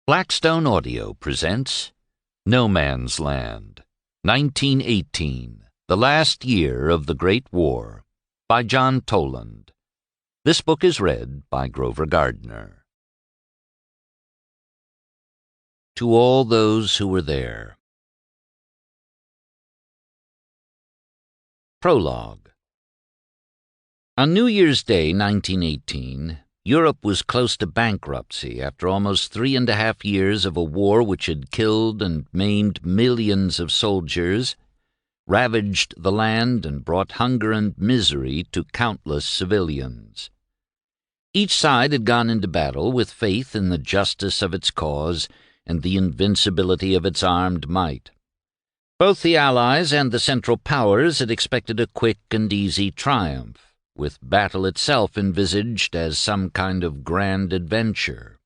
Blackstone Audio presents No Man's Land, 1918, The Last Year of the Great War, by John Toland. This book is read by Grover Gardner. To all those who were there. Prologue. On New Year's Day, 1918, Europe was close to bankruptcy after almost 3.5 years of a war which had killed and maimed millions of soldiers, ravaged the land, and brought hunger and misery to countless civilians. Each side had gone into battle with faith in the justice of its cause and the invincibility of its armed might. Both the Allies and the Central Powers had expected a quick and easy triumph, with battle itself envisaged as some kind of grand adventure.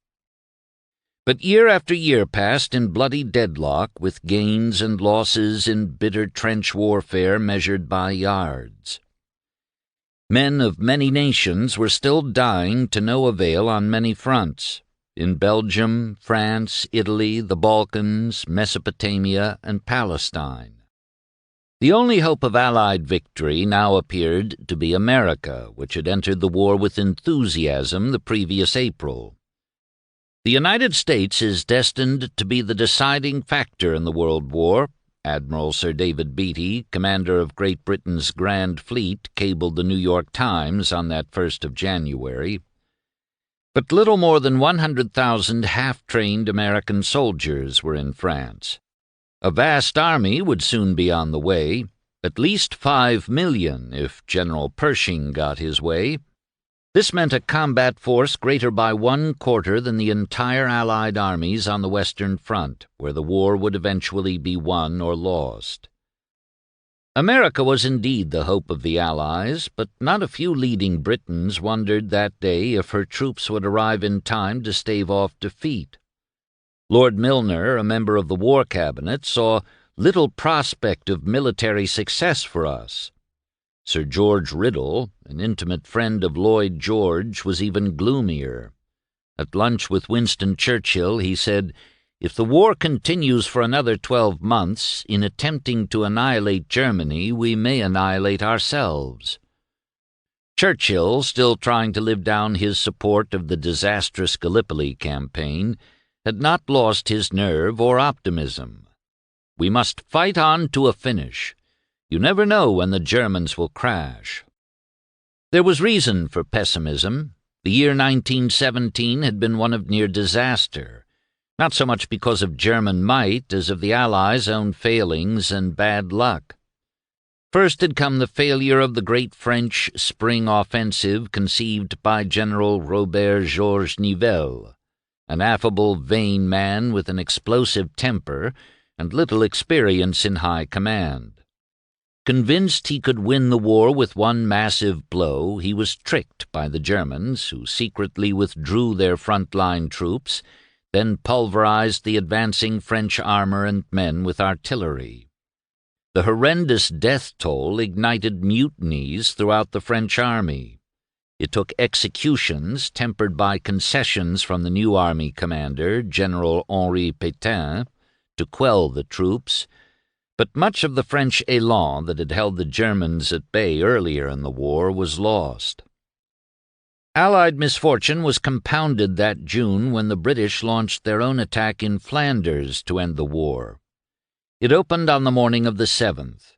But year after year passed in bloody deadlock, with gains and losses in bitter trench warfare measured by yards. Men of many nations were still dying to no avail on many fronts, in Belgium, France, Italy, the Balkans, Mesopotamia, and Palestine. The only hope of Allied victory now appeared to be America, which had entered the war with enthusiasm the previous April. The United States is destined to be the deciding factor in the World War, Admiral Sir David Beatty, commander of Great Britain's Grand Fleet, cabled the New York Times on that 1st of January. But little more than 100,000 half-trained American soldiers were in France. A vast army would soon be on the way, at least 5 million if General Pershing got his way. This meant a combat force greater by 1/4 than the entire Allied armies on the Western Front, where the war would eventually be won or lost. America was indeed the hope of the Allies, but not a few leading Britons wondered that day if her troops would arrive in time to stave off defeat. Lord Milner, a member of the War Cabinet, saw little prospect of military success for us. Sir George Riddle, an intimate friend of Lloyd George, was even gloomier. At lunch with Winston Churchill, he said, "If the war continues for another 12 months, in attempting to annihilate Germany, we may annihilate ourselves." Churchill, still trying to live down his support of the disastrous Gallipoli campaign, had not lost his nerve or optimism. "We must fight on to a finish. You never know when the Germans will crash." There was reason for pessimism. The year 1917 had been one of near disaster, not so much because of German might as of the Allies' own failings and bad luck. First had come the failure of the great French spring offensive conceived by General Robert Georges Nivelle, an affable, vain man with an explosive temper and little experience in high command. Convinced he could win the war with one massive blow, he was tricked by the Germans, who secretly withdrew their front-line troops, then pulverized the advancing French armor and men with artillery. The horrendous death toll ignited mutinies throughout the French army. It took executions, tempered by concessions from the new army commander, General Henri Pétain, to quell the troops, but much of the French élan that had held the Germans at bay earlier in the war was lost. Allied misfortune was compounded that June when the British launched their own attack in Flanders to end the war. It opened on the morning of the 7th.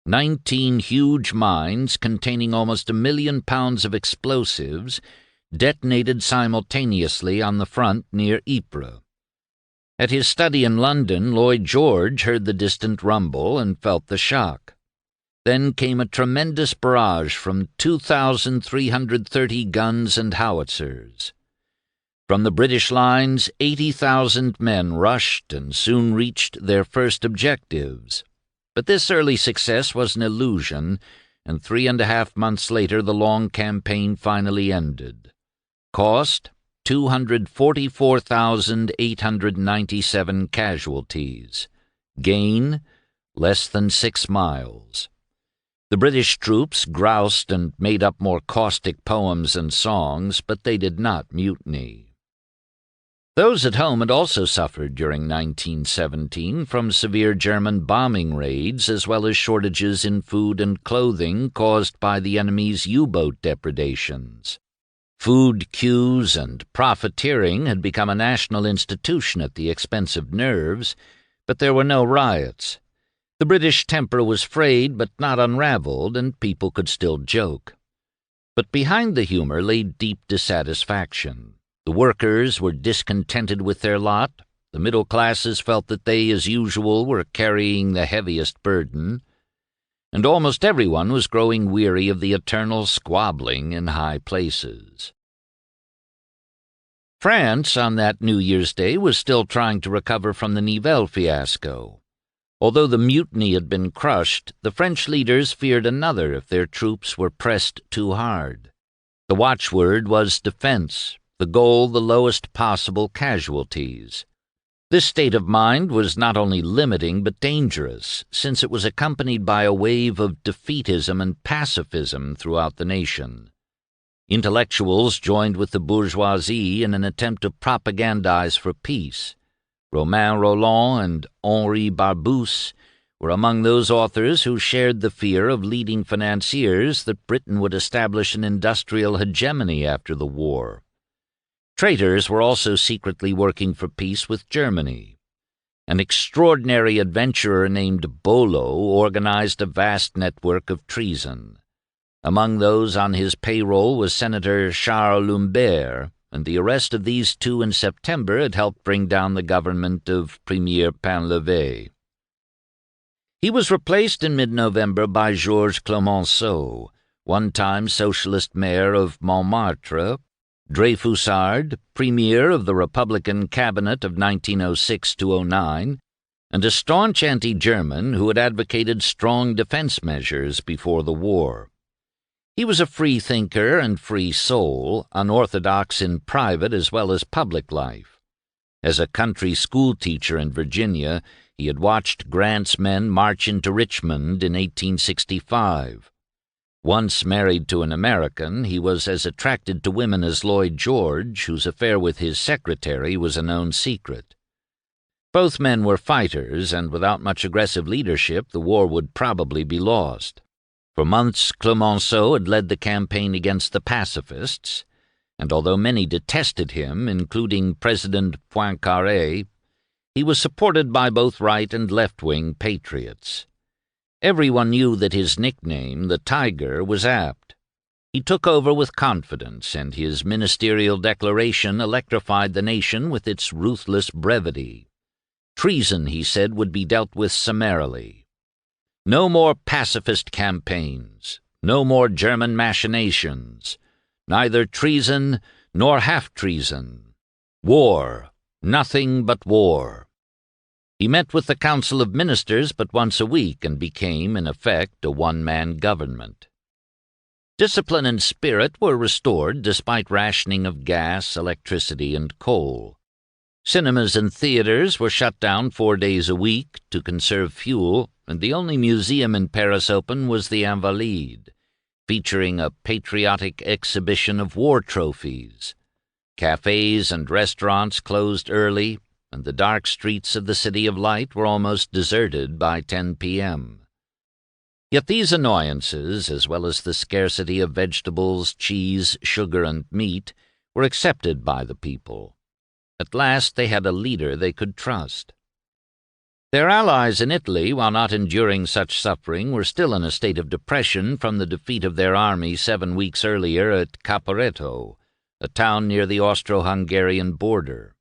19 huge mines containing almost 1 million pounds of explosives detonated simultaneously on the front near Ypres. At his study in London, Lloyd George heard the distant rumble and felt the shock. Then came a tremendous barrage from 2,330 guns and howitzers. From the British lines, 80,000 men rushed and soon reached their first objectives. But this early success was an illusion, and 3.5 months later the long campaign finally ended. Cost: 244,897 casualties. Gain: less than 6 miles. The British troops groused and made up more caustic poems and songs, but they did not mutiny. Those at home had also suffered during 1917 from severe German bombing raids as well as shortages in food and clothing caused by the enemy's U-boat depredations. Food queues and profiteering had become a national institution at the expense of nerves, but there were no riots. The British temper was frayed but not unraveled, and people could still joke. But behind the humor lay deep dissatisfaction. The workers were discontented with their lot, the middle classes felt that they, as usual, were carrying the heaviest burden, and almost everyone was growing weary of the eternal squabbling in high places. France, on that New Year's Day, was still trying to recover from the Nivelles fiasco. Although the mutiny had been crushed, the French leaders feared another if their troops were pressed too hard. The watchword was defense, the goal the lowest possible casualties. This state of mind was not only limiting but dangerous, since it was accompanied by a wave of defeatism and pacifism throughout the nation. Intellectuals joined with the bourgeoisie in an attempt to propagandize for peace. Romain Rolland and Henri Barbusse were among those authors who shared the fear of leading financiers that Britain would establish an industrial hegemony after the war. Traitors were also secretly working for peace with Germany. An extraordinary adventurer named Bolo organized a vast network of treason. Among those on his payroll was Senator Charles Lumbert, and the arrest of these two in September had helped bring down the government of Premier Painlevé. He was replaced in mid-November by Georges Clemenceau, one-time socialist mayor of Montmartre, Dreyfusard, premier of the Republican cabinet of 1906–09, and a staunch anti-German who had advocated strong defense measures before the war. He was a free thinker and free soul, unorthodox in private as well as public life. As a country schoolteacher in Virginia, he had watched Grant's men march into Richmond in 1865. Once married to an American, he was as attracted to women as Lloyd George, whose affair with his secretary was a known secret. Both men were fighters, and without much aggressive leadership, the war would probably be lost. For months, Clemenceau had led the campaign against the pacifists, and although many detested him, including President Poincaré, he was supported by both right and left-wing patriots. Everyone knew that his nickname, the Tiger, was apt. He took over with confidence, and his ministerial declaration electrified the nation with its ruthless brevity. Treason, he said, would be dealt with summarily. No more pacifist campaigns, no more German machinations, neither treason nor half-treason. War, nothing but war. He met with the Council of Ministers but once a week and became, in effect, a one-man government. Discipline and spirit were restored despite rationing of gas, electricity, and coal. Cinemas and theaters were shut down 4 days a week to conserve fuel, and the only museum in Paris open was the Invalides, featuring a patriotic exhibition of war trophies. Cafes and restaurants closed early, and the dark streets of the City of Light were almost deserted by 10 p.m. Yet these annoyances, as well as the scarcity of vegetables, cheese, sugar, and meat, were accepted by the people. At last they had a leader they could trust. Their allies in Italy, while not enduring such suffering, were still in a state of depression from the defeat of their army 7 weeks earlier at Caporetto, a town near the Austro-Hungarian border.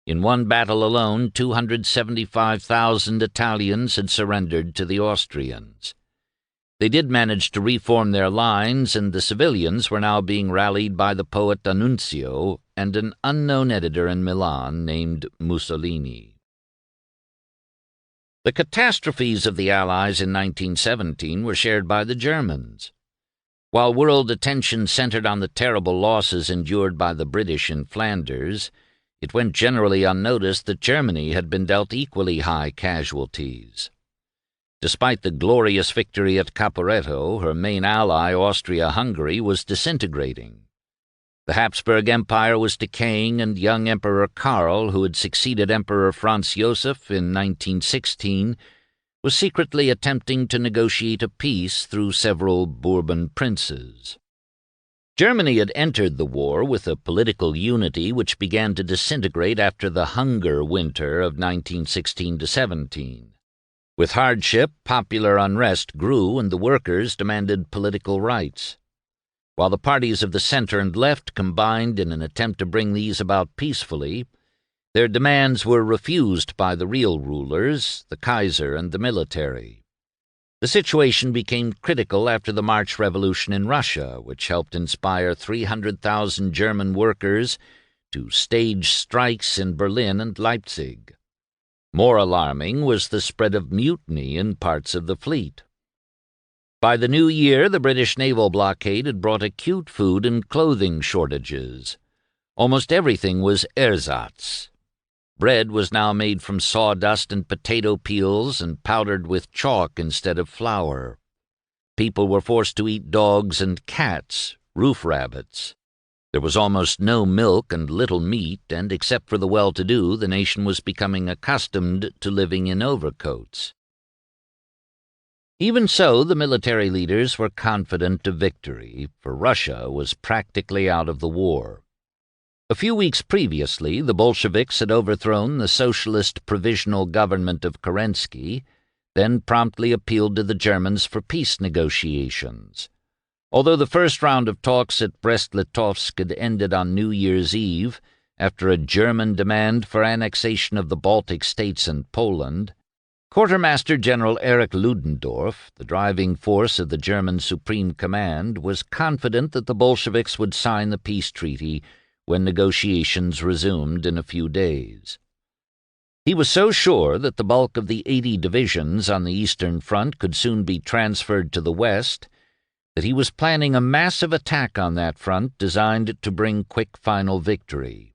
In one battle alone, 275,000 Italians had surrendered to the Austrians. They did manage to reform their lines, and the civilians were now being rallied by the poet D'Annunzio and an unknown editor in Milan named Mussolini. The catastrophes of the Allies in 1917 were shared by the Germans. While world attention centered on the terrible losses endured by the British in Flanders, it went generally unnoticed that Germany had been dealt equally high casualties. Despite the glorious victory at Caporetto, her main ally, Austria-Hungary, was disintegrating. The Habsburg Empire was decaying, and young Emperor Karl, who had succeeded Emperor Franz Joseph in 1916, was secretly attempting to negotiate a peace through several Bourbon princes. Germany had entered the war with a political unity which began to disintegrate after the hunger winter of 1916–17. With hardship, popular unrest grew, and the workers demanded political rights. While the parties of the center and left combined in an attempt to bring these about peacefully, their demands were refused by the real rulers, the Kaiser and the military. The situation became critical after the March Revolution in Russia, which helped inspire 300,000 German workers to stage strikes in Berlin and Leipzig. More alarming was the spread of mutiny in parts of the fleet. By the new year, the British naval blockade had brought acute food and clothing shortages. Almost everything was ersatz. Bread was now made from sawdust and potato peels and powdered with chalk instead of flour. People were forced to eat dogs and cats, roof rabbits. There was almost no milk and little meat, and except for the well-to-do, the nation was becoming accustomed to living in overcoats. Even so, the military leaders were confident of victory, for Russia was practically out of the war. A few weeks previously, the Bolsheviks had overthrown the socialist provisional government of Kerensky, then promptly appealed to the Germans for peace negotiations. Although the first round of talks at Brest-Litovsk had ended on New Year's Eve, after a German demand for annexation of the Baltic states and Poland, Quartermaster General Erich Ludendorff, the driving force of the German Supreme Command, was confident that the Bolsheviks would sign the peace treaty when negotiations resumed in a few days. He was so sure that the bulk of the 80 divisions on the Eastern Front could soon be transferred to the West that he was planning a massive attack on that front designed to bring quick final victory.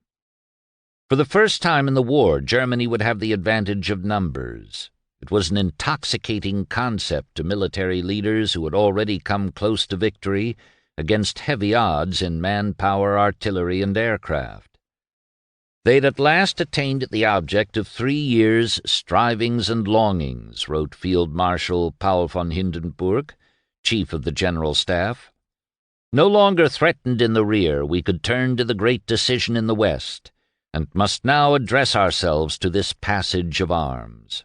For the first time in the war, Germany would have the advantage of numbers. It was an intoxicating concept to military leaders who had already come close to victory against heavy odds in manpower, artillery, and aircraft. They had at last attained the object of 3 years' strivings and longings, wrote Field Marshal Paul von Hindenburg, chief of the General Staff. No longer threatened in the rear, we could turn to the great decision in the West, and must now address ourselves to this passage of arms.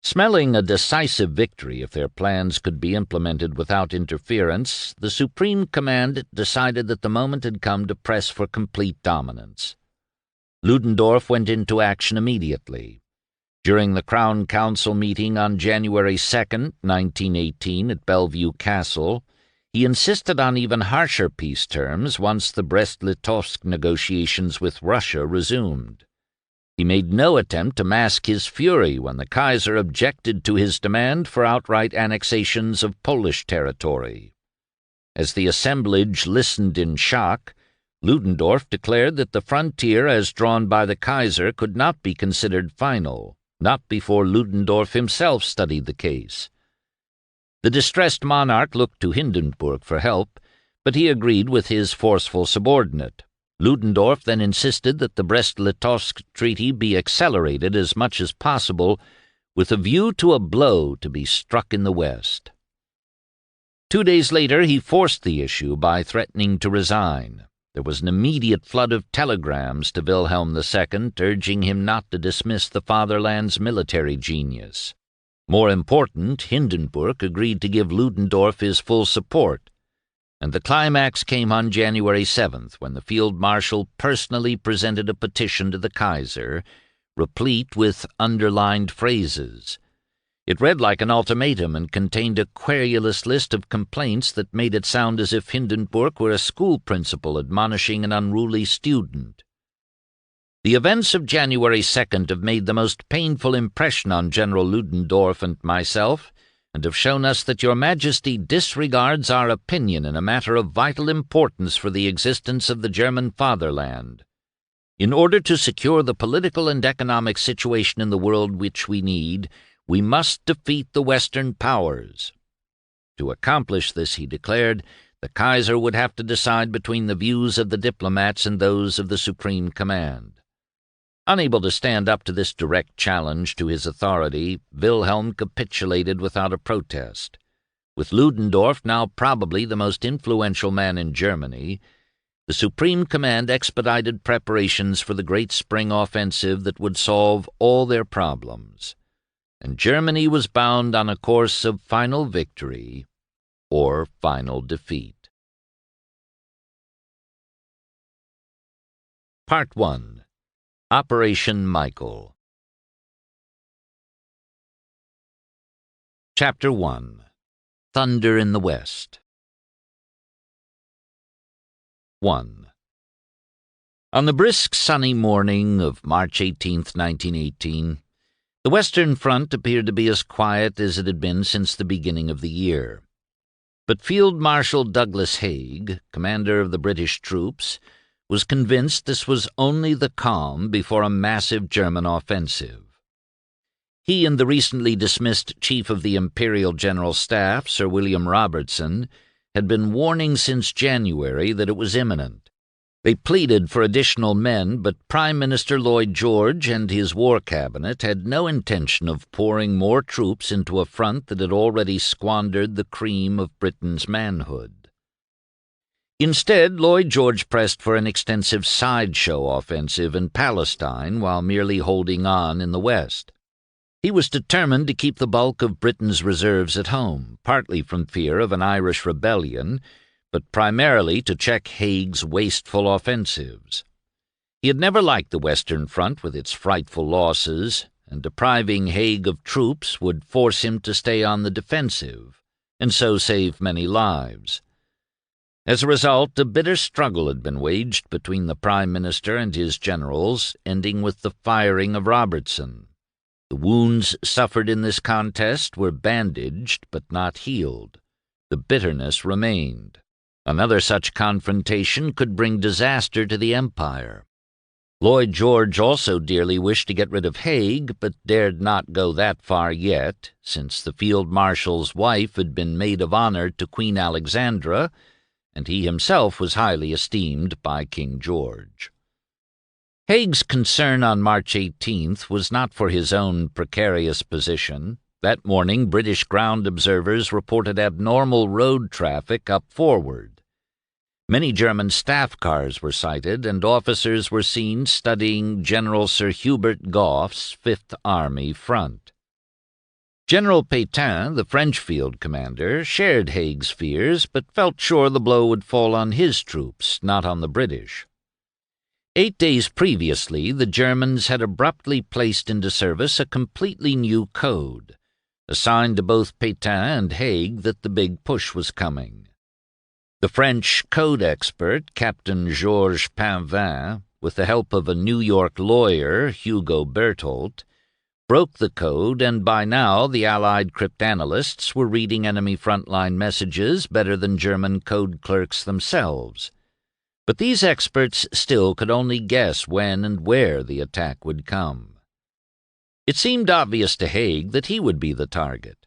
Smelling a decisive victory if their plans could be implemented without interference, the Supreme Command decided that the moment had come to press for complete dominance. Ludendorff went into action immediately. During the Crown Council meeting on January 2, 1918, at Bellevue Castle, he insisted on even harsher peace terms once the Brest-Litovsk negotiations with Russia resumed. He made no attempt to mask his fury when the Kaiser objected to his demand for outright annexations of Polish territory. As the assemblage listened in shock, Ludendorff declared that the frontier as drawn by the Kaiser could not be considered final, not before Ludendorff himself studied the case. The distressed monarch looked to Hindenburg for help, but he agreed with his forceful subordinate. Ludendorff then insisted that the Brest-Litovsk Treaty be accelerated as much as possible with a view to a blow to be struck in the West. 2 days later he forced the issue by threatening to resign. There was an immediate flood of telegrams to Wilhelm II urging him not to dismiss the fatherland's military genius. More important, Hindenburg agreed to give Ludendorff his full support, and the climax came on January 7th, when the Field Marshal personally presented a petition to the Kaiser, replete with underlined phrases. It read like an ultimatum and contained a querulous list of complaints that made it sound as if Hindenburg were a school principal admonishing an unruly student. The events of January 2nd have made the most painful impression on General Ludendorff and myself, and have shown us that your Majesty disregards our opinion in a matter of vital importance for the existence of the German fatherland. In order to secure the political and economic situation in the world which we need, we must defeat the Western powers. To accomplish this, he declared, The Kaiser would have to decide between the views of the diplomats and those of the Supreme Command. Unable to stand up to this direct challenge to his authority, Wilhelm capitulated without a protest. With Ludendorff now probably the most influential man in Germany, the Supreme Command expedited preparations for the great spring offensive that would solve all their problems, and Germany was bound on a course of final victory or final defeat. Part 1. Operation Michael. Chapter 1. Thunder in the West. 1. On the brisk sunny morning of March 18th, 1918, the Western Front appeared to be as quiet as it had been since the beginning of the year. But Field Marshal Douglas Haig, commander of the British troops, was convinced this was only the calm before a massive German offensive. He and the recently dismissed Chief of the Imperial General Staff, Sir William Robertson, had been warning since January that it was imminent. They pleaded for additional men, but Prime Minister Lloyd George and his War Cabinet had no intention of pouring more troops into a front that had already squandered the cream of Britain's manhood. Instead, Lloyd George pressed for an extensive sideshow offensive in Palestine while merely holding on in the West. He was determined to keep the bulk of Britain's reserves at home, partly from fear of an Irish rebellion, but primarily to check Haig's wasteful offensives. He had never liked the Western Front with its frightful losses, and depriving Haig of troops would force him to stay on the defensive, and so save many lives. As a result, a bitter struggle had been waged between the Prime Minister and his generals, ending with the firing of Robertson. The wounds suffered in this contest were bandaged but not healed. The bitterness remained. Another such confrontation could bring disaster to the Empire. Lloyd George also dearly wished to get rid of Haig, but dared not go that far yet, since the Field Marshal's wife had been maid of honor to Queen Alexandra, and he himself was highly esteemed by King George. Haig's concern on March 18th was not for his own precarious position. That morning, British ground observers reported abnormal road traffic up forward. Many German staff cars were sighted, and officers were seen studying General Sir Hubert Gough's Fifth Army front. General Pétain, the French field commander, shared Haig's fears, but felt sure the blow would fall on his troops, not on the British. 8 days previously, the Germans had abruptly placed into service a completely new code, a sign to both Pétain and Haig that the big push was coming. The French code expert, Captain Georges Painvin, with the help of a New York lawyer, Hugo Berthold, broke the code, and by now the Allied cryptanalysts were reading enemy frontline messages better than German code clerks themselves. But these experts still could only guess when and where the attack would come. It seemed obvious to Haig that he would be the target.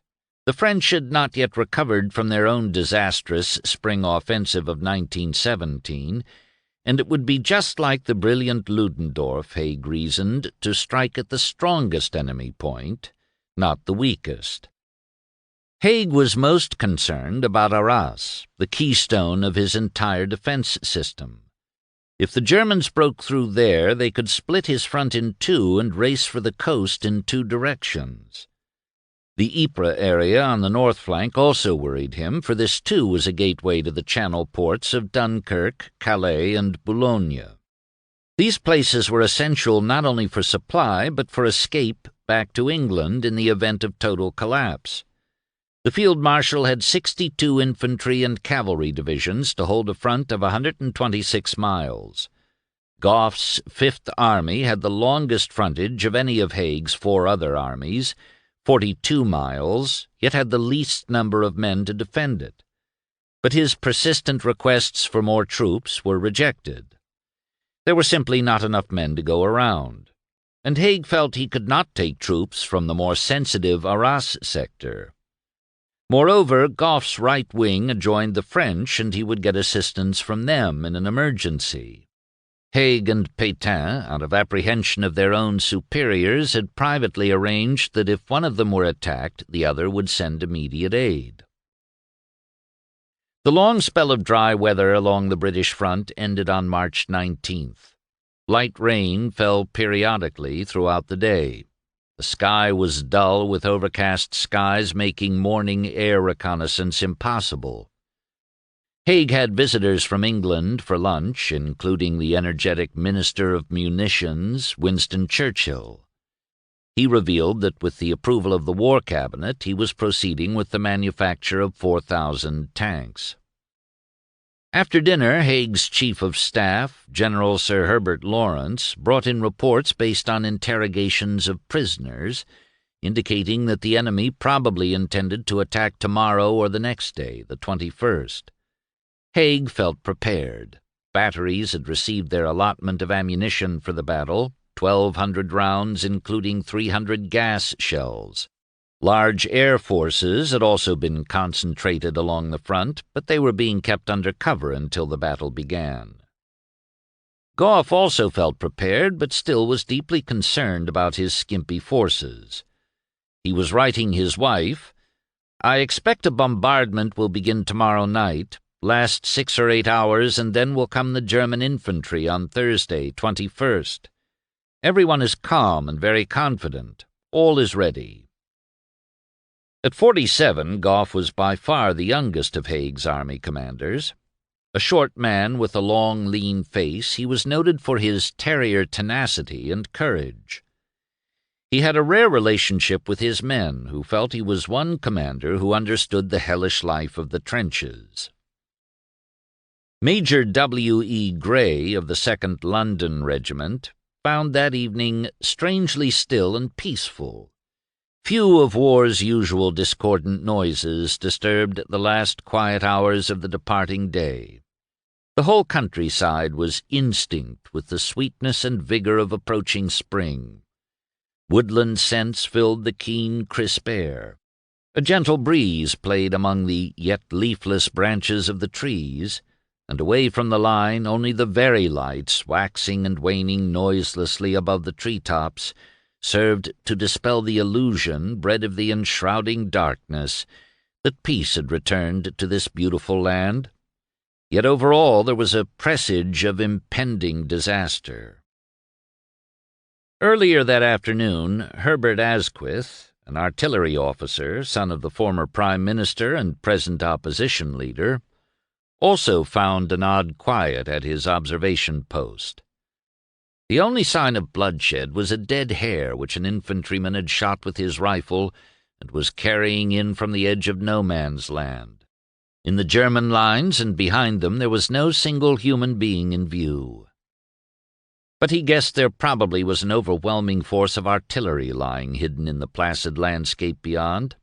The French had not yet recovered from their own disastrous spring offensive of 1917, and it would be just like the brilliant Ludendorff, Haig reasoned, to strike at the strongest enemy point, not the weakest. Haig was most concerned about Arras, the keystone of his entire defense system. If the Germans broke through there, they could split his front in two and race for the coast in two directions. The Ypres area on the north flank also worried him, for this too was a gateway to the channel ports of Dunkirk, Calais, and Boulogne. These places were essential not only for supply, but for escape back to England in the event of total collapse. The Field Marshal had 62 infantry and cavalry divisions to hold a front of 126 miles. Gough's Fifth Army had the longest frontage of any of Haig's four other armies, 42 miles, yet had the least number of men to defend it. But his persistent requests for more troops were rejected. There were simply not enough men to go around, and Haig felt he could not take troops from the more sensitive Arras sector. Moreover, Gough's right wing joined the French, and he would get assistance from them in an emergency. Haig and Pétain, out of apprehension of their own superiors, had privately arranged that if one of them were attacked, the other would send immediate aid. The long spell of dry weather along the British front ended on March 19th. Light rain fell periodically throughout the day. The sky was dull, with overcast skies making morning air reconnaissance impossible. Haig had visitors from England for lunch, including the energetic Minister of Munitions, Winston Churchill. He revealed that with the approval of the War Cabinet, he was proceeding with the manufacture of 4,000 tanks. After dinner, Haig's Chief of Staff, General Sir Herbert Lawrence, brought in reports based on interrogations of prisoners, indicating that the enemy probably intended to attack tomorrow or the next day, the 21st. Haig felt prepared. Batteries had received their allotment of ammunition for the battle, 1,200 rounds, including 300 gas shells. Large air forces had also been concentrated along the front, but they were being kept under cover until the battle began. Gough also felt prepared, but still was deeply concerned about his skimpy forces. He was writing his wife, "I expect a bombardment will begin tomorrow night, last 6 or 8 hours, and then will come the German infantry on Thursday, 21st. Everyone is calm and very confident. All is ready." At 47, Gough was by far the youngest of Haig's army commanders. A short man with a long, lean face, he was noted for his terrier tenacity and courage. He had a rare relationship with his men, who felt he was one commander who understood the hellish life of the trenches. Major W. E. Gray of the 2nd London Regiment found that evening strangely still and peaceful. Few of war's usual discordant noises disturbed the last quiet hours of the departing day. The whole countryside was instinct with the sweetness and vigor of approaching spring. Woodland scents filled the keen, crisp air. A gentle breeze played among the yet leafless branches of the trees, and away from the line only the very lights, waxing and waning noiselessly above the tree-tops, served to dispel the illusion, bred of the enshrouding darkness, that peace had returned to this beautiful land. Yet over all there was a presage of impending disaster. Earlier that afternoon, Herbert Asquith, an artillery officer, son of the former Prime Minister and present opposition leader, also found an odd quiet at his observation post. The only sign of bloodshed was a dead hare which an infantryman had shot with his rifle and was carrying in from the edge of no man's land. In the German lines and behind them there was no single human being in view. But he guessed there probably was an overwhelming force of artillery lying hidden in the placid landscape beyond.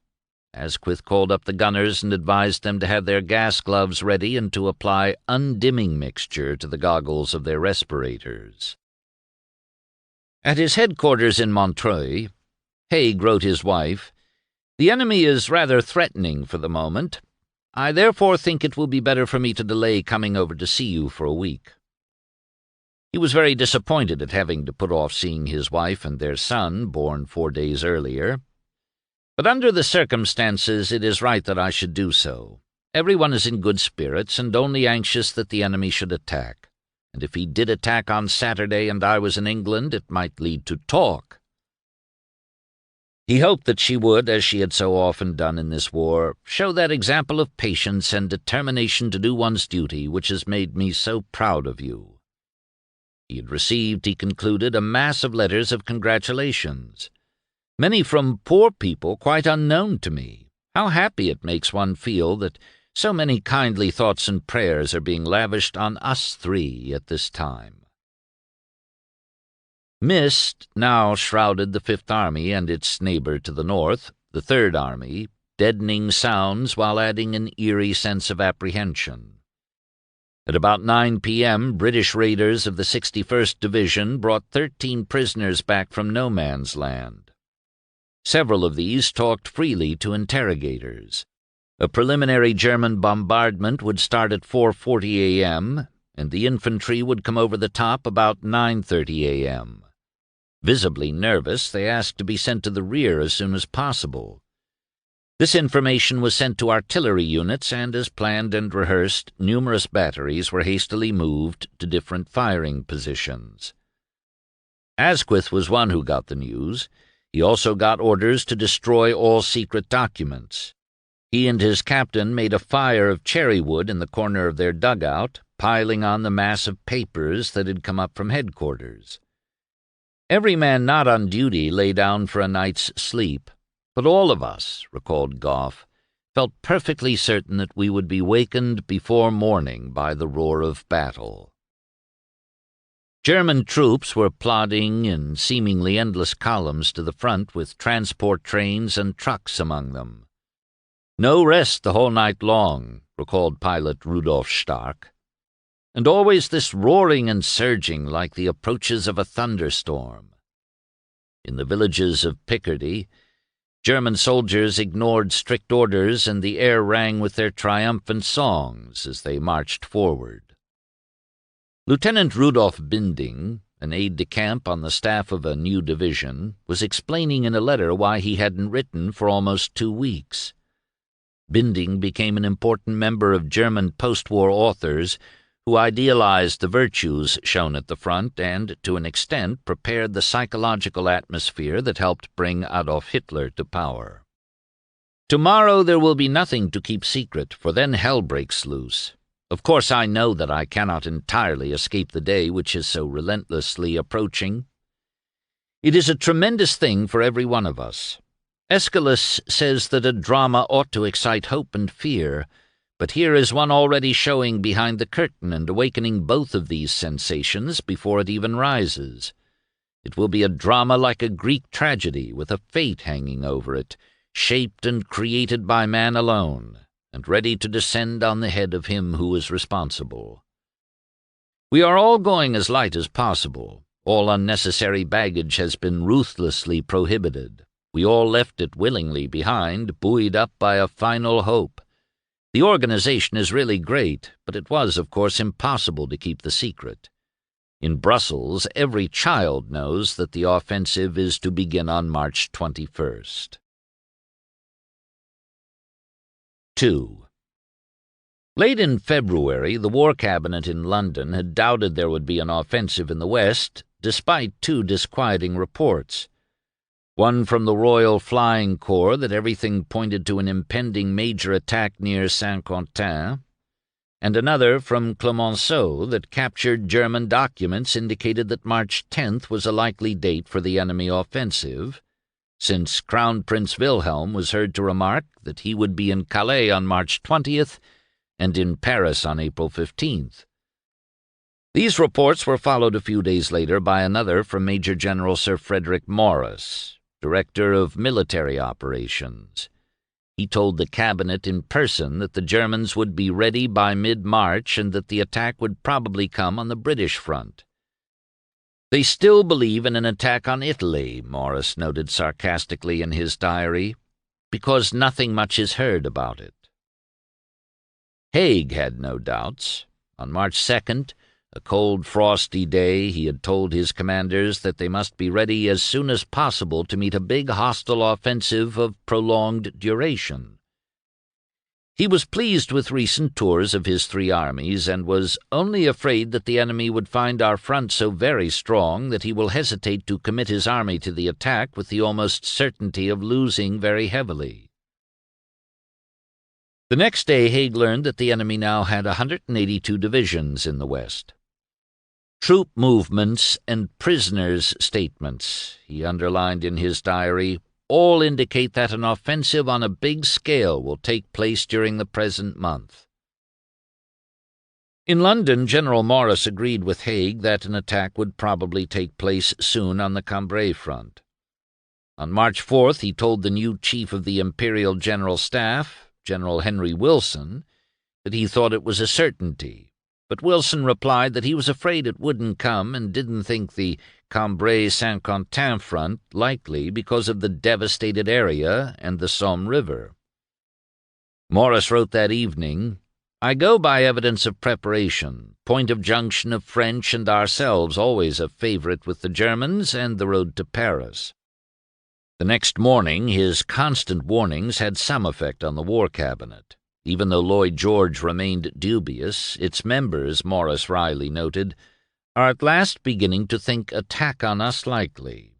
Asquith called up the gunners and advised them to have their gas gloves ready and to apply undimming mixture to the goggles of their respirators. At his headquarters in Montreuil, Haig wrote his wife, "The enemy is rather threatening for the moment. I therefore think it will be better for me to delay coming over to see you for a week." He was very disappointed at having to put off seeing his wife and their son, born 4 days earlier. "But under the circumstances it is right that I should do so. Everyone is in good spirits and only anxious that the enemy should attack. And if he did attack on Saturday and I was in England, it might lead to talk." He hoped that she would, as she had so often done in this war, show that example of patience and determination to do one's duty which has made me so proud of you. He had received, he concluded, a mass of letters of congratulations, many from poor people quite unknown to me. How happy it makes one feel that so many kindly thoughts and prayers are being lavished on us three at this time. Mist now shrouded the Fifth Army and its neighbor to the north, the Third Army, deadening sounds while adding an eerie sense of apprehension. At about 9 p.m., British raiders of the 61st Division brought 13 prisoners back from no man's land. Several of these talked freely to interrogators. A preliminary German bombardment would start at 4:40 a.m., and the infantry would come over the top about 9:30 a.m. Visibly nervous, they asked to be sent to the rear as soon as possible. This information was sent to artillery units, and as planned and rehearsed, numerous batteries were hastily moved to different firing positions. Asquith was one who got the news. He also got orders to destroy all secret documents. He and his captain made a fire of cherry wood in the corner of their dugout, piling on the mass of papers that had come up from headquarters. Every man not on duty lay down for a night's sleep, but all of us, recalled Gough, felt perfectly certain that we would be wakened before morning by the roar of battle. German troops were plodding in seemingly endless columns to the front with transport trains and trucks among them. No rest the whole night long, recalled pilot Rudolf Stark. And always this roaring and surging like the approaches of a thunderstorm. In the villages of Picardy, German soldiers ignored strict orders, and the air rang with their triumphant songs as they marched forward. Lieutenant Rudolf Binding, an aide-de-camp on the staff of a new division, was explaining in a letter why he hadn't written for almost 2 weeks. Binding became an important member of German post-war authors who idealized the virtues shown at the front and, to an extent, prepared the psychological atmosphere that helped bring Adolf Hitler to power. "Tomorrow there will be nothing to keep secret, for then hell breaks loose. Of course I know that I cannot entirely escape the day which is so relentlessly approaching. It is a tremendous thing for every one of us. Aeschylus says that a drama ought to excite hope and fear, but here is one already showing behind the curtain and awakening both of these sensations before it even rises. It will be a drama like a Greek tragedy, with a fate hanging over it, shaped and created by man alone, and ready to descend on the head of him who is responsible. We are all going as light as possible. All unnecessary baggage has been ruthlessly prohibited. We all left it willingly behind, buoyed up by a final hope. The organization is really great, but it was, of course, impossible to keep the secret. In Brussels, every child knows that the offensive is to begin on March 21st. 2. Late in February, the War Cabinet in London had doubted there would be an offensive in the West, despite 2 disquieting reports. One from the Royal Flying Corps that everything pointed to an impending major attack near Saint-Quentin, and another from Clemenceau that captured German documents indicated that March 10th was a likely date for the enemy offensive, since Crown Prince Wilhelm was heard to remark that he would be in Calais on March 20th and in Paris on April 15th. These reports were followed a few days later by another from Major General Sir Frederick Morris, Director of Military Operations. He told the cabinet in person that the Germans would be ready by mid-March and that the attack would probably come on the British front. "They still believe in an attack on Italy," Morris noted sarcastically in his diary, "because nothing much is heard about it." Haig had no doubts. On March 2nd, a cold, frosty day, he had told his commanders that they must be ready as soon as possible to meet a big hostile offensive of prolonged duration. He was pleased with recent tours of his 3 armies and was only afraid that the enemy would find our front so very strong that he will hesitate to commit his army to the attack with the almost certainty of losing very heavily. The next day Haig learned that the enemy now had 182 divisions in the West. "Troop movements and prisoners' statements," he underlined in his diary, "all indicate that an offensive on a big scale will take place during the present month." In London, General Morris agreed with Haig that an attack would probably take place soon on the Cambrai front. On March 4th, he told the new chief of the Imperial General Staff, General Henry Wilson, that he thought it was a certainty. But Wilson replied that he was afraid it wouldn't come and didn't think the Cambrai-Saint-Quentin front likely because of the devastated area and the Somme River. Morris wrote that evening, "I go by evidence of preparation, point of junction of French and ourselves always a favorite with the Germans, and the road to Paris." The next morning his constant warnings had some effect on the War Cabinet. Even though Lloyd George remained dubious, its members, Morris Riley noted, "are at last beginning to think attack on us likely."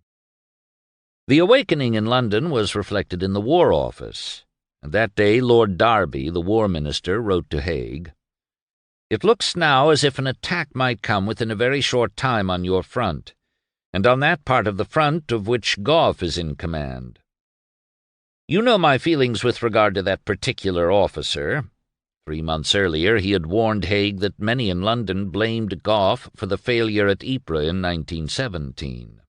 The awakening in London was reflected in the War Office, and that day Lord Derby, the War Minister, wrote to Haig, "It looks now as if an attack might come within a very short time on your front, and on that part of the front of which Gough is in command. You know my feelings with regard to that particular officer." 3 months earlier he had warned Haig that many in London blamed Gough for the failure at Ypres in 1917.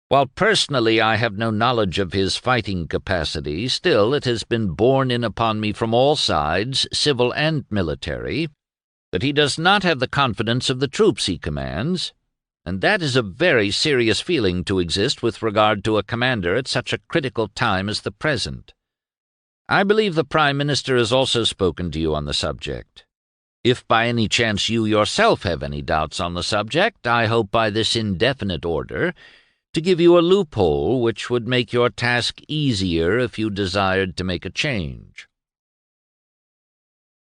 "While personally I have no knowledge of his fighting capacity, still it has been borne in upon me from all sides, civil and military, that he does not have the confidence of the troops he commands, and that is a very serious feeling to exist with regard to a commander at such a critical time as the present. I believe the Prime Minister has also spoken to you on the subject. If by any chance you yourself have any doubts on the subject, I hope by this indefinite order to give you a loophole which would make your task easier if you desired to make a change."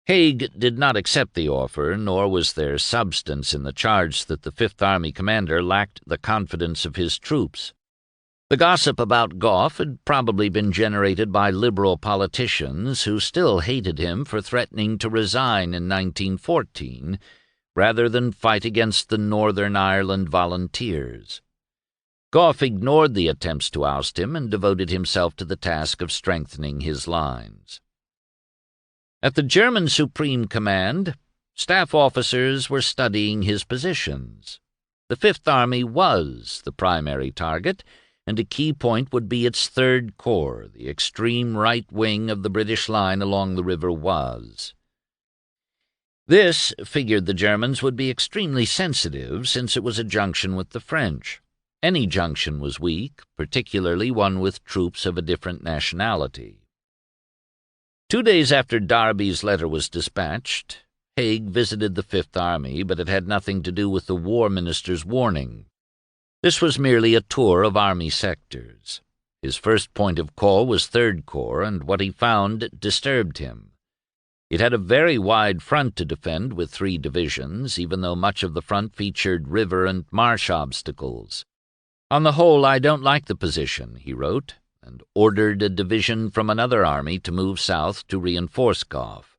Haig did not accept the offer, nor was there substance in the charge that the Fifth Army commander lacked the confidence of his troops. The gossip about Gough had probably been generated by Liberal politicians who still hated him for threatening to resign in 1914 rather than fight against the Northern Ireland Volunteers. Gough ignored the attempts to oust him and devoted himself to the task of strengthening his lines. At the German Supreme Command, staff officers were studying his positions. The Fifth Army was the primary target, and a key point would be its Third Corps, the extreme right wing of the British line along the River Oise. This, figured the Germans, would be extremely sensitive, since it was a junction with the French. Any junction was weak, particularly one with troops of a different nationality. 2 days after Derby's letter was dispatched, Haig visited the Fifth Army, but it had nothing to do with the War Minister's warning. This was merely a tour of Army sectors. His first point of call was Third Corps, and what he found disturbed him. It had a very wide front to defend with 3 divisions, even though much of the front featured river and marsh obstacles. "On the whole, I don't like the position," he wrote, and ordered a division from another army to move south to reinforce Gough.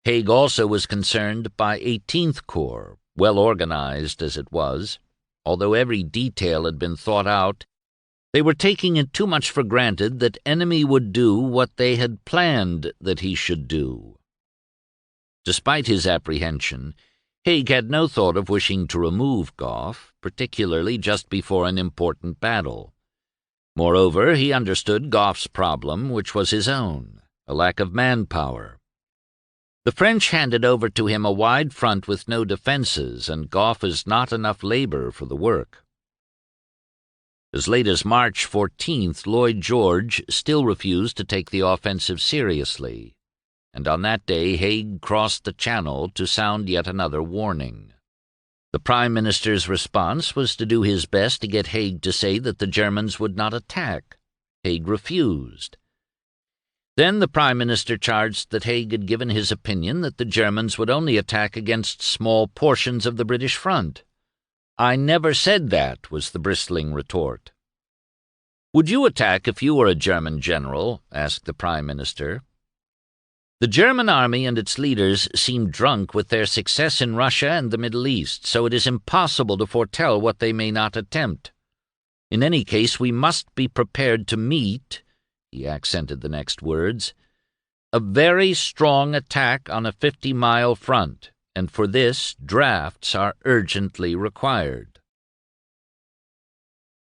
Haig also was concerned by 18th Corps, well organized as it was. Although every detail had been thought out, they were taking it too much for granted that enemy would do what they had planned that he should do. Despite his apprehension, Haig had no thought of wishing to remove Gough, particularly just before an important battle. Moreover, he understood Gough's problem, which was his own, a lack of manpower. The French handed over to him a wide front with no defenses, and Gough has not enough labor for the work. As late as March 14th, Lloyd George still refused to take the offensive seriously, and on that day Haig crossed the Channel to sound yet another warning. The Prime Minister's response was to do his best to get Haig to say that the Germans would not attack. Haig refused. Then the Prime Minister charged that Haig had given his opinion that the Germans would only attack against small portions of the British front. "I never said that," was the bristling retort. "Would you attack if you were a German general?" asked the Prime Minister. The German army and its leaders seem drunk with their success in Russia and the Middle East, so it is impossible to foretell what they may not attempt. In any case, we must be prepared to meet," he accented the next words, "a very strong attack on a 50-mile front, and for this drafts are urgently required."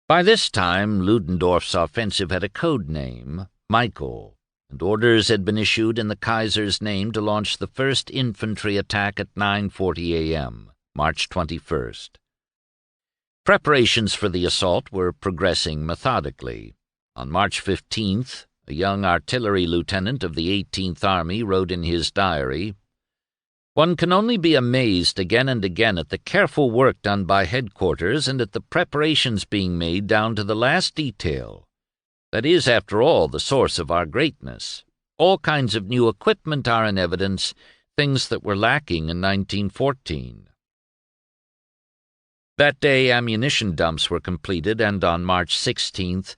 By this time, Ludendorff's offensive had a code name, Michael, and orders had been issued in the Kaiser's name to launch the first infantry attack at 9:40 a.m., March 21st. Preparations for the assault were progressing methodically. On March 15th, a young artillery lieutenant of the 18th Army, wrote in his diary, "One can only be amazed again and again at the careful work done by headquarters and at the preparations being made down to the last detail. That is, after all, the source of our greatness. All kinds of new equipment are in evidence, things that were lacking in 1914. That day, ammunition dumps were completed, and on March 16th,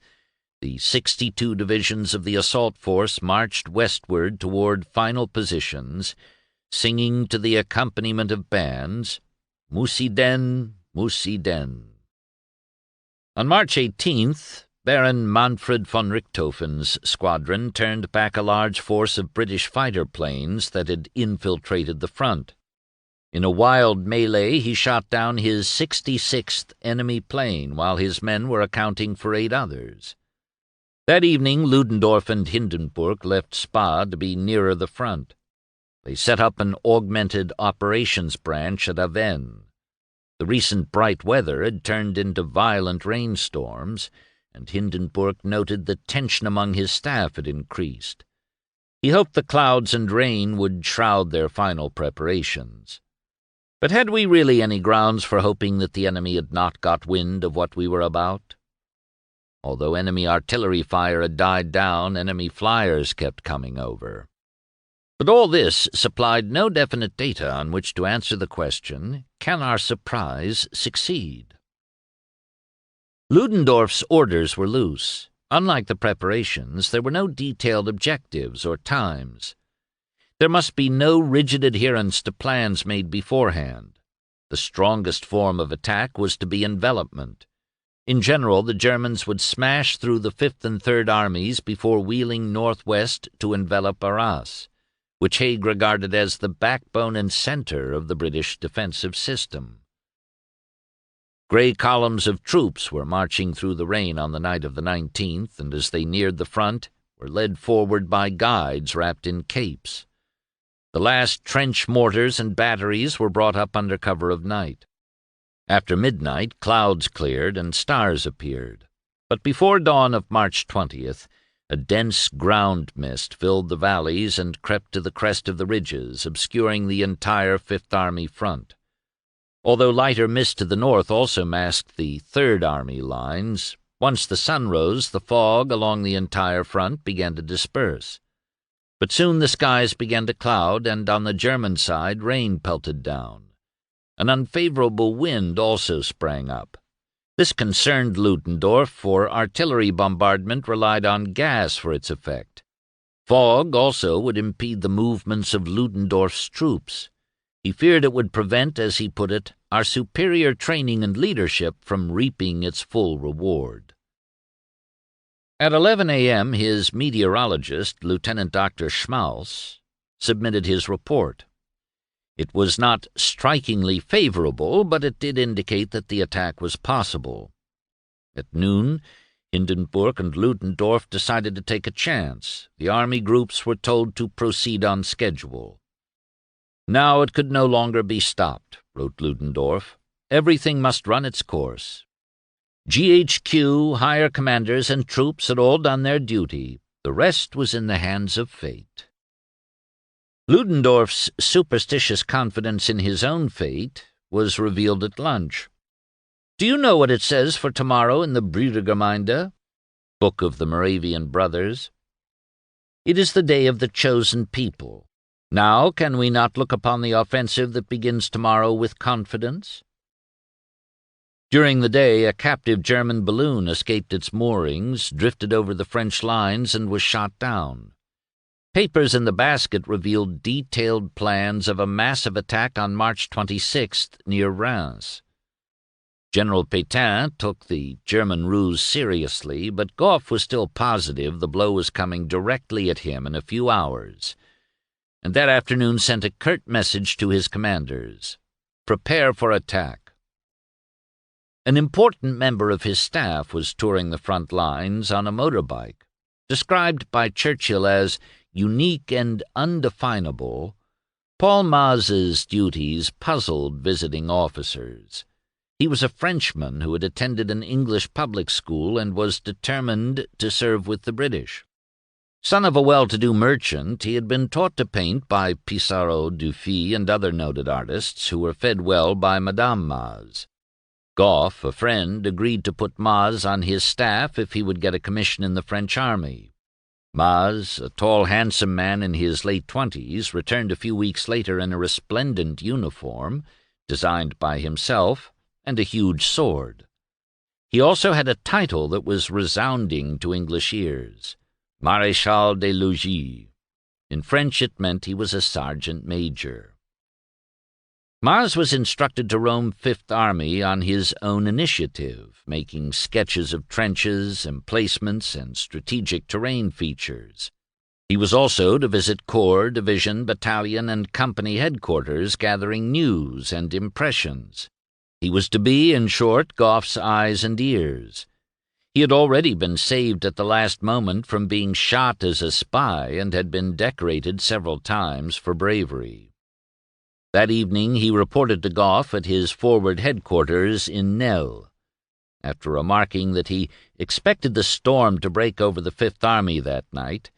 the 62 divisions of the assault force marched westward toward final positions, singing to the accompaniment of bands, Musiden, Musiden. On March 18th, Baron Manfred von Richthofen's squadron turned back a large force of British fighter planes that had infiltrated the front. In a wild melee, he shot down his 66th enemy plane, while his men were accounting for 8 others. That evening, Ludendorff and Hindenburg left Spa to be nearer the front. They set up an augmented operations branch at Avesnes. The recent bright weather had turned into violent rainstorms, and Hindenburg noted that tension among his staff had increased. He hoped the clouds and rain would shroud their final preparations. But had we really any grounds for hoping that the enemy had not got wind of what we were about? Although enemy artillery fire had died down, enemy flyers kept coming over. But all this supplied no definite data on which to answer the question, can our surprise succeed? Ludendorff's orders were loose. Unlike the preparations, there were no detailed objectives or times. There must be no rigid adherence to plans made beforehand. The strongest form of attack was to be envelopment. In general, the Germans would smash through the 5th and 3rd Armies before wheeling northwest to envelop Arras, which Haig regarded as the backbone and center of the British defensive system. Grey columns of troops were marching through the rain on the night of the 19th, and as they neared the front, were led forward by guides wrapped in capes. The last trench mortars and batteries were brought up under cover of night. After midnight, clouds cleared and stars appeared. But before dawn of March 20th, a dense ground mist filled the valleys and crept to the crest of the ridges, obscuring the entire Fifth Army front. Although lighter mist to the north also masked the Third Army lines, once the sun rose, the fog along the entire front began to disperse. But soon the skies began to cloud, and on the German side rain pelted down. An unfavorable wind also sprang up. This concerned Ludendorff, for artillery bombardment relied on gas for its effect. Fog also would impede the movements of Ludendorff's troops. He feared it would prevent, as he put it, our superior training and leadership from reaping its full reward. At 11 a.m., his meteorologist, Lieutenant Dr. Schmaus, submitted his report. It was not strikingly favorable, but it did indicate that the attack was possible. At noon, Hindenburg and Ludendorff decided to take a chance. The army groups were told to proceed on schedule. Now it could no longer be stopped, wrote Ludendorff. Everything must run its course. GHQ, higher commanders, and troops had all done their duty. The rest was in the hands of fate. Ludendorff's superstitious confidence in his own fate was revealed at lunch. "Do you know what it says for tomorrow in the Brüdergemeinde, Book of the Moravian Brothers? It is the day of the chosen people. Now can we not look upon the offensive that begins tomorrow with confidence?" During the day, a captive German balloon escaped its moorings, drifted over the French lines, and was shot down. Papers in the basket revealed detailed plans of a massive attack on March 26th near Reims. General Pétain took the German ruse seriously, but Gough was still positive the blow was coming directly at him in a few hours, and that afternoon sent a curt message to his commanders: "Prepare for attack." An important member of his staff was touring the front lines on a motorbike. Described by Churchill as unique and undefinable, Paul Maz's duties puzzled visiting officers. He was a Frenchman who had attended an English public school and was determined to serve with the British. Son of a well-to-do merchant, he had been taught to paint by Pissarro, Dufy, and other noted artists who were fed well by Madame Maz. Goff, a friend, agreed to put Maz on his staff if he would get a commission in the French army. Maz, a tall, handsome man in his late 20s, returned a few weeks later in a resplendent uniform, designed by himself, and a huge sword. He also had a title that was resounding to English ears, Maréchal des Logis. In French it meant he was a sergeant major. Maz was instructed to roam Fifth Army on his own initiative, making sketches of trenches, emplacements, and strategic terrain features. He was also to visit corps, division, battalion, and company headquarters, gathering news and impressions. He was to be, in short, Goff's eyes and ears. He had already been saved at the last moment from being shot as a spy and had been decorated several times for bravery. That evening he reported to Goff at his forward headquarters in Nesle. After remarking that he expected the storm to break over the Fifth Army that night,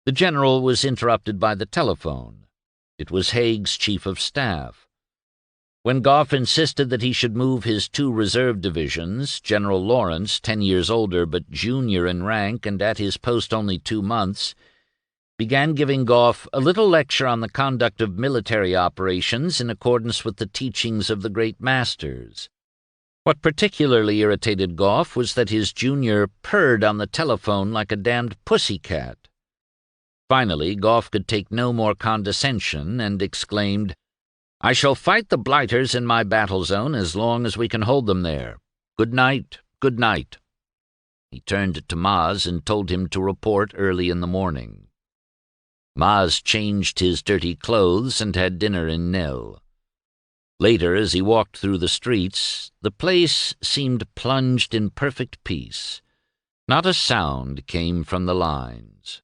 the general was interrupted by the telephone. It was Haig's chief of staff. When Goff insisted that he should move his 2 reserve divisions, General Lawrence, 10 years older but junior in rank and at his post only 2 months, began giving Goff a little lecture on the conduct of military operations in accordance with the teachings of the great masters. What particularly irritated Goff was that his junior purred on the telephone like a damned pussycat. Finally, Goff could take no more condescension and exclaimed, "I shall fight the blighters in my battle zone as long as we can hold them there. Good night, good night." He turned to Maz and told him to report early in the morning. Maz changed his dirty clothes and had dinner in Nesle. Later, as he walked through the streets, the place seemed plunged in perfect peace. Not a sound came from the lines.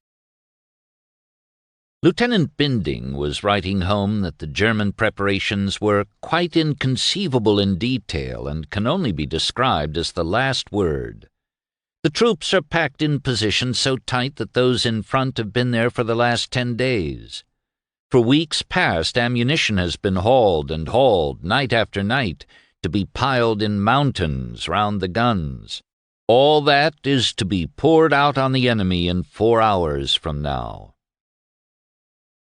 Lieutenant Binding was writing home that the German preparations were quite inconceivable in detail and can only be described as the last word. The troops are packed in position so tight that those in front have been there for the last 10 days. For weeks past, ammunition has been hauled and hauled, night after night, to be piled in mountains round the guns. All that is to be poured out on the enemy in 4 hours from now.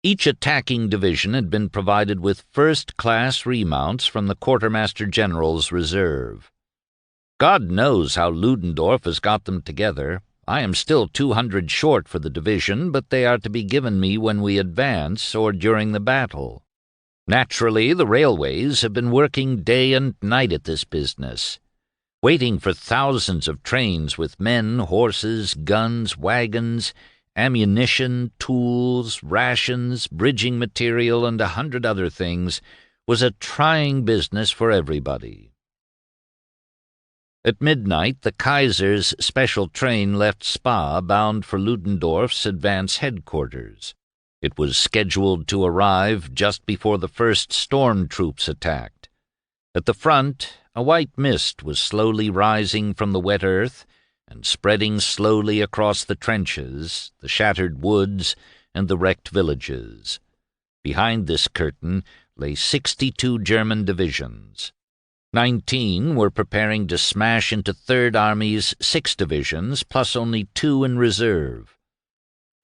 Each attacking division had been provided with first-class remounts from the Quartermaster General's reserve. God knows how Ludendorff has got them together. I am still 200 short for the division, but they are to be given me when we advance or during the battle. Naturally, the railways have been working day and night at this business, waiting for thousands of trains with men, horses, guns, wagons, ammunition, tools, rations, bridging material, and 100 other things, was a trying business for everybody. At midnight, the Kaiser's special train left Spa, bound for Ludendorff's advance headquarters. It was scheduled to arrive just before the first storm troops attacked. At the front, a white mist was slowly rising from the wet earth and spreading slowly across the trenches, the shattered woods, and the wrecked villages. Behind this curtain lay 62 German divisions. 19 were preparing to smash into Third Army's 6 divisions, plus only 2 in reserve.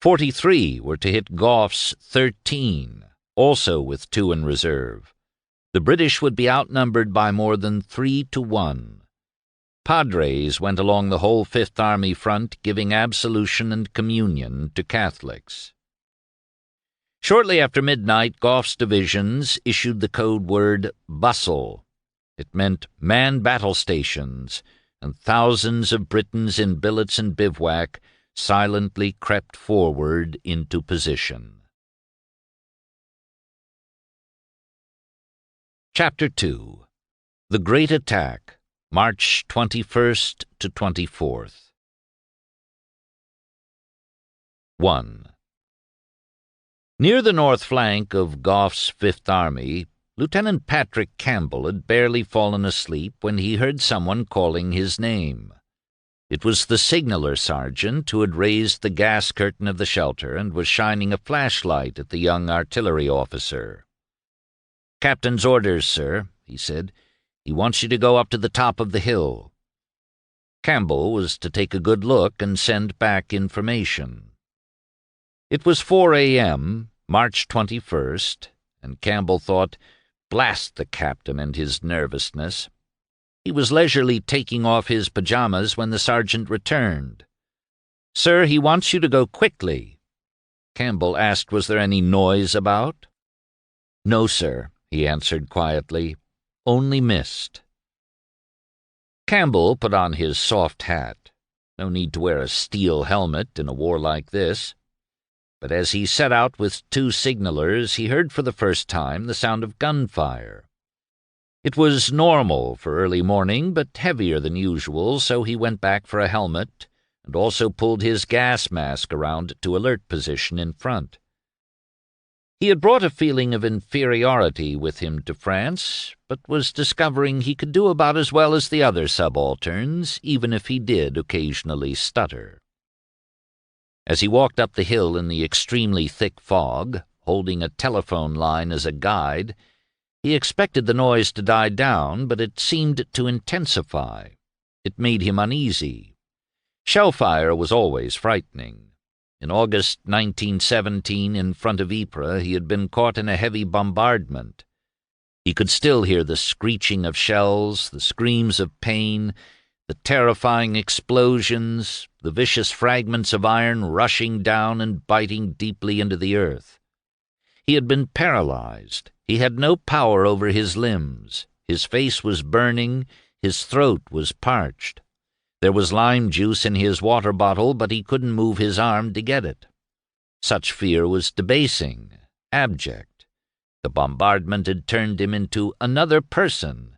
43 were to hit Goff's 13, also with 2 in reserve. The British would be outnumbered by more than 3 to 1. Padres went along the whole Fifth Army front, giving absolution and communion to Catholics. Shortly after midnight, Goff's divisions issued the code word "Bustle." It meant man battle stations, and thousands of Britons in billets and bivouac silently crept forward into position. Chapter 2. The Great Attack, March 21st to 24th. 1. Near the north flank of Goff's Fifth Army, Lieutenant Patrick Campbell had barely fallen asleep when he heard someone calling his name. It was the signaller sergeant who had raised the gas curtain of the shelter and was shining a flashlight at the young artillery officer. "Captain's orders, sir," he said. "He wants you to go up to the top of the hill." Campbell was to take a good look and send back information. It was 4 a.m., March 21st, and Campbell thought, blast the captain and his nervousness. He was leisurely taking off his pajamas when the sergeant returned. "Sir, he wants you to go quickly." Campbell asked was there any noise about. "No, sir," he answered quietly. "Only mist." Campbell put on his soft hat. No need to wear a steel helmet in a war like this. But as he set out with two signallers, he heard for the first time the sound of gunfire. It was normal for early morning, but heavier than usual, so he went back for a helmet and also pulled his gas mask around to alert position in front. He had brought a feeling of inferiority with him to France, but was discovering he could do about as well as the other subalterns, even if he did occasionally stutter. As he walked up the hill in the extremely thick fog, holding a telephone line as a guide, he expected the noise to die down, but it seemed to intensify. It made him uneasy. Shellfire was always frightening. In August 1917, in front of Ypres, he had been caught in a heavy bombardment. He could still hear the screeching of shells, the screams of pain, the terrifying explosions, the vicious fragments of iron rushing down and biting deeply into the earth. He had been paralyzed. He had no power over his limbs. His face was burning. His throat was parched. There was lime juice in his water bottle, but he couldn't move his arm to get it. Such fear was debasing, abject. The bombardment had turned him into another person,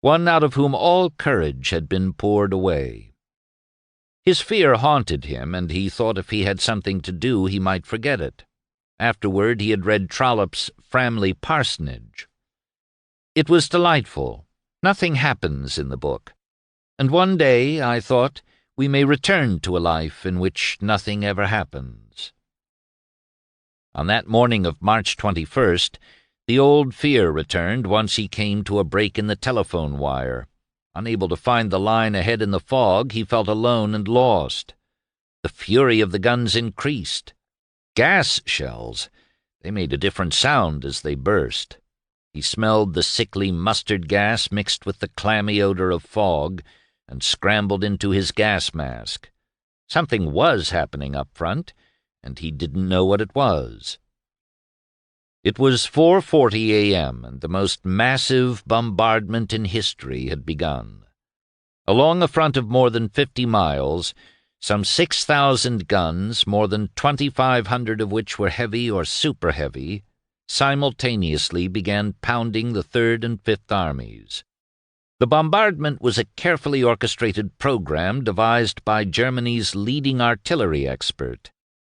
one out of whom all courage had been poured away. His fear haunted him, and he thought if he had something to do he might forget it. Afterward he had read Trollope's Framley Parsonage. It was delightful. Nothing happens in the book. And one day, I thought, we may return to a life in which nothing ever happens. On that morning of March 21st, the old fear returned once he came to a break in the telephone wire. Unable to find the line ahead in the fog, he felt alone and lost. The fury of the guns increased. Gas shells. They made a different sound as they burst. He smelled the sickly mustard gas mixed with the clammy odor of fog and scrambled into his gas mask. Something was happening up front, and he didn't know what it was. It was 4:40 a.m., and the most massive bombardment in history had begun. Along a front of more than 50 miles, some 6,000 guns, more than 2,500 of which were heavy or super-heavy, simultaneously began pounding the Third and Fifth Armies. The bombardment was a carefully orchestrated program devised by Germany's leading artillery expert,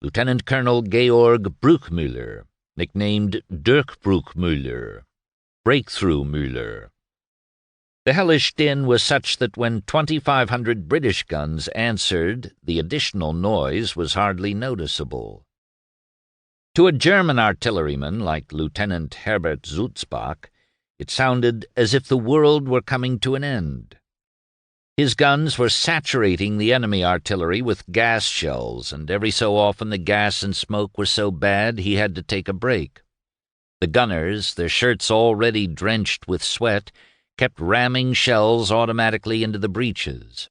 Lieutenant Colonel Georg Bruckmüller, nicknamed Durchbruchmüller, Breakthrough Müller. The hellish din was such that when 2,500 British guns answered, the additional noise was hardly noticeable. To a German artilleryman like Lieutenant Herbert Zutzbach, it sounded as if the world were coming to an end. His guns were saturating the enemy artillery with gas shells, and every so often the gas and smoke were so bad he had to take a break. The gunners, their shirts already drenched with sweat, kept ramming shells automatically into the breaches.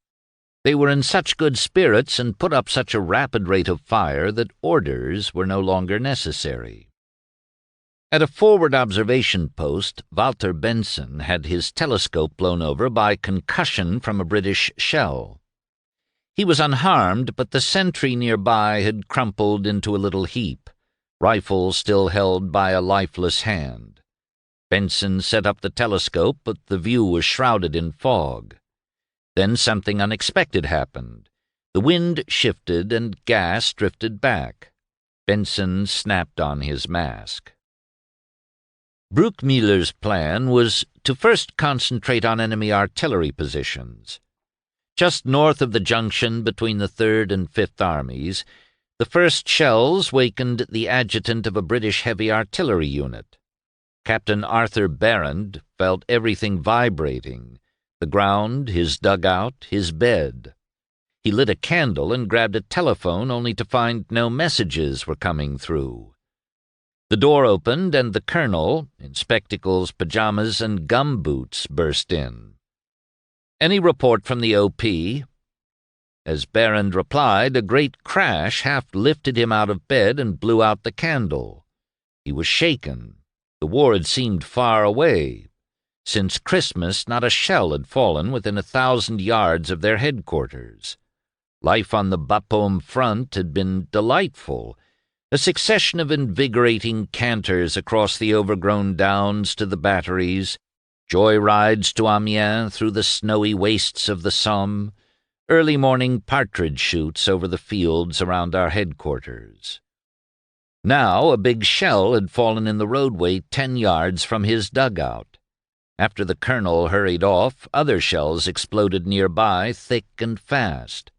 They were in such good spirits and put up such a rapid rate of fire that orders were no longer necessary. At a forward observation post, Walter Benson had his telescope blown over by concussion from a British shell. He was unharmed, but the sentry nearby had crumpled into a little heap, rifle still held by a lifeless hand. Benson set up the telescope, but the view was shrouded in fog. Then something unexpected happened. The wind shifted and gas drifted back. Benson snapped on his mask. Bruckmüller's plan was to first concentrate on enemy artillery positions. Just north of the junction between the Third and Fifth Armies, the first shells wakened the adjutant of a British heavy artillery unit. Captain Arthur Barrand felt everything vibrating, the ground, his dugout, his bed. He lit a candle and grabbed a telephone only to find no messages were coming through. The door opened and the colonel, in spectacles, pajamas, and gumboots, burst in. "Any report from the O.P.?" As Barrand replied, a great crash half lifted him out of bed and blew out the candle. He was shaken. The war had seemed far away. Since Christmas, not a shell had fallen within 1,000 yards of their headquarters. Life on the Bapaume front had been delightful, a succession of invigorating canters across the overgrown downs to the batteries, joy rides to Amiens through the snowy wastes of the Somme, early morning partridge shoots over the fields around our headquarters. Now a big shell had fallen in the roadway 10 yards from his dugout. After the colonel hurried off, other shells exploded nearby, thick and fast.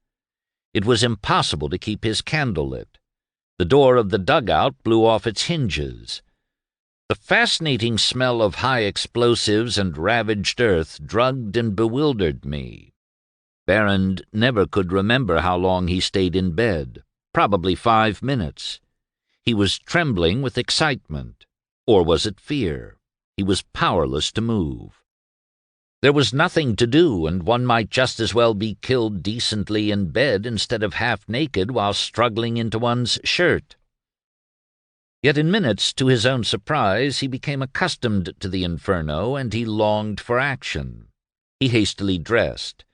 It was impossible to keep his candle lit. The door of the dugout blew off its hinges. The fascinating smell of high explosives and ravaged earth drugged and bewildered me. Barrand never could remember how long he stayed in bed, probably 5 minutes. He was trembling with excitement. Or was it fear? He was powerless to move. There was nothing to do, and one might just as well be killed decently in bed instead of half-naked while struggling into one's shirt. Yet in minutes, to his own surprise, he became accustomed to the inferno, and he longed for action. He hastily dressed.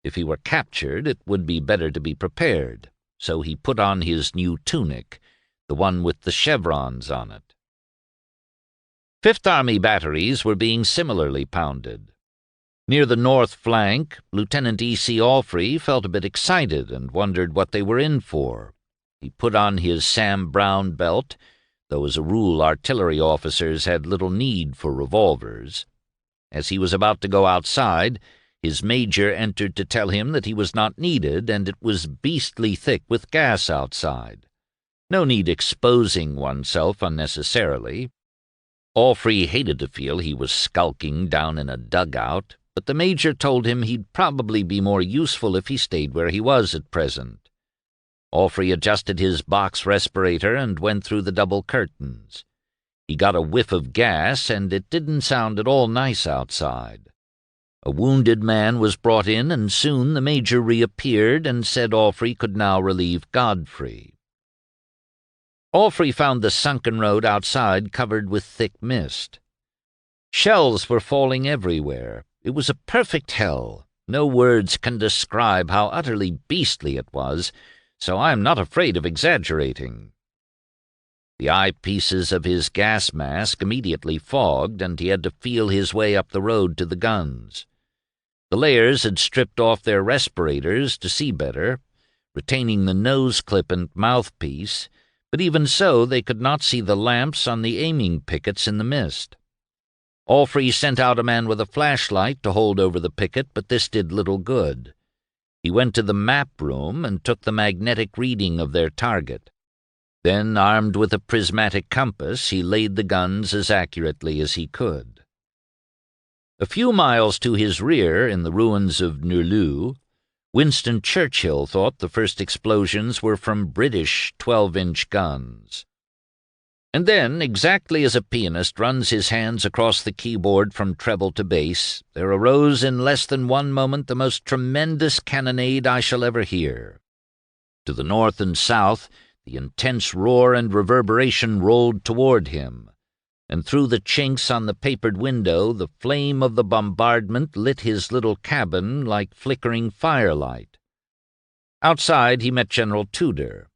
If he were captured, it would be better to be prepared, so he put on his new tunic, the one with the chevrons on it. Fifth Army batteries were being similarly pounded. Near the north flank, Lieutenant E.C. Alfrey felt a bit excited and wondered what they were in for. He put on his Sam Brown belt, though as a rule artillery officers had little need for revolvers. As he was about to go outside, his major entered to tell him that he was not needed and it was beastly thick with gas outside. No need exposing oneself unnecessarily. Alfrey hated to feel he was skulking down in a dugout, but the major told him he'd probably be more useful if he stayed where he was at present. Alfrey adjusted his box respirator and went through the double curtains. He got a whiff of gas, and it didn't sound at all nice outside. A wounded man was brought in, and soon the major reappeared and said Alfrey could now relieve Godfrey. Alfrey found the sunken road outside covered with thick mist. Shells were falling everywhere. It was a perfect hell. No words can describe how utterly beastly it was, so I am not afraid of exaggerating. The eyepieces of his gas mask immediately fogged, and he had to feel his way up the road to the guns. The layers had stripped off their respirators to see better, retaining the nose clip and mouthpiece, but even so they could not see the lamps on the aiming pickets in the mist. Alfrey sent out a man with a flashlight to hold over the picket, but this did little good. He went to the map room and took the magnetic reading of their target. Then, armed with a prismatic compass, he laid the guns as accurately as he could. A few miles to his rear, in the ruins of Nerlou, Winston Churchill thought the first explosions were from British 12-inch guns. And then, exactly as a pianist runs his hands across the keyboard from treble to bass, there arose in less than 1 moment the most tremendous cannonade I shall ever hear. To the north and south, the intense roar and reverberation rolled toward him, and through the chinks on the papered window the flame of the bombardment lit his little cabin like flickering firelight. Outside he met General Tudor.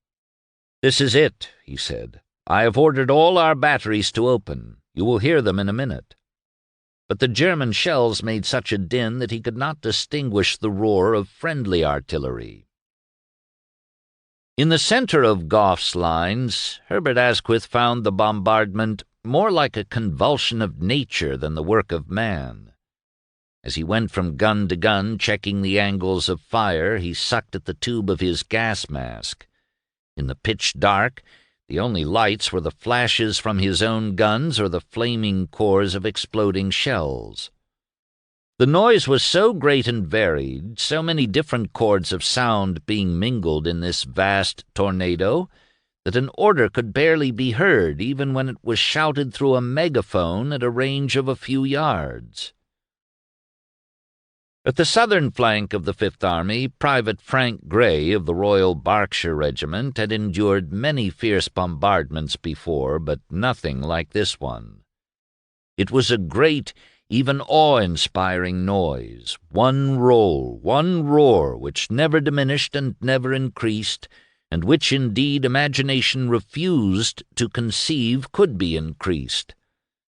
"This is it," he said. "I have ordered all our batteries to open. You will hear them in a minute." But the German shells made such a din that he could not distinguish the roar of friendly artillery. In the center of Gough's lines, Herbert Asquith found the bombardment more like a convulsion of nature than the work of man. As he went from gun to gun, checking the angles of fire, he sucked at the tube of his gas mask. In the pitch dark, the only lights were the flashes from his own guns or the flaming cores of exploding shells. The noise was so great and varied, so many different chords of sound being mingled in this vast tornado, that an order could barely be heard even when it was shouted through a megaphone at a range of a few yards. At the southern flank of the Fifth Army, Private Frank Gray of the Royal Berkshire Regiment had endured many fierce bombardments before, but nothing like this one. It was a great, even awe-inspiring noise, one roll, one roar, which never diminished and never increased, and which indeed imagination refused to conceive could be increased.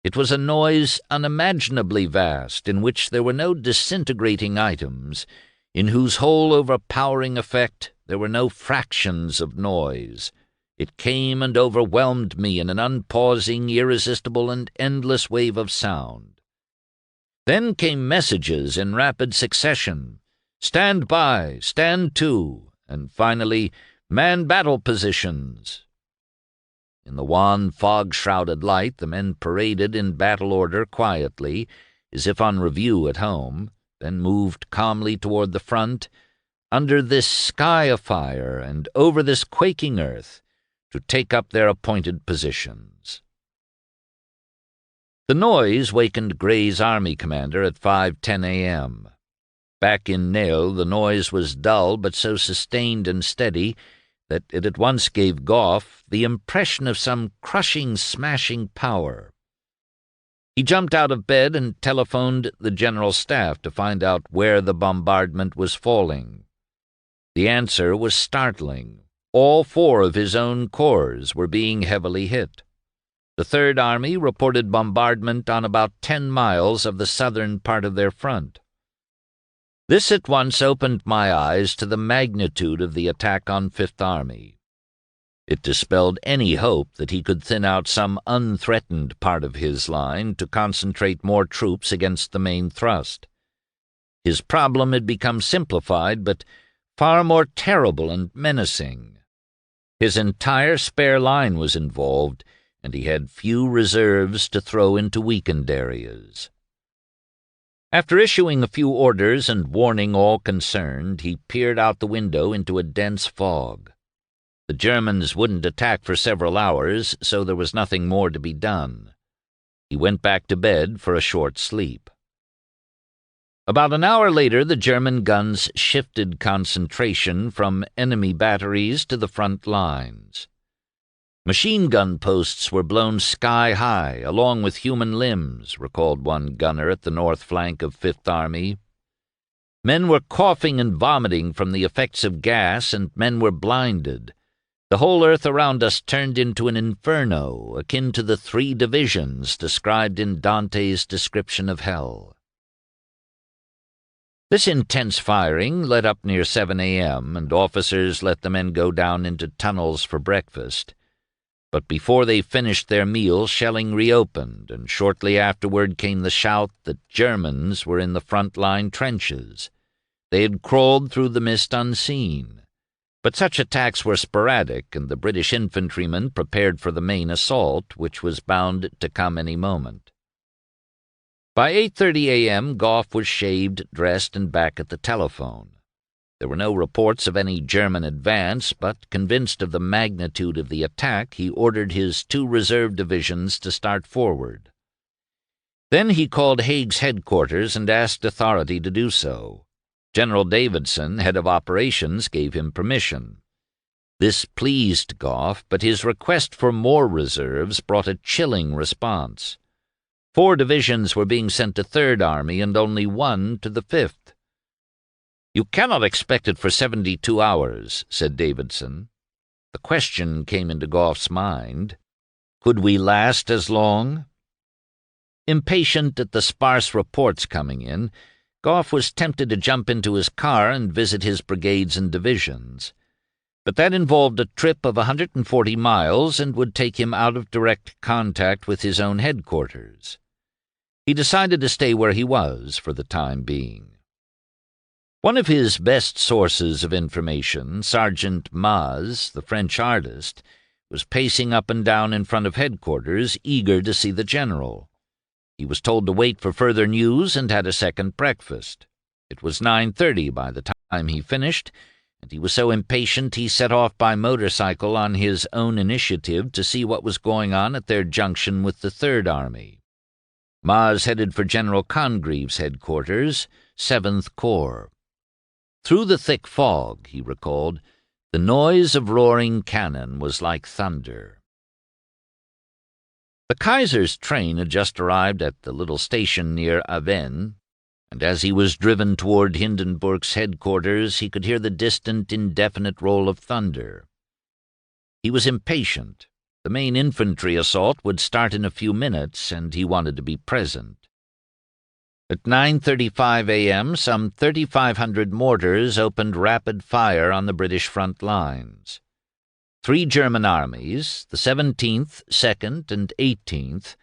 It was a noise unimaginably vast, in which there were no disintegrating items, in whose whole overpowering effect there were no fractions of noise. It came and overwhelmed me in an unpausing, irresistible, and endless wave of sound. Then came messages in rapid succession, "Stand by," "Stand to," and finally, "Man battle positions." In the wan, fog-shrouded light, the men paraded in battle order quietly, as if on review at home, then moved calmly toward the front, under this sky afire and over this quaking earth, to take up their appointed positions. The noise wakened Gray's army commander at 5:10 a.m. Back in Nail, the noise was dull but so sustained and steady that it at once gave Gough the impression of some crushing, smashing power. He jumped out of bed and telephoned the General Staff to find out where the bombardment was falling. The answer was startling. All 4 of his own corps were being heavily hit. The Third Army reported bombardment on about 10 miles of the southern part of their front. This at once opened my eyes to the magnitude of the attack on Fifth Army. It dispelled any hope that he could thin out some unthreatened part of his line to concentrate more troops against the main thrust. His problem had become simplified, but far more terrible and menacing. His entire spare line was involved, and he had few reserves to throw into weakened areas. After issuing a few orders and warning all concerned, he peered out the window into a dense fog. The Germans wouldn't attack for several hours, so there was nothing more to be done. He went back to bed for a short sleep. About an hour later, the German guns shifted concentration from enemy batteries to the front lines. Machine gun posts were blown sky-high, along with human limbs, recalled one gunner at the north flank of Fifth Army. Men were coughing and vomiting from the effects of gas, and men were blinded. The whole earth around us turned into an inferno, akin to the 3 divisions described in Dante's description of hell. This intense firing led up near 7 a.m., and officers let the men go down into tunnels for breakfast. But before they finished their meal, shelling reopened, and shortly afterward came the shout that Germans were in the front-line trenches. They had crawled through the mist unseen. But such attacks were sporadic, and the British infantrymen prepared for the main assault, which was bound to come any moment. By 8:30 a.m., Gough was shaved, dressed, and back at the telephone. There were no reports of any German advance, but, convinced of the magnitude of the attack, he ordered his 2 reserve divisions to start forward. Then he called Haig's headquarters and asked authority to do so. General Davidson, head of operations, gave him permission. This pleased Gough, but his request for more reserves brought a chilling response. 4 divisions were being sent to Third Army and only 1 to the Fifth. "You cannot expect it for 72 hours, said Davidson. The question came into Gough's mind. Could we last as long? Impatient at the sparse reports coming in, Gough was tempted to jump into his car and visit his brigades and divisions. But that involved a trip of 140 miles and would take him out of direct contact with his own headquarters. He decided to stay where he was for the time being. One of his best sources of information, Sergeant Maz, the French artist, was pacing up and down in front of headquarters, eager to see the general. He was told to wait for further news and had a second breakfast. It was 9:30 by the time he finished, and he was so impatient he set off by motorcycle on his own initiative to see what was going on at their junction with the Third Army. Maz headed for General Congreve's headquarters, 7th Corps. Through the thick fog, he recalled, the noise of roaring cannon was like thunder. The Kaiser's train had just arrived at the little station near Avennes, and as he was driven toward Hindenburg's headquarters, he could hear the distant, indefinite roll of thunder. He was impatient. The main infantry assault would start in a few minutes, and he wanted to be present. At 9:35 a.m., some 3,500 mortars opened rapid fire on the British front lines. 3 German armies, the 17th, 2nd, and 18th,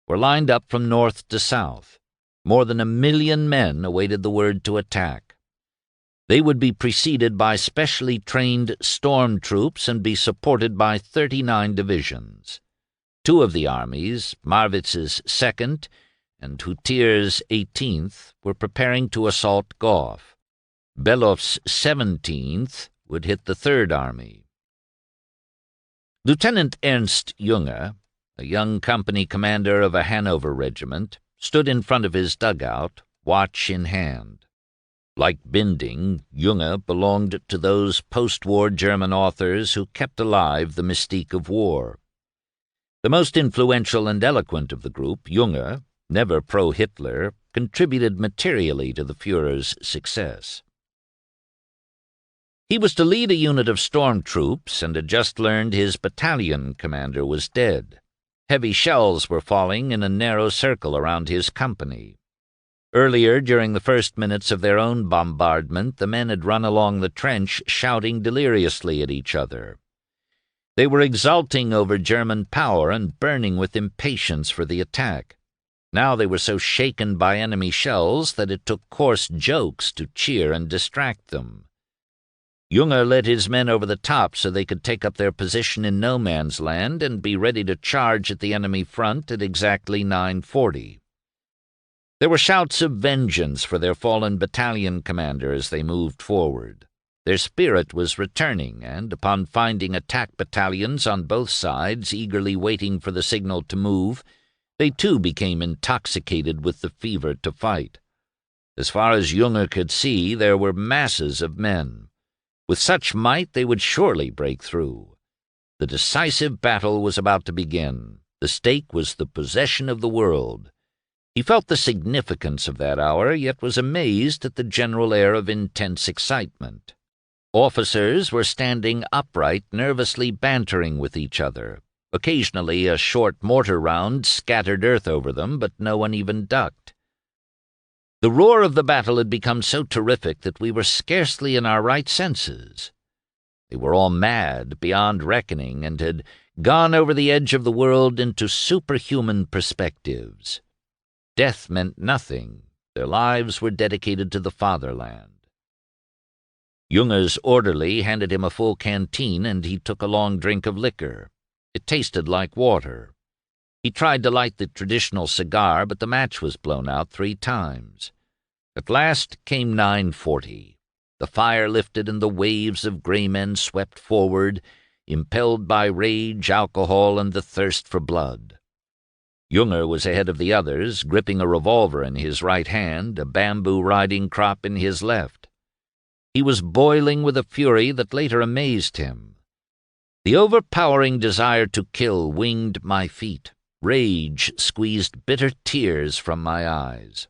were lined up from north to south. More than 1 million men awaited the word to attack. They would be preceded by specially trained storm troops and be supported by 39 divisions. 2 of the armies, Marwitz's 2nd and Hutier's 18th, were preparing to assault Goff. Belloff's 17th would hit the Third Army. Lieutenant Ernst Junge, a young company commander of a Hanover regiment, stood in front of his dugout, watch in hand. Like Binding, Junge belonged to those post-war German authors who kept alive the mystique of war. The most influential and eloquent of the group, Junge, never pro-Hitler, contributed materially to the Führer's success. He was to lead a unit of storm troops and had just learned his battalion commander was dead. Heavy shells were falling in a narrow circle around his company. Earlier, during the first minutes of their own bombardment, the men had run along the trench shouting deliriously at each other. They were exulting over German power and burning with impatience for the attack. Now they were so shaken by enemy shells that it took coarse jokes to cheer and distract them. Junge led his men over the top so they could take up their position in no man's land and be ready to charge at the enemy front at exactly 9:40. There were shouts of vengeance for their fallen battalion commander as they moved forward. Their spirit was returning, and upon finding attack battalions on both sides eagerly waiting for the signal to move, they too became intoxicated with the fever to fight. As far as Junge could see, there were masses of men. With such might they would surely break through. The decisive battle was about to begin. The stake was the possession of the world. He felt the significance of that hour, yet was amazed at the general air of intense excitement. Officers were standing upright, nervously bantering with each other. Occasionally a short mortar round scattered earth over them, but no one even ducked. The roar of the battle had become so terrific that we were scarcely in our right senses. They were all mad, beyond reckoning, and had gone over the edge of the world into superhuman perspectives. Death meant nothing. Their lives were dedicated to the fatherland. Junge's orderly handed him a full canteen, and he took a long drink of liquor. It tasted like water. He tried to light the traditional cigar, but the match was blown out 3 times. At last came 9:40. The fire lifted and the waves of gray men swept forward, impelled by rage, alcohol, and the thirst for blood. Junge was ahead of the others, gripping a revolver in his right hand, a bamboo riding crop in his left. He was boiling with a fury that later amazed him. The overpowering desire to kill winged my feet. Rage squeezed bitter tears from my eyes.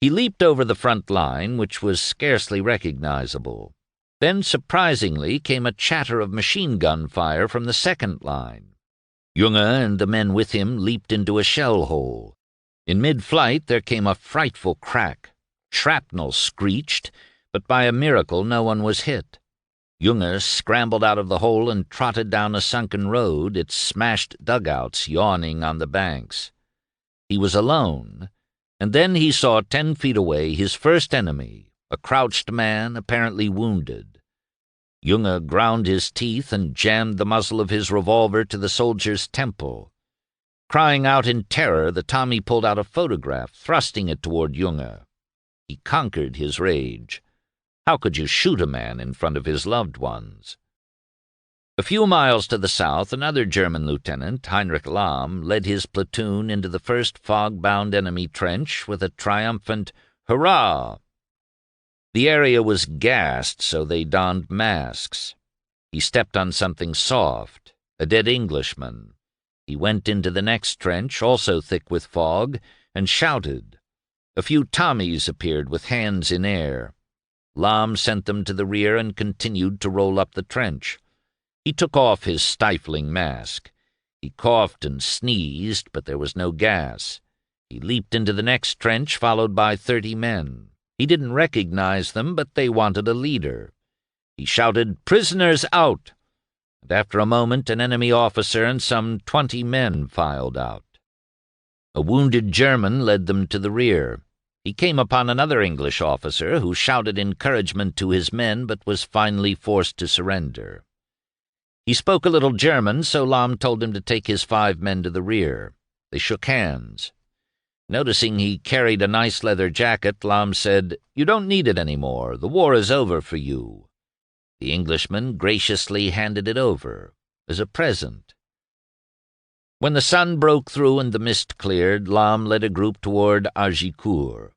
He leaped over the front line, which was scarcely recognizable. Then, surprisingly, came a chatter of machine-gun fire from the second line. Junge and the men with him leaped into a shell hole. In mid-flight there came a frightful crack. Shrapnel screeched, but by a miracle no one was hit. Junge scrambled out of the hole and trotted down a sunken road, its smashed dugouts yawning on the banks. He was alone, and then he saw 10 feet away his first enemy, a crouched man apparently wounded. Junge ground his teeth and jammed the muzzle of his revolver to the soldier's temple. Crying out in terror, the Tommy pulled out a photograph, thrusting it toward Junge. He conquered his rage. How could you shoot a man in front of his loved ones? A few miles to the south, another German lieutenant, Heinrich Lahm, led his platoon into the first fog-bound enemy trench with a triumphant hurrah. The area was gassed, so they donned masks. He stepped on something soft, a dead Englishman. He went into the next trench, also thick with fog, and shouted. A few Tommies appeared with hands in air. Lahm sent them to the rear and continued to roll up the trench. He took off his stifling mask. He coughed and sneezed, but there was no gas. He leaped into the next trench, followed by 30 men. He didn't recognize them, but they wanted a leader. He shouted, "Prisoners out!" And after a moment, an enemy officer and some 20 men filed out. A wounded German led them to the rear. He came upon another English officer who shouted encouragement to his men but was finally forced to surrender. He spoke a little German, so Lahm told him to take his 5 men to the rear. They shook hands. Noticing he carried a nice leather jacket, Lahm said, "You don't need it anymore. The war is over for you." The Englishman graciously handed it over as a present. When the sun broke through and the mist cleared, Lahm led a group toward Agincourt.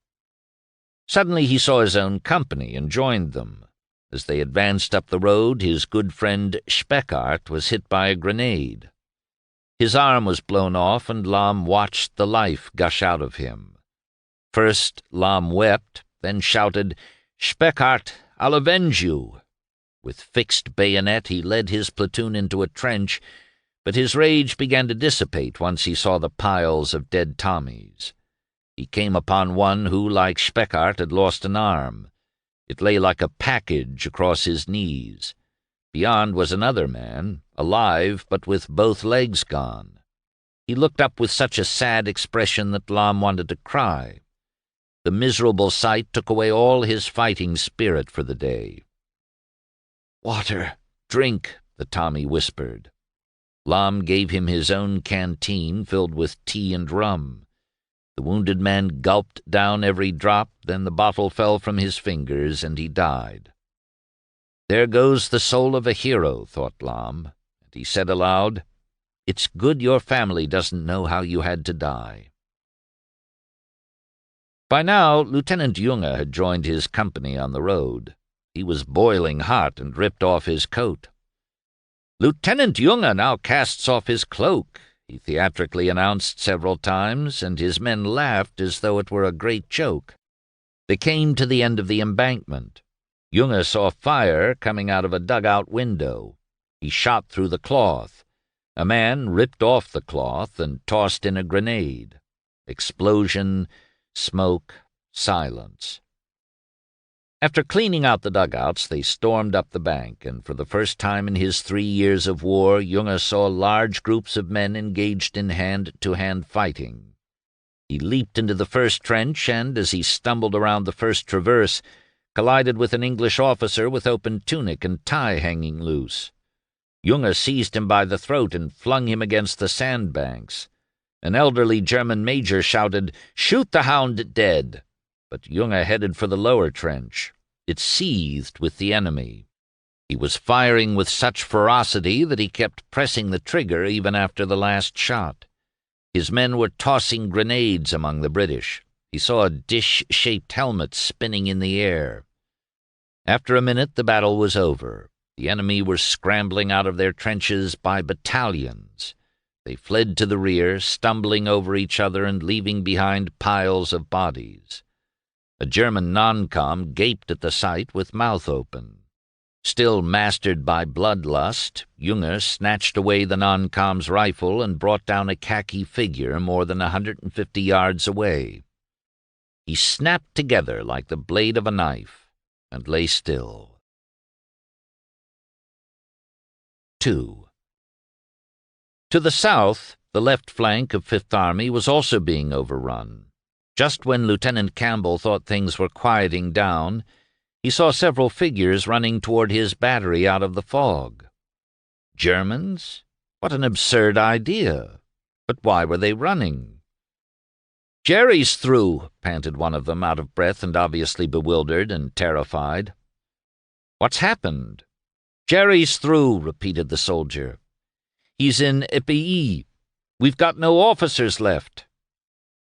Suddenly he saw his own company and joined them. As they advanced up the road, his good friend Speckart was hit by a grenade. His arm was blown off, and Lahm watched the life gush out of him. First Lahm wept, then shouted, "Speckart, I'll avenge you!" With fixed bayonet he led his platoon into a trench, but his rage began to dissipate once he saw the piles of dead Tommies. He came upon one who, like Speckart, had lost an arm. It lay like a package across his knees. Beyond was another man, alive but with both legs gone. He looked up with such a sad expression that Lahm wanted to cry. The miserable sight took away all his fighting spirit for the day. "Water, drink," the Tommy whispered. Lahm gave him his own canteen filled with tea and rum. The wounded man gulped down every drop, then the bottle fell from his fingers, and he died. "There goes the soul of a hero," thought Lahm, and he said aloud, "It's good your family doesn't know how you had to die." By now, Lieutenant Junge had joined his company on the road. He was boiling hot and ripped off his coat. "Lieutenant Junge now casts off his cloak," he theatrically announced several times, and his men laughed as though it were a great joke. They came to the end of the embankment. Junge saw fire coming out of a dugout window. He shot through the cloth. A man ripped off the cloth and tossed in a grenade. Explosion, smoke, silence. After cleaning out the dugouts, they stormed up the bank, and for the first time in his 3 years of war, Junge saw large groups of men engaged in hand-to-hand fighting. He leaped into the first trench and, as he stumbled around the first traverse, collided with an English officer with open tunic and tie hanging loose. Junge seized him by the throat and flung him against the sandbanks. An elderly German major shouted, "Shoot the hound dead!" But Junge headed for the lower trench. It seethed with the enemy. He was firing with such ferocity that he kept pressing the trigger even after the last shot. His men were tossing grenades among the British. He saw a dish-shaped helmet spinning in the air. After a minute, the battle was over. The enemy were scrambling out of their trenches by battalions. They fled to the rear, stumbling over each other and leaving behind piles of bodies. A German non-com gaped at the sight with mouth open. Still mastered by bloodlust, Junge snatched away the non-com's rifle and brought down a khaki figure more than 150 yards away. He snapped together like the blade of a knife and lay still. 2. To the south, the left flank of Fifth Army was also being overrun. Just when Lieutenant Campbell thought things were quieting down, he saw several figures running toward his battery out of the fog. Germans? What an absurd idea! But why were they running? "Jerry's through," panted one of them, out of breath and obviously bewildered and terrified. "What's happened?" "Jerry's through," repeated the soldier. "He's in Epée. We've got no officers left."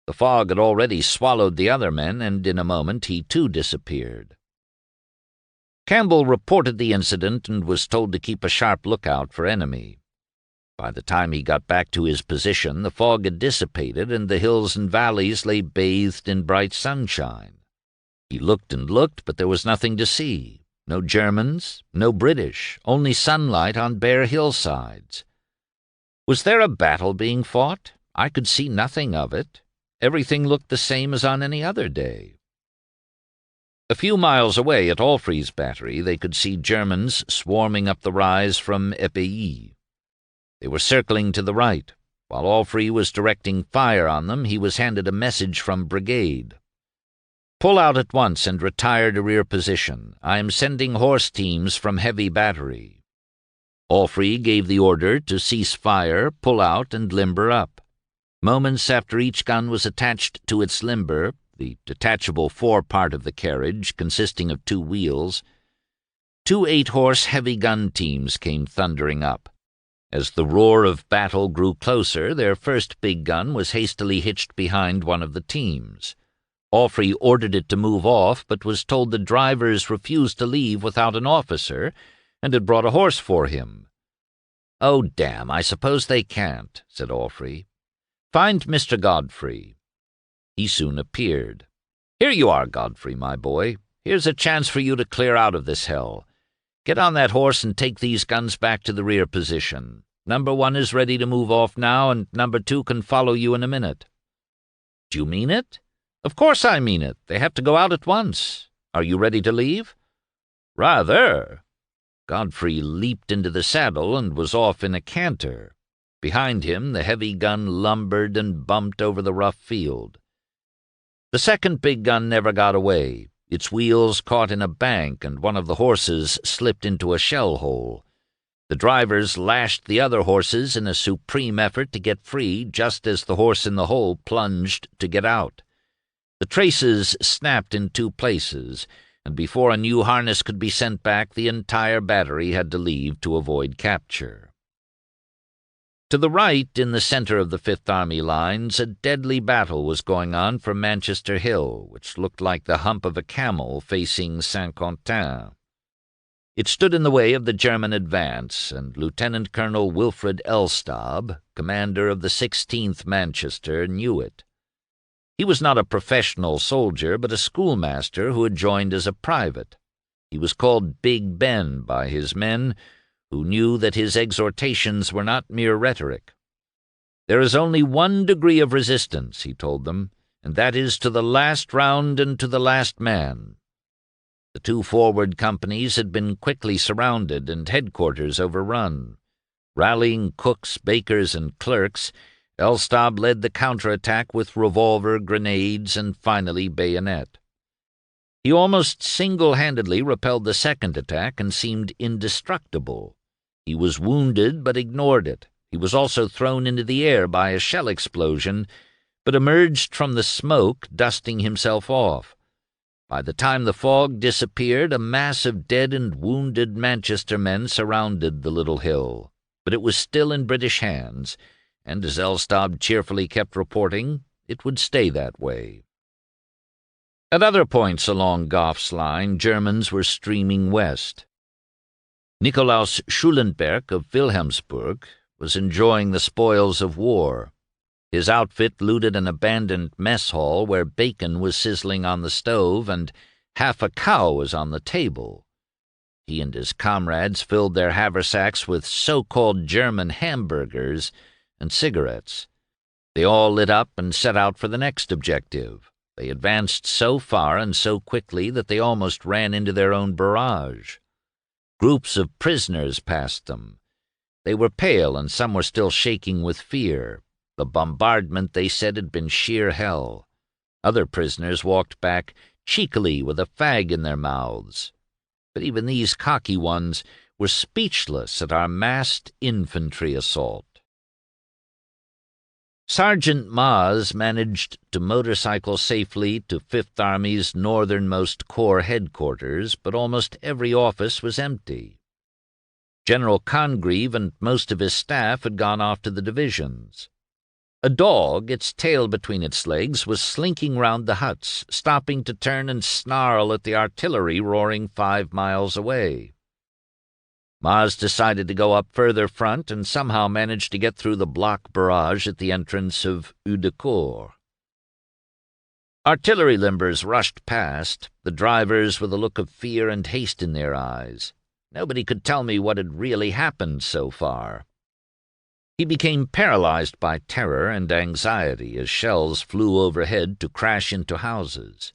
The fog had already swallowed the other men, and in a moment he too disappeared. Campbell reported the incident and was told to keep a sharp lookout for enemy. By the time he got back to his position, the fog had dissipated and the hills and valleys lay bathed in bright sunshine. He looked and looked, but there was nothing to see. No Germans, no British, only sunlight on bare hillsides. Was there a battle being fought? I could see nothing of it. Everything looked the same as on any other day. A few miles away at Alfrey's battery, they could see Germans swarming up the rise from Epée. They were circling to the right. While Alfrey was directing fire on them, he was handed a message from brigade. "Pull out at once and retire to rear position. I am sending horse teams from heavy battery." Alfrey gave the order to cease fire, pull out, and limber up. Moments after each gun was attached to its limber, the detachable forepart of the carriage, consisting of 2 wheels, 2 8-horse heavy gun teams came thundering up. As the roar of battle grew closer, their first big gun was hastily hitched behind one of the teams. Alfrey ordered it to move off, but was told the drivers refused to leave without an officer, and had brought a horse for him. "Oh, damn, I suppose they can't," said Alfrey. "Find Mr. Godfrey." He soon appeared. "Here you are, Godfrey, my boy. Here's a chance for you to clear out of this hell. Get on that horse and take these guns back to the rear position. Number 1 is ready to move off now, and Number 2 can follow you in a minute." "Do you mean it?" "Of course I mean it. They have to go out at once. Are you ready to leave?" "Rather." Godfrey leaped into the saddle and was off in a canter. Behind him, the heavy gun lumbered and bumped over the rough field. The second big gun never got away. Its wheels caught in a bank, and one of the horses slipped into a shell hole. The drivers lashed the other horses in a supreme effort to get free, just as the horse in the hole plunged to get out. The traces snapped in 2 places, and before a new harness could be sent back, the entire battery had to leave to avoid capture. To the right, in the center of the Fifth Army lines, a deadly battle was going on for Manchester Hill, which looked like the hump of a camel facing Saint-Quentin. It stood in the way of the German advance, and Lieutenant Colonel Wilfred Elstob, commander of the 16th Manchester, knew it. He was not a professional soldier, but a schoolmaster who had joined as a private. He was called Big Ben by his men, who knew that his exhortations were not mere rhetoric. "There is only one degree of resistance," he told them, "and that is to the last round and to the last man." The 2 forward companies had been quickly surrounded and headquarters overrun. Rallying cooks, bakers, and clerks, Elstob led the counterattack with revolver, grenades, and finally bayonet. He almost single-handedly repelled the second attack and seemed indestructible. He was wounded but ignored it. He was also thrown into the air by a shell explosion, but emerged from the smoke, dusting himself off. By the time the fog disappeared, a mass of dead and wounded Manchester men surrounded the little hill. But it was still in British hands, and as Elstob cheerfully kept reporting, it would stay that way. At other points along Gough's line, Germans were streaming west. Nikolaus Schulenberg of Wilhelmsburg was enjoying the spoils of war. His outfit looted an abandoned mess hall where bacon was sizzling on the stove and half a cow was on the table. He and his comrades filled their haversacks with so-called German hamburgers and cigarettes. They all lit up and set out for the next objective. They advanced so far and so quickly that they almost ran into their own barrage. Groups of prisoners passed them. They were pale, and some were still shaking with fear. The bombardment, they said, had been sheer hell. Other prisoners walked back cheekily with a fag in their mouths. But even these cocky ones were speechless at our massed infantry assault. Sergeant Maz managed to motorcycle safely to Fifth Army's northernmost corps headquarters, but almost every office was empty. General Congreve and most of his staff had gone off to the divisions. A dog, its tail between its legs, was slinking round the huts, stopping to turn and snarl at the artillery roaring 5 miles away. Maz decided to go up further front and somehow managed to get through the block barrage at the entrance of Houdecourt. Artillery limbers rushed past, the drivers with a look of fear and haste in their eyes. Nobody could tell me what had really happened so far. He became paralyzed by terror and anxiety as shells flew overhead to crash into houses.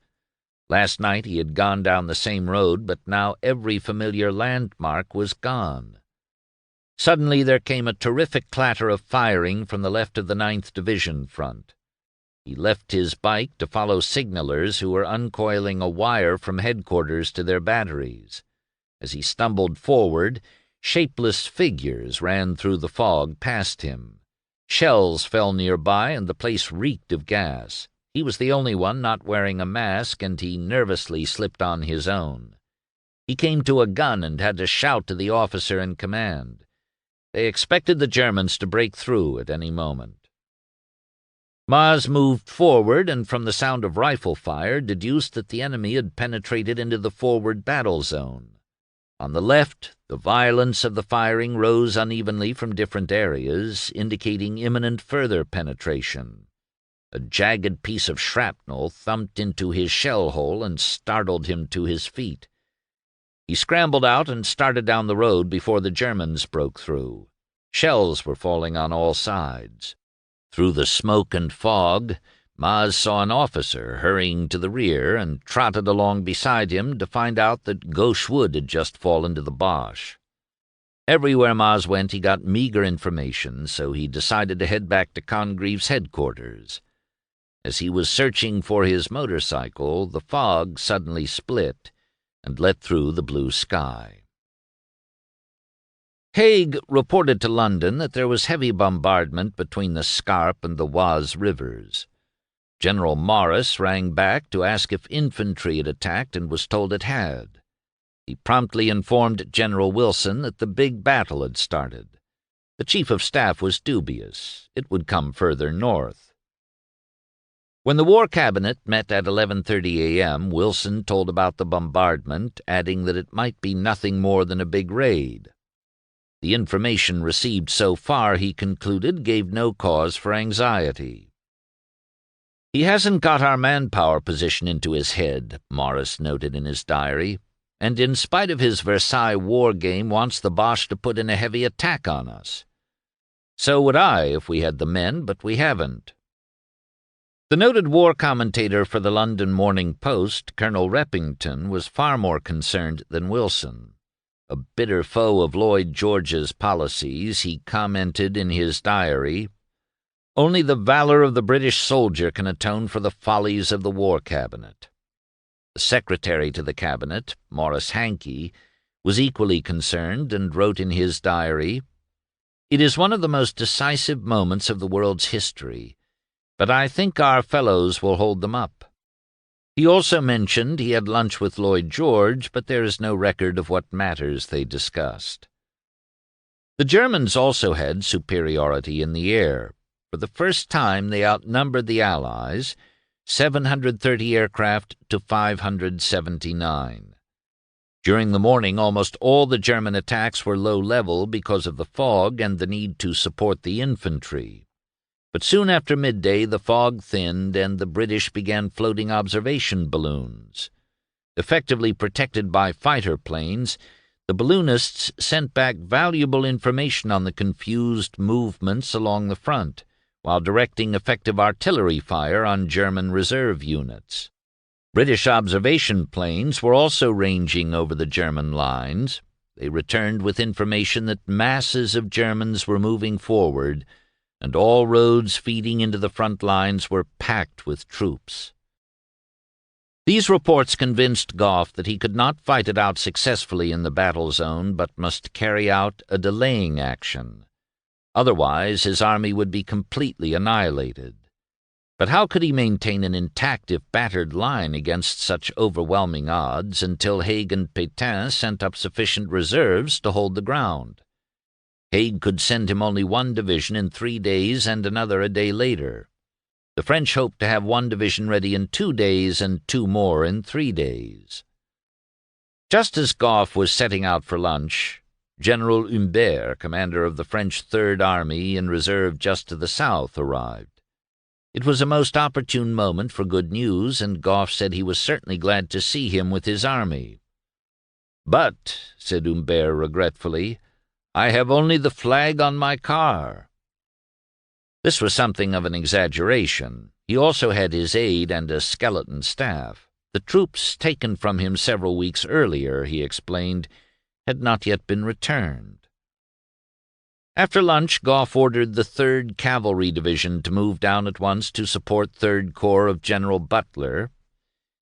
Last night he had gone down the same road, but now every familiar landmark was gone. Suddenly there came a terrific clatter of firing from the left of the 9th Division front. He left his bike to follow signalers who were uncoiling a wire from headquarters to their batteries. As he stumbled forward, shapeless figures ran through the fog past him. Shells fell nearby, and the place reeked of gas. He was the only one not wearing a mask, and he nervously slipped on his own. He came to a gun and had to shout to the officer in command. They expected the Germans to break through at any moment. Maz moved forward, and from the sound of rifle fire deduced that the enemy had penetrated into the forward battle zone. On the left, the violence of the firing rose unevenly from different areas, indicating imminent further penetration. A jagged piece of shrapnel thumped into his shell hole and startled him to his feet. He scrambled out and started down the road before the Germans broke through. Shells were falling on all sides. Through the smoke and fog, Maz saw an officer hurrying to the rear and trotted along beside him to find out that Gauche Wood had just fallen to the Boche. Everywhere Maz went he got meager information, so he decided to head back to Congreve's headquarters. As he was searching for his motorcycle, the fog suddenly split and let through the blue sky. Haig reported to London that there was heavy bombardment between the Scarpe and the Oise rivers. General Morris rang back to ask if infantry had attacked and was told it had. He promptly informed General Wilson that the big battle had started. The Chief of Staff was dubious. It would come further north. When the War Cabinet met at 11:30 a.m., Wilson told about the bombardment, adding that it might be nothing more than a big raid. The information received so far, he concluded, gave no cause for anxiety. "He hasn't got our manpower position into his head," Morris noted in his diary, "and in spite of his Versailles war game wants the Boche to put in a heavy attack on us. So would I if we had the men, but we haven't." The noted war commentator for the London Morning Post, Colonel Reppington, was far more concerned than Wilson. A bitter foe of Lloyd George's policies, he commented in his diary, "Only the valor of the British soldier can atone for the follies of the War Cabinet." The secretary to the Cabinet, Maurice Hankey, was equally concerned and wrote in his diary, "It is one of the most decisive moments of the world's history, but I think our fellows will hold them up." He also mentioned he had lunch with Lloyd George, but there is no record of what matters they discussed. The Germans also had superiority in the air. For the first time they outnumbered the Allies, 730 aircraft to 579. During the morning, almost all the German attacks were low-level because of the fog and the need to support the infantry. But soon after midday the fog thinned and the British began floating observation balloons. Effectively protected by fighter planes, the balloonists sent back valuable information on the confused movements along the front, while directing effective artillery fire on German reserve units. British observation planes were also ranging over the German lines. They returned with information that masses of Germans were moving forward, and all roads feeding into the front lines were packed with troops. These reports convinced Gough that he could not fight it out successfully in the battle zone, but must carry out a delaying action. Otherwise, his army would be completely annihilated. But how could he maintain an intact if battered line against such overwhelming odds until Haig and Pétain sent up sufficient reserves to hold the ground? Haig could send him only one division in 3 days and another a day later. The French hoped to have one division ready in 2 days and 2 more in 3 days. Just as Gough was setting out for lunch, General Humbert, commander of the French Third Army in reserve just to the south, arrived. It was a most opportune moment for good news, and Gough said he was certainly glad to see him with his army. "But," said Humbert regretfully, "I have only the flag on my car." This was something of an exaggeration. He also had his aide and a skeleton staff. The troops taken from him several weeks earlier, he explained, had not yet been returned. After lunch, Gough ordered the 3rd Cavalry Division to move down at once to support 3rd Corps of General Butler,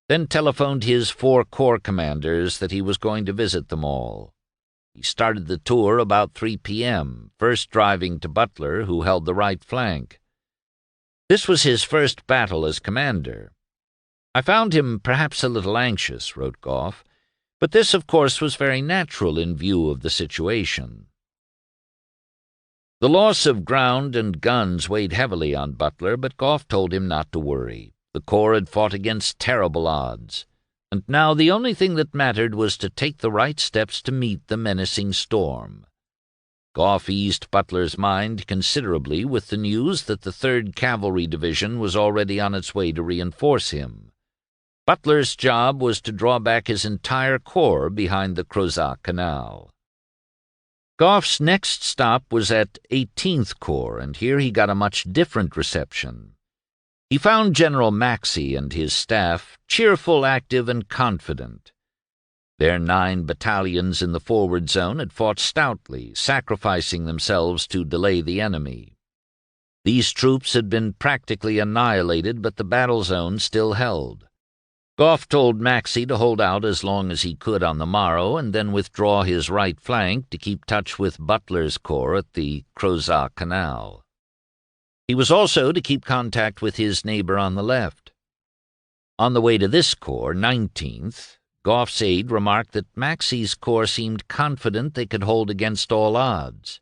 then telephoned his 4 corps commanders that he was going to visit them all. He started the tour about 3 p.m., first driving to Butler, who held the right flank. This was his first battle as commander. "I found him perhaps a little anxious," wrote Gough, "but this, of course, was very natural in view of the situation." The loss of ground and guns weighed heavily on Butler, but Gough told him not to worry. The corps had fought against terrible odds, and now the only thing that mattered was to take the right steps to meet the menacing storm. Gough eased Butler's mind considerably with the news that the 3rd Cavalry Division was already on its way to reinforce him. Butler's job was to draw back his entire corps behind the Crozat Canal. Gough's next stop was at 18th Corps, and here he got a much different reception. He found General Maxey and his staff cheerful, active, and confident. Their 9 battalions in the forward zone had fought stoutly, sacrificing themselves to delay the enemy. These troops had been practically annihilated, but the battle zone still held. Gough told Maxey to hold out as long as he could on the morrow and then withdraw his right flank to keep touch with Butler's corps at the Crozat Canal. He was also to keep contact with his neighbor on the left. On the way to this corps, 19th, Gough's aide remarked that Maxey's corps seemed confident they could hold against all odds.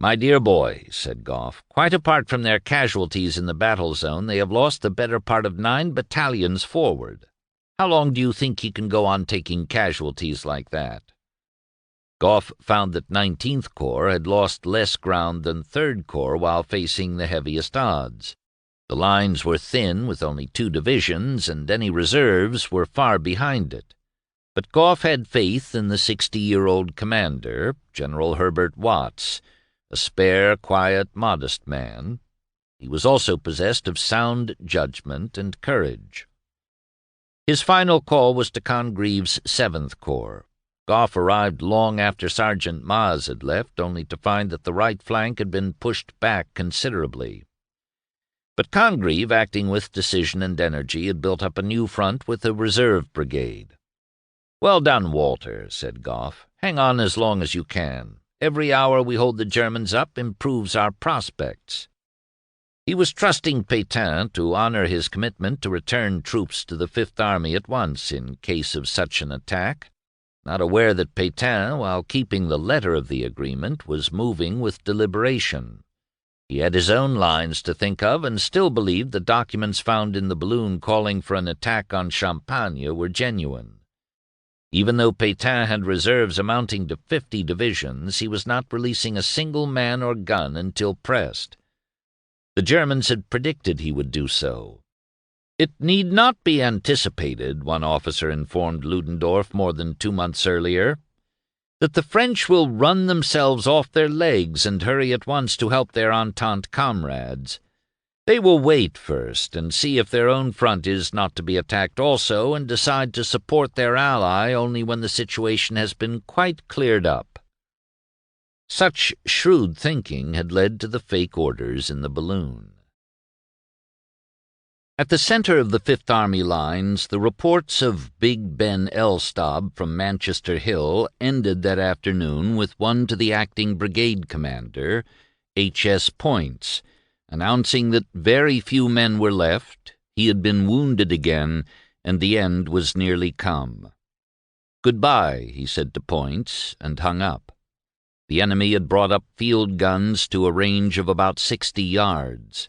"My dear boy," said Gough, "quite apart from their casualties in the battle zone, they have lost the better part of 9 battalions forward. How long do you think he can go on taking casualties like that?" Gough found that 19th Corps had lost less ground than 3rd Corps while facing the heaviest odds. The lines were thin, with only 2 divisions, and any reserves were far behind it. But Gough had faith in the 60-year-old commander, General Herbert Watts, a spare, quiet, modest man. He was also possessed of sound judgment and courage. His final call was to Congreve's 7th Corps. Gough arrived long after Sergeant Maas had left, only to find that the right flank had been pushed back considerably. But Congreve, acting with decision and energy, had built up a new front with a reserve brigade. "Well done, Walter," said Gough. "Hang on as long as you can. Every hour we hold the Germans up improves our prospects." He was trusting Pétain to honor his commitment to return troops to the Fifth Army at once in case of such an attack, not aware that Pétain, while keeping the letter of the agreement, was moving with deliberation. He had his own lines to think of and still believed the documents found in the balloon calling for an attack on Champagne were genuine. Even though Pétain had reserves amounting to 50 divisions, he was not releasing a single man or gun until pressed. The Germans had predicted he would do so. "It need not be anticipated," one officer informed Ludendorff more than 2 months earlier, "that the French will run themselves off their legs and hurry at once to help their Entente comrades. They will wait first and see if their own front is not to be attacked also, and decide to support their ally only when the situation has been quite cleared up." Such shrewd thinking had led to the fake orders in the balloon. At the center of the Fifth Army lines, the reports of Big Ben Elstob from Manchester Hill ended that afternoon with one to the acting brigade commander, H.S. Points, announcing that very few men were left, he had been wounded again, and the end was nearly come. "Goodbye," he said to Points, and hung up. The enemy had brought up field guns to a range of about 60 yards.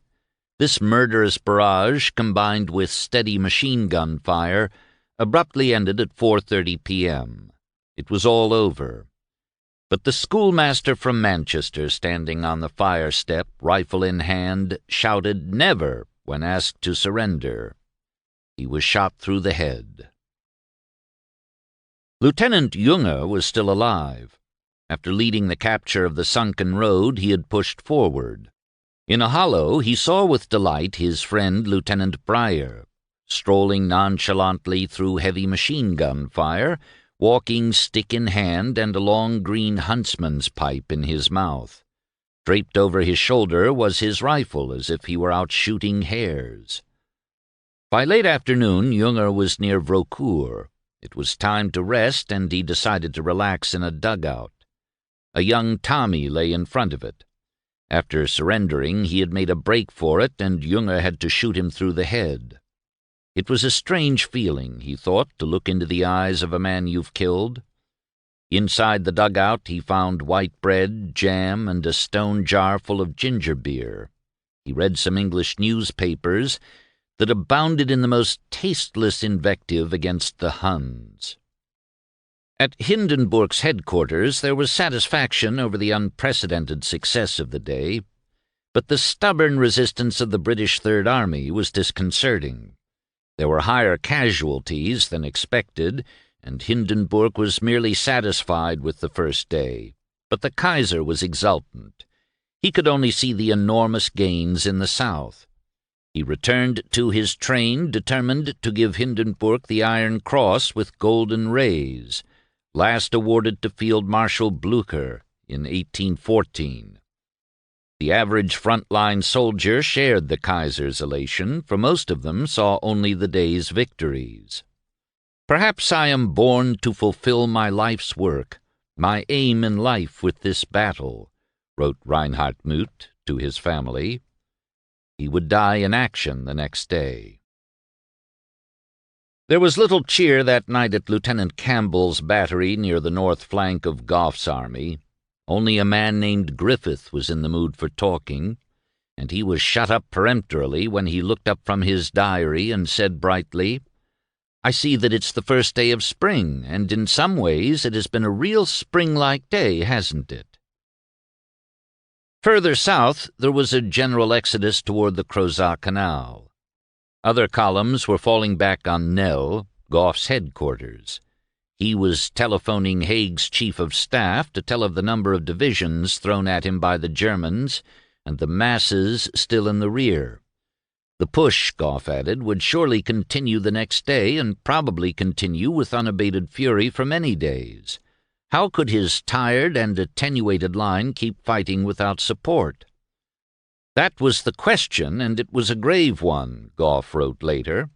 This murderous barrage, combined with steady machine gun fire, abruptly ended at 4:30 p.m. It was all over. But the schoolmaster from Manchester, standing on the fire step, rifle in hand, shouted "Never" when asked to surrender. He was shot through the head. Lieutenant Junger was still alive. After leading the capture of the sunken road, he had pushed forward. In a hollow, he saw with delight his friend Lieutenant Breyer, strolling nonchalantly through heavy machine gun fire, walking stick in hand and a long green huntsman's pipe in his mouth. Draped over his shoulder was his rifle, as if he were out shooting hares. By late afternoon, Junger was near Vaucourt. It was time to rest, and he decided to relax in a dugout. A young Tommy lay in front of it. After surrendering, he had made a break for it, and Junger had to shoot him through the head. It was a strange feeling, he thought, to look into the eyes of a man you've killed. Inside the dugout he found white bread, jam, and a stone jar full of ginger beer. He read some English newspapers that abounded in the most tasteless invective against the Huns. At Hindenburg's headquarters there was satisfaction over the unprecedented success of the day, but the stubborn resistance of the British Third Army was disconcerting. There were higher casualties than expected, and Hindenburg was merely satisfied with the first day. But the Kaiser was exultant. He could only see the enormous gains in the south. He returned to his train, determined to give Hindenburg the Iron Cross with golden rays, last awarded to Field Marshal Blücher in 1814. The average front-line soldier shared the Kaiser's elation, for most of them saw only the day's victories. "Perhaps I am born to fulfill my life's work, my aim in life with this battle," wrote Reinhard Muth to his family. He would die in action the next day. There was little cheer that night at Lieutenant Campbell's battery near the north flank of Gough's army. Only a man named Griffith was in the mood for talking, and he was shut up peremptorily when he looked up from his diary and said brightly, "I see that it's the first day of spring, and in some ways it has been a real spring-like day, hasn't it?" Further south, there was a general exodus toward the Crozat Canal. Other columns were falling back on Nel, Gough's headquarters. He was telephoning Haig's chief of staff to tell of the number of divisions thrown at him by the Germans and the masses still in the rear. The push, Gough added, would surely continue the next day and probably continue with unabated fury for many days. How could his tired and attenuated line keep fighting without support? That was the question, and it was a grave one, Gough wrote later.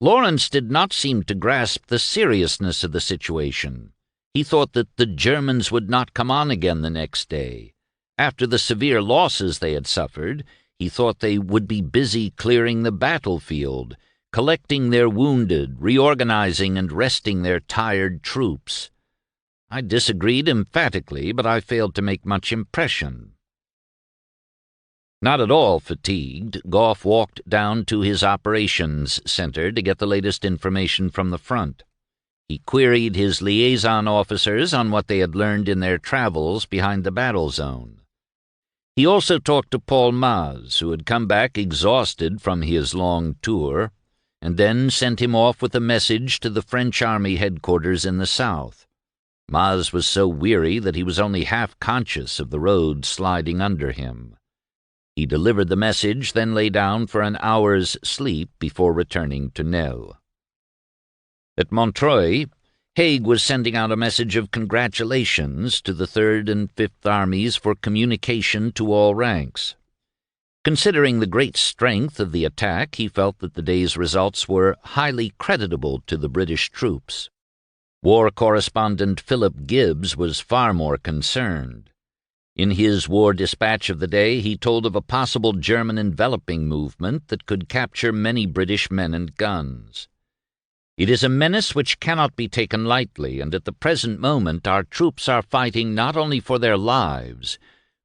Lawrence did not seem to grasp the seriousness of the situation. He thought that the Germans would not come on again the next day. After the severe losses they had suffered, he thought they would be busy clearing the battlefield, collecting their wounded, reorganizing and resting their tired troops. I disagreed emphatically, but I failed to make much impression. Not at all fatigued, Gough walked down to his operations center to get the latest information from the front. He queried his liaison officers on what they had learned in their travels behind the battle zone. He also talked to Paul Maz, who had come back exhausted from his long tour, and then sent him off with a message to the French Army headquarters in the south. Maz was so weary that he was only half conscious of the road sliding under him. He delivered the message, then lay down for an hour's sleep before returning to Nel. At Montreuil, Haig was sending out a message of congratulations to the Third and Fifth Armies for communication to all ranks. Considering the great strength of the attack, he felt that the day's results were highly creditable to the British troops. War correspondent Philip Gibbs was far more concerned. In his war dispatch of the day, he told of a possible German enveloping movement that could capture many British men and guns. It is a menace which cannot be taken lightly, and at the present moment our troops are fighting not only for their lives,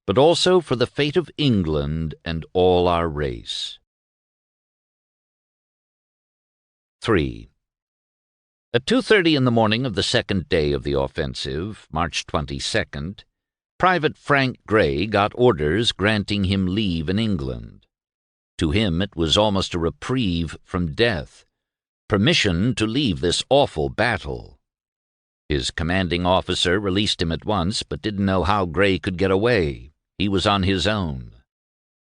but also for the fate of England and all our race. 3. At 2:30 in the morning of the second day of the offensive, March 22nd, Private Frank Gray got orders granting him leave in England. To him it was almost a reprieve from death, permission to leave this awful battle. His commanding officer released him at once, but didn't know how Gray could get away. He was on his own.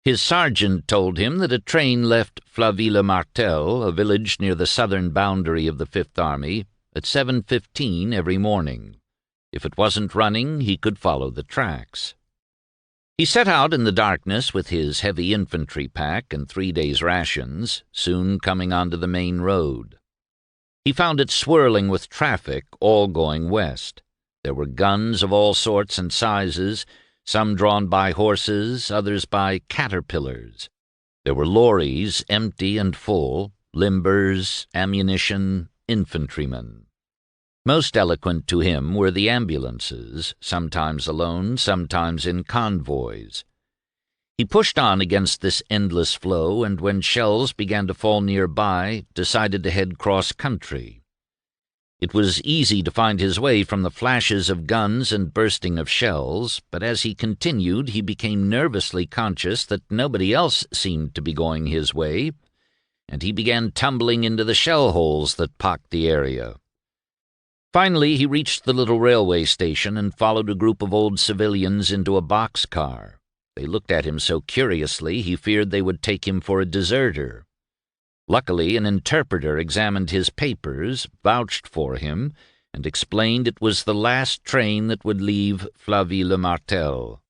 His sergeant told him that a train left Flaville-Martel, a village near the southern boundary of the Fifth Army, at 7:15 every morning. If it wasn't running, he could follow the tracks. He set out in the darkness with his heavy infantry pack and 3 days' rations, soon coming onto the main road. He found it swirling with traffic, all going west. There were guns of all sorts and sizes, some drawn by horses, others by caterpillars. There were lorries, empty and full, limbers, ammunition, infantrymen. Most eloquent to him were the ambulances, sometimes alone, sometimes in convoys. He pushed on against this endless flow, and when shells began to fall nearby, decided to head cross-country. It was easy to find his way from the flashes of guns and bursting of shells, but as he continued he became nervously conscious that nobody else seemed to be going his way, and he began tumbling into the shell holes that pocked the area. Finally, he reached the little railway station and followed a group of old civilians into a boxcar. They looked at him so curiously he feared they would take him for a deserter. Luckily, an interpreter examined his papers, vouched for him, and explained it was the last train that would leave Flaville-Martel.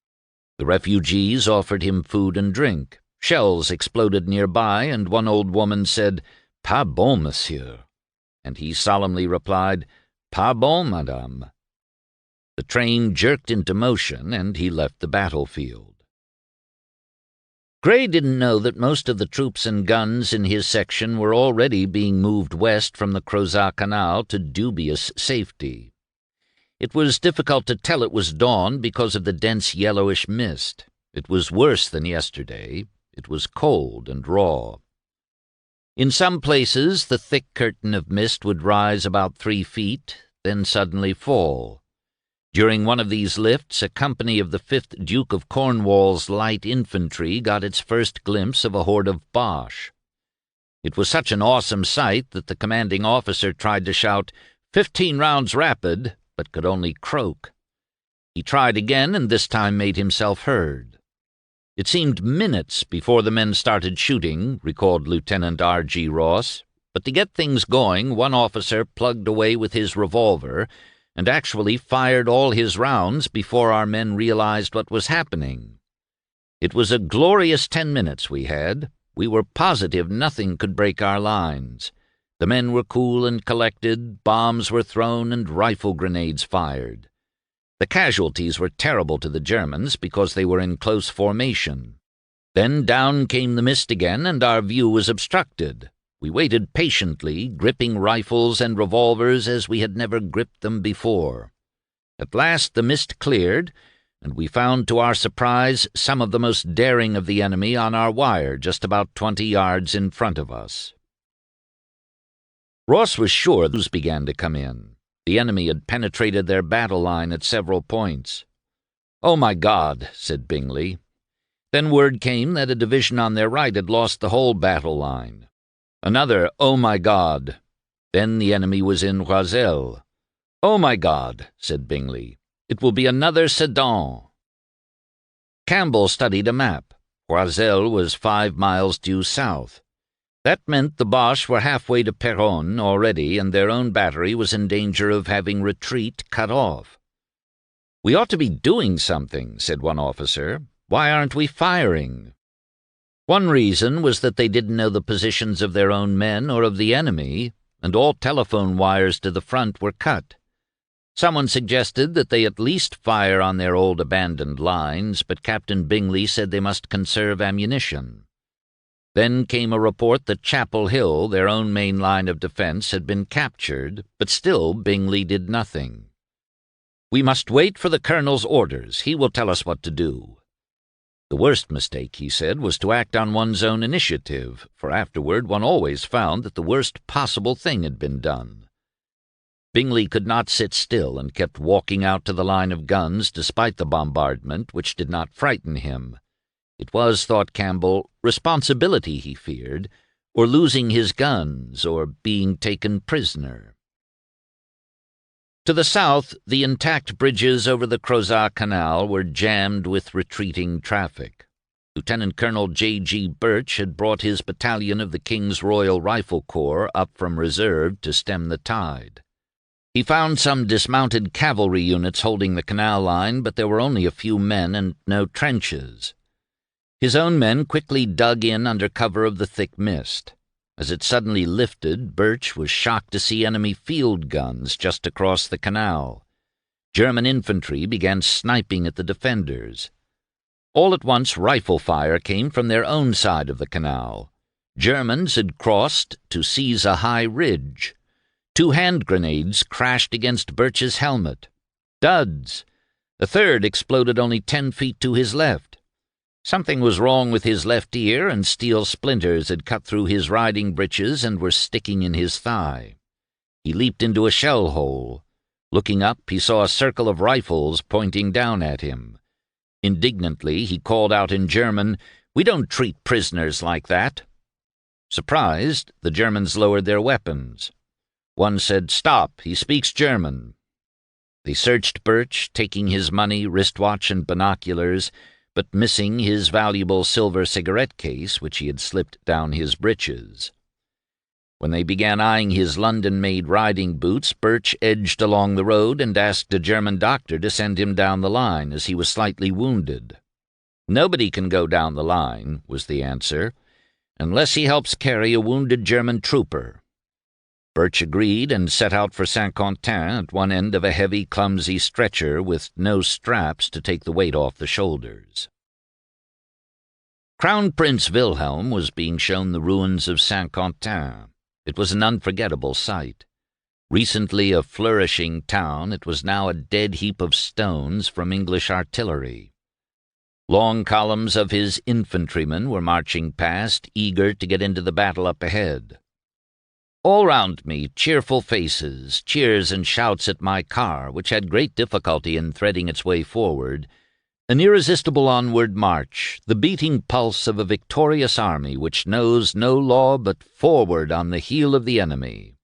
The refugees offered him food and drink. Shells exploded nearby, and one old woman said, "Pas bon, monsieur," and he solemnly replied, "Pas bon, madame." The train jerked into motion, and he left the battlefield. Gray didn't know that most of the troops and guns in his section were already being moved west from the Crozat Canal to dubious safety. It was difficult to tell it was dawn because of the dense yellowish mist. It was worse than yesterday. It was cold and raw. In some places the thick curtain of mist would rise about 3 feet, then suddenly fall. During one of these lifts, a company of the 5th Duke of Cornwall's light infantry got its first glimpse of a horde of Boche. It was such an awesome sight that the commanding officer tried to shout, "15 rounds rapid," but could only croak. He tried again, and this time made himself heard. It seemed minutes before the men started shooting, recalled Lieutenant R.G. Ross, but to get things going, one officer plugged away with his revolver and actually fired all his rounds before our men realized what was happening. It was a glorious 10 minutes we had. We were positive nothing could break our lines. The men were cool and collected, bombs were thrown, and rifle grenades fired. The casualties were terrible to the Germans because they were in close formation. Then down came the mist again, and our view was obstructed. We waited patiently, gripping rifles and revolvers as we had never gripped them before. At last the mist cleared, and we found to our surprise some of the most daring of the enemy on our wire just about 20 yards in front of us. Ross was sure those began to come in. The enemy had penetrated their battle line at several points. "Oh, my God," said Bingley. Then word came that a division on their right had lost the whole battle line. Another, "Oh, my God." Then the enemy was in Roiselle. "Oh, my God," said Bingley. "It will be another Sedan." Campbell studied a map. Roiselle was 5 miles due south. That meant the Boche were halfway to Peronne already, and their own battery was in danger of having retreat cut off. "We ought to be doing something," said one officer. "Why aren't we firing?" One reason was that they didn't know the positions of their own men or of the enemy, and all telephone wires to the front were cut. Someone suggested that they at least fire on their old abandoned lines, but Captain Bingley said they must conserve ammunition. Then came a report that Chapel Hill, their own main line of defense, had been captured, but still Bingley did nothing. "We must wait for the colonel's orders. He will tell us what to do." The worst mistake, he said, was to act on one's own initiative, for afterward one always found that the worst possible thing had been done. Bingley could not sit still and kept walking out to the line of guns despite the bombardment, which did not frighten him. It was, thought Campbell, responsibility he feared, or losing his guns, or being taken prisoner. To the south, the intact bridges over the Crozat Canal were jammed with retreating traffic. Lieutenant Colonel J.G. Birch had brought his battalion of the King's Royal Rifle Corps up from reserve to stem the tide. He found some dismounted cavalry units holding the canal line, but there were only a few men and no trenches. His own men quickly dug in under cover of the thick mist. As it suddenly lifted, Birch was shocked to see enemy field guns just across the canal. German infantry began sniping at the defenders. All at once rifle fire came from their own side of the canal. Germans had crossed to seize a high ridge. 2 hand grenades crashed against Birch's helmet. Duds! A third exploded only 10 feet to his left. Something was wrong with his left ear, and steel splinters had cut through his riding breeches and were sticking in his thigh. He leaped into a shell hole. Looking up, he saw a circle of rifles pointing down at him. Indignantly, he called out in German, "We don't treat prisoners like that." Surprised, the Germans lowered their weapons. One said, "Stop, he speaks German." They searched Birch, taking his money, wristwatch, and binoculars, but missing his valuable silver cigarette case, which he had slipped down his breeches. When they began eyeing his London-made riding boots, Birch edged along the road and asked a German doctor to send him down the line, as he was slightly wounded. "Nobody can go down the line," was the answer, "unless he helps carry a wounded German trooper." Birch agreed and set out for Saint-Quentin at one end of a heavy, clumsy stretcher with no straps to take the weight off the shoulders. Crown Prince Wilhelm was being shown the ruins of Saint-Quentin. It was an unforgettable sight. Recently a flourishing town, it was now a dead heap of stones from English artillery. Long columns of his infantrymen were marching past, eager to get into the battle up ahead. All round me, cheerful faces, cheers and shouts at my car, which had great difficulty in threading its way forward, an irresistible onward march, the beating pulse of a victorious army which knows no law but forward on the heel of the enemy.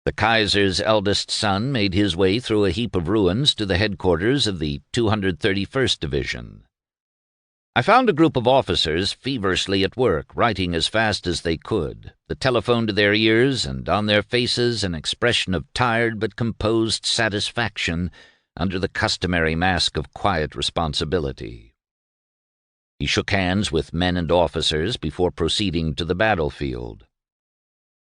The Kaiser's eldest son made his way through a heap of ruins to the headquarters of the 231st Division. I found a group of officers feverishly at work, writing as fast as they could, the telephone to their ears, and on their faces an expression of tired but composed satisfaction under the customary mask of quiet responsibility. He shook hands with men and officers before proceeding to the battlefield.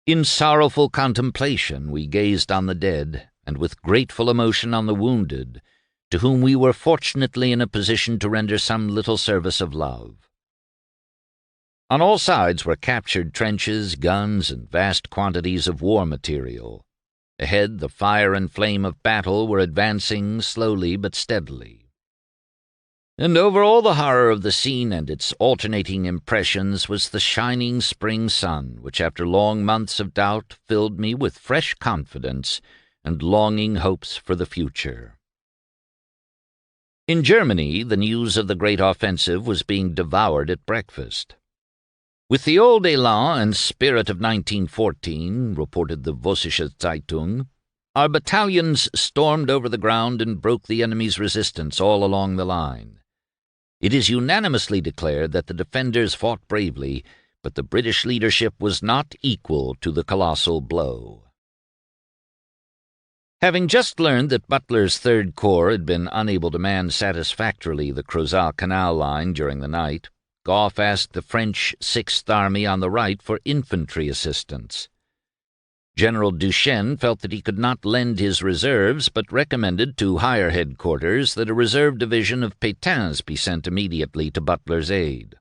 In sorrowful contemplation we gazed on the dead, and with grateful emotion on the wounded, to whom we were fortunately in a position to render some little service of love. On all sides were captured trenches, guns, and vast quantities of war material. Ahead, the fire and flame of battle were advancing slowly but steadily. And over all the horror of the scene and its alternating impressions was the shining spring sun, which after long months of doubt filled me with fresh confidence and longing hopes for the future. In Germany, the news of the great offensive was being devoured at breakfast. With the old élan and spirit of 1914, reported the Vossische Zeitung, our battalions stormed over the ground and broke the enemy's resistance all along the line. It is unanimously declared that the defenders fought bravely, but the British leadership was not equal to the colossal blow. Having just learned that Butler's Third Corps had been unable to man satisfactorily the Crozat Canal line during the night, Gough asked the French Sixth Army on the right for infantry assistance. General Duchesne felt that he could not lend his reserves, but recommended to higher headquarters that a reserve division of Pétain's be sent immediately to Butler's aid.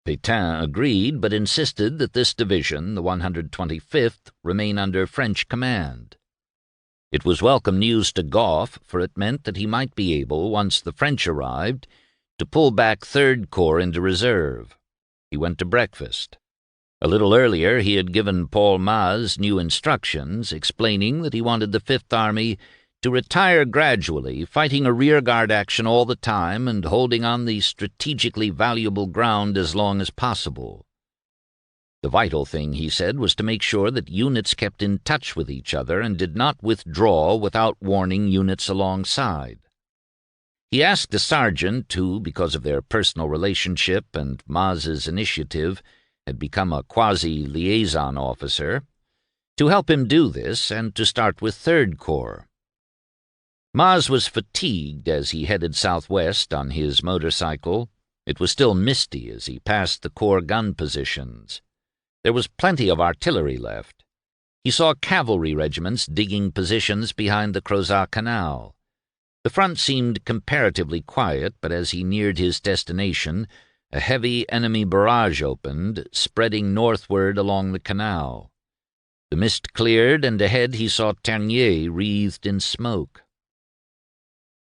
Pétain agreed, but insisted that this division, the 125th, remain under French command. It was welcome news to Gough, for it meant that he might be able, once the French arrived, to pull back Third Corps into reserve. He went to breakfast. A little earlier he had given Paul Maz new instructions, explaining that he wanted the Fifth Army to retire gradually, fighting a rearguard action all the time and holding on the strategically valuable ground as long as possible. The vital thing, he said, was to make sure that units kept in touch with each other and did not withdraw without warning units alongside. He asked a sergeant who, because of their personal relationship and Maz's initiative, had become a quasi-liaison officer, to help him do this and to start with Third Corps. Maz was fatigued as he headed southwest on his motorcycle. It was still misty as he passed the Corps gun positions. There was plenty of artillery left. He saw cavalry regiments digging positions behind the Crozat Canal. The front seemed comparatively quiet, but as he neared his destination, a heavy enemy barrage opened, spreading northward along the canal. The mist cleared, and ahead he saw Ternier wreathed in smoke.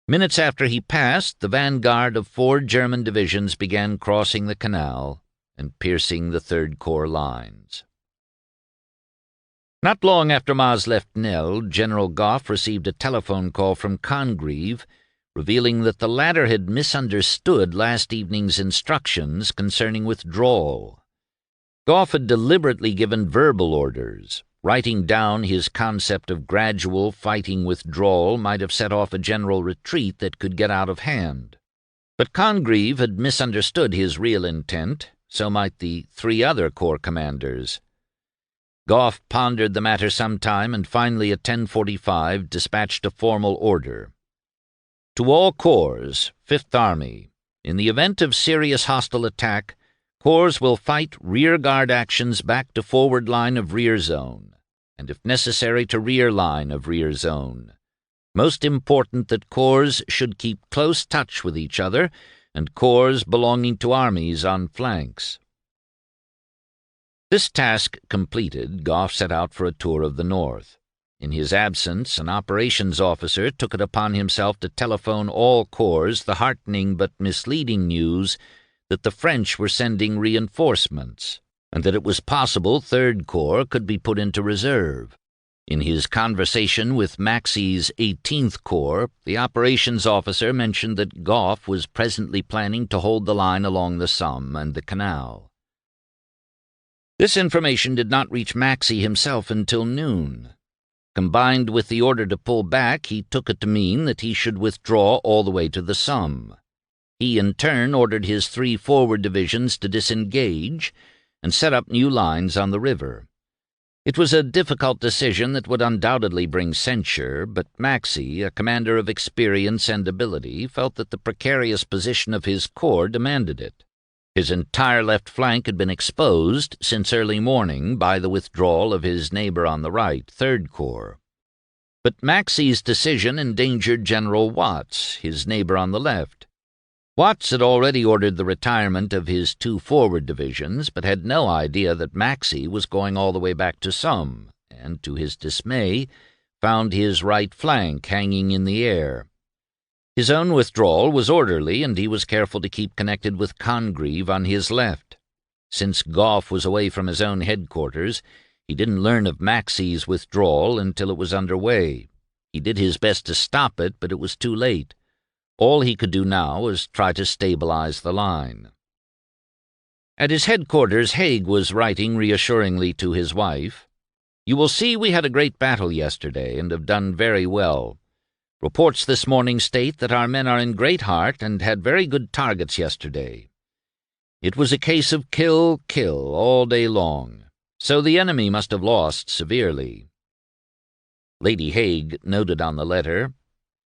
Minutes after he passed, the vanguard of 4 German divisions began crossing the canal and piercing the Third Corps lines. Not long after Maz left Nesle, General Gough received a telephone call from Congreve, revealing that the latter had misunderstood last evening's instructions concerning withdrawal. Gough had deliberately given verbal orders. Writing down his concept of gradual fighting withdrawal might have set off a general retreat that could get out of hand. But Congreve had misunderstood his real intent. So might the 3 other corps commanders. Gough pondered the matter some time and finally at 10:45 dispatched a formal order. To all corps, Fifth Army, in the event of serious hostile attack, corps will fight rearguard actions back to forward line of rear zone, and if necessary to rear line of rear zone. Most important that corps should keep close touch with each other, and corps belonging to armies on flanks. This task completed, Gough set out for a tour of the north. In his absence, an operations officer took it upon himself to telephone all corps the heartening but misleading news that the French were sending reinforcements, and that it was possible Third Corps could be put into reserve. In his conversation with Maxey's 18th Corps, the operations officer mentioned that Gough was presently planning to hold the line along the Somme and the canal. This information did not reach Maxey himself until noon. Combined with the order to pull back, he took it to mean that he should withdraw all the way to the Somme. He in turn ordered his 3 forward divisions to disengage and set up new lines on the river. It was a difficult decision that would undoubtedly bring censure, but Maxey, a commander of experience and ability, felt that the precarious position of his corps demanded it. His entire left flank had been exposed since early morning by the withdrawal of his neighbor on the right, Third Corps. But Maxey's decision endangered General Watts, his neighbor on the left. Watts had already ordered the retirement of his 2 forward divisions, but had no idea that Maxey was going all the way back to Somme, and, to his dismay, found his right flank hanging in the air. His own withdrawal was orderly, and he was careful to keep connected with Congreve on his left. Since Gough was away from his own headquarters, he didn't learn of Maxey's withdrawal until it was under way. He did his best to stop it, but it was too late. All he could do now was try to stabilize the line. At his headquarters, Haig was writing reassuringly to his wife, "You will see we had a great battle yesterday and have done very well. Reports this morning state that our men are in great heart and had very good targets yesterday. It was a case of kill, kill all day long, so the enemy must have lost severely. Lady Haig noted on the letter,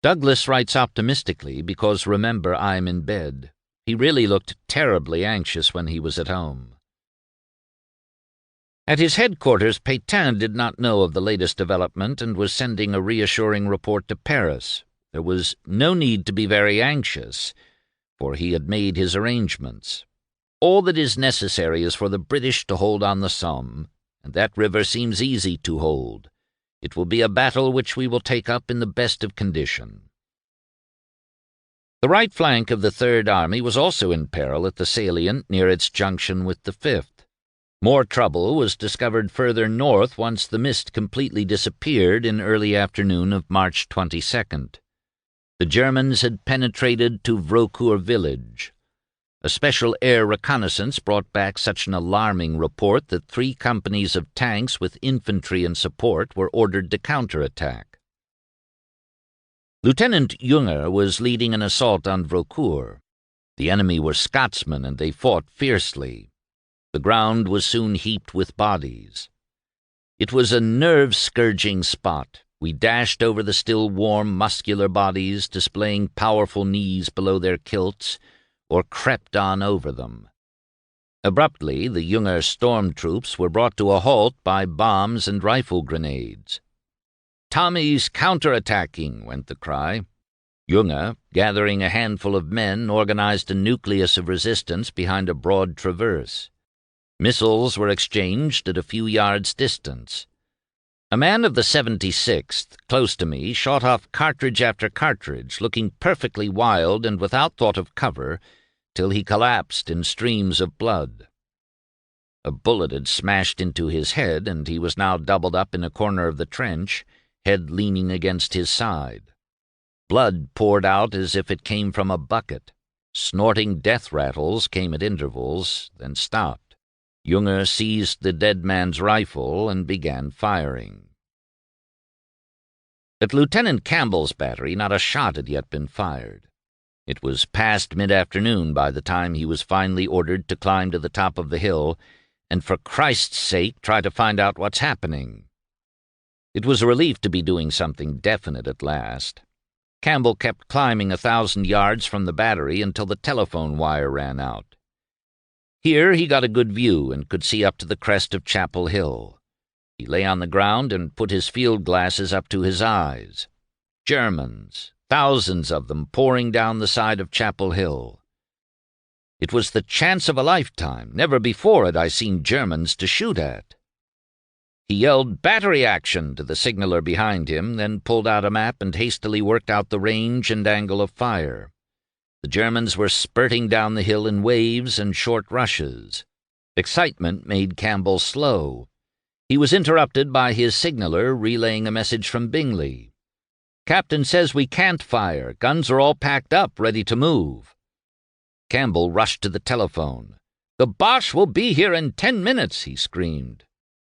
"Douglas writes optimistically because, remember, I'm in bed. He really looked terribly anxious when he was at home." At his headquarters, Pétain did not know of the latest development and was sending a reassuring report to Paris. There was no need to be very anxious, for he had made his arrangements. All that is necessary is for the British to hold on the Somme, and that river seems easy to hold. It will be a battle which we will take up in the best of condition. The right flank of the Third Army was also in peril at the salient near its junction with the Fifth. More trouble was discovered further north once the mist completely disappeared in early afternoon of March 22nd. The Germans had penetrated to Vaucourt village. A special air reconnaissance brought back such an alarming report that 3 companies of tanks with infantry in support were ordered to counterattack. Lieutenant Junger was leading an assault on Vaucourt. The enemy were Scotsmen, and they fought fiercely. The ground was soon heaped with bodies. It was a nerve-scourging spot. We dashed over the still warm, muscular bodies, displaying powerful knees below their kilts, or crept on over them. Abruptly, the Junger storm troops were brought to a halt by bombs and rifle grenades. "Tommies counterattacking," went the cry. Junger, gathering a handful of men, organized a nucleus of resistance behind a broad traverse. Missiles were exchanged at a few yards' distance. A man of the 76th, close to me, shot off cartridge after cartridge, looking perfectly wild and without thought of cover, till he collapsed in streams of blood. A bullet had smashed into his head, and he was now doubled up in a corner of the trench, head leaning against his side. Blood poured out as if it came from a bucket. Snorting death rattles came at intervals, then stopped. Junger seized the dead man's rifle and began firing. At Lieutenant Campbell's battery, not a shot had yet been fired. It was past mid-afternoon by the time he was finally ordered to climb to the top of the hill and, for Christ's sake, try to find out what's happening. It was a relief to be doing something definite at last. Campbell kept climbing 1,000 yards from the battery until the telephone wire ran out. Here he got a good view and could see up to the crest of Chapel Hill. He lay on the ground and put his field glasses up to his eyes. Germans, thousands of them, pouring down the side of Chapel Hill. It was the chance of a lifetime. Never before had I seen Germans to shoot at. He yelled "Battery action" to the signaller behind him, then pulled out a map and hastily worked out the range and angle of fire. The Germans were spurting down the hill in waves and short rushes. Excitement made Campbell slow. He was interrupted by his signaller relaying a message from Bingley. "Captain says we can't fire. Guns are all packed up, ready to move." Campbell rushed to the telephone. "The Boche will be here in 10 minutes, he screamed.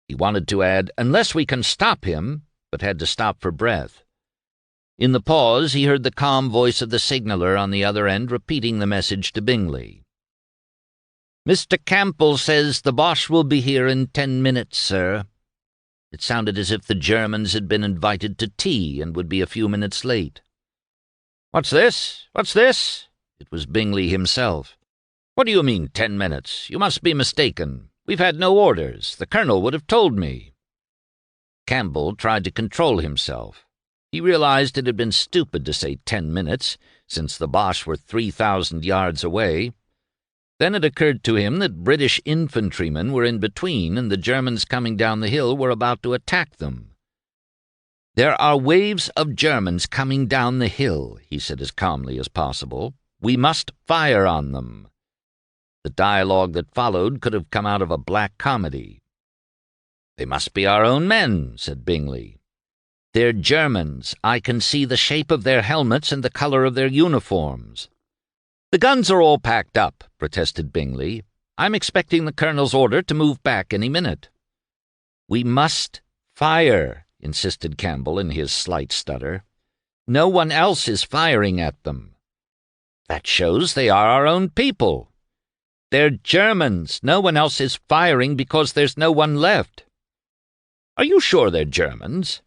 He wanted to add, "unless we can stop him," but had to stop for breath. In the pause, he heard the calm voice of the signaller on the other end repeating the message to Bingley. "Mr. Campbell says the Boche will be here in 10 minutes, sir." It sounded as if the Germans had been invited to tea and would be a few minutes late. "What's this? What's this?" It was Bingley himself. "What do you mean, 10 minutes? You must be mistaken. We've had no orders. The colonel would have told me." Campbell tried to control himself. He realized it had been stupid to say 10 minutes, since the Boche were 3,000 yards away. Then it occurred to him that British infantrymen were in between, and the Germans coming down the hill were about to attack them. "There are waves of Germans coming down the hill," he said as calmly as possible. "We must fire on them." The dialogue that followed could have come out of a black comedy. "They must be our own men," said Bingley. "They're Germans. I can see the shape of their helmets and the color of their uniforms." "The guns are all packed up," protested Bingley. "I'm expecting the colonel's order to move back any minute." "We must fire," insisted Campbell in his slight stutter. "No one else is firing at them." "That shows they are our own people." "They're Germans. No one else is firing because there's no one left." "Are you sure they're Germans?"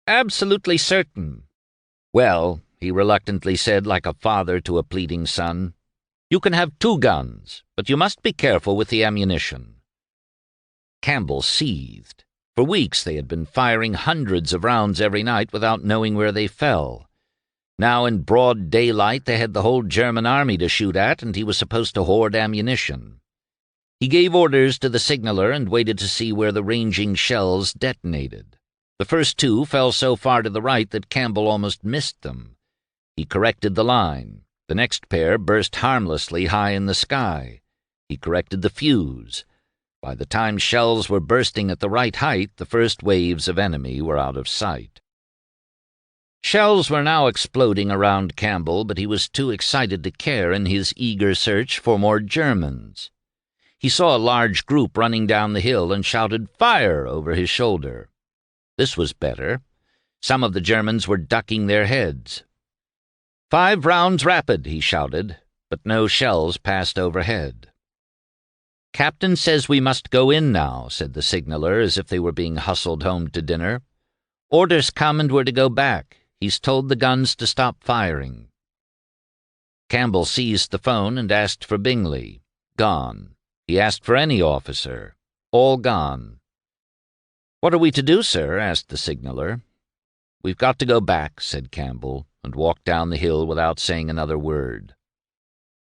"Absolutely certain." "Well," he reluctantly said, like a father to a pleading son, "you can have 2 guns, but you must be careful with the ammunition." Campbell seethed. For weeks they had been firing hundreds of rounds every night without knowing where they fell. Now in broad daylight they had the whole German army to shoot at, and he was supposed to hoard ammunition. He gave orders to the signaller and waited to see where the ranging shells detonated. The first 2 fell so far to the right that Campbell almost missed them. He corrected the line. The next pair burst harmlessly high in the sky. He corrected the fuse. By the time shells were bursting at the right height, the first waves of enemy were out of sight. Shells were now exploding around Campbell, but he was too excited to care in his eager search for more Germans. He saw a large group running down the hill and shouted "Fire!" over his shoulder. This was better. Some of the Germans were ducking their heads. "5 rounds rapid," he shouted, but no shells passed overhead. "Captain says we must go in now," said the signaller, as if they were being hustled home to dinner. "Orders come and we're to go back. He's told the guns to stop firing." Campbell seized the phone and asked for Bingley. Gone. He asked for any officer. All gone. "What are we to do, sir?" asked the signaller. "We've got to go back," said Campbell, and walked down the hill without saying another word.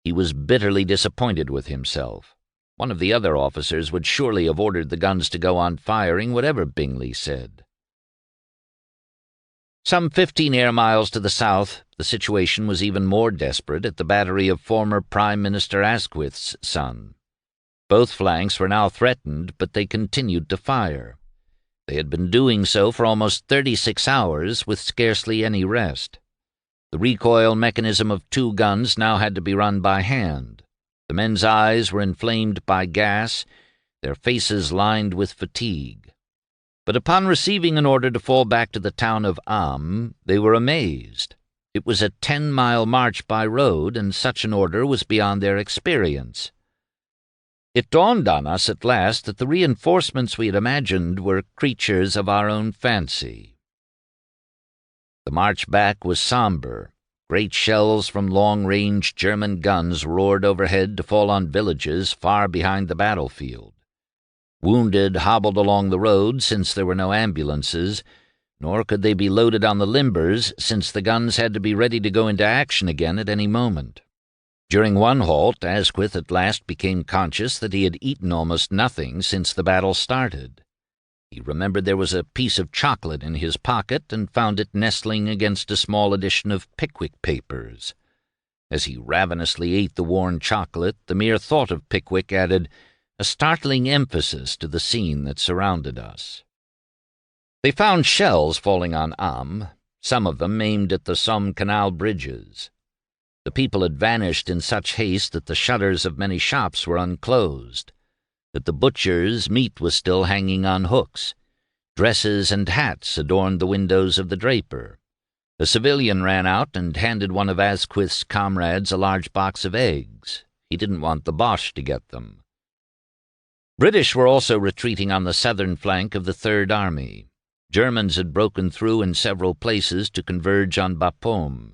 He was bitterly disappointed with himself. One of the other officers would surely have ordered the guns to go on firing, whatever Bingley said. Some 15 air miles to the south, the situation was even more desperate at the battery of former Prime Minister Asquith's son. Both flanks were now threatened, but they continued to fire. They had been doing so for almost 36 hours, with scarcely any rest. The recoil mechanism of 2 guns now had to be run by hand. The men's eyes were inflamed by gas, their faces lined with fatigue. But upon receiving an order to fall back to the town of Am, they were amazed. It was a 10-mile march by road, and such an order was beyond their experience. It dawned on us at last that the reinforcements we had imagined were creatures of our own fancy. The march back was somber. Great shells from long-range German guns roared overhead to fall on villages far behind the battlefield. Wounded hobbled along the road since there were no ambulances, nor could they be loaded on the limbers since the guns had to be ready to go into action again at any moment. During one halt, Asquith at last became conscious that he had eaten almost nothing since the battle started. He remembered there was a piece of chocolate in his pocket and found it nestling against a small edition of Pickwick papers. As he ravenously ate the worn chocolate, the mere thought of Pickwick added a startling emphasis to the scene that surrounded us. They found shells falling on Am, some of them aimed at the Somme Canal bridges. The people had vanished in such haste that the shutters of many shops were unclosed. At the butcher's, meat was still hanging on hooks. Dresses and hats adorned the windows of the draper. A civilian ran out and handed one of Asquith's comrades a large box of eggs. He didn't want the Boche to get them. British were also retreating on the southern flank of the Third Army. Germans had broken through in several places to converge on Bapaume.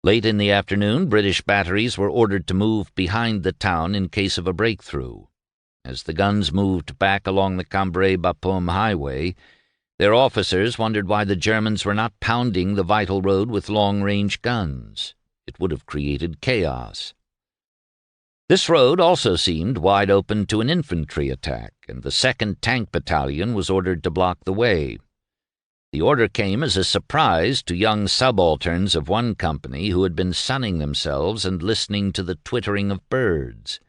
Late in the afternoon, British batteries were ordered to move behind the town in case of a breakthrough. As the guns moved back along the Cambrai-Bapaume highway, their officers wondered why the Germans were not pounding the vital road with long-range guns. It would have created chaos. This road also seemed wide open to an infantry attack, and the 2nd Tank Battalion was ordered to block the way. The order came as a surprise to young subalterns of one company who had been sunning themselves and listening to the twittering of birds.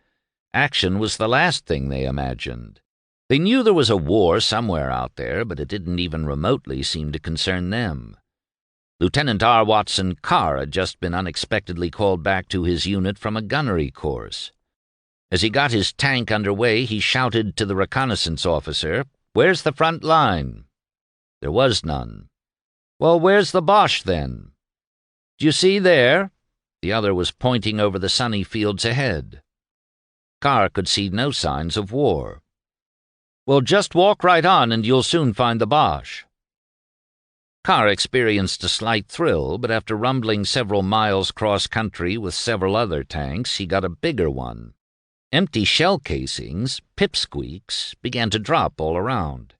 Action was the last thing they imagined. They knew there was a war somewhere out there, but it didn't even remotely seem to concern them. Lieutenant R. Watson Carr had just been unexpectedly called back to his unit from a gunnery course. As he got his tank under way, he shouted to the reconnaissance officer, "Where's the front line?" There was none. "Well, where's the Boche, then?" "Do you see there?" The other was pointing over the sunny fields ahead. Carr could see no signs of war. "Well, just walk right on and you'll soon find the Boche." Carr experienced a slight thrill, but after rumbling several miles cross-country with several other tanks, he got a bigger one. Empty shell casings, pipsqueaks, began to drop all around.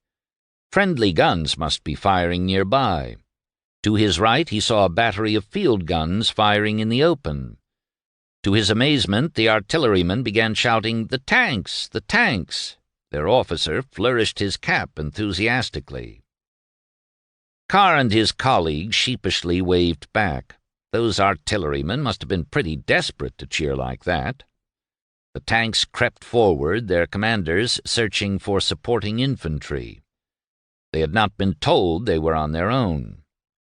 Friendly guns must be firing nearby. To his right he saw a battery of field guns firing in the open. To his amazement, the artillerymen began shouting, "The tanks! The tanks!" Their officer flourished his cap enthusiastically. Carr and his colleagues sheepishly waved back. Those artillerymen must have been pretty desperate to cheer like that. The tanks crept forward, their commanders searching for supporting infantry. They had not been told they were on their own.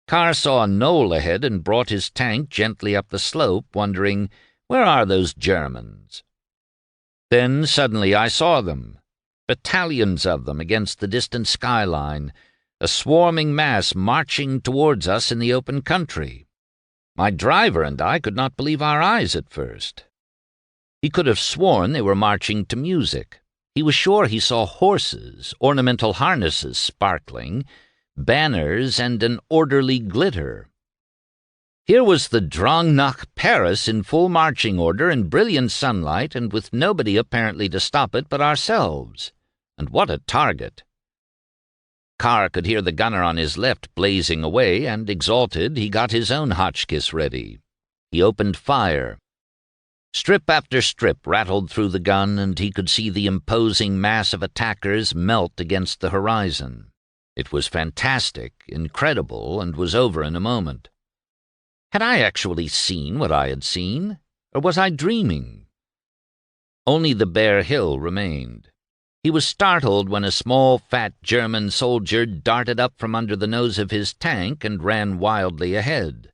Carr saw a knoll ahead and brought his tank gently up the slope, wondering, where are those Germans? Then suddenly I saw them, battalions of them against the distant skyline, a swarming mass marching towards us in the open country. My driver and I could not believe our eyes at first. He could have sworn they were marching to music. He was sure he saw horses, ornamental harnesses sparkling, banners, and an orderly glitter. Here was the Drang nach Paris in full marching order in brilliant sunlight and with nobody apparently to stop it but ourselves. And what a target! Carr could hear the gunner on his left blazing away, and, exalted, he got his own Hotchkiss ready. He opened fire. Strip after strip rattled through the gun, and he could see the imposing mass of attackers melt against the horizon. It was fantastic, incredible, and was over in a moment. Had I actually seen what I had seen, or was I dreaming? Only the bare hill remained. He was startled when a small, fat German soldier darted up from under the nose of his tank and ran wildly ahead.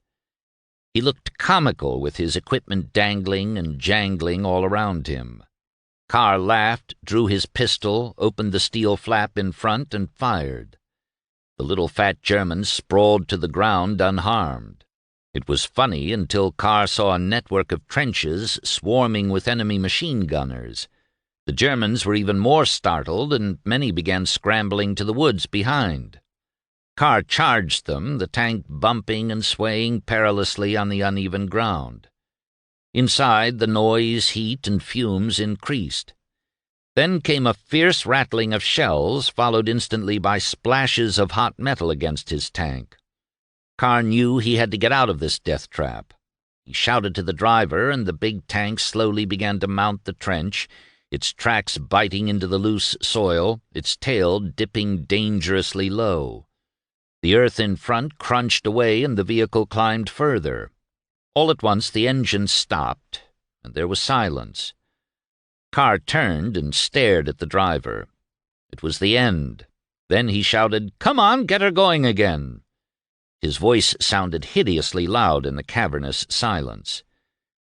He looked comical with his equipment dangling and jangling all around him. Carr laughed, drew his pistol, opened the steel flap in front, and fired. The little fat German sprawled to the ground unharmed. It was funny until Carr saw a network of trenches swarming with enemy machine gunners. The Germans were even more startled, and many began scrambling to the woods behind. Carr charged them, the tank bumping and swaying perilously on the uneven ground. Inside, the noise, heat, and fumes increased. Then came a fierce rattling of shells, followed instantly by splashes of hot metal against his tank. Carr knew he had to get out of this death trap. He shouted to the driver, and the big tank slowly began to mount the trench, its tracks biting into the loose soil, its tail dipping dangerously low. The earth in front crunched away, and the vehicle climbed further. All at once the engine stopped, and there was silence. Carr turned and stared at the driver. It was the end. Then he shouted, "Come on, get her going again." His voice sounded hideously loud in the cavernous silence.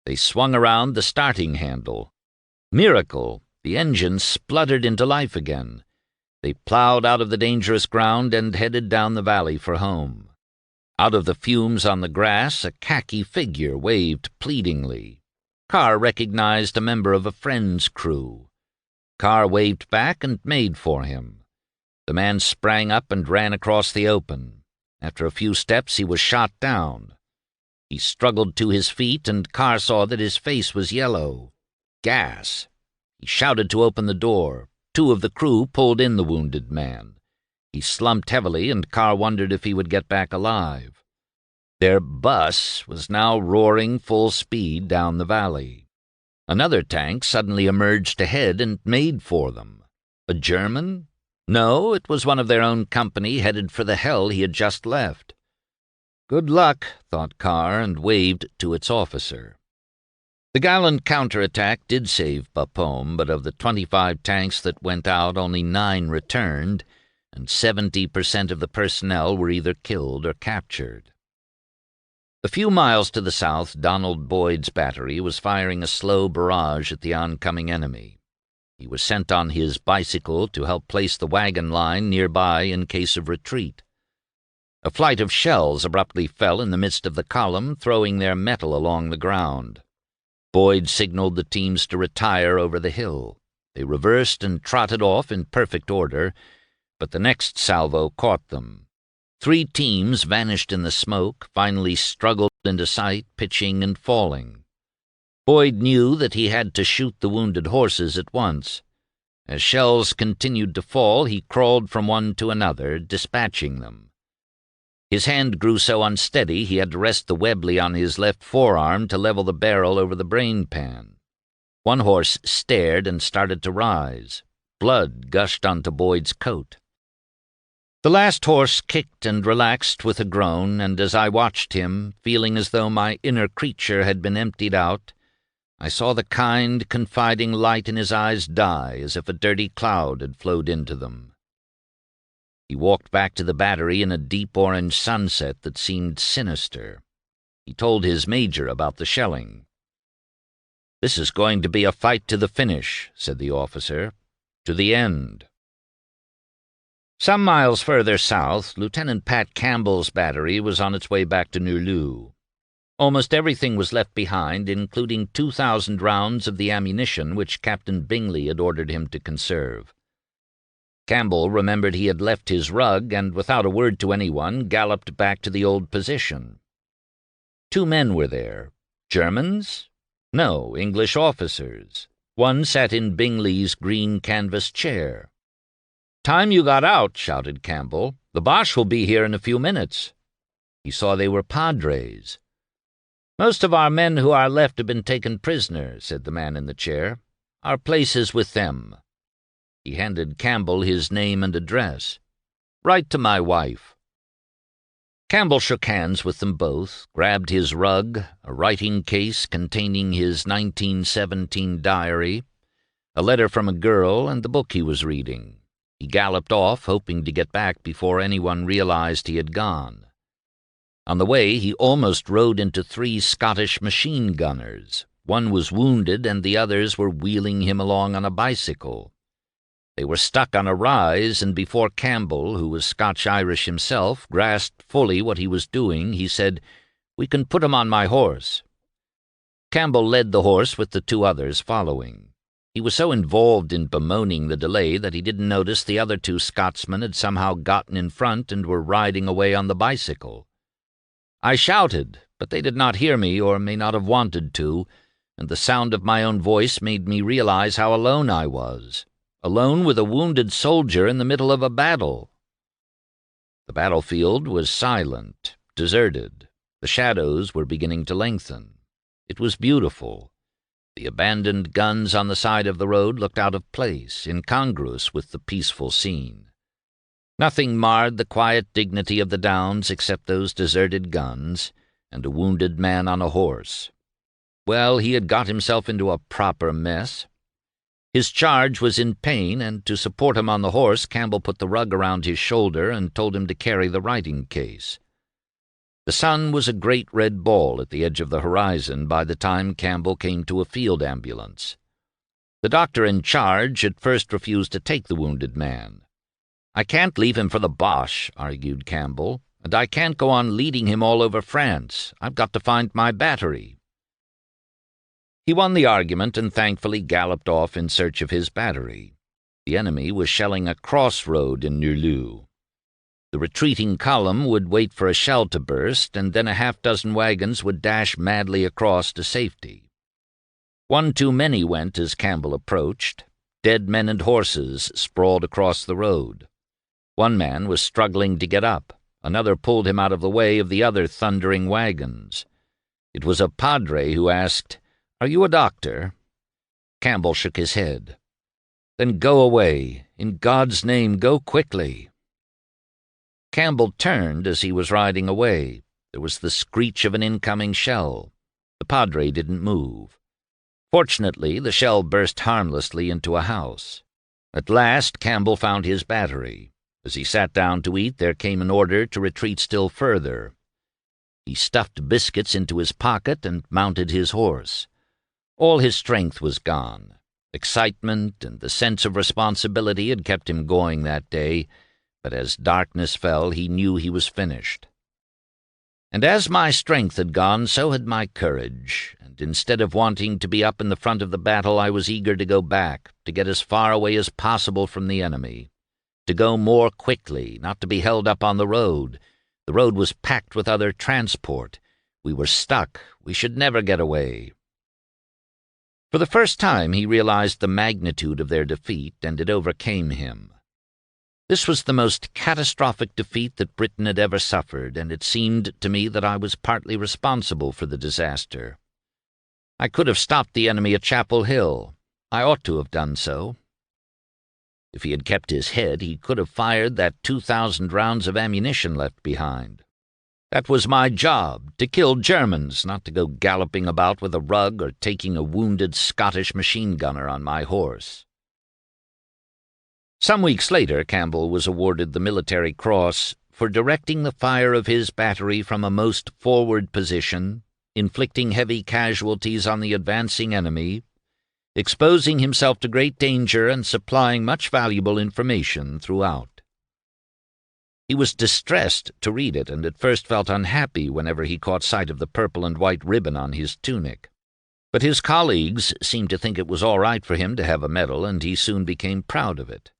They swung around the starting handle. Miracle! The engine spluttered into life again. They plowed out of the dangerous ground and headed down the valley for home. Out of the fumes on the grass, a khaki figure waved pleadingly. Carr recognized a member of a friend's crew. Carr waved back and made for him. The man sprang up and ran across the open. After a few steps he was shot down. He struggled to his feet, and Carr saw that his face was yellow. Gas. He shouted to open the door. Two of the crew pulled in the wounded man. He slumped heavily, and Carr wondered if he would get back alive. Their bus was now roaring full speed down the valley. Another tank suddenly emerged ahead and made for them. A German? No, it was one of their own company headed for the hell he had just left. Good luck, thought Carr, and waved to its officer. The gallant counterattack did save Bapaume, but of the 25 tanks that went out, only 9 returned, and 70% of the personnel were either killed or captured. A few miles to the south, Donald Boyd's battery was firing a slow barrage at the oncoming enemy. He was sent on his bicycle to help place the wagon line nearby in case of retreat. A flight of shells abruptly fell in the midst of the column, throwing their metal along the ground. Boyd signaled the teams to retire over the hill. They reversed and trotted off in perfect order, but the next salvo caught them. 3 teams vanished in the smoke, finally struggled into sight, pitching and falling. Boyd knew that he had to shoot the wounded horses at once. As shells continued to fall, he crawled from one to another, dispatching them. His hand grew so unsteady he had to rest the Webley on his left forearm to level the barrel over the brain pan. One horse stared and started to rise. Blood gushed onto Boyd's coat. The last horse kicked and relaxed with a groan, and as I watched him, feeling as though my inner creature had been emptied out, I saw the kind, confiding light in his eyes die as if a dirty cloud had flowed into them. He walked back to the battery in a deep orange sunset that seemed sinister. He told his major about the shelling. "This is going to be a fight to the finish," said the officer. "To the end." Some miles further south, Lieutenant Pat Campbell's battery was on its way back to Nurlu. Almost everything was left behind, including 2,000 rounds of the ammunition which Captain Bingley had ordered him to conserve. Campbell remembered he had left his rug and, without a word to anyone, galloped back to the old position. 2 men were there. Germans? No, English officers. One sat in Bingley's green canvas chair. "Time you got out," shouted Campbell. "The Boche will be here in a few minutes." He saw they were padres. "Most of our men who are left have been taken prisoner," said the man in the chair. "Our place is with them." He handed Campbell his name and address. "Write to my wife." Campbell shook hands with them both, grabbed his rug, a writing case containing his 1917 diary, a letter from a girl, and the book he was reading. He galloped off, hoping to get back before anyone realized he had gone. On the way, he almost rode into 3 Scottish machine gunners. One was wounded, and the others were wheeling him along on a bicycle. They were stuck on a rise, and before Campbell, who was Scotch-Irish himself, grasped fully what he was doing, he said, "We can put him on my horse." Campbell led the horse with the 2 others following. He was so involved in bemoaning the delay that he didn't notice the other 2 Scotsmen had somehow gotten in front and were riding away on the bicycle. I shouted, but they did not hear me or may not have wanted to, and the sound of my own voice made me realize how alone I was. Alone with a wounded soldier in the middle of a battle. The battlefield was silent, deserted. The shadows were beginning to lengthen. It was beautiful. The abandoned guns on the side of the road looked out of place, incongruous with the peaceful scene. Nothing marred the quiet dignity of the Downs except those deserted guns and a wounded man on a horse. Well, he had got himself into a proper mess. His charge was in pain, and to support him on the horse, Campbell put the rug around his shoulder and told him to carry the writing case. The sun was a great red ball at the edge of the horizon by the time Campbell came to a field ambulance. The doctor in charge at first refused to take the wounded man. "I can't leave him for the Boche," argued Campbell, "and I can't go on leading him all over France. I've got to find my battery." He won the argument and thankfully galloped off in search of his battery. The enemy was shelling a crossroad in Nurlu. The retreating column would wait for a shell to burst, and then a half-dozen wagons would dash madly across to safety. 1 too many went as Campbell approached. Dead men and horses sprawled across the road. One man was struggling to get up. Another pulled him out of the way of the other thundering wagons. It was a padre who asked, "Are you a doctor?" Campbell shook his head. "Then go away. In God's name, go quickly." Campbell turned as he was riding away. There was the screech of an incoming shell. The padre didn't move. Fortunately, the shell burst harmlessly into a house. At last, Campbell found his battery. As he sat down to eat, there came an order to retreat still further. He stuffed biscuits into his pocket and mounted his horse. All his strength was gone. Excitement and the sense of responsibility had kept him going that day, but as darkness fell, he knew he was finished. And as my strength had gone, so had my courage, and instead of wanting to be up in the front of the battle, I was eager to go back, to get as far away as possible from the enemy, to go more quickly, not to be held up on the road. The road was packed with other transport. We were stuck. We should never get away. For the first time he realized the magnitude of their defeat, and it overcame him. This was the most catastrophic defeat that Britain had ever suffered, and it seemed to me that I was partly responsible for the disaster. I could have stopped the enemy at Chapel Hill. I ought to have done so. If he had kept his head, he could have fired that 2,000 rounds of ammunition left behind. That was my job, to kill Germans, not to go galloping about with a rug or taking a wounded Scottish machine gunner on my horse. Some weeks later, Campbell was awarded the Military Cross for directing the fire of his battery from a most forward position, inflicting heavy casualties on the advancing enemy, exposing himself to great danger and supplying much valuable information throughout. He was distressed to read it, and at first felt unhappy whenever he caught sight of the purple and white ribbon on his tunic. But his colleagues seemed to think it was all right for him to have a medal, and he soon became proud of it.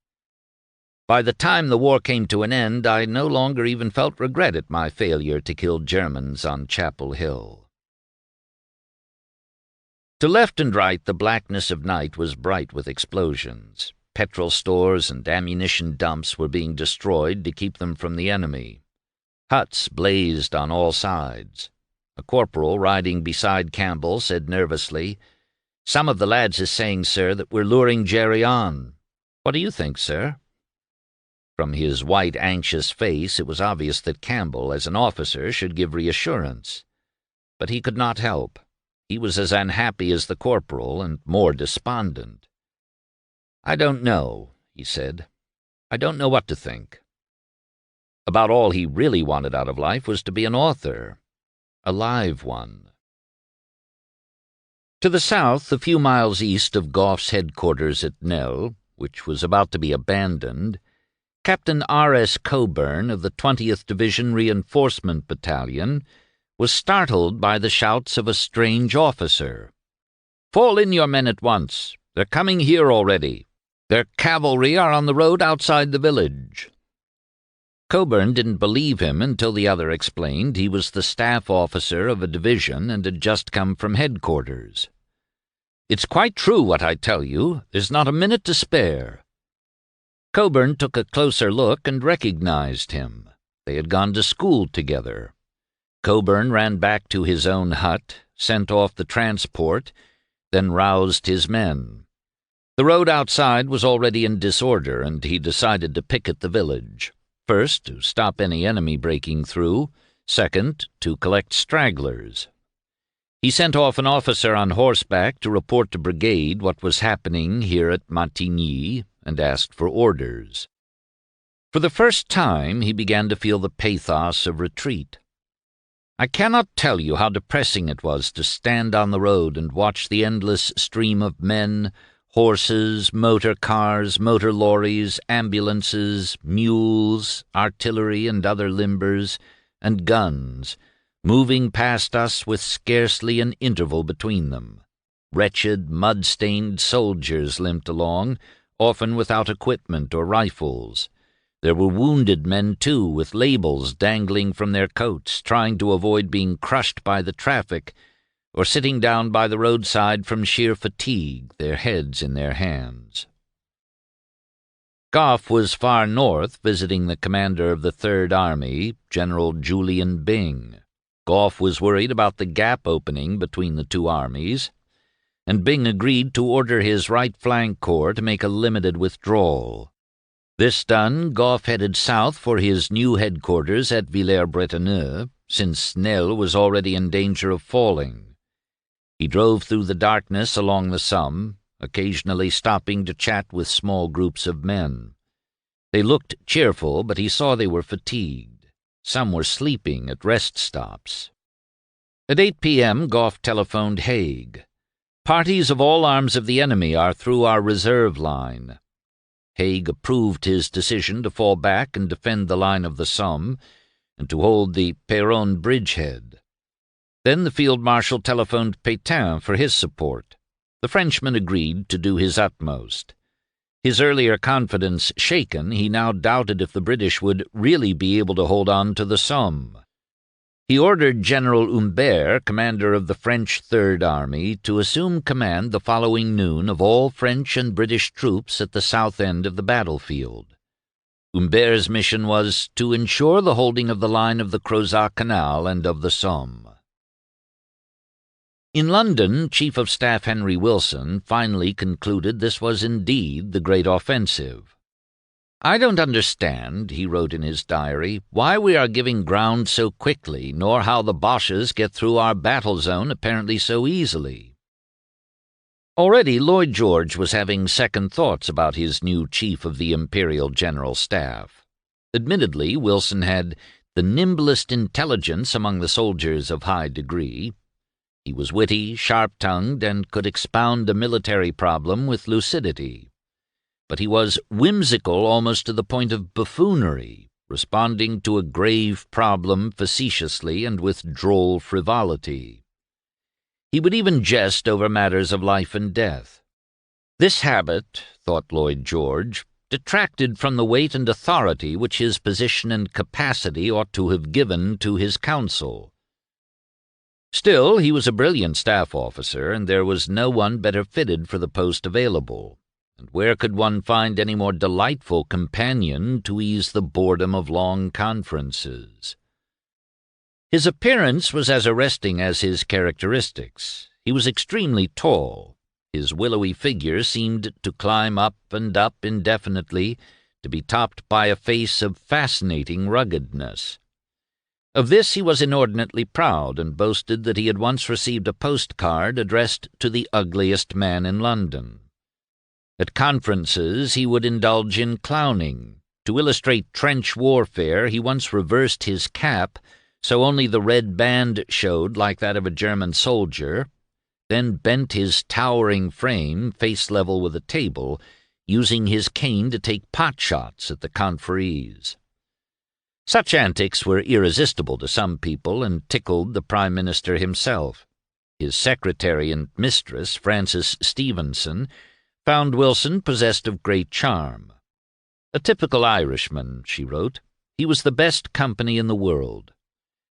By the time the war came to an end, I no longer even felt regret at my failure to kill Germans on Chapel Hill. To left and right, the blackness of night was bright with explosions. Petrol stores and ammunition dumps were being destroyed to keep them from the enemy. Huts blazed on all sides. A corporal riding beside Campbell said nervously, "Some of the lads is saying, sir, that we're luring Jerry on. What do you think, sir?" From his white, anxious face, it was obvious that Campbell, as an officer, should give reassurance. But he could not help. He was as unhappy as the corporal, and more despondent. "I don't know," he said. "I don't know what to think." About all he really wanted out of life was to be an author, a live one. To the south, a few miles east of Gough's headquarters at Nell, which was about to be abandoned, Captain R.S. Coburn of the 20th Division Reinforcement Battalion was startled by the shouts of a strange officer. "Fall in, your men, at once. They're coming here already. Their cavalry are on the road outside the village." Coburn didn't believe him until the other explained he was the staff officer of a division and had just come from headquarters. "It's quite true what I tell you. There's not a minute to spare." Coburn took a closer look and recognized him. They had gone to school together. Coburn ran back to his own hut, sent off the transport, then roused his men. The road outside was already in disorder, and he decided to picket the village. First, to stop any enemy breaking through. Second, to collect stragglers. He sent off an officer on horseback to report to brigade what was happening here at Montigny, and asked for orders. For the first time he began to feel the pathos of retreat. I cannot tell you how depressing it was to stand on the road and watch the endless stream of men, horses, motor cars, motor lorries, ambulances, mules, artillery and other limbers, and guns, moving past us with scarcely an interval between them. Wretched, mud-stained soldiers limped along, often without equipment or rifles. There were wounded men, too, with labels dangling from their coats, trying to avoid being crushed by the traffic, or sitting down by the roadside from sheer fatigue, their heads in their hands. Gough was far north, visiting the commander of the Third Army, General Julian Byng. Gough was worried about the gap opening between the two armies, and Byng agreed to order his right flank corps to make a limited withdrawal. This done, Gough headed south for his new headquarters at Villers-Bretonneux, since Nell was already in danger of falling. He drove through the darkness along the Somme, occasionally stopping to chat with small groups of men. They looked cheerful, but he saw they were fatigued. Some were sleeping at rest stops. At 8 p.m., Gough telephoned Haig. "Parties of all arms of the enemy are through our reserve line." Haig approved his decision to fall back and defend the line of the Somme, and to hold the Péronne bridgehead. Then the field marshal telephoned Pétain for his support. The Frenchman agreed to do his utmost. His earlier confidence shaken, he now doubted if the British would really be able to hold on to the Somme. He ordered General Humbert, commander of the French Third Army, to assume command the following noon of all French and British troops at the south end of the battlefield. Humbert's mission was to ensure the holding of the line of the Crozat Canal and of the Somme. In London, Chief of Staff Henry Wilson finally concluded this was indeed the great offensive. "I don't understand," he wrote in his diary, "why we are giving ground so quickly, nor how the Boches get through our battle zone apparently so easily." Already Lloyd George was having second thoughts about his new chief of the Imperial General Staff. Admittedly, Wilson had the nimblest intelligence among the soldiers of high degree. He was witty, sharp-tongued, and could expound a military problem with lucidity. But he was whimsical almost to the point of buffoonery, responding to a grave problem facetiously and with droll frivolity. He would even jest over matters of life and death. This habit, thought Lloyd George, detracted from the weight and authority which his position and capacity ought to have given to his counsel. Still, he was a brilliant staff officer, and there was no one better fitted for the post available. And where could one find any more delightful companion to ease the boredom of long conferences? His appearance was as arresting as his characteristics. He was extremely tall. His willowy figure seemed to climb up indefinitely, to be topped by a face of fascinating ruggedness. Of this he was inordinately proud, and boasted that he had once received a postcard addressed to the ugliest man in London. At conferences he would indulge in clowning. To illustrate trench warfare he once reversed his cap so only the red band showed like that of a German soldier, then bent his towering frame face level with a table, using his cane to take pot-shots at the conferees. Such antics were irresistible to some people and tickled the Prime Minister himself. His secretary and mistress, Frances Stevenson, found Wilson possessed of great charm. "A typical Irishman," she wrote, "he was the best company in the world.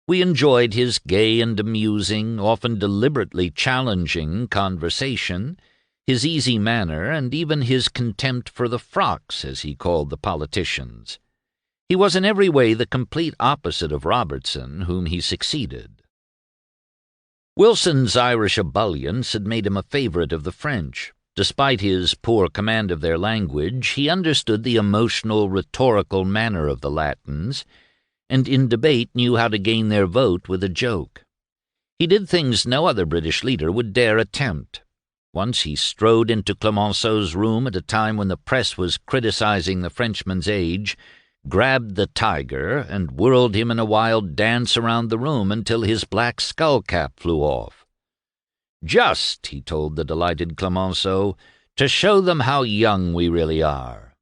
We enjoyed his gay and amusing, often deliberately challenging conversation, his easy manner, and even his contempt for the frocks, as he called the politicians. He was in every way the complete opposite of Robertson, whom he succeeded." Wilson's Irish ebullience had made him a favourite of the French. Despite his poor command of their language, he understood the emotional, rhetorical manner of the Latins, and in debate knew how to gain their vote with a joke. He did things no other British leader would dare attempt. Once he strode into Clemenceau's room at a time when the press was criticizing the Frenchman's age, grabbed the tiger, and whirled him in a wild dance around the room until his black skull-cap flew off. "Just," he told the delighted Clemenceau, "to show them how young we really are."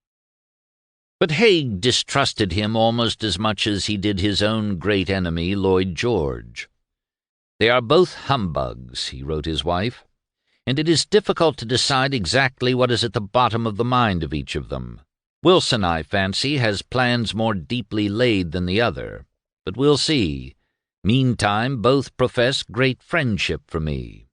But Haig distrusted him almost as much as he did his own great enemy, Lloyd George. "They are both humbugs," he wrote his wife, "and it is difficult to decide exactly what is at the bottom of the mind of each of them. Wilson, I fancy, has plans more deeply laid than the other, but we'll see. Meantime, both profess great friendship for me."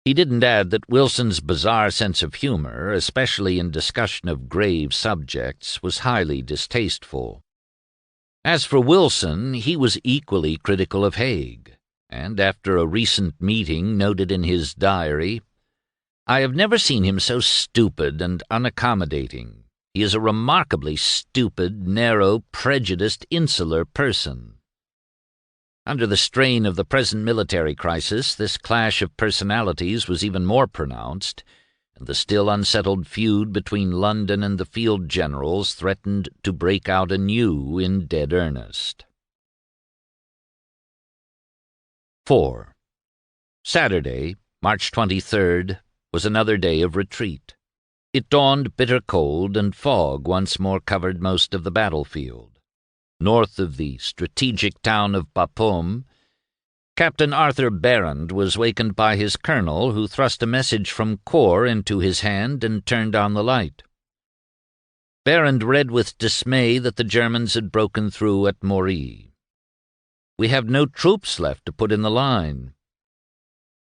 He didn't add that Wilson's bizarre sense of humor, especially in discussion of grave subjects, was highly distasteful. As for Wilson, he was equally critical of Haig, and after a recent meeting noted in his diary, "I have never seen him so stupid and unaccommodating. He is a remarkably stupid, narrow, prejudiced, insular person." Under the strain of the present military crisis, this clash of personalities was even more pronounced, and the still unsettled feud between London and the field generals threatened to break out anew in dead earnest. 4. Saturday, March 23rd, was another day of retreat. It dawned bitter cold, and fog once more covered most of the battlefield. north of the strategic town of Bapaume, Captain Arthur Berrand was wakened by his colonel, who thrust a message from Corps into his hand and turned on the light. Berrand read with dismay that the Germans had broken through at Mory. "We have no troops left to put in the line."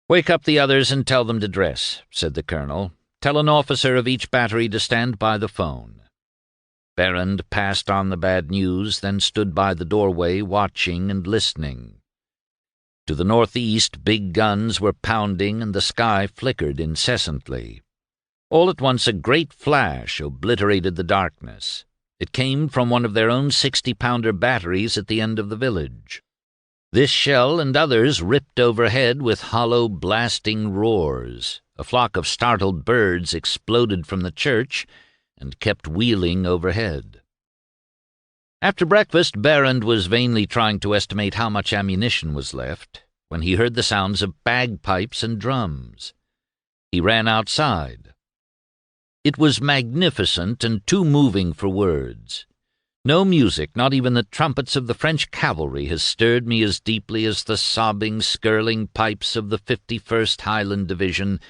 "Wake up the others and tell them to dress," said the colonel. "Tell an officer of each battery to stand by the phone." Berrand passed on the bad news, then stood by the doorway watching and listening. To the northeast, big guns were pounding and the sky flickered incessantly. All at once a great flash obliterated the darkness. It came from one of their own 60-pounder batteries at the end of the village. This shell and others ripped overhead with hollow, blasting roars. A flock of startled birds exploded from the church and kept wheeling overhead. After breakfast, Berrand was vainly trying to estimate how much ammunition was left when he heard the sounds of bagpipes and drums. He ran outside. It was magnificent and too moving for words. No music, not even the trumpets of the French cavalry, has stirred me as deeply as the sobbing, skirling pipes of the 51st Highland Division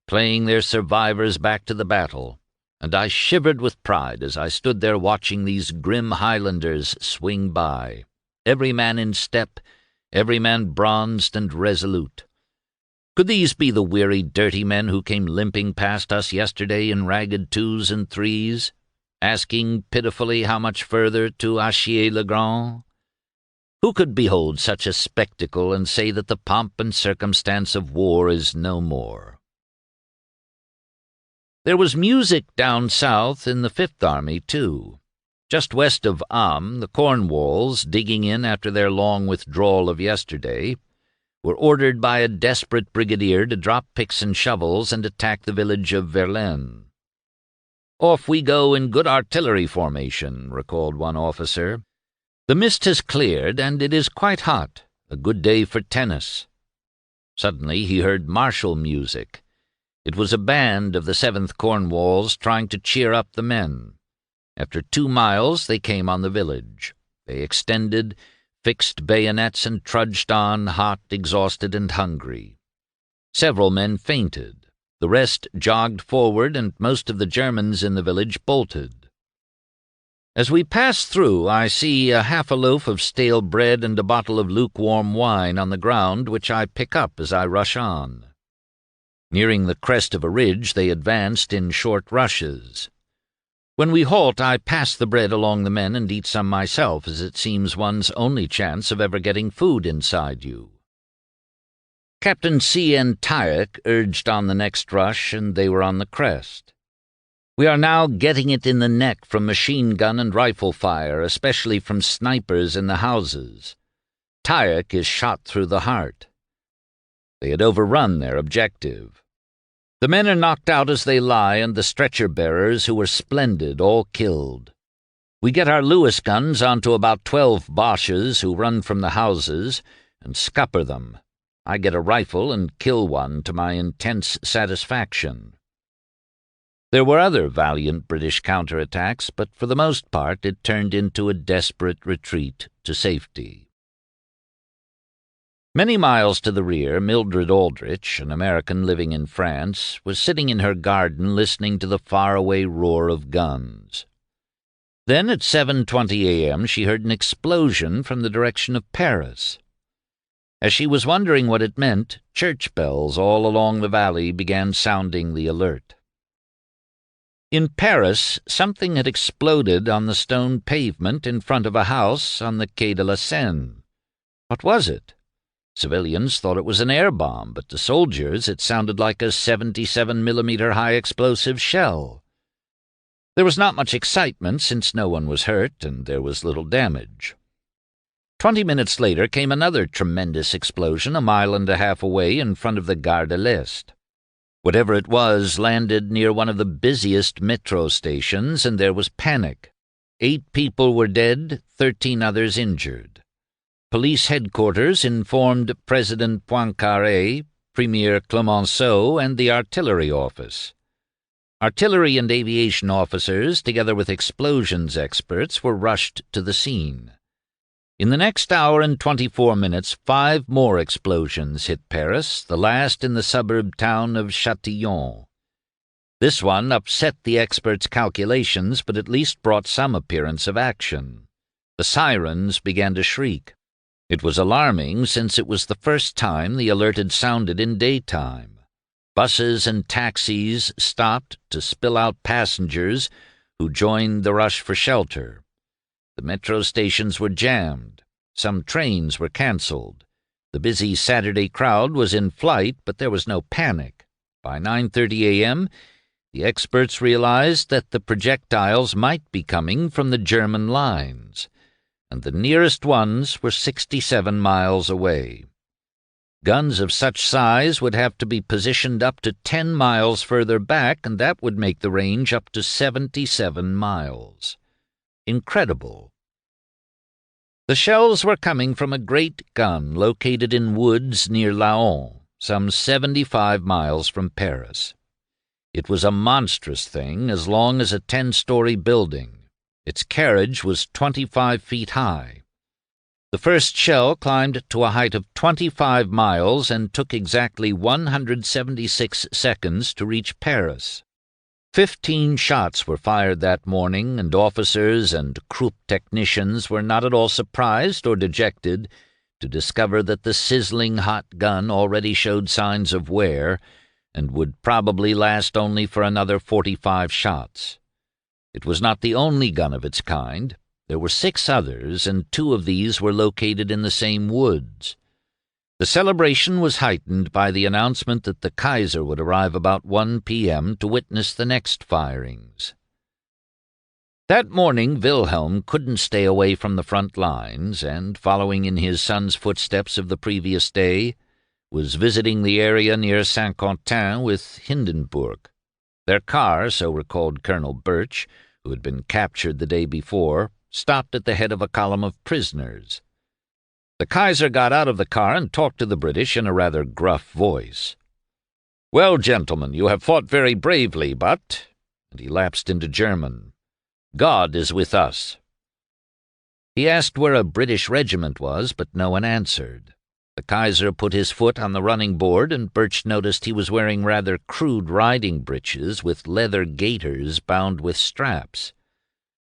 playing their survivors back to the battle, and I shivered with pride as I stood there watching these grim Highlanders swing by, every man in step, every man bronzed and resolute. Could these be the weary, dirty men who came limping past us yesterday in ragged 2s and 3s, asking pitifully how much further to Achier-le-Grand? Who could behold such a spectacle and say that the pomp and circumstance of war is no more? There was music down south in the Fifth Army, too. Just west of Ham, the Cornwalls, digging in after their long withdrawal of yesterday, were ordered by a desperate brigadier to drop picks and shovels and attack the village of Verlaine. "Off we go in good artillery formation," recalled one officer. "The mist has cleared, and it is quite hot, a good day for tennis." Suddenly he heard martial music. It was a band of the 7th Cornwalls trying to cheer up the men. After 2 miles they came on the village. They extended, fixed bayonets, and trudged on, hot, exhausted, and hungry. Several men fainted. The rest jogged forward, and most of the Germans in the village bolted. As we pass through, I see half a loaf of stale bread and a bottle of lukewarm wine on the ground, which I pick up as I rush on. Nearing the crest of a ridge, they advanced in short rushes. When we halt, I pass the bread along the men and eat some myself, as it seems one's only chance of ever getting food inside you. Captain C.N. Tyack urged on the next rush, and they were on the crest. We are now getting it in the neck from machine gun and rifle fire, especially from snipers in the houses. Tyack is shot through the heart. They had overrun their objective. The men are knocked out as they lie, and the stretcher-bearers, who were splendid, all killed. We get our Lewis guns onto about 12 Boches who run from the houses, and scupper them. I get a rifle and kill one to my intense satisfaction. There were other valiant British counterattacks, but for the most part it turned into a desperate retreat to safety. Many miles to the rear, Mildred Aldrich, an American living in France, was sitting in her garden listening to the faraway roar of guns. Then at 7:20 a.m. she heard an explosion from the direction of Paris. As she was wondering what it meant, church bells all along the valley began sounding the alert. In Paris, something had exploded on the stone pavement in front of a house on the Quai de la Seine. What was it? Civilians thought it was an air bomb, but to soldiers it sounded like a 77mm high-explosive shell. There was not much excitement, since no one was hurt and there was little damage. 20 minutes later came another tremendous explosion 1.5 miles away in front of the Gare de l'Est. Whatever it was landed near one of the busiest metro stations, and there was panic. 8 people were dead, 13 others injured. Police headquarters informed President Poincaré, Premier Clemenceau, and the artillery office. Artillery and aviation officers, together with explosions experts, were rushed to the scene. In the next hour and 24 minutes, 5 more explosions hit Paris, the last in the suburb town of Châtillon. This one upset the experts' calculations, but at least brought some appearance of action. The sirens began to shriek. It was alarming, since it was the first time the alert had sounded in daytime. Buses and taxis stopped to spill out passengers who joined the rush for shelter. The metro stations were jammed. Some trains were cancelled. The busy Saturday crowd was in flight, but there was no panic. By 9:30 a.m., the experts realized that the projectiles might be coming from the German lines, and the nearest ones were 67 miles away. Guns of such size would have to be positioned up to 10 miles further back, and that would make the range up to 77 miles. Incredible. The shells were coming from a great gun located in woods near Laon, some 75 miles from Paris. It was a monstrous thing, as long as a 10-story building. Its carriage was 25 feet high. The first shell climbed to a height of 25 miles and took exactly 176 seconds to reach Paris. 15 shots were fired that morning, and officers and Krupp technicians were not at all surprised or dejected to discover that the sizzling hot gun already showed signs of wear and would probably last only for another 45 shots. It was not the only gun of its kind. There were 6 others, and 2 of these were located in the same woods. The celebration was heightened by the announcement that the Kaiser would arrive about 1 p.m. to witness the next firings. That morning Wilhelm couldn't stay away from the front lines, and, following in his son's footsteps of the previous day, was visiting the area near Saint-Quentin with Hindenburg. Their car, so recalled Colonel Birch, who had been captured the day before, stopped at the head of a column of prisoners. The Kaiser got out of the car and talked to the British in a rather gruff voice. "Well, gentlemen, you have fought very bravely, but—" and he lapsed into German. "God is with us." He asked where a British regiment was, but no one answered. The Kaiser put his foot on the running board, and Birch noticed he was wearing rather crude riding breeches with leather gaiters bound with straps.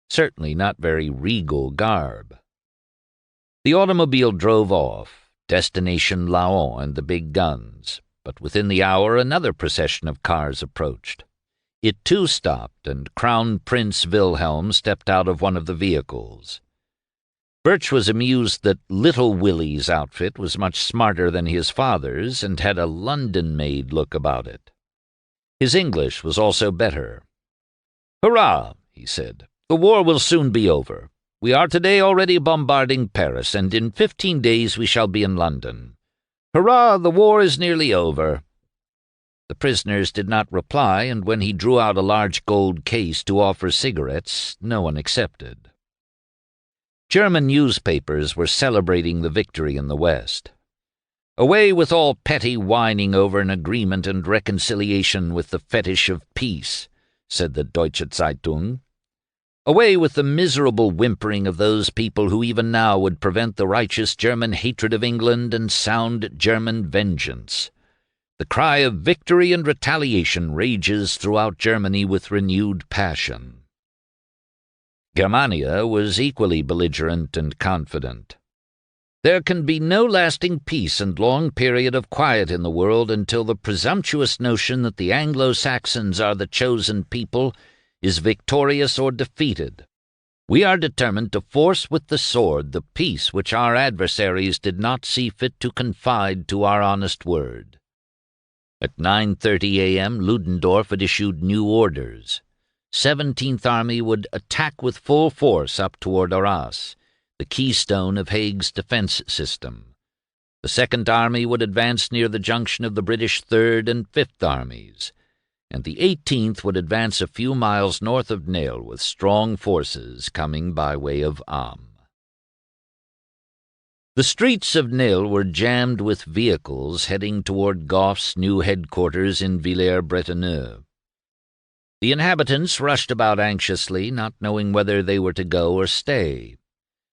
Certainly not very regal garb. The automobile drove off, destination Laon and the big guns, but within the hour another procession of cars approached. It too stopped, and Crown Prince Wilhelm stepped out of one of the vehicles. Birch was amused that Little Willie's outfit was much smarter than his father's and had a London-made look about it. His English was also better. "Hurrah!" he said. "The war will soon be over. We are today already bombarding Paris, and in 15 days we shall be in London. Hurrah, the war is nearly over." The prisoners did not reply, and when he drew out a large gold case to offer cigarettes, no one accepted. German newspapers were celebrating the victory in the West. "Away with all petty whining over an agreement and reconciliation with the fetish of peace," said the Deutsche Zeitung. "Away with the miserable whimpering of those people who even now would prevent the righteous German hatred of England and sound German vengeance. The cry of victory and retaliation rages throughout Germany with renewed passion." Germania was equally belligerent and confident. "There can be no lasting peace and long period of quiet in the world until the presumptuous notion that the Anglo-Saxons are the chosen people is victorious or defeated. We are determined to force with the sword the peace which our adversaries did not see fit to confide to our honest word." At 9:30 a.m. Ludendorff had issued new orders. 17th Army would attack with full force up toward Arras, the keystone of Haig's defense system. The 2nd Army would advance near the junction of the British 3rd and 5th Armies, and the 18th would advance a few miles north of Nesle with strong forces coming by way of Ham. The streets of Nesle were jammed with vehicles heading toward Gough's new headquarters in Villers-Bretonneux. The inhabitants rushed about anxiously, not knowing whether they were to go or stay.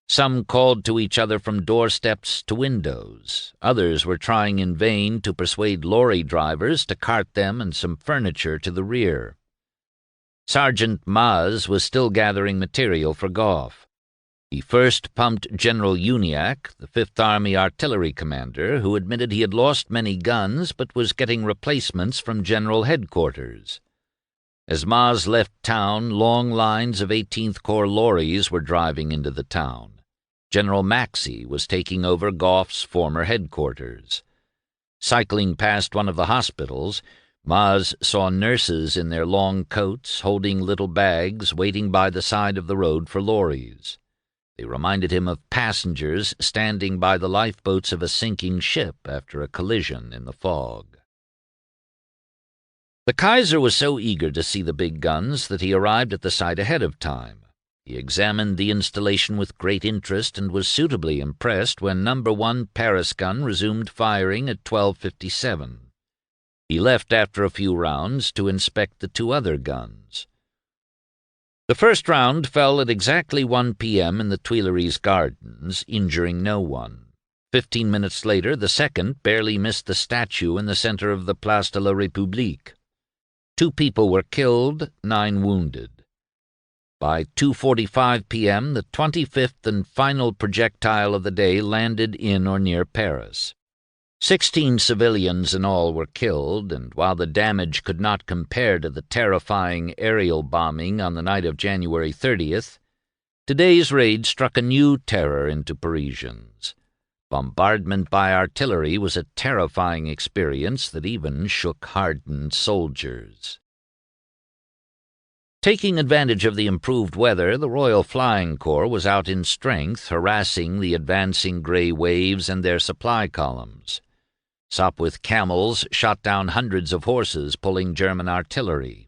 Some called to each other from doorsteps to windows. Others were trying in vain to persuade lorry drivers to cart them and some furniture to the rear. Sergeant Maz was still gathering material for Gough. He first pumped General Uniacke, the Fifth Army artillery commander, who admitted he had lost many guns but was getting replacements from General Headquarters. As Maz left town, long lines of 18th Corps lorries were driving into the town. General Maxey was taking over Gough's former headquarters. Cycling past one of the hospitals, Maz saw nurses in their long coats, holding little bags, waiting by the side of the road for lorries. They reminded him of passengers standing by the lifeboats of a sinking ship after a collision in the fog. The Kaiser was so eager to see the big guns that he arrived at the site ahead of time. He examined the installation with great interest and was suitably impressed when No. 1 Paris gun resumed firing at 12:57. He left after a few rounds to inspect the two other guns. The first round fell at exactly 1 p.m. in the Tuileries Gardens, injuring no one. 15 minutes later, the second barely missed the statue in the center of the Place de la République. 2 people were killed, 9 wounded. By 2:45 p.m., the 25th and final projectile of the day landed in or near Paris. 16 civilians in all were killed, and while the damage could not compare to the terrifying aerial bombing on the night of January 30th, today's raid struck a new terror into Parisians. Bombardment by artillery was a terrifying experience that even shook hardened soldiers. Taking advantage of the improved weather, the Royal Flying Corps was out in strength, harassing the advancing gray waves and their supply columns. Sopwith camels shot down hundreds of horses pulling German artillery.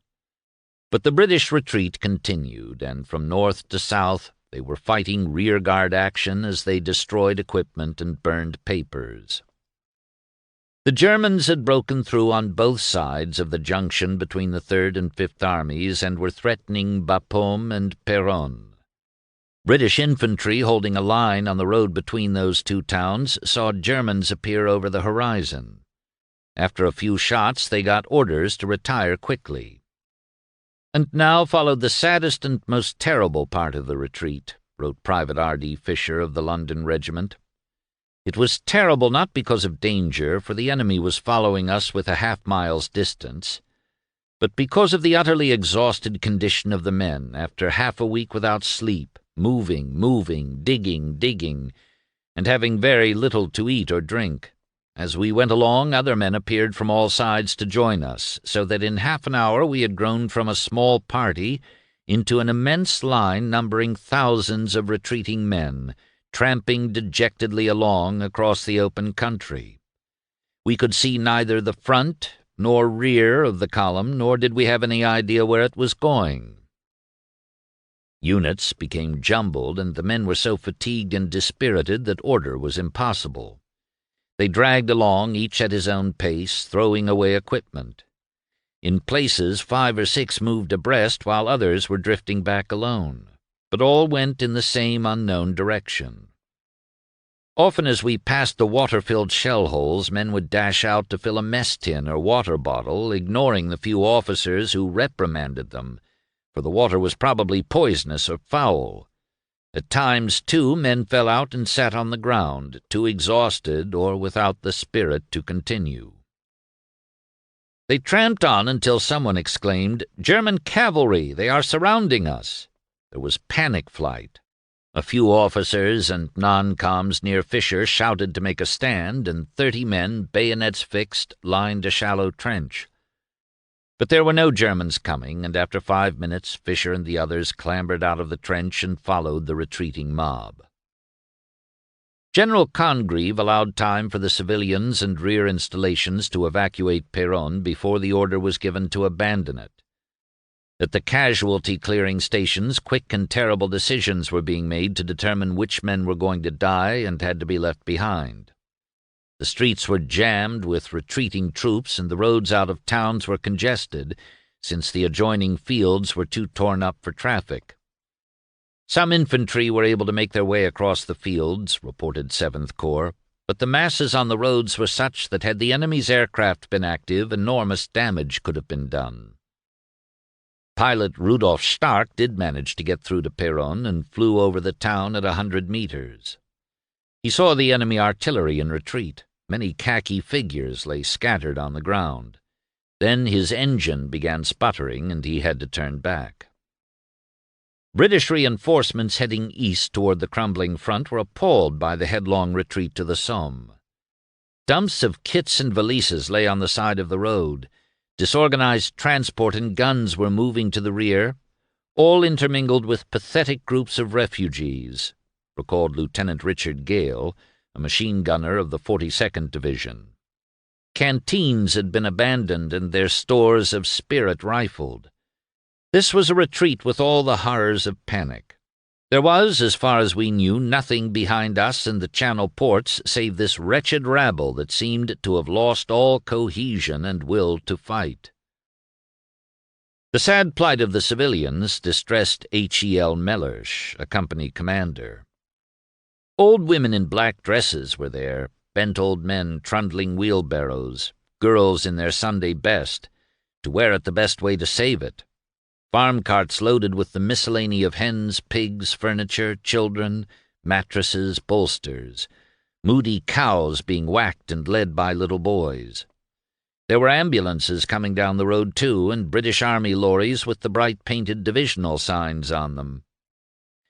But the British retreat continued, and from north to south they were fighting rearguard action as they destroyed equipment and burned papers. The Germans had broken through on both sides of the junction between the Third and Fifth Armies and were threatening Bapaume and Péronne. British infantry holding a line on the road between those two towns saw Germans appear over the horizon. After a few shots, they got orders to retire quickly. And now followed the saddest and most terrible part of the retreat, wrote Private R.D. Fisher of the London Regiment. It was terrible not because of danger, for the enemy was following us with a half-mile's distance, but because of the utterly exhausted condition of the men after half a week without sleep, moving, digging, and having very little to eat or drink. As we went along, other men appeared from all sides to join us, so that in half an hour we had grown from a small party into an immense line numbering thousands of retreating men, tramping dejectedly along across the open country. We could see neither the front nor rear of the column, nor did we have any idea where it was going. Units became jumbled, and the men were so fatigued and dispirited that order was impossible. They dragged along, each at his own pace, throwing away equipment. In places 5 or 6 moved abreast, while others were drifting back alone, but all went in the same unknown direction. Often as we passed the water-filled shell holes, men would dash out to fill a mess tin or water bottle, ignoring the few officers who reprimanded them, for the water was probably poisonous or foul. At times, too, men fell out and sat on the ground, too exhausted or without the spirit to continue. They tramped on until someone exclaimed, "German cavalry! They are surrounding us!" There was panic flight. A few officers and non-coms near Fisher shouted to make a stand, and 30 men, bayonets fixed, lined a shallow trench. But there were no Germans coming, and after 5 minutes Fisher and the others clambered out of the trench and followed the retreating mob. General Congreve allowed time for the civilians and rear installations to evacuate Péronne before the order was given to abandon it. At the casualty-clearing stations, quick and terrible decisions were being made to determine which men were going to die and had to be left behind. The streets were jammed with retreating troops, and the roads out of towns were congested, since the adjoining fields were too torn up for traffic. Some infantry were able to make their way across the fields, reported 7th Corps, but the masses on the roads were such that had the enemy's aircraft been active, enormous damage could have been done. Pilot Rudolf Stark did manage to get through to Peronne and flew over the town at 100 meters. He saw the enemy artillery in retreat. Many khaki figures lay scattered on the ground. Then his engine began sputtering, and he had to turn back. British reinforcements heading east toward the crumbling front were appalled by the headlong retreat to the Somme. Dumps of kits and valises lay on the side of the road. Disorganized transport and guns were moving to the rear, all intermingled with pathetic groups of refugees, recalled Lieutenant Richard Gale, a machine gunner of the 42nd Division. Canteens had been abandoned and their stores of spirit rifled. This was a retreat with all the horrors of panic. There was, as far as we knew, nothing behind us in the Channel ports save this wretched rabble that seemed to have lost all cohesion and will to fight. The sad plight of the civilians distressed H.E.L. Mellersh, a company commander. Old women in black dresses were there, bent old men trundling wheelbarrows, girls in their Sunday best, to wear it the best way to save it. Farm carts loaded with the miscellany of hens, pigs, furniture, children, mattresses, bolsters, moody cows being whacked and led by little boys. There were ambulances coming down the road, too, and British Army lorries with the bright painted divisional signs on them.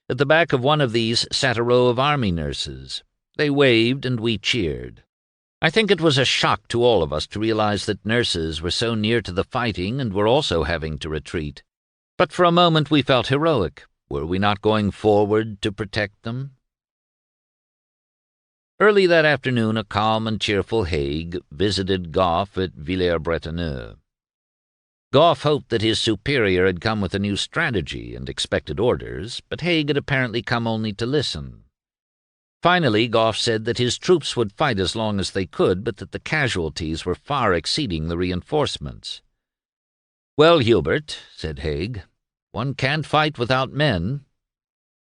At the back of one of these sat a row of Army nurses. They waved, and we cheered. I think it was a shock to all of us to realize that nurses were so near to the fighting and were also having to retreat. But for a moment we felt heroic. Were we not going forward to protect them? Early that afternoon, a calm and cheerful Haig visited Gough at Villers-Bretonneux. Gough hoped that his superior had come with a new strategy and expected orders, but Haig had apparently come only to listen. Finally, Gough said that his troops would fight as long as they could, but that the casualties were far exceeding the reinforcements. "Well, Hubert," said Haig, "one can't fight without men."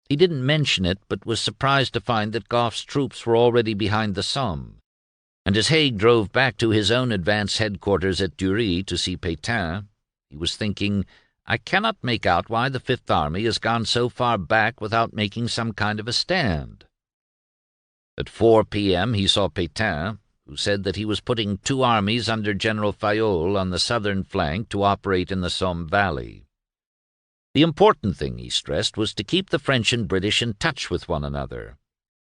He didn't mention it, but was surprised to find that Gough's troops were already behind the Somme. And as Haig drove back to his own advance headquarters at Dury to see Pétain, he was thinking, "I cannot make out why the Fifth Army has gone so far back without making some kind of a stand." At 4 p.m. he saw Pétain, who said that he was putting 2 armies under General Fayolle on the southern flank to operate in the Somme Valley. The important thing, he stressed, was to keep the French and British in touch with one another.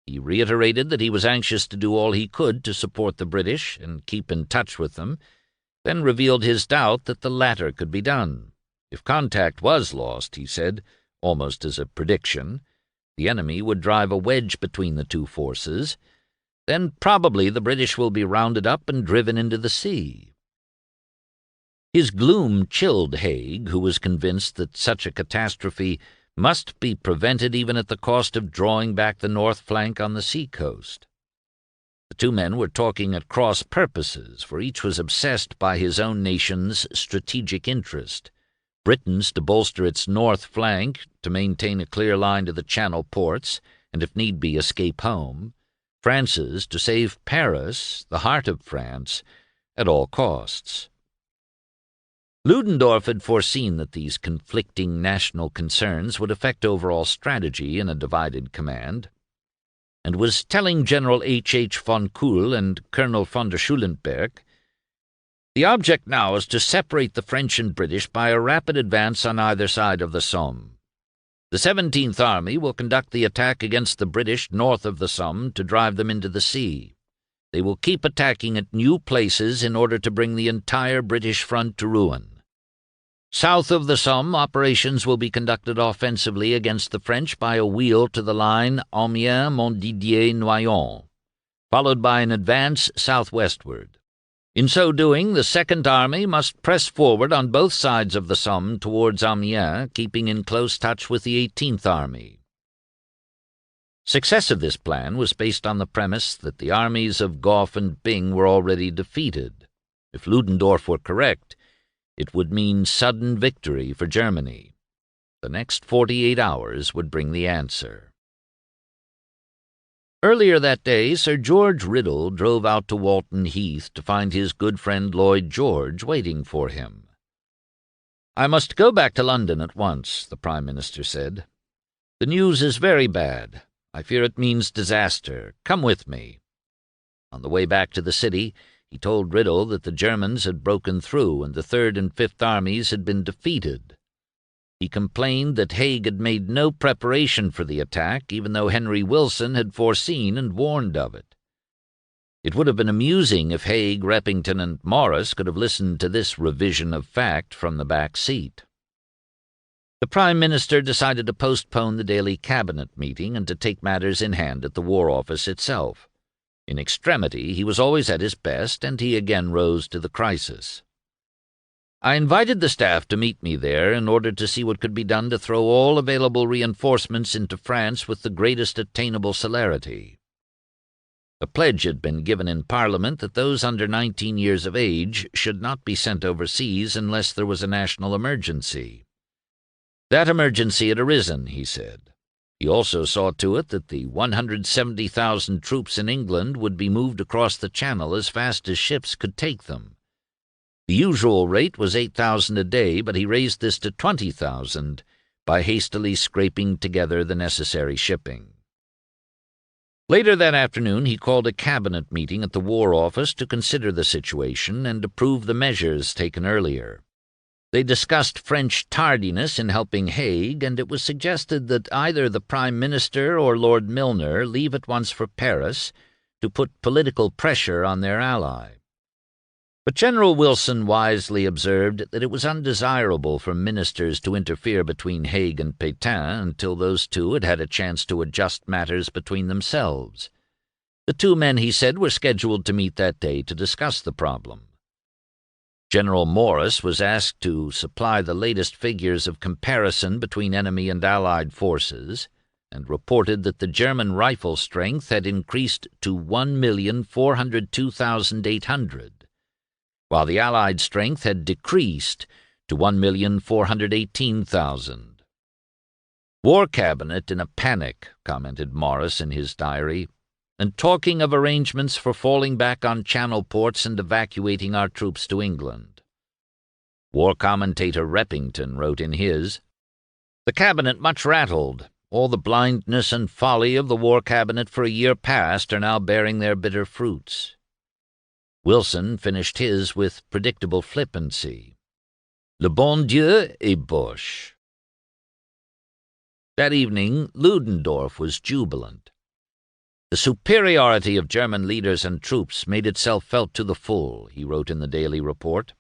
He reiterated that he was anxious to do all he could to support the British and keep in touch with them, then revealed his doubt that the latter could be done. If contact was lost, he said, almost as a prediction, the enemy would drive a wedge between the two forces. Then probably the British will be rounded up and driven into the sea. His gloom chilled Haig, who was convinced that such a catastrophe must be prevented even at the cost of drawing back the north flank on the sea-coast. The two men were talking at cross purposes, for each was obsessed by his own nation's strategic interest. Britain's to bolster its north flank, to maintain a clear line to the Channel ports, and if need be escape home. France's to save Paris, the heart of France, at all costs. Ludendorff had foreseen that these conflicting national concerns would affect overall strategy in a divided command, and was telling General H. von Kuhl and Colonel von der Schulenberg, "The object now is to separate the French and British by a rapid advance on either side of the Somme. The 17th Army will conduct the attack against the British north of the Somme to drive them into the sea. They will keep attacking at new places in order to bring the entire British front to ruin. South of the Somme, operations will be conducted offensively against the French by a wheel to the line Amiens-Montdidier-Noyon, followed by an advance southwestward. In so doing, the 2nd Army must press forward on both sides of the Somme towards Amiens, keeping in close touch with the 18th Army." Success of this plan was based on the premise that the armies of Gough and Byng were already defeated. If Ludendorff were correct, it would mean sudden victory for Germany. The next 48 hours would bring the answer. Earlier that day, Sir George Riddle drove out to Walton Heath to find his good friend Lloyd George waiting for him. "I must go back to London at once," the Prime Minister said. "The news is very bad. I fear it means disaster. Come with me." On the way back to the city, he told Riddle that the Germans had broken through and the Third and Fifth Armies had been defeated. He complained that Haig had made no preparation for the attack, even though Henry Wilson had foreseen and warned of it. It would have been amusing if Haig, Repington, and Morris could have listened to this revision of fact from the back seat. The Prime Minister decided to postpone the daily cabinet meeting and to take matters in hand at the War Office itself. In extremity, he was always at his best, and he again rose to the crisis. "I invited the staff to meet me there in order to see what could be done to throw all available reinforcements into France with the greatest attainable celerity." A pledge had been given in Parliament that those under 19 years of age should not be sent overseas unless there was a national emergency. That emergency had arisen, he said. He also saw to it that the 170,000 troops in England would be moved across the Channel as fast as ships could take them. The usual rate was 8,000 a day, but he raised this to 20,000 by hastily scraping together the necessary shipping. Later that afternoon he called a cabinet meeting at the War Office to consider the situation and approve the measures taken earlier. They discussed French tardiness in helping Haig, and it was suggested that either the Prime Minister or Lord Milner leave at once for Paris to put political pressure on their ally. But General Wilson wisely observed that it was undesirable for ministers to interfere between Haig and Pétain until those two had had a chance to adjust matters between themselves. The two men, he said, were scheduled to meet that day to discuss the problem. General Morris was asked to supply the latest figures of comparison between enemy and Allied forces, and reported that the German rifle strength had increased to 1,402,800. while the Allied strength had decreased to 1,418,000. "War Cabinet in a panic," commented Morris in his diary, "and talking of arrangements for falling back on Channel ports and evacuating our troops to England." War commentator Repington wrote in his, "The Cabinet much rattled. All the blindness and folly of the War Cabinet for a year past are now bearing their bitter fruits." Wilson finished his with predictable flippancy. "Le bon Dieu est Boche." That evening Ludendorff was jubilant. "The superiority of German leaders and troops made itself felt to the full," he wrote in the Daily Report.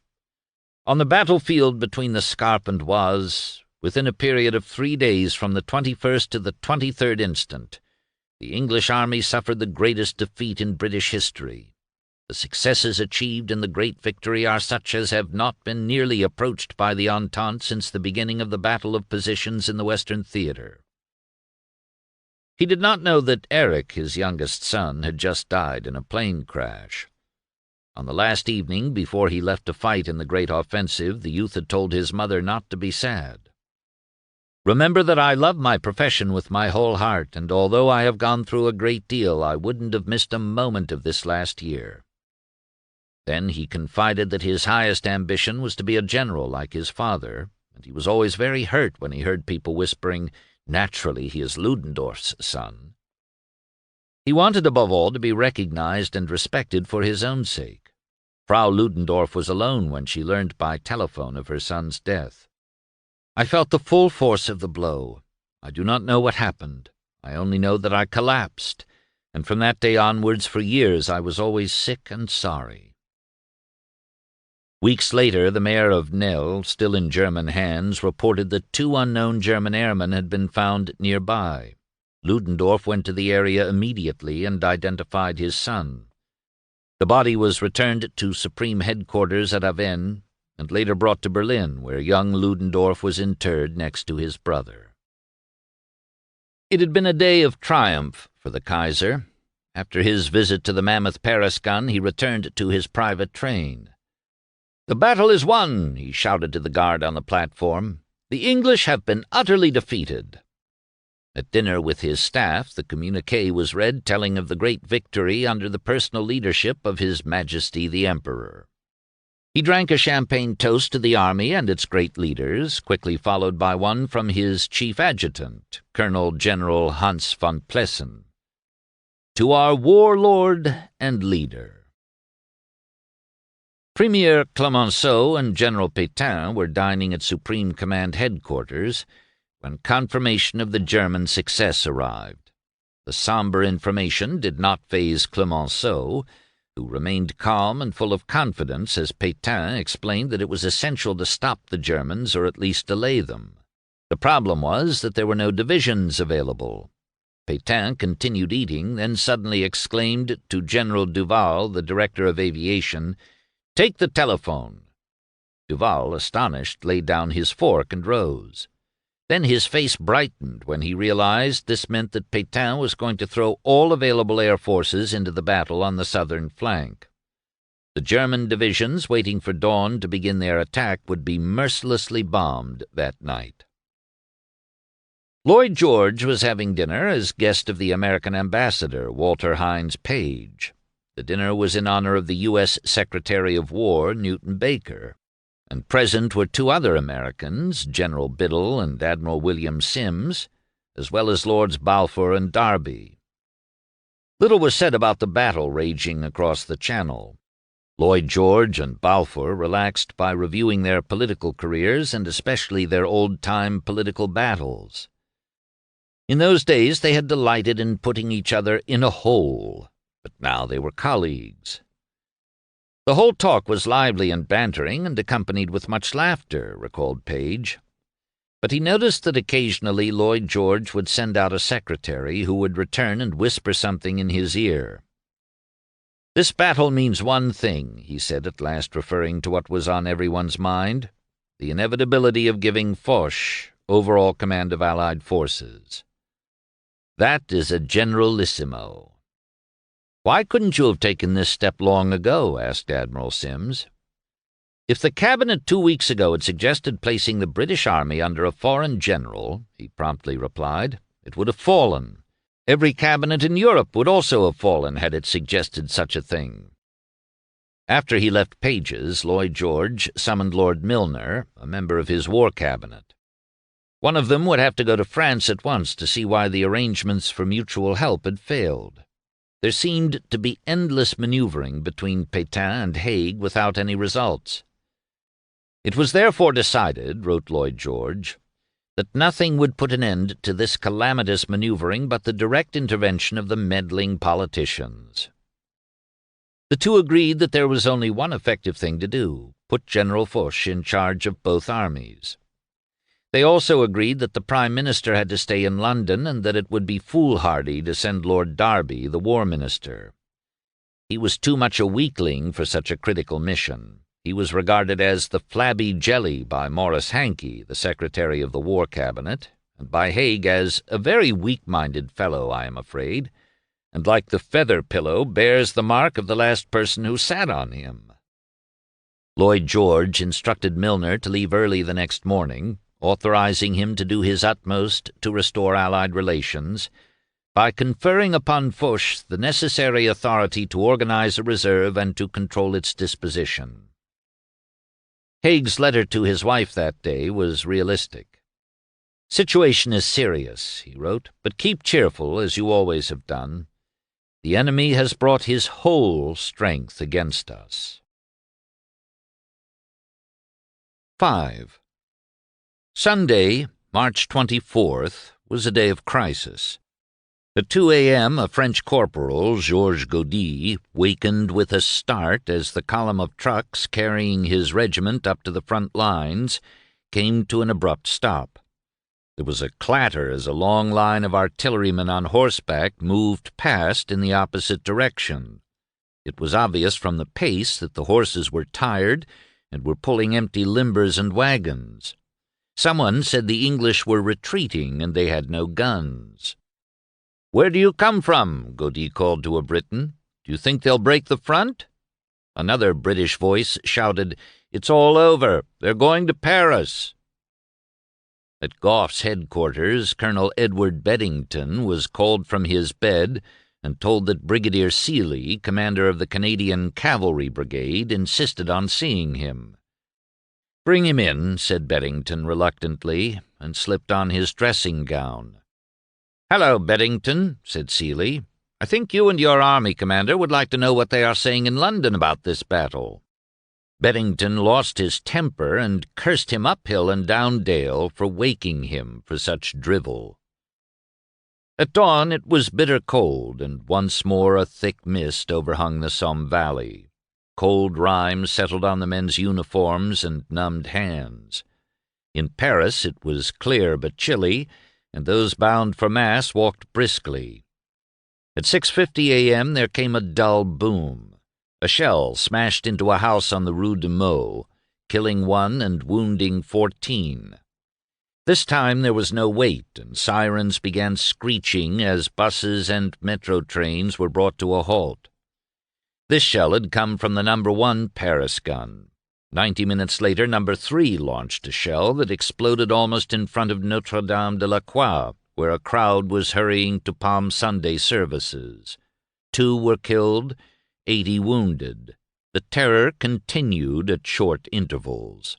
"On the battlefield between the Scarpe and Oise, within a period of 3 days from the 21st to the 23rd instant, the English army suffered the greatest defeat in British history. The successes achieved in the great victory are such as have not been nearly approached by the Entente since the beginning of the Battle of Positions in the Western Theatre." He did not know that Eric, his youngest son, had just died in a plane crash. On the last evening before he left to fight in the great offensive, the youth had told his mother not to be sad. "Remember that I love my profession with my whole heart, and although I have gone through a great deal, I wouldn't have missed a moment of this last year." Then he confided that his highest ambition was to be a general like his father, and he was always very hurt when he heard people whispering, "Naturally, he is Ludendorff's son." He wanted above all to be recognized and respected for his own sake. Frau Ludendorff was alone when she learned by telephone of her son's death. "I felt the full force of the blow. I do not know what happened. I only know that I collapsed, and from that day onwards for years I was always sick and sorry." Weeks later, the mayor of Nel, still in German hands, reported that 2 unknown German airmen had been found nearby. Ludendorff went to the area immediately and identified his son. The body was returned to Supreme Headquarters at Avesnes and later brought to Berlin, where young Ludendorff was interred next to his brother. It had been a day of triumph for the Kaiser. After his visit to the mammoth Paris gun, he returned to his private train. "The battle is won," he shouted to the guard on the platform. "The English have been utterly defeated." At dinner with his staff, the communiqué was read telling of the great victory under the personal leadership of His Majesty the Emperor. He drank a champagne toast to the army and its great leaders, quickly followed by one from his chief adjutant, Colonel General Hans von Plessen. "To our warlord and leader." Premier Clemenceau and General Pétain were dining at Supreme Command headquarters when confirmation of the German success arrived. The somber information did not faze Clemenceau, who remained calm and full of confidence as Pétain explained that it was essential to stop the Germans or at least delay them. The problem was that there were no divisions available. Pétain continued eating, then suddenly exclaimed to General Duval, the director of aviation, "Take the telephone." Duval, astonished, laid down his fork and rose. Then his face brightened when he realized this meant that Pétain was going to throw all available air forces into the battle on the southern flank. The German divisions waiting for dawn to begin their attack would be mercilessly bombed that night. Lloyd George was having dinner as guest of the American ambassador, Walter Hines Page. The dinner was in honor of the U.S. Secretary of War, Newton Baker, and present were two other Americans, General Biddle and Admiral William Sims, as well as Lords Balfour and Derby. Little was said about the battle raging across the Channel. Lloyd George and Balfour relaxed by reviewing their political careers and especially their old-time political battles. In those days they had delighted in putting each other in a hole, but now they were colleagues. The whole talk was lively and bantering and accompanied with much laughter, recalled Page. But he noticed that occasionally Lloyd George would send out a secretary who would return and whisper something in his ear. "This battle means one thing," he said at last, referring to what was on everyone's mind, "the inevitability of giving Foch overall command of Allied forces. That is a generalissimo." "Why couldn't you have taken this step long ago?" asked Admiral Sims. "If the Cabinet 2 weeks ago had suggested placing the British Army under a foreign general," he promptly replied, "it would have fallen. Every cabinet in Europe would also have fallen had it suggested such a thing." After he left Page's, Lloyd George summoned Lord Milner, a member of his war cabinet. One of them would have to go to France at once to see why the arrangements for mutual help had failed. There seemed to be endless maneuvering between Pétain and Haig without any results. "It was therefore decided," wrote Lloyd George, "that nothing would put an end to this calamitous maneuvering but the direct intervention of the meddling politicians." The two agreed that there was only one effective thing to do: put General Foch in charge of both armies. They also agreed that the Prime Minister had to stay in London and that it would be foolhardy to send Lord Derby, the War Minister. He was too much a weakling for such a critical mission. He was regarded as the flabby jelly by Maurice Hankey, the Secretary of the War Cabinet, and by Haig as a very weak-minded fellow, I am afraid, and like the feather pillow bears the mark of the last person who sat on him. Lloyd George instructed Milner to leave early the next morning, authorizing him to do his utmost to restore Allied relations by conferring upon Foch the necessary authority to organize a reserve and to control its disposition. Haig's letter to his wife that day was realistic. "Situation is serious," he wrote, "but keep cheerful, as you always have done. The enemy has brought his whole strength against us." 5. Sunday, March 24th, was a day of crisis. At 2 a.m., a French corporal, Georges Godey, wakened with a start as the column of trucks carrying his regiment up to the front lines came to an abrupt stop. There was a clatter as a long line of artillerymen on horseback moved past in the opposite direction. It was obvious from the pace that the horses were tired and were pulling empty limbers and wagons. Someone said the English were retreating and they had no guns. "Where do you come from?" Godey called to a Briton. "Do you think they'll break the front?" Another British voice shouted, "It's all over. They're going to Paris." At Gough's headquarters, Colonel Edward Beddington was called from his bed and told that Brigadier Seeley, commander of the Canadian Cavalry Brigade, insisted on seeing him. "Bring him in," said Beddington reluctantly, and slipped on his dressing gown. "Hello, Beddington," said Seeley. "I think you and your army commander would like to know what they are saying in London about this battle." Beddington lost his temper and cursed him uphill and down dale for waking him for such drivel. At dawn it was bitter cold, and once more a thick mist overhung the Somme valley. Cold rime settled on the men's uniforms and numbed hands. In Paris it was clear but chilly, and those bound for Mass walked briskly. At 6:50 a.m. there came a dull boom. A shell smashed into a house on the Rue de Meaux, killing 1 and wounding 14. This time there was no wait, and sirens began screeching as buses and metro trains were brought to a halt. This shell had come from the No. 1 Paris gun. 90 minutes later, No. 3 launched a shell that exploded almost in front of Notre-Dame de la Croix, where a crowd was hurrying to Palm Sunday services. 2 were killed, 80 wounded. The terror continued at short intervals.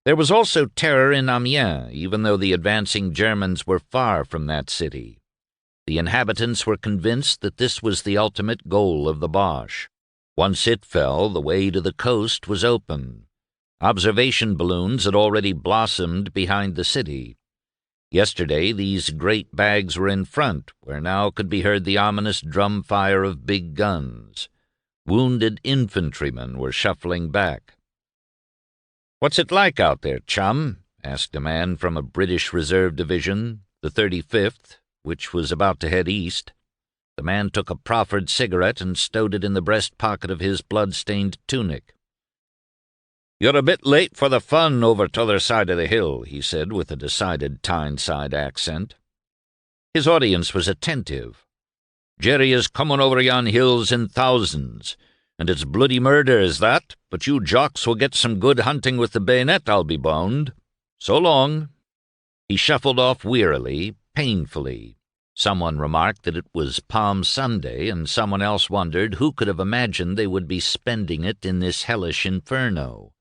There was also terror in Amiens, even though the advancing Germans were far from that city. The inhabitants were convinced that this was the ultimate goal of the Boche. Once it fell, the way to the coast was open. Observation balloons had already blossomed behind the city. Yesterday these great bags were in front, where now could be heard the ominous drum fire of big guns. Wounded infantrymen were shuffling back. "What's it like out there, chum?" asked a man from a British Reserve Division, the 35th, which was about to head east. The man took a proffered cigarette and stowed it in the breast pocket of his blood-stained tunic. "You're a bit late for the fun over t'other side of the hill," he said with a decided Tyneside accent. His audience was attentive. "Jerry is coming over yon hills in thousands, and it's bloody murder is that, but you jocks will get some good hunting with the bayonet, I'll be bound. So long." He shuffled off wearily, painfully. Someone remarked that it was Palm Sunday, and someone else wondered who could have imagined they would be spending it in this hellish inferno.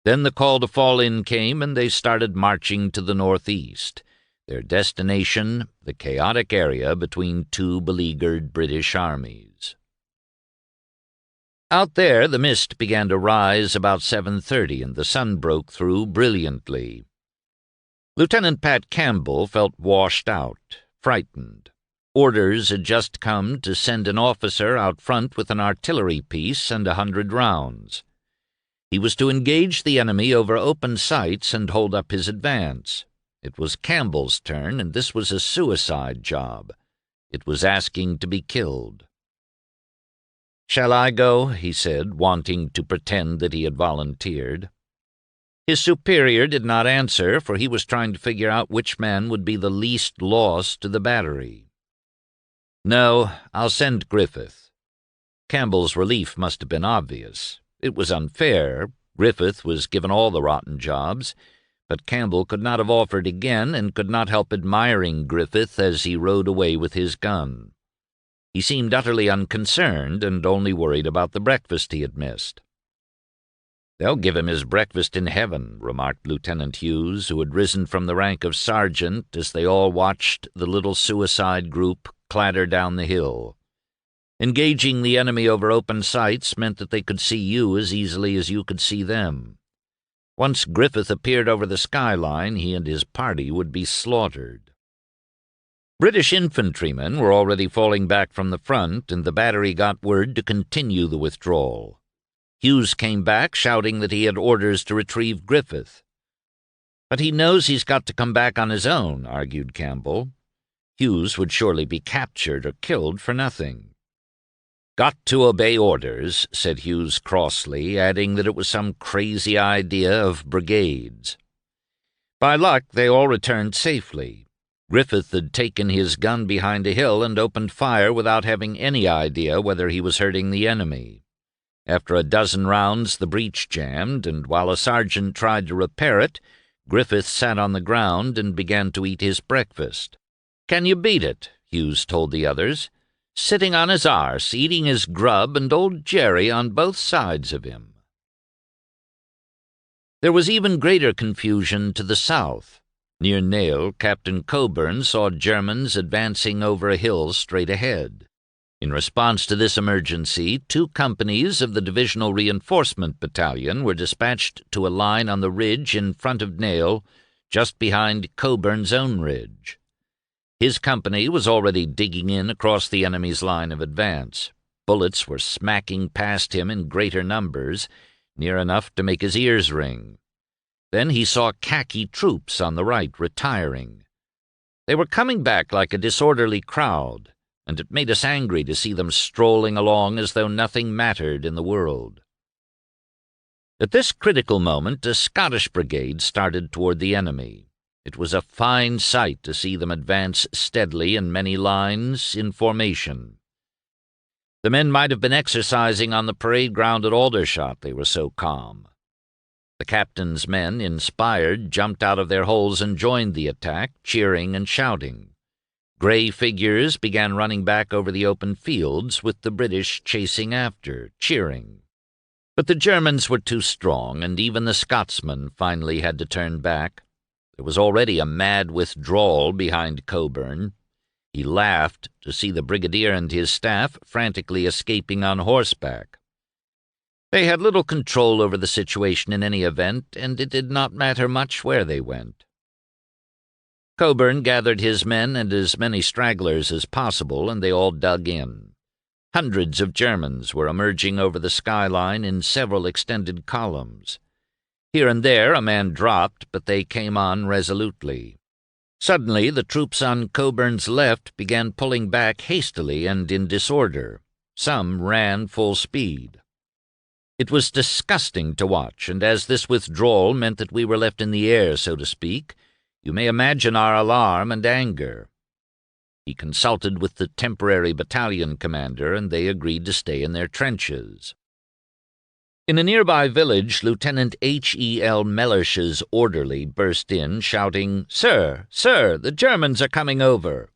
Then the call to fall in came, and they started marching to the northeast, their destination the chaotic area between 2 beleaguered British armies. Out there the mist began to rise about 7:30, and the sun broke through brilliantly. Lieutenant Pat Campbell felt washed out, frightened. Orders had just come to send an officer out front with an artillery piece and 100 rounds. He was to engage the enemy over open sights and hold up his advance. It was Campbell's turn, and this was a suicide job. It was asking to be killed. "Shall I go?" he said, wanting to pretend that he had volunteered. His superior did not answer, for he was trying to figure out which man would be the least loss to the battery. "No, I'll send Griffith." Campbell's relief must have been obvious. It was unfair. Griffith was given all the rotten jobs, but Campbell could not have offered again and could not help admiring Griffith as he rode away with his gun. He seemed utterly unconcerned and only worried about the breakfast he had missed. "They'll give him his breakfast in heaven," remarked Lieutenant Hughes, who had risen from the rank of sergeant as they all watched the little suicide group clatter down the hill. Engaging the enemy over open sights meant that they could see you as easily as you could see them. Once Griffith appeared over the skyline, he and his party would be slaughtered. British infantrymen were already falling back from the front, and the battery got word to continue the withdrawal. Hughes came back, shouting that he had orders to retrieve Griffith. "But he knows he's got to come back on his own," argued Campbell. Hughes would surely be captured or killed for nothing. "Got to obey orders," said Hughes crossly, adding that it was some crazy idea of brigades. By luck, they all returned safely. Griffith had taken his gun behind a hill and opened fire without having any idea whether he was hurting the enemy. After a dozen rounds, the breech jammed, and while a sergeant tried to repair it, Griffith sat on the ground and began to eat his breakfast. "Can you beat it?" Hughes told the others. "Sitting on his arse, eating his grub, and old Jerry on both sides of him." There was even greater confusion to the south. Near Nail, Captain Coburn saw Germans advancing over a hill straight ahead. In response to this emergency, 2 companies of the Divisional Reinforcement Battalion were dispatched to a line on the ridge in front of Nail, just behind Coburn's own ridge. His company was already digging in across the enemy's line of advance. Bullets were smacking past him in greater numbers, near enough to make his ears ring. Then he saw khaki troops on the right retiring. They were coming back like a disorderly crowd, and it made us angry to see them strolling along as though nothing mattered in the world. At this critical moment, a Scottish brigade started toward the enemy. It was a fine sight to see them advance steadily in many lines, in formation. The men might have been exercising on the parade ground at Aldershot, they were so calm. The captain's men, inspired, jumped out of their holes and joined the attack, cheering and shouting. Grey figures began running back over the open fields, with the British chasing after, cheering. But the Germans were too strong, and even the Scotsmen finally had to turn back. There was already a mad withdrawal behind Coburn. He laughed to see the brigadier and his staff frantically escaping on horseback. They had little control over the situation in any event, and it did not matter much where they went. Coburn gathered his men and as many stragglers as possible, and they all dug in. Hundreds of Germans were emerging over the skyline in several extended columns. Here and there a man dropped, but they came on resolutely. Suddenly the troops on Coburn's left began pulling back hastily and in disorder. Some ran full speed. It was disgusting to watch, and as this withdrawal meant that we were left in the air, so to speak, you may imagine our alarm and anger. He consulted with the temporary battalion commander, and they agreed to stay in their trenches. In a nearby village, Lieutenant H.E.L. Mellish's orderly burst in, shouting, "Sir, sir, the Germans are coming over."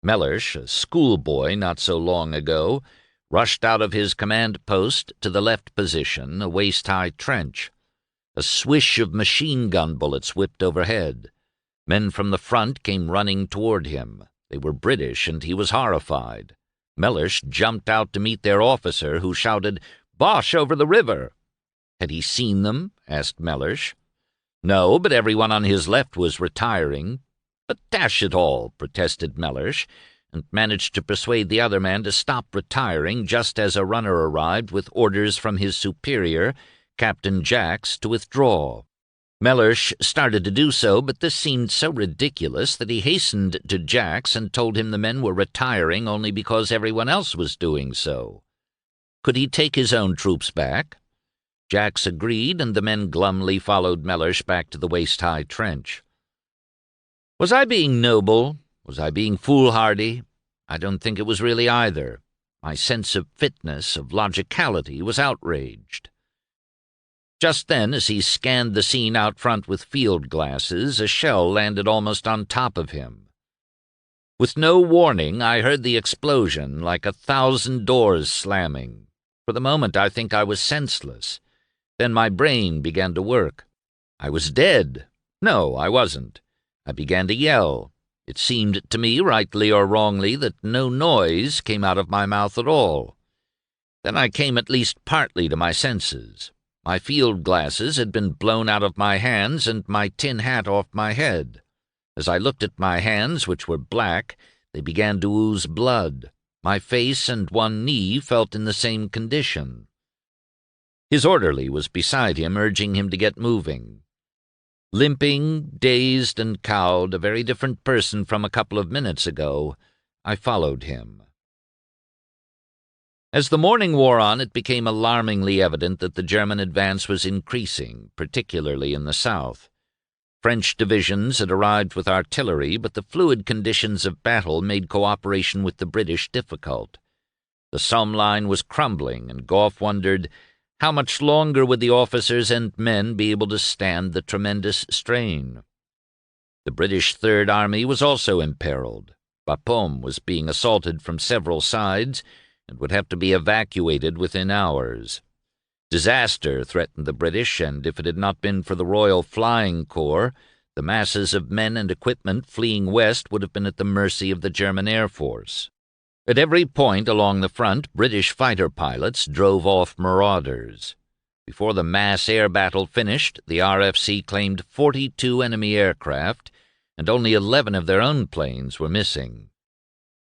Mellish, a schoolboy not so long ago, rushed out of his command post to the left position, a waist-high trench. A swish of machine-gun bullets whipped overhead. Men from the front came running toward him. They were British, and he was horrified. Mellish jumped out to meet their officer, who shouted, "Boche over the river!" Had he seen them? Asked Mellish. No, but everyone on his left was retiring. But dash it all, protested Mellish, and managed to persuade the other man to stop retiring just as a runner arrived with orders from his superior, Captain Jacks, to withdraw. Mellish started to do so, but this seemed so ridiculous that he hastened to Jacks and told him the men were retiring only because everyone else was doing so. Could he take his own troops back? Jacks agreed, and the men glumly followed Mellish back to the waist-high trench. Was I being noble? Was I being foolhardy? I don't think it was really either. My sense of fitness, of logicality, was outraged. Just then, as he scanned the scene out front with field glasses, a shell landed almost on top of him. With no warning, I heard the explosion, like 1,000 doors slamming. For the moment, I think I was senseless. Then my brain began to work. I was dead. No, I wasn't. I began to yell. It seemed to me, rightly or wrongly, that no noise came out of my mouth at all. Then I came at least partly to my senses. My field glasses had been blown out of my hands and my tin hat off my head. As I looked at my hands, which were black, they began to ooze blood. My face and one knee felt in the same condition. His orderly was beside him, urging him to get moving. Limping, dazed and cowed, a very different person from a couple of minutes ago, I followed him. As the morning wore on, it became alarmingly evident that the German advance was increasing, particularly in the south. French divisions had arrived with artillery, but the fluid conditions of battle made cooperation with the British difficult. The Somme line was crumbling, and Gough wondered, How much longer would the officers and men be able to stand the tremendous strain? The British Third Army was also imperiled. Bapaume was being assaulted from several sides and would have to be evacuated within hours. Disaster threatened the British, and if it had not been for the Royal Flying Corps, the masses of men and equipment fleeing west would have been at the mercy of the German Air Force. At every point along the front, British fighter pilots drove off marauders. Before the mass air battle finished, the RFC claimed 42 enemy aircraft, and only 11 of their own planes were missing.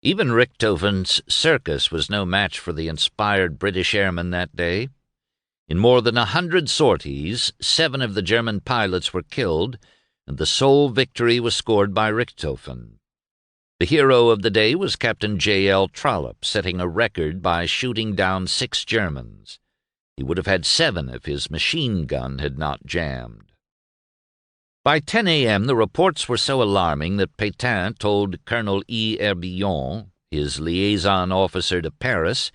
Even Richthofen's circus was no match for the inspired British airmen that day. In more than 100 sorties, 7 of the German pilots were killed, and the sole victory was scored by Richthofen. The hero of the day was Captain J.L. Trollope, setting a record by shooting down 6 Germans. He would have had 7 if his machine gun had not jammed. By 10 a.m., the reports were so alarming that Pétain told Colonel E. Herbillon, his liaison officer to Paris,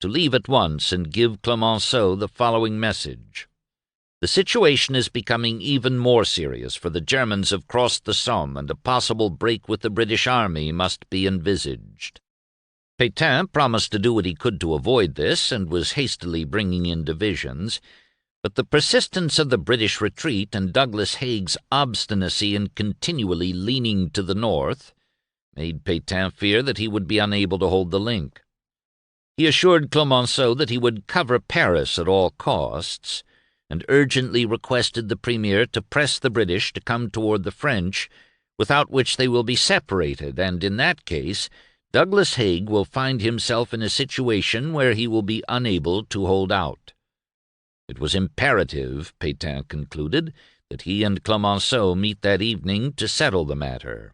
to leave at once and give Clemenceau the following message. The situation is becoming even more serious, for the Germans have crossed the Somme, and a possible break with the British Army must be envisaged. Pétain promised to do what he could to avoid this, and was hastily bringing in divisions, but the persistence of the British retreat and Douglas Haig's obstinacy in continually leaning to the north made Pétain fear that he would be unable to hold the link. He assured Clemenceau that he would cover Paris at all costs, and urgently requested the Premier to press the British to come toward the French, without which they will be separated, and in that case Douglas Haig will find himself in a situation where he will be unable to hold out. It was imperative, Pétain concluded, that he and Clemenceau meet that evening to settle the matter.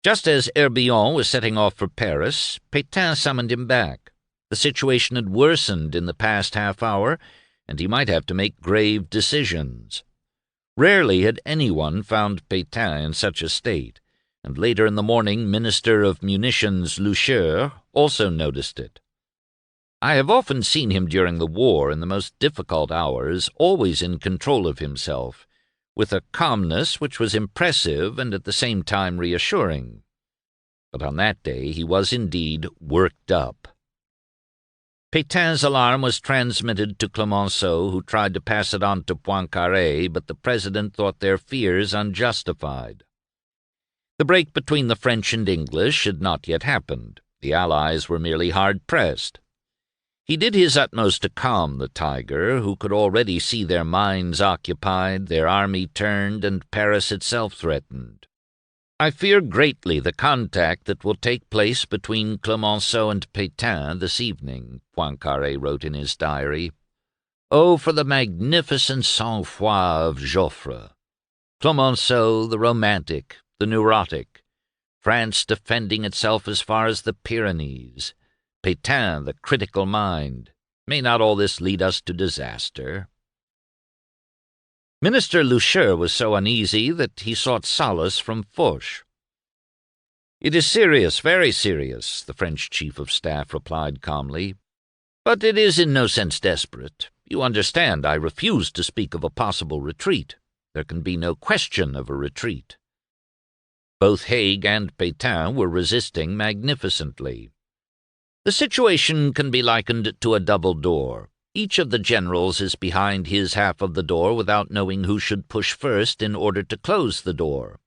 Just as Herbillon was setting off for Paris, Pétain summoned him back. The situation had worsened in the past half hour, and he might have to make grave decisions. Rarely had anyone found Pétain in such a state, and later in the morning Minister of Munitions Loucheur also noticed it. I have often seen him during the war in the most difficult hours, always in control of himself, with a calmness which was impressive and at the same time reassuring. But on that day he was indeed worked up. Pétain's alarm was transmitted to Clemenceau, who tried to pass it on to Poincaré, but the President thought their fears unjustified. The break between the French and English had not yet happened. The Allies were merely hard-pressed. He did his utmost to calm the tiger, who could already see their minds occupied, their army turned, and Paris itself threatened. I fear greatly the contact that will take place between Clemenceau and Pétain this evening, Poincaré wrote in his diary. Oh, for the magnificent sang-froid of Joffre! Clemenceau, the romantic, the neurotic, France defending itself as far as the Pyrenees, Pétain, the critical mind. May not all this lead us to disaster? Minister Loucheur was so uneasy that he sought solace from Foch. It is serious, very serious, the French Chief of Staff replied calmly. But it is in no sense desperate. You understand, I refuse to speak of a possible retreat. There can be no question of a retreat. Both Haig and Pétain were resisting magnificently. The situation can be likened to a double door. Each of the generals is behind his half of the door without knowing who should push first in order to close the door.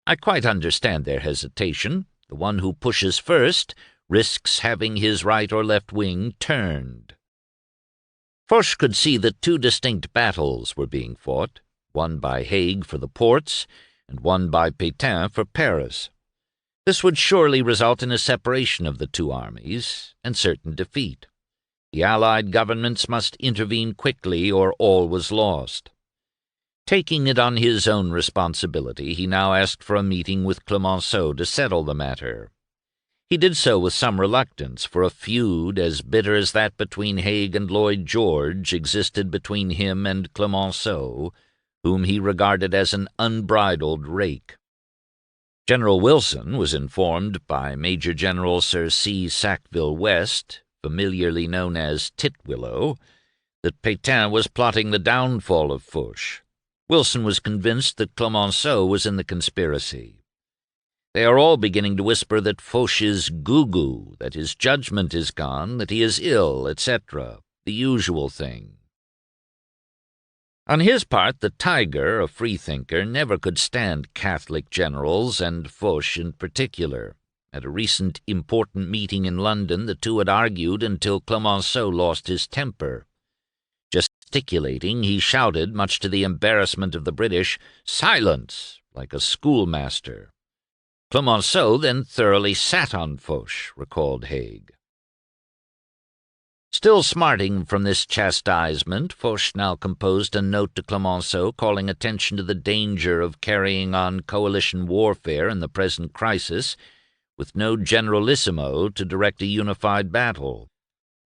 I quite understand their hesitation. The one who pushes first risks having his right or left wing turned. Foch could see that 2 distinct battles were being fought, one by Haig for the ports, and one by Pétain for Paris. This would surely result in a separation of the 2 armies, and certain defeat. The Allied governments must intervene quickly, or all was lost. Taking it on his own responsibility, he now asked for a meeting with Clemenceau to settle the matter. He did so with some reluctance, for a feud as bitter as that between Haig and Lloyd George existed between him and Clemenceau, whom he regarded as an unbridled rake. General Wilson was informed by Major General Sir C. Sackville West, familiarly known as Titwillow, that Pétain was plotting the downfall of Foch. Wilson was convinced that Clemenceau was in the conspiracy. They are all beginning to whisper that Foch is goo-goo, that his judgment is gone, that he is ill, etc., the usual thing. On his part, the Tiger, a freethinker, never could stand Catholic generals, and Foch in particular. At a recent important meeting in London, the two had argued until Clemenceau lost his temper. Gesticulating, he shouted, much to the embarrassment of the British, "Silence!" like a schoolmaster. Clemenceau then thoroughly sat on Foch, recalled Haig. Still smarting from this chastisement, Foch now composed a note to Clemenceau calling attention to the danger of carrying on coalition warfare in the present crisis, with no generalissimo to direct a unified battle.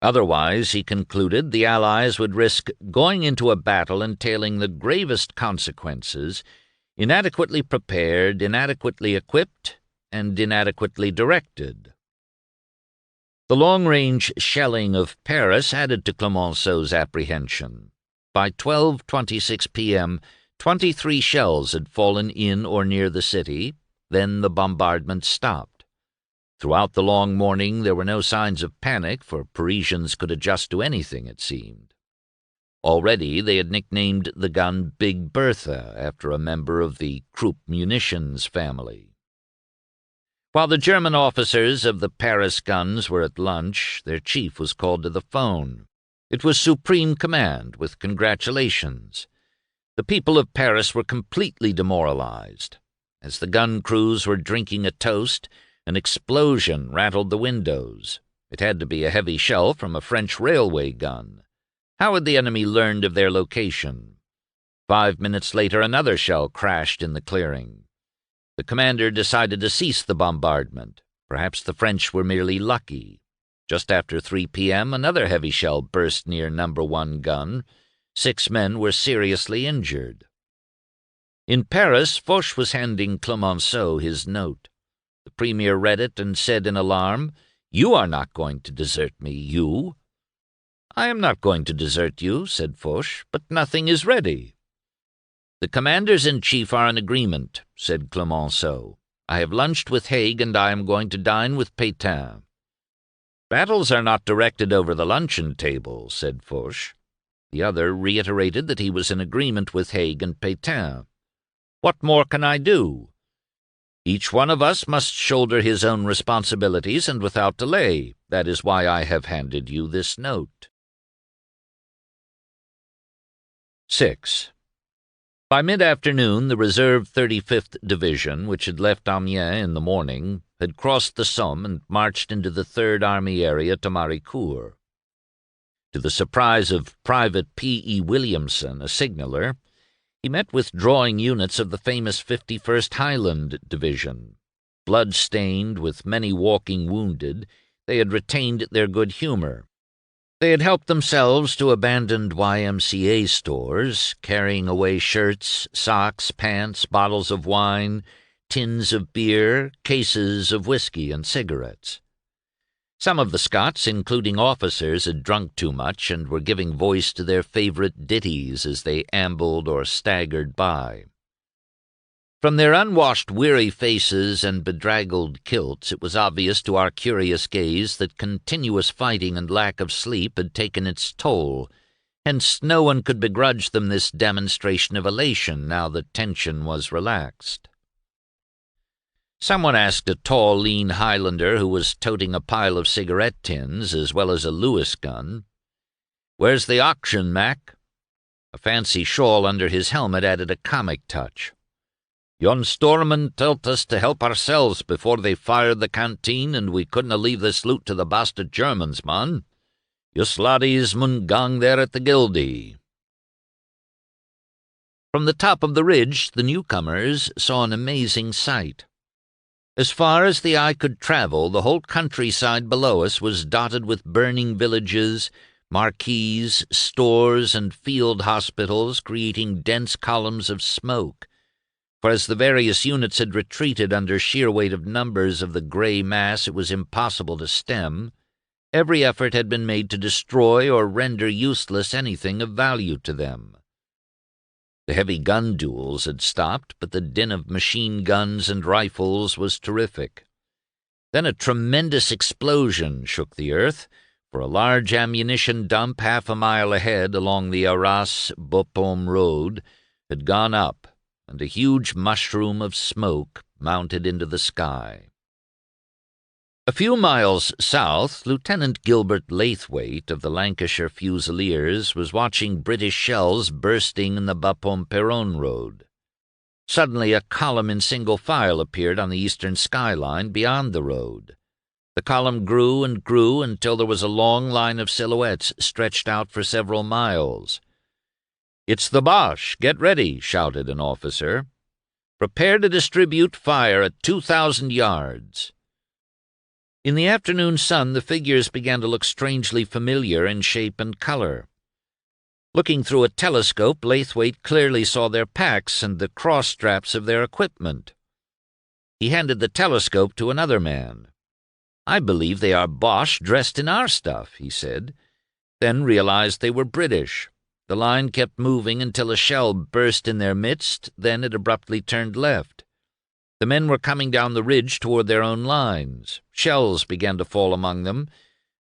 Otherwise, he concluded, the Allies would risk going into a battle entailing the gravest consequences, inadequately prepared, inadequately equipped, and inadequately directed. The long-range shelling of Paris added to Clemenceau's apprehension. By 12:26 p.m., 23 shells had fallen in or near the city. Then the bombardment stopped. Throughout the long morning there were no signs of panic, for Parisians could adjust to anything, it seemed. Already they had nicknamed the gun Big Bertha, after a member of the Krupp munitions family. While the German officers of the Paris guns were at lunch, their chief was called to the phone. It was supreme command, with congratulations. The people of Paris were completely demoralized. As the gun crews were drinking a toast, an explosion rattled the windows. It had to be a heavy shell from a French railway gun. How had the enemy learned of their location? 5 minutes later, another shell crashed in the clearing. The commander decided to cease the bombardment. Perhaps the French were merely lucky. Just after 3 p.m., another heavy shell burst near No. 1 gun. 6 men were seriously injured. In Paris, Foch was handing Clemenceau his note. The premier read it and said in alarm, "You are not going to desert me, you." "I am not going to desert you," said Foch, "but nothing is ready." "The commanders-in-chief are in agreement," said Clemenceau. "I have lunched with Haig, and I am going to dine with Pétain." "Battles are not directed over the luncheon table," said Foch. The other reiterated that he was in agreement with Haig and Pétain. "What more can I do?" "Each one of us must shoulder his own responsibilities, and without delay. That is why I have handed you this note." 6. By mid-afternoon, the reserve 35th Division, which had left Amiens in the morning, had crossed the Somme and marched into the Third Army area to Maricourt. To the surprise of Private P.E. Williamson, a signaller, he met withdrawing units of the famous 51st Highland Division. Blood-stained, with many walking wounded, they had retained their good humor. They had helped themselves to abandoned YMCA stores, carrying away shirts, socks, pants, bottles of wine, tins of beer, cases of whiskey and cigarettes. Some of the Scots, including officers, had drunk too much and were giving voice to their favorite ditties as they ambled or staggered by. From their unwashed, weary faces and bedraggled kilts, it was obvious to our curious gaze that continuous fighting and lack of sleep had taken its toll. Hence no one could begrudge them this demonstration of elation now that tension was relaxed. Someone asked a tall, lean Highlander who was toting a pile of cigarette tins as well as a Lewis gun, "Where's the auction, Mac?" A fancy shawl under his helmet added a comic touch. "Yon storeman told us to help ourselves before they fired the canteen, and we couldna leave this loot to the bastard Germans, man. Yous laddies mun gang there at the Gildee." From the top of the ridge, the newcomers saw an amazing sight. As far as the eye could travel, the whole countryside below us was dotted with burning villages, marquees, stores, and field hospitals, creating dense columns of smoke. For as the various units had retreated under sheer weight of numbers of the grey mass it was impossible to stem, Every effort had been made to destroy or render useless anything of value to them. The heavy gun duels had stopped, but the din of machine guns and rifles was terrific. Then a tremendous explosion shook the earth, for a large ammunition dump half a mile ahead along the Arras-Bapaume road had gone up, and a huge mushroom of smoke mounted into the sky. A few miles south, Lieutenant Gilbert Laithwaite of the Lancashire Fusiliers was watching British shells bursting in the Bapaume-Péronne road. Suddenly a column in single file appeared on the eastern skyline beyond the road. The column grew and grew until there was a long line of silhouettes stretched out for several miles. "It's the Boche! Get ready!" shouted an officer. "Prepare to distribute fire at 2,000 yards." In the afternoon sun, the figures began to look strangely familiar in shape and color. Looking through a telescope, Laithwaite clearly saw their packs and the cross-straps of their equipment. He handed the telescope to another man. "I believe they are Boche dressed in our stuff," he said, then realized they were British. The line kept moving until a shell burst in their midst, then it abruptly turned left. The men were coming down the ridge toward their own lines. Shells began to fall among them,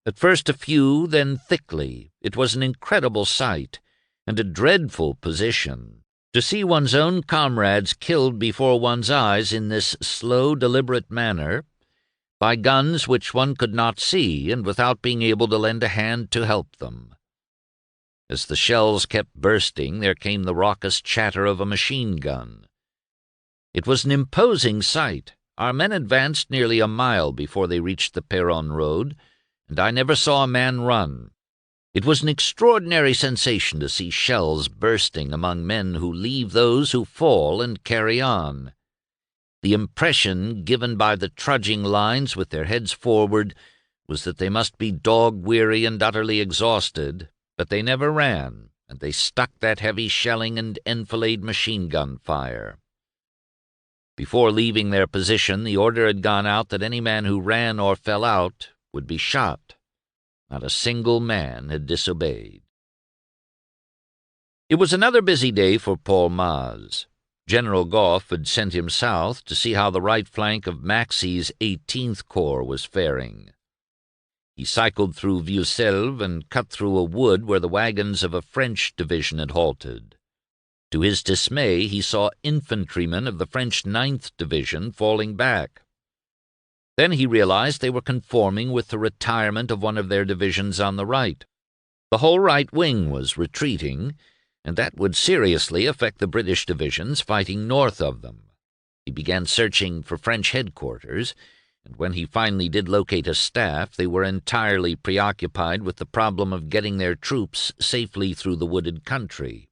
at first a few, then thickly. It was an incredible sight, and a dreadful position. To see one's own comrades killed before one's eyes in this slow, deliberate manner, by guns which one could not see, and without being able to lend a hand to help them. As the shells kept bursting, there came the raucous chatter of a machine gun. It was an imposing sight. Our men advanced nearly a mile before they reached the Péronne road, and I never saw a man run. It was an extraordinary sensation to see shells bursting among men who leave those who fall and carry on. The impression given by the trudging lines with their heads forward was that they must be dog-weary and utterly exhausted, but they never ran, and they stuck that heavy shelling and enfilade machine-gun fire. Before leaving their position, the order had gone out that any man who ran or fell out would be shot. Not a single man had disobeyed. It was another busy day for Paul Maz. General Gough had sent him south to see how the right flank of Maxey's 18th Corps was faring. He cycled through Vieuxelve and cut through a wood where the wagons of a French division had halted. To his dismay, he saw infantrymen of the French 9th Division falling back. Then he realized they were conforming with the retirement of one of their divisions on the right. The whole right wing was retreating, and that would seriously affect the British divisions fighting north of them. He began searching for French headquarters, and when he finally did locate a staff, they were entirely preoccupied with the problem of getting their troops safely through the wooded country.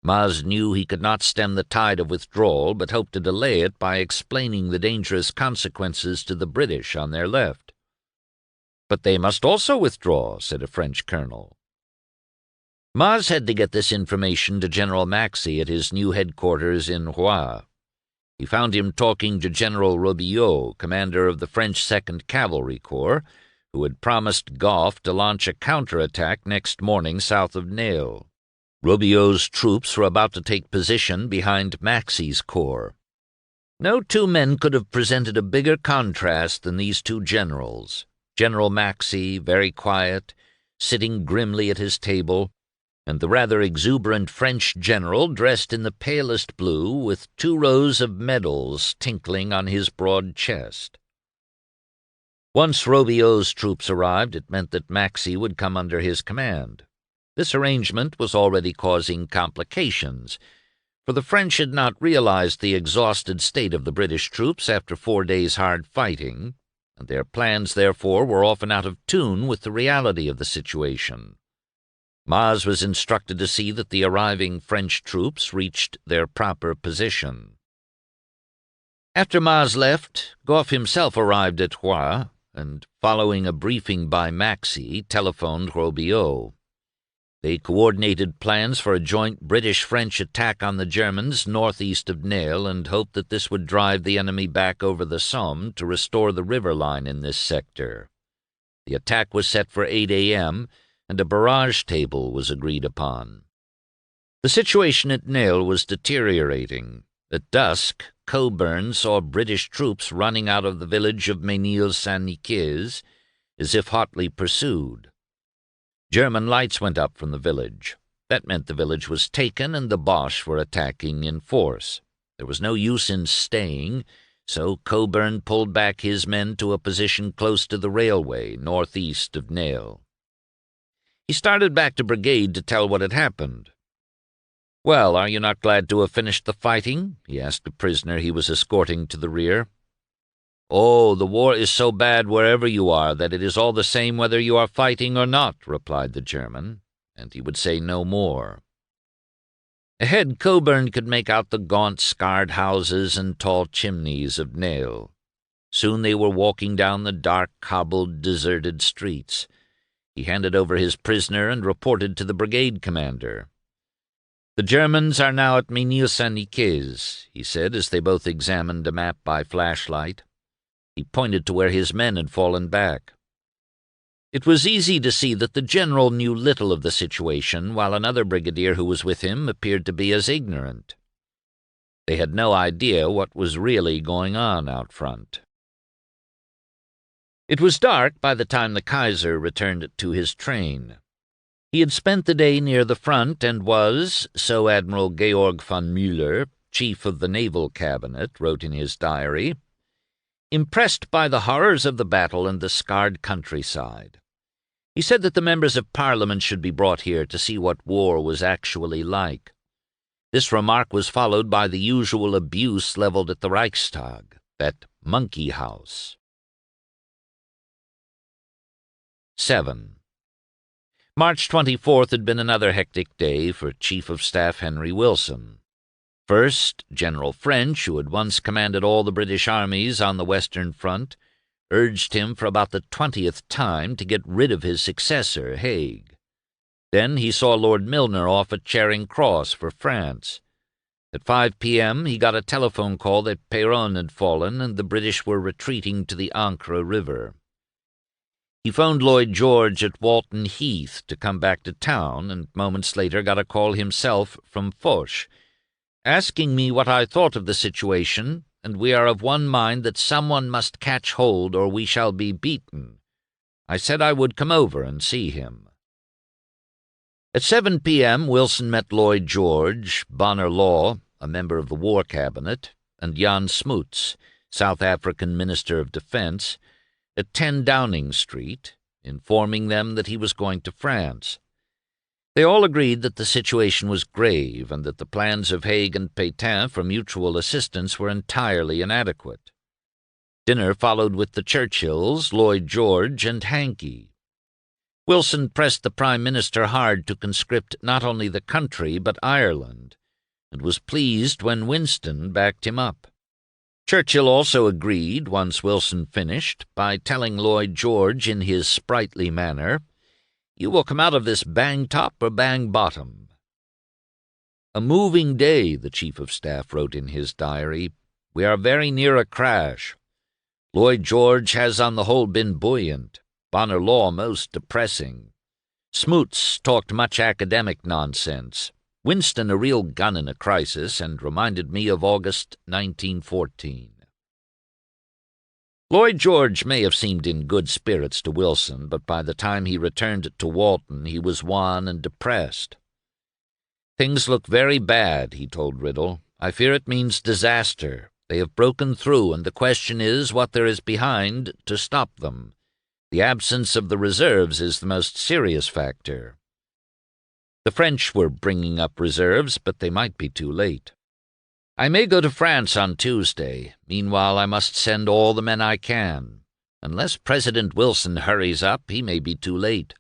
Maz knew he could not stem the tide of withdrawal, but hoped to delay it by explaining the dangerous consequences to the British on their left. "But they must also withdraw," said a French colonel. Maz had to get this information to General Maxey at his new headquarters in Rouen. He found him talking to General Robiliot, commander of the French 2nd Cavalry Corps, who had promised Gough to launch a counterattack next morning south of Nesle. Robiliot's troops were about to take position behind Maxey's corps. No two men could have presented a bigger contrast than these two generals. General Maxey, very quiet, sitting grimly at his table, and the rather exuberant French general dressed in the palest blue with 2 rows of medals tinkling on his broad chest. Once Robiliot's troops arrived, it meant that Maxey would come under his command. This arrangement was already causing complications, for the French had not realized the exhausted state of the British troops after 4 days' hard fighting, and their plans, therefore, were often out of tune with the reality of the situation. Maz was instructed to see that the arriving French troops reached their proper position. After Maz left, Gough himself arrived at Rouen, and, following a briefing by Maxey, telephoned Robiliot. They coordinated plans for a joint British-French attack on the Germans northeast of Nesle and hoped that this would drive the enemy back over the Somme to restore the river line in this sector. The attack was set for 8 a.m., and a barrage table was agreed upon. The situation at Nesle was deteriorating. At dusk, Cockburn saw British troops running out of the village of Ménil-Saint-Nicaise, as if hotly pursued. German lights went up from the village. That meant the village was taken and the Boche were attacking in force. There was no use in staying, so Cockburn pulled back his men to a position close to the railway, northeast of Nesle. He started back to brigade to tell what had happened. "Well, are you not glad to have finished the fighting?" he asked a prisoner he was escorting to the rear. "Oh, the war is so bad wherever you are that it is all the same whether you are fighting or not," replied the German, and he would say no more. Ahead, Cockburn could make out the gaunt, scarred houses and tall chimneys of Nesle. Soon they were walking down the dark, cobbled, deserted streets. He handed over his prisoner and reported to the brigade commander. "The Germans are now at Ménil-Saint-Nicaise," he said as they both examined a map by flashlight. He pointed to where his men had fallen back. It was easy to see that the general knew little of the situation, while another brigadier who was with him appeared to be as ignorant. They had no idea what was really going on out front. It was dark by the time the Kaiser returned to his train. He had spent the day near the front and was, so Admiral Georg von Müller, chief of the Naval Cabinet, wrote in his diary, impressed by the horrors of the battle and the scarred countryside. He said that the members of Parliament should be brought here to see what war was actually like. This remark was followed by the usual abuse leveled at the Reichstag, that monkey house. 7. March 24th had been another hectic day for Chief of Staff Henry Wilson. First, General French, who had once commanded all the British armies on the Western Front, urged him for about the 20th time to get rid of his successor, Haig. Then he saw Lord Milner off at Charing Cross for France. At 5 p.m. he got a telephone call that Péronne had fallen and the British were retreating to the Ancre River. He phoned Lloyd George at Walton Heath to come back to town, and moments later got a call himself from Foch, asking me what I thought of the situation, and we are of one mind that someone must catch hold or we shall be beaten. I said I would come over and see him. At 7 p.m. Wilson met Lloyd George, Bonner Law, a member of the War Cabinet, and Jan Smuts, South African Minister of Defence, at 10 Downing Street, informing them that he was going to France. They all agreed that the situation was grave and that the plans of Haig and Pétain for mutual assistance were entirely inadequate. Dinner followed with the Churchills, Lloyd George, and Hankey. Wilson pressed the Prime Minister hard to conscript not only the country but Ireland, and was pleased when Winston backed him up. Churchill also agreed, once Wilson finished, by telling Lloyd George in his sprightly manner, "You will come out of this bang top or bang bottom." "A moving day," the Chief of Staff wrote in his diary. "We are very near a crash. Lloyd George has on the whole been buoyant, Bonner Law most depressing. Smuts talked much academic nonsense. Winston a real gun in a crisis, and reminded me of August 1914. Lloyd George may have seemed in good spirits to Wilson, but by the time he returned to Walton he was wan and depressed. "Things look very bad," he told Riddle. "I fear it means disaster. They have broken through, and the question is what there is behind to stop them. The absence of the reserves is the most serious factor. The French were bringing up reserves, but they might be too late. I may go to France on Tuesday. Meanwhile, I must send all the men I can. Unless President Wilson hurries up, he may be too late.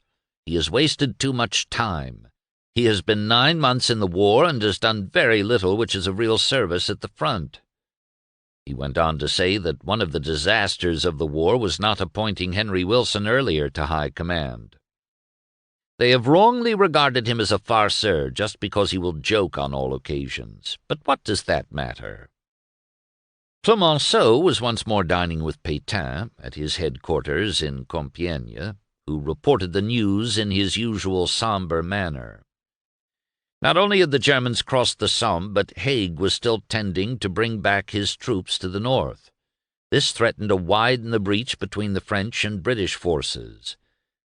He has wasted too much time. He has been 9 months in the war and has done very little which is of real service at the front." He went on to say that one of the disasters of the war was not appointing Henry Wilson earlier to high command. "They have wrongly regarded him as a farceur just because he will joke on all occasions. But what does that matter?" Clemenceau was once more dining with Pétain at his headquarters in Compiègne, who reported the news in his usual sombre manner. Not only had the Germans crossed the Somme, but Haig was still tending to bring back his troops to the north. This threatened to widen the breach between the French and British forces.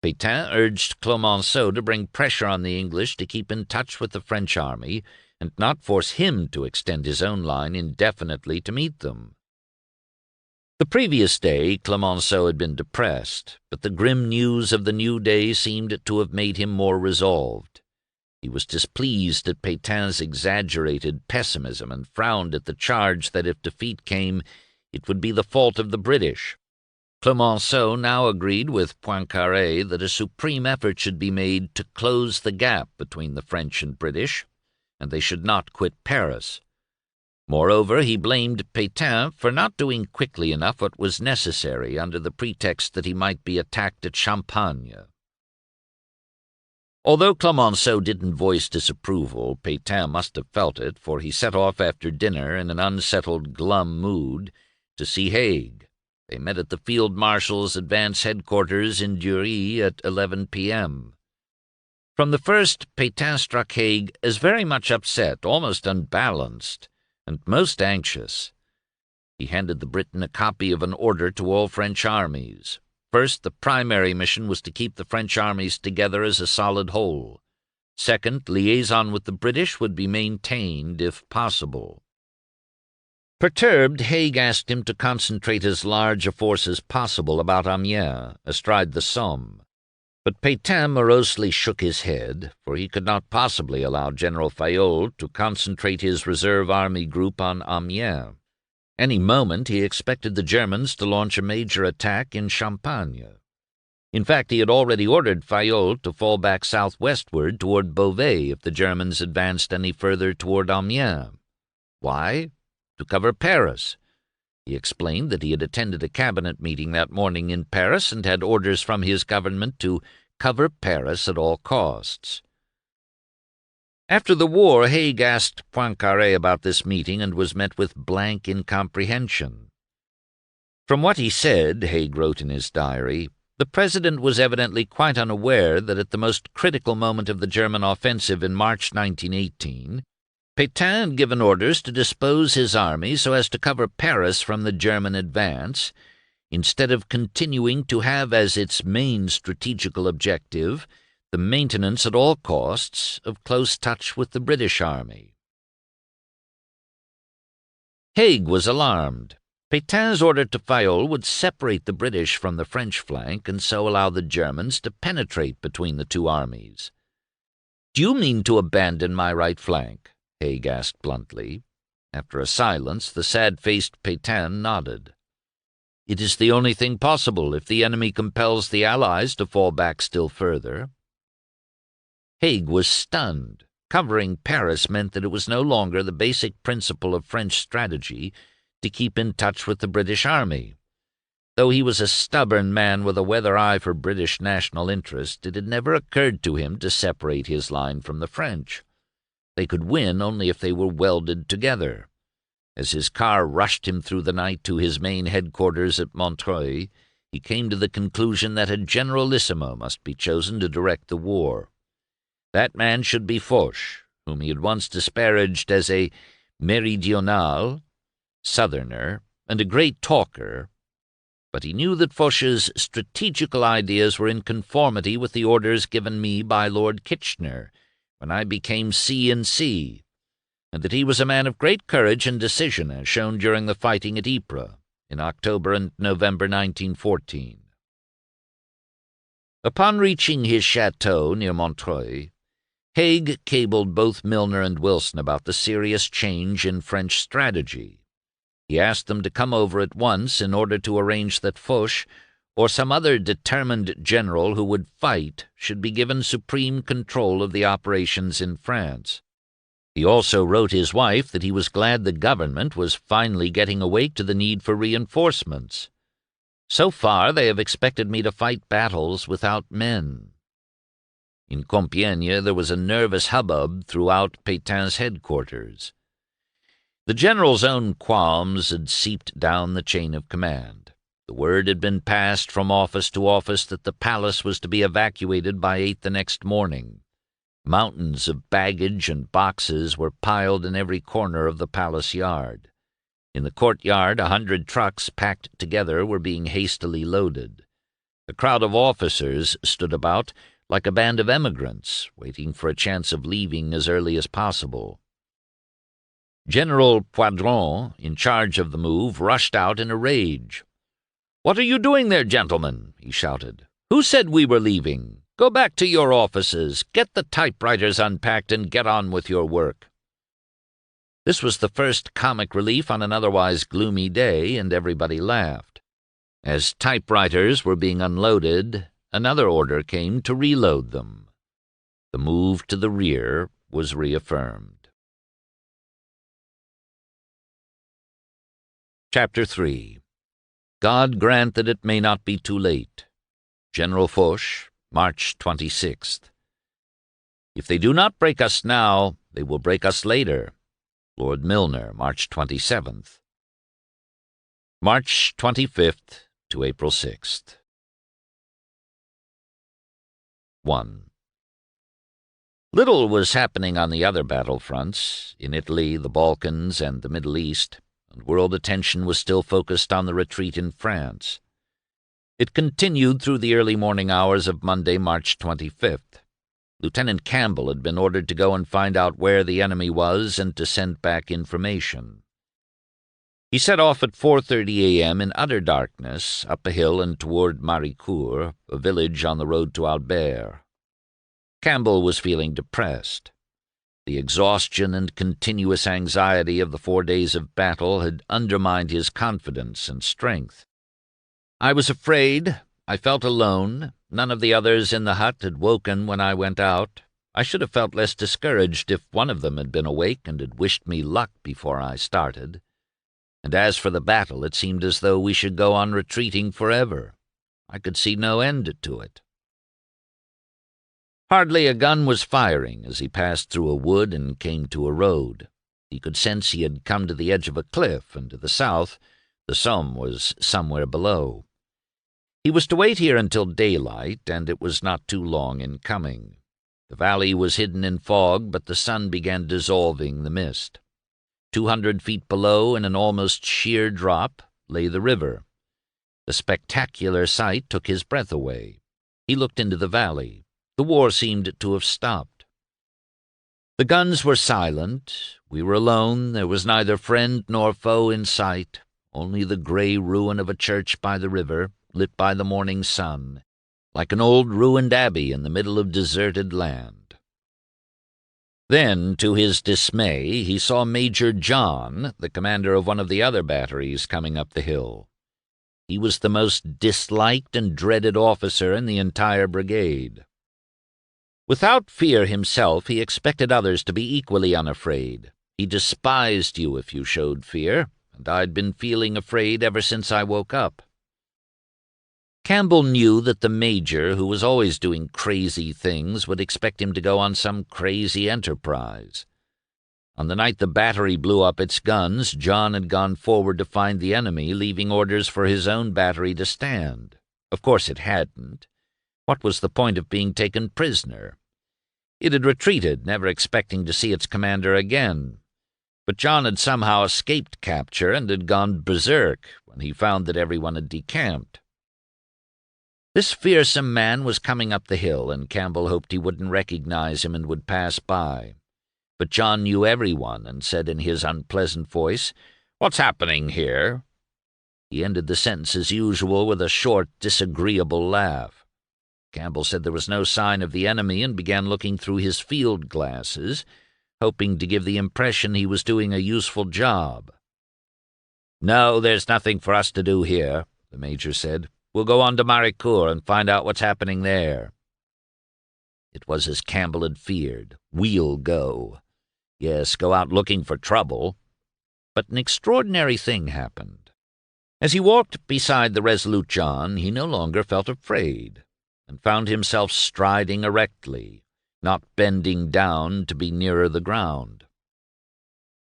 Pétain urged Clemenceau to bring pressure on the English to keep in touch with the French army and not force him to extend his own line indefinitely to meet them. The previous day, Clemenceau had been depressed, but the grim news of the new day seemed to have made him more resolved. He was displeased at Pétain's exaggerated pessimism and frowned at the charge that if defeat came, it would be the fault of the British. Clemenceau now agreed with Poincaré that a supreme effort should be made to close the gap between the French and British, and they should not quit Paris. Moreover, he blamed Pétain for not doing quickly enough what was necessary under the pretext that he might be attacked at Champagne. Although Clemenceau didn't voice disapproval, Pétain must have felt it, for he set off after dinner in an unsettled, glum mood to see Haig. They met at the Field Marshal's advance headquarters in Dury at 11 p.m. From the first, Pétain struck Haig as very much upset, almost unbalanced, and most anxious. He handed the Briton a copy of an order to all French armies. First, the primary mission was to keep the French armies together as a solid whole. Second, liaison with the British would be maintained if possible. Perturbed, Haig asked him to concentrate as large a force as possible about Amiens, astride the Somme. But Pétain morosely shook his head, for he could not possibly allow General Fayolle to concentrate his reserve army group on Amiens. Any moment he expected the Germans to launch a major attack in Champagne. In fact, he had already ordered Fayolle to fall back southwestward toward Beauvais if the Germans advanced any further toward Amiens. Why? To cover Paris. He explained that he had attended a cabinet meeting that morning in Paris and had orders from his government to cover Paris at all costs. After the war, Haig asked Poincaré about this meeting and was met with blank incomprehension. From what he said, Haig wrote in his diary, the President was evidently quite unaware that at the most critical moment of the German offensive in March 1918, Pétain had given orders to dispose his army so as to cover Paris from the German advance, instead of continuing to have as its main strategical objective the maintenance at all costs of close touch with the British army. Haig was alarmed. Pétain's order to Fayolle would separate the British from the French flank and so allow the Germans to penetrate between the two armies. "Do you mean to abandon my right flank?" Haig asked bluntly. After a silence, the sad-faced Pétain nodded. "It is the only thing possible if the enemy compels the Allies to fall back still further." Haig was stunned. Covering Paris meant that it was no longer the basic principle of French strategy to keep in touch with the British army. Though he was a stubborn man with a weather eye for British national interest, it had never occurred to him to separate his line from the French. They could win only if they were welded together. As his car rushed him through the night to his main headquarters at Montreuil, he came to the conclusion that a generalissimo must be chosen to direct the war. That man should be Foch, whom he had once disparaged as a méridional, southerner, and a great talker, but he knew that Foch's strategical ideas were in conformity with the orders given me by Lord Kitchener when I became C&C, and that he was a man of great courage and decision as shown during the fighting at Ypres in October and November 1914. Upon reaching his chateau near Montreuil, Haig cabled both Milner and Wilson about the serious change in French strategy. He asked them to come over at once in order to arrange that Foch, or some other determined general who would fight, should be given supreme control of the operations in France. He also wrote his wife that he was glad the government was finally getting awake to the need for reinforcements. "So far they have expected me to fight battles without men." In Compiègne there was a nervous hubbub throughout Pétain's headquarters. The general's own qualms had seeped down the chain of command. The word had been passed from office to office that the palace was to be evacuated by 8 the next morning. Mountains of baggage and boxes were piled in every corner of the palace yard. In the courtyard, 100 trucks packed together were being hastily loaded. A crowd of officers stood about like a band of emigrants, waiting for a chance of leaving as early as possible. General Poidron, in charge of the move, rushed out in a rage. "What are you doing there, gentlemen?" he shouted. "Who said we were leaving? Go back to your offices, get the typewriters unpacked, and get on with your work." This was the first comic relief on an otherwise gloomy day, and everybody laughed. As typewriters were being unloaded, another order came to reload them. The move to the rear was reaffirmed. Chapter 3. God grant that it may not be too late. General Foch, March 26th. If they do not break us now, they will break us later. Lord Milner, March 27th. March 25th to April 6th. 1. Little was happening on the other battlefronts, in Italy, the Balkans, and the Middle East, and world attention was still focused on the retreat in France. It continued through the early morning hours of Monday, March 25th. Lieutenant Campbell had been ordered to go and find out where the enemy was and to send back information. He set off at 4:30 a.m. in utter darkness, up a hill and toward Maricourt, a village on the road to Albert. Campbell was feeling depressed. The exhaustion and continuous anxiety of the 4 days of battle had undermined his confidence and strength. "I was afraid. I felt alone. None of the others in the hut had woken when I went out. I should have felt less discouraged if one of them had been awake and had wished me luck before I started. And as for the battle, it seemed as though we should go on retreating forever. I could see no end to it." Hardly a gun was firing as he passed through a wood and came to a road. He could sense he had come to the edge of a cliff, and to the south, the Somme was somewhere below. He was to wait here until daylight, and it was not too long in coming. The valley was hidden in fog, but the sun began dissolving the mist. 200 feet below, in an almost sheer drop, lay the river. The spectacular sight took his breath away. He looked into the valley. The war seemed to have stopped. The guns were silent. We were alone. There was neither friend nor foe in sight, only the gray ruin of a church by the river, lit by the morning sun, like an old ruined abbey in the middle of deserted land. Then, to his dismay, he saw Major John, the commander of one of the other batteries, coming up the hill. He was the most disliked and dreaded officer in the entire brigade. Without fear himself, he expected others to be equally unafraid. He despised you if you showed fear, and I'd been feeling afraid ever since I woke up. Campbell knew that the major, who was always doing crazy things, would expect him to go on some crazy enterprise. On the night the battery blew up its guns, John had gone forward to find the enemy, leaving orders for his own battery to stand. Of course it hadn't. What was the point of being taken prisoner? It had retreated, never expecting to see its commander again. But John had somehow escaped capture and had gone berserk when he found that everyone had decamped. This fearsome man was coming up the hill, and Campbell hoped he wouldn't recognize him and would pass by. But John knew everyone and said in his unpleasant voice, "What's happening here?" He ended the sentence as usual with a short, disagreeable laugh. Campbell said there was no sign of the enemy and began looking through his field glasses, hoping to give the impression he was doing a useful job. "No, there's nothing for us to do here," the major said. "We'll go on to Maricourt and find out what's happening there." It was as Campbell had feared. We'll go. Yes, go out looking for trouble. But an extraordinary thing happened. As he walked beside the resolute John, he no longer felt afraid, and found himself striding erectly, not bending down to be nearer the ground.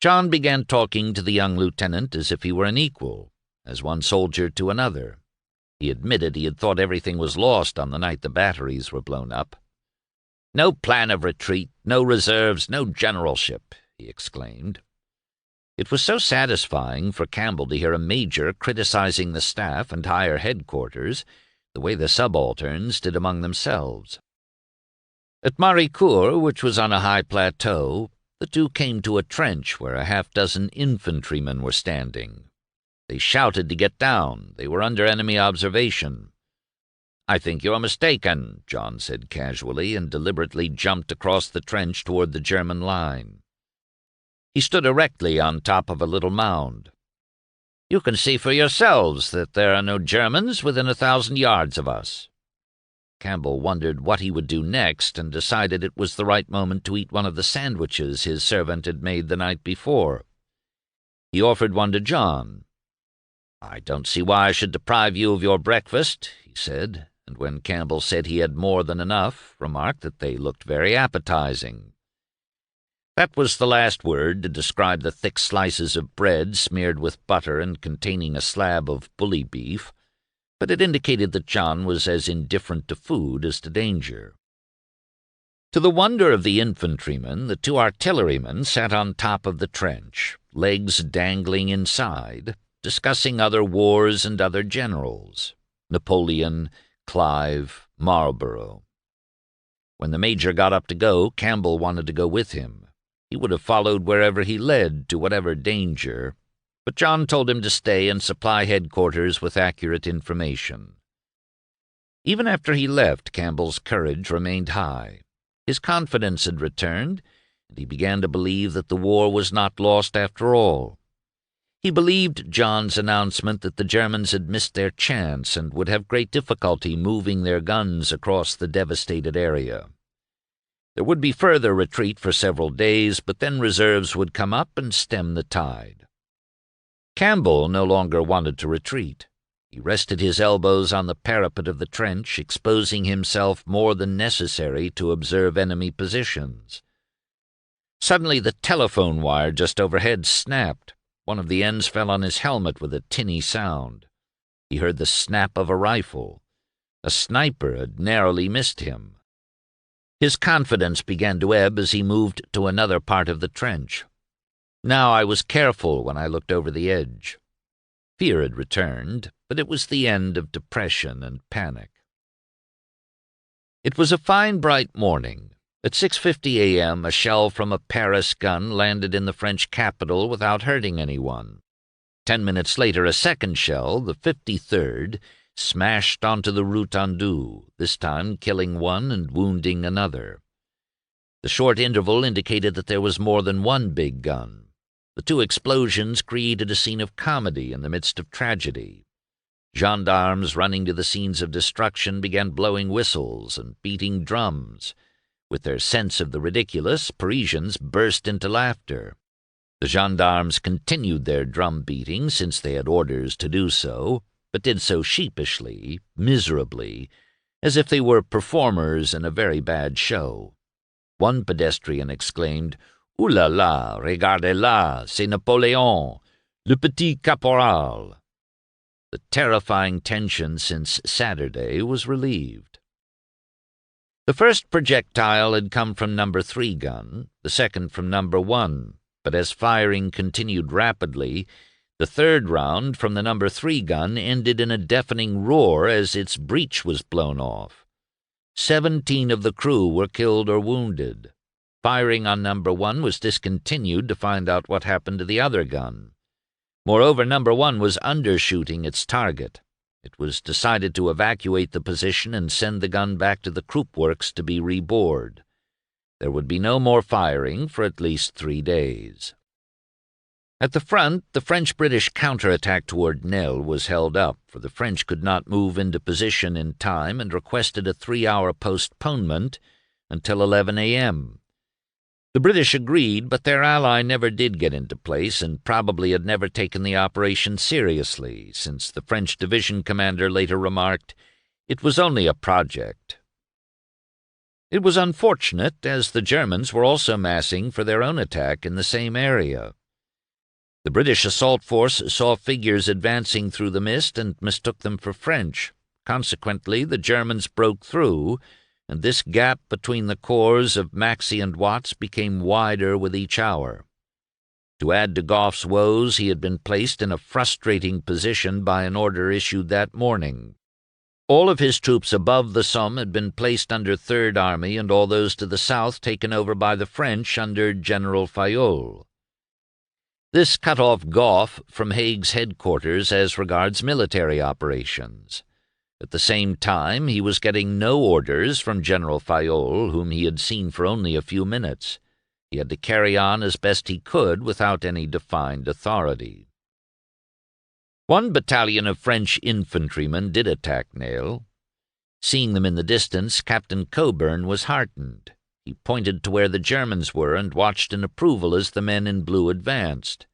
John began talking to the young lieutenant as if he were an equal, as one soldier to another. He admitted he had thought everything was lost on the night the batteries were blown up. "No plan of retreat, no reserves, no generalship," he exclaimed. It was so satisfying for Campbell to hear a major criticizing the staff and higher headquarters, the way the subalterns did among themselves. At Maricourt, which was on a high plateau, the two came to a trench where a half-dozen infantrymen were standing. They shouted to get down. They were under enemy observation. "I think you're mistaken," John said casually, and deliberately jumped across the trench toward the German line. He stood erectly on top of a little mound. "You can see for yourselves that there are no Germans within 1,000 yards of us." Campbell wondered what he would do next and decided it was the right moment to eat one of the sandwiches his servant had made the night before. He offered one to John. "I don't see why I should deprive you of your breakfast," he said, and when Campbell said he had more than enough, remarked that they looked very appetizing. That was the last word to describe the thick slices of bread smeared with butter and containing a slab of bully beef, but it indicated that John was as indifferent to food as to danger. To the wonder of the infantrymen, the two artillerymen sat on top of the trench, legs dangling inside, discussing other wars and other generals, Napoleon, Clive, Marlborough. When the major got up to go, Campbell wanted to go with him. He would have followed wherever he led, to whatever danger, but John told him to stay and supply headquarters with accurate information. Even after he left, Campbell's courage remained high. His confidence had returned, and he began to believe that the war was not lost after all. He believed John's announcement that the Germans had missed their chance and would have great difficulty moving their guns across the devastated area. There would be further retreat for several days, but then reserves would come up and stem the tide. Campbell no longer wanted to retreat. He rested his elbows on the parapet of the trench, exposing himself more than necessary to observe enemy positions. Suddenly the telephone wire just overhead snapped. One of the ends fell on his helmet with a tinny sound. He heard the snap of a rifle. A sniper had narrowly missed him. His confidence began to ebb as he moved to another part of the trench. Now I was careful when I looked over the edge. Fear had returned, but it was the end of depression and panic. It was a fine, bright morning. At 6:50 a.m., a shell from a Paris gun landed in the French capital without hurting anyone. 10 minutes later, a second shell, the 53rd, smashed onto the Route Andu, this time killing one and wounding another. The short interval indicated that there was more than one big gun. The two explosions created a scene of comedy in the midst of tragedy. Gendarmes running to the scenes of destruction began blowing whistles and beating drums. With their sense of the ridiculous, Parisians burst into laughter. The gendarmes continued their drum beating, since they had orders to do so, but did so sheepishly, miserably, as if they were performers in a very bad show. One pedestrian exclaimed, "Ouh là là, regardez-là, c'est Napoléon, le petit caporal." The terrifying tension since Saturday was relieved. The first projectile had come from No. 3 gun, the second from No. 1, but as firing continued rapidly, the third round from the No. 3 gun ended in a deafening roar as its breech was blown off. 17 of the crew were killed or wounded. Firing on No. 1 was discontinued to find out what happened to the other gun. Moreover, No. 1 was undershooting its target. It was decided to evacuate the position and send the gun back to the Krupp works to be rebored. There would be no more firing for at least 3 days. At the front, the French-British counterattack toward Nesle was held up, for the French could not move into position in time and requested a 3-hour postponement until 11 a.m. The British agreed, but their ally never did get into place and probably had never taken the operation seriously, since the French division commander later remarked, "It was only a project." It was unfortunate, as the Germans were also massing for their own attack in the same area. The British assault force saw figures advancing through the mist and mistook them for French. Consequently, the Germans broke through, and this gap between the corps of Maxey and Watts became wider with each hour. To add to Gough's woes, he had been placed in a frustrating position by an order issued that morning. All of his troops above the Somme had been placed under Third Army, and all those to the south taken over by the French under General Fayolle. This cut off Gough from Haig's headquarters as regards military operations. At the same time, he was getting no orders from General Fayolle, whom he had seen for only a few minutes. He had to carry on as best he could without any defined authority. One battalion of French infantrymen did attack Nesle. Seeing them in the distance, Captain Coburn was heartened. He pointed to where the Germans were and watched in approval as the men in blue advanced.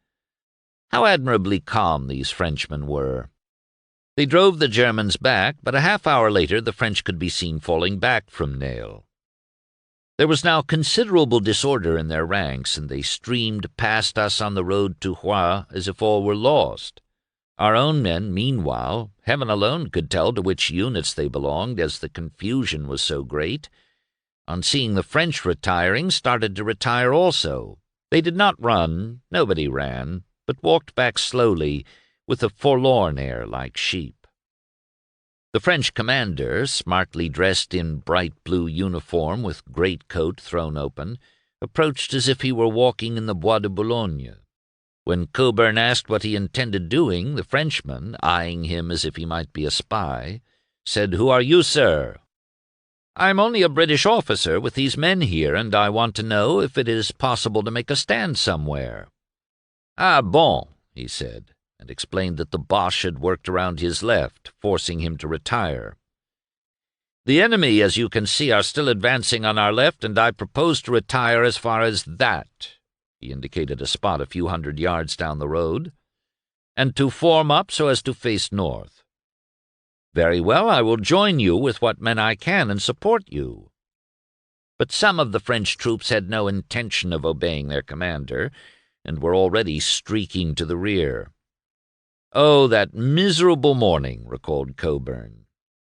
How admirably calm these Frenchmen were! They drove the Germans back, but a half-hour later the French could be seen falling back from Nesle. There was now considerable disorder in their ranks, and they streamed past us on the road to Roye as if all were lost. Our own men, meanwhile, heaven alone could tell to which units they belonged, as the confusion was so great, on seeing the French retiring, started to retire also. They did not run, nobody ran, but walked back slowly, with a forlorn air like sheep. The French commander, smartly dressed in bright blue uniform with greatcoat thrown open, approached as if he were walking in the Bois de Boulogne. When Coburn asked what he intended doing, the Frenchman, eyeing him as if he might be a spy, said, "Who are you, sir?" "I'm only a British officer with these men here, and I want to know if it is possible to make a stand somewhere." "Ah, bon," he said, and explained that the Boche had worked around his left, forcing him to retire. "The enemy, as you can see, are still advancing on our left, and I propose to retire as far as that." He indicated a spot a few hundred yards down the road, "and to form up so as to face north." "Very well, I will join you with what men I can and support you." But some of the French troops had no intention of obeying their commander, and were already streaking to the rear. "Oh, that miserable morning," recalled Coburn.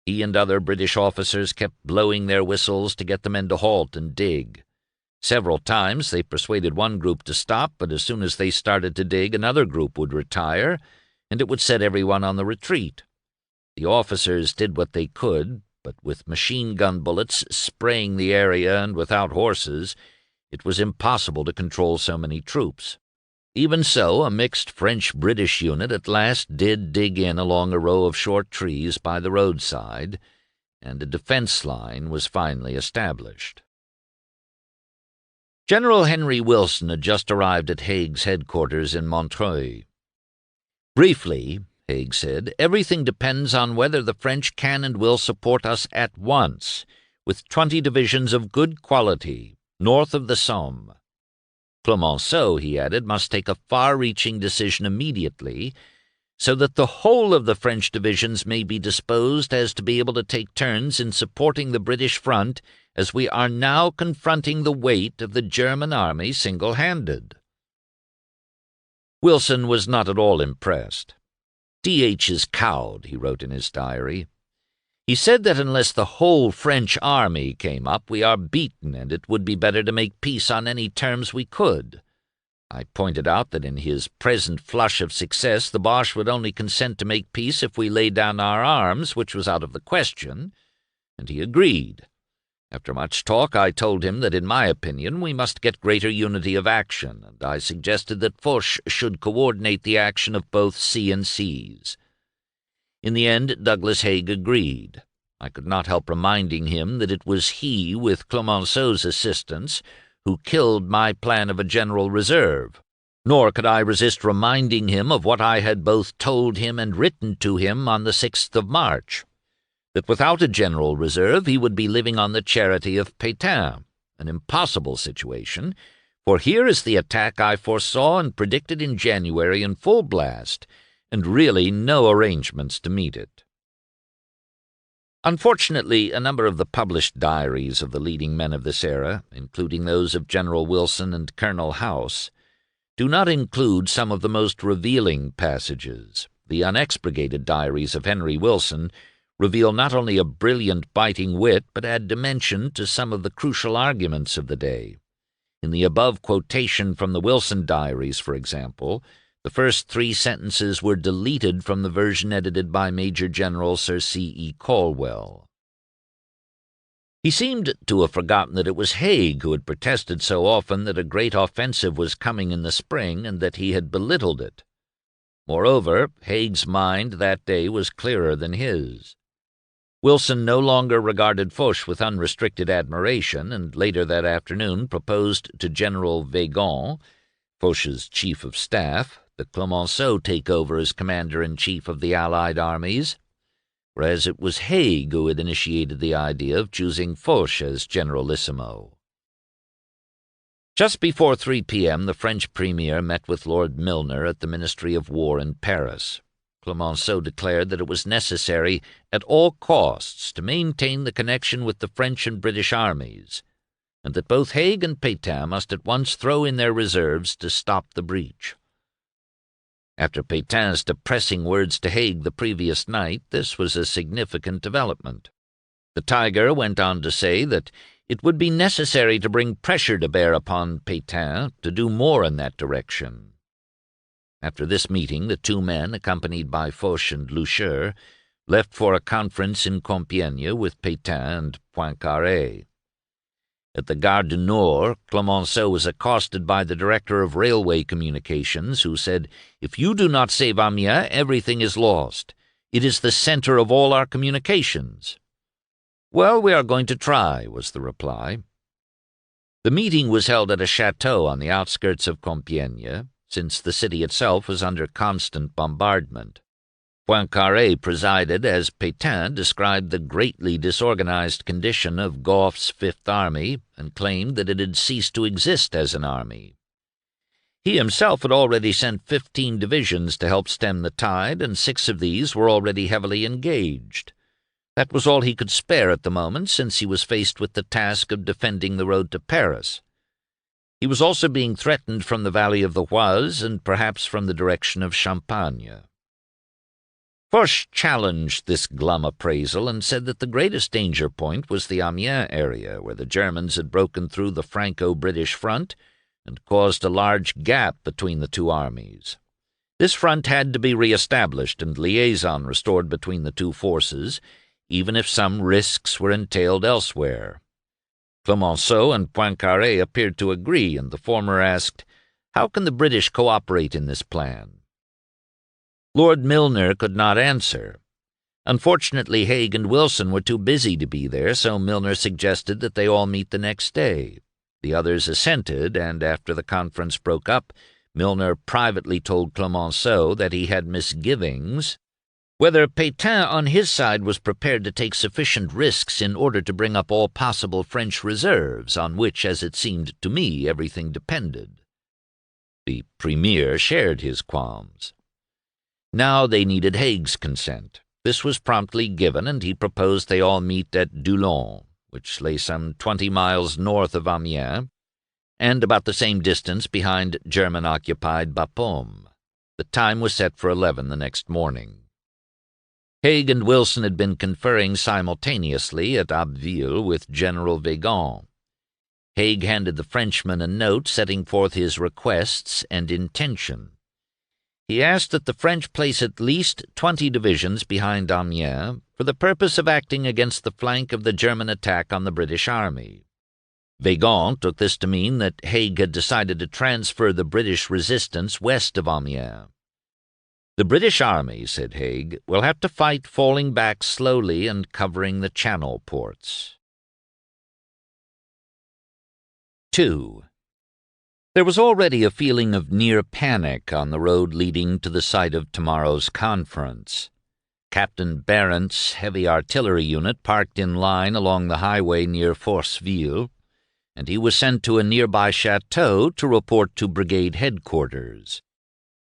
He and other British officers kept blowing their whistles to get the men to halt and dig. Several times they persuaded one group to stop, but as soon as they started to dig, another group would retire, and it would set everyone on the retreat. The officers did what they could, but with machine-gun bullets spraying the area and without horses, it was impossible to control so many troops. Even so, a mixed French-British unit at last did dig in along a row of short trees by the roadside, and a defense line was finally established. General Henry Wilson had just arrived at Haig's headquarters in Montreuil. "Briefly," Haig said, "everything depends on whether the French can and will support us at once, with 20 divisions of good quality, north of the Somme. Clemenceau," he added, "must take a far-reaching decision immediately, so that the whole of the French divisions may be disposed as to be able to take turns in supporting the British front, as we are now confronting the weight of the German army single-handed." Wilson was not at all impressed. "D.H. is cowed," he wrote in his diary. "He said that unless the whole French army came up, we are beaten, and it would be better to make peace on any terms we could. I pointed out that in his present flush of success the Boche would only consent to make peace if we laid down our arms, which was out of the question, and he agreed. After much talk, I told him that in my opinion we must get greater unity of action, and I suggested that Foch should coordinate the action of both C and Cs. In the end, Douglas Haig agreed. I could not help reminding him that it was he, with Clemenceau's assistance, who killed my plan of a general reserve. Nor could I resist reminding him of what I had both told him and written to him on the 6th of March, that without a general reserve he would be living on the charity of Pétain, an impossible situation, for here is the attack I foresaw and predicted in January in full blast, and really no arrangements to meet it. Unfortunately, a number of the published diaries of the leading men of this era, including those of General Wilson and Colonel House, do not include some of the most revealing passages. The unexpurgated diaries of Henry Wilson reveal not only a brilliant, biting wit, but add dimension to some of the crucial arguments of the day. In the above quotation from the Wilson diaries, for example, the first 3 sentences were deleted from the version edited by Major General Sir C.E. Caldwell. He seemed to have forgotten that it was Haig who had protested so often that a great offensive was coming in the spring and that he had belittled it. Moreover, Haig's mind that day was clearer than his. Wilson no longer regarded Foch with unrestricted admiration, and later that afternoon proposed to General Weygand, Foch's chief of staff, that Clemenceau take over as commander-in-chief of the Allied armies, whereas it was Haig who had initiated the idea of choosing Foch as generalissimo. Just before 3 p.m., the French premier met with Lord Milner at the Ministry of War in Paris. Clemenceau declared that it was necessary at all costs to maintain the connection with the French and British armies, and that both Haig and Pétain must at once throw in their reserves to stop the breach. After Pétain's depressing words to Haig the previous night, this was a significant development. The Tiger went on to say that it would be necessary to bring pressure to bear upon Pétain to do more in that direction. After this meeting, the 2 men, accompanied by Foch and Blucher, left for a conference in Compiègne with Pétain and Poincaré. At the Gare du Nord, Clemenceau was accosted by the director of railway communications, who said, "If you do not save Amiens, everything is lost. It is the center of all our communications." "Well, we are going to try," was the reply. The meeting was held at a chateau on the outskirts of Compiègne, since the city itself was under constant bombardment. Poincaré presided as Pétain described the greatly disorganized condition of Gough's Fifth Army and claimed that it had ceased to exist as an army. He himself had already sent 15 divisions to help stem the tide, and 6 of these were already heavily engaged. That was all he could spare at the moment, since he was faced with the task of defending the road to Paris. He was also being threatened from the valley of the Oise and perhaps from the direction of Champagne. Foch challenged this glum appraisal and said that the greatest danger point was the Amiens area, where the Germans had broken through the Franco-British front and caused a large gap between the 2 armies. This front had to be re-established and liaison restored between the 2 forces, even if some risks were entailed elsewhere. Clemenceau and Poincaré appeared to agree, and the former asked, "How can the British cooperate in this plan?" Lord Milner could not answer. Unfortunately, Haig and Wilson were too busy to be there, so Milner suggested that they all meet the next day. The others assented, and after the conference broke up, Milner privately told Clemenceau that he had misgivings whether Pétain on his side was prepared to take sufficient risks in order to bring up all possible French reserves, on which, as it seemed to me, everything depended. The premier shared his qualms. Now they needed Haig's consent. This was promptly given, and he proposed they all meet at Toland, which lay some 20 miles north of Amiens, and about the same distance behind German-occupied Bapaume. The time was set for 11 the next morning. Haig and Wilson had been conferring simultaneously at Abbeville with General Weygand. Haig handed the Frenchman a note setting forth his requests and intention. He asked that the French place at least 20 divisions behind Amiens for the purpose of acting against the flank of the German attack on the British army. Weygand took this to mean that Haig had decided to transfer the British resistance west of Amiens. "The British army," said Haig, "will have to fight falling back slowly and covering the Channel ports." 2. There was already a feeling of near panic on the road leading to the site of tomorrow's conference. Captain Barent's heavy artillery unit parked in line along the highway near Forceville, and he was sent to a nearby chateau to report to brigade headquarters.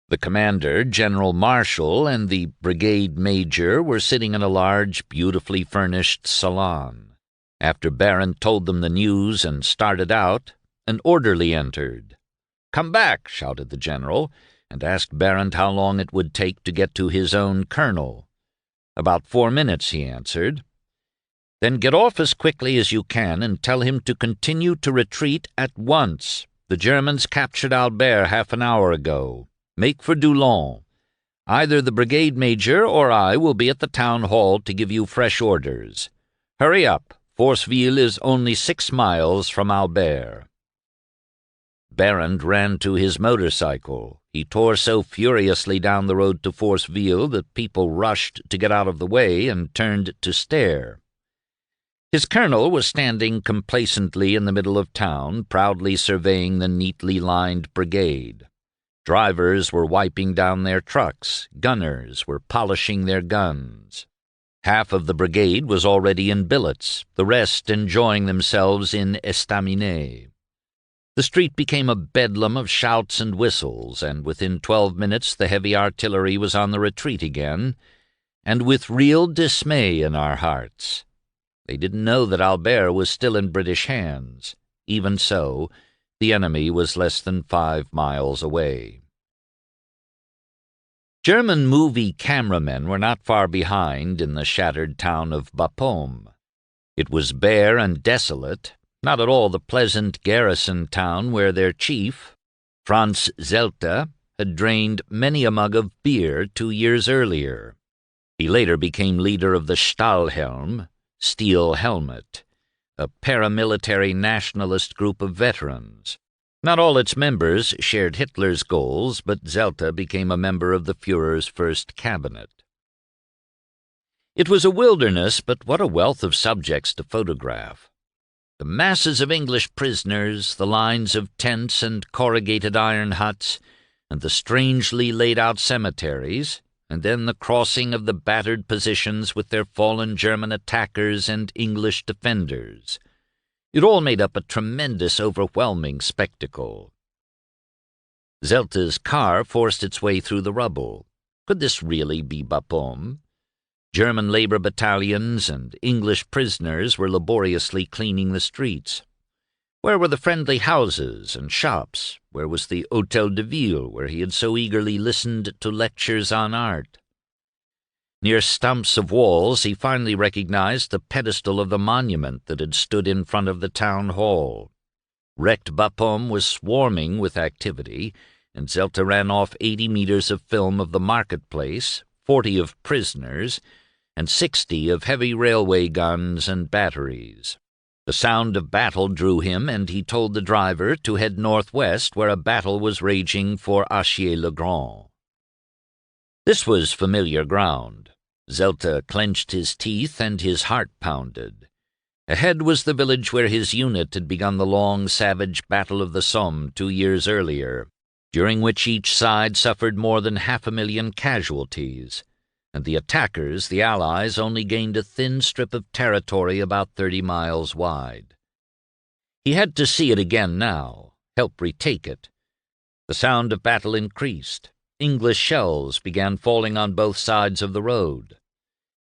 The commander, General Marshall, and the brigade major were sitting in a large, beautifully furnished salon. After Barent told them the news and started out, an orderly entered. come back!" shouted the general, and asked Barend how long it would take to get to his own colonel. "About 4 minutes," he answered. "Then get off as quickly as you can and tell him to continue to retreat at once. The Germans captured Albert half an hour ago. Make for Toland. Either the brigade major or I will be at the town hall to give you fresh orders. Hurry up. Forceville is only 6 miles from Albert." Barend ran to his motorcycle. He tore so furiously down the road to Forceville that people rushed to get out of the way and turned to stare. His colonel was standing complacently in the middle of town, proudly surveying the neatly lined brigade. Drivers were wiping down their trucks. Gunners were polishing their guns. Half of the brigade was already in billets, the rest enjoying themselves in estaminet. The street became a bedlam of shouts and whistles, and within 12 minutes the heavy artillery was on the retreat again, and with real dismay in our hearts. They didn't know that Albert was still in British hands. Even so, the enemy was less than 5 miles away. German movie cameramen were not far behind in the shattered town of Bapaume. It was bare and desolate, not at all the pleasant garrison town where their chief, Franz Zelter, had drained many a mug of beer 2 years earlier. He later became leader of the Stahlhelm, Steel Helmet, a paramilitary nationalist group of veterans. Not all its members shared Hitler's goals, but Zelter became a member of the Führer's first cabinet. It was a wilderness, but what a wealth of subjects to photograph. The masses of English prisoners, the lines of tents and corrugated iron huts, and the strangely laid-out cemeteries, and then the crossing of the battered positions with their fallen German attackers and English defenders. It all made up a tremendous, overwhelming spectacle. Zelter's car forced its way through the rubble. Could this really be Bapaume? German labor battalions and English prisoners were laboriously cleaning the streets. Where were the friendly houses and shops? Where was the Hôtel de Ville, where he had so eagerly listened to lectures on art? Near stumps of walls, he finally recognized the pedestal of the monument that had stood in front of the town hall. Wrecked Bapaume was swarming with activity, and Zelter ran off 80 meters of film of the marketplace, 40 of prisoners, and 60 of heavy railway guns and batteries. The sound of battle drew him, and he told the driver to head northwest where a battle was raging for Achier-le-Grand. This was familiar ground. Zelter clenched his teeth and his heart pounded. Ahead was the village where his unit had begun the long, savage Battle of the Somme 2 years earlier, during which each side suffered more than 500,000 casualties, and the attackers, the Allies, only gained a thin strip of territory about 30 miles wide. He had to see it again now, help retake it. The sound of battle increased. English shells began falling on both sides of the road.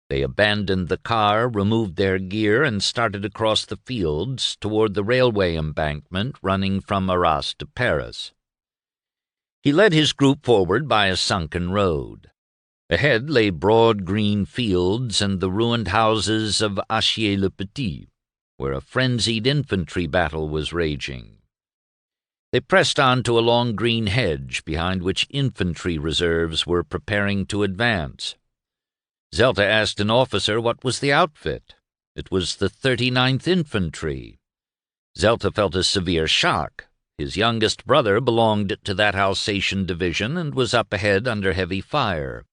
They abandoned the car, removed their gear, and started across the fields toward the railway embankment running from Arras to Paris. He led his group forward by a sunken road. Ahead lay broad green fields and the ruined houses of Achier-le-Petit, where a frenzied infantry battle was raging. They pressed on to a long green hedge behind which infantry reserves were preparing to advance. Zelter asked an officer what was the outfit. It was the 39th Infantry. Zelter felt a severe shock. His youngest brother belonged to that Alsatian division and was up ahead under heavy fire.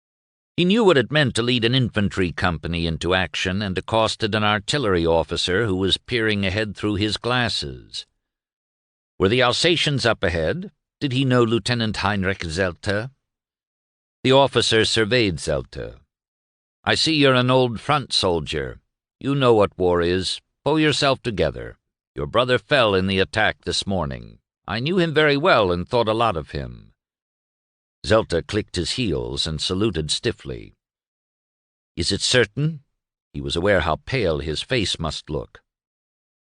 He knew what it meant to lead an infantry company into action and accosted an artillery officer who was peering ahead through his glasses. Were the Alsatians up ahead? Did he know Lieutenant Heinrich Zelter? The officer surveyed Zelter. "I see you're an old front soldier. You know what war is. Pull yourself together. Your brother fell in the attack this morning. I knew him very well and thought a lot of him." Zelter clicked his heels and saluted stiffly. "Is it certain?" He was aware how pale his face must look.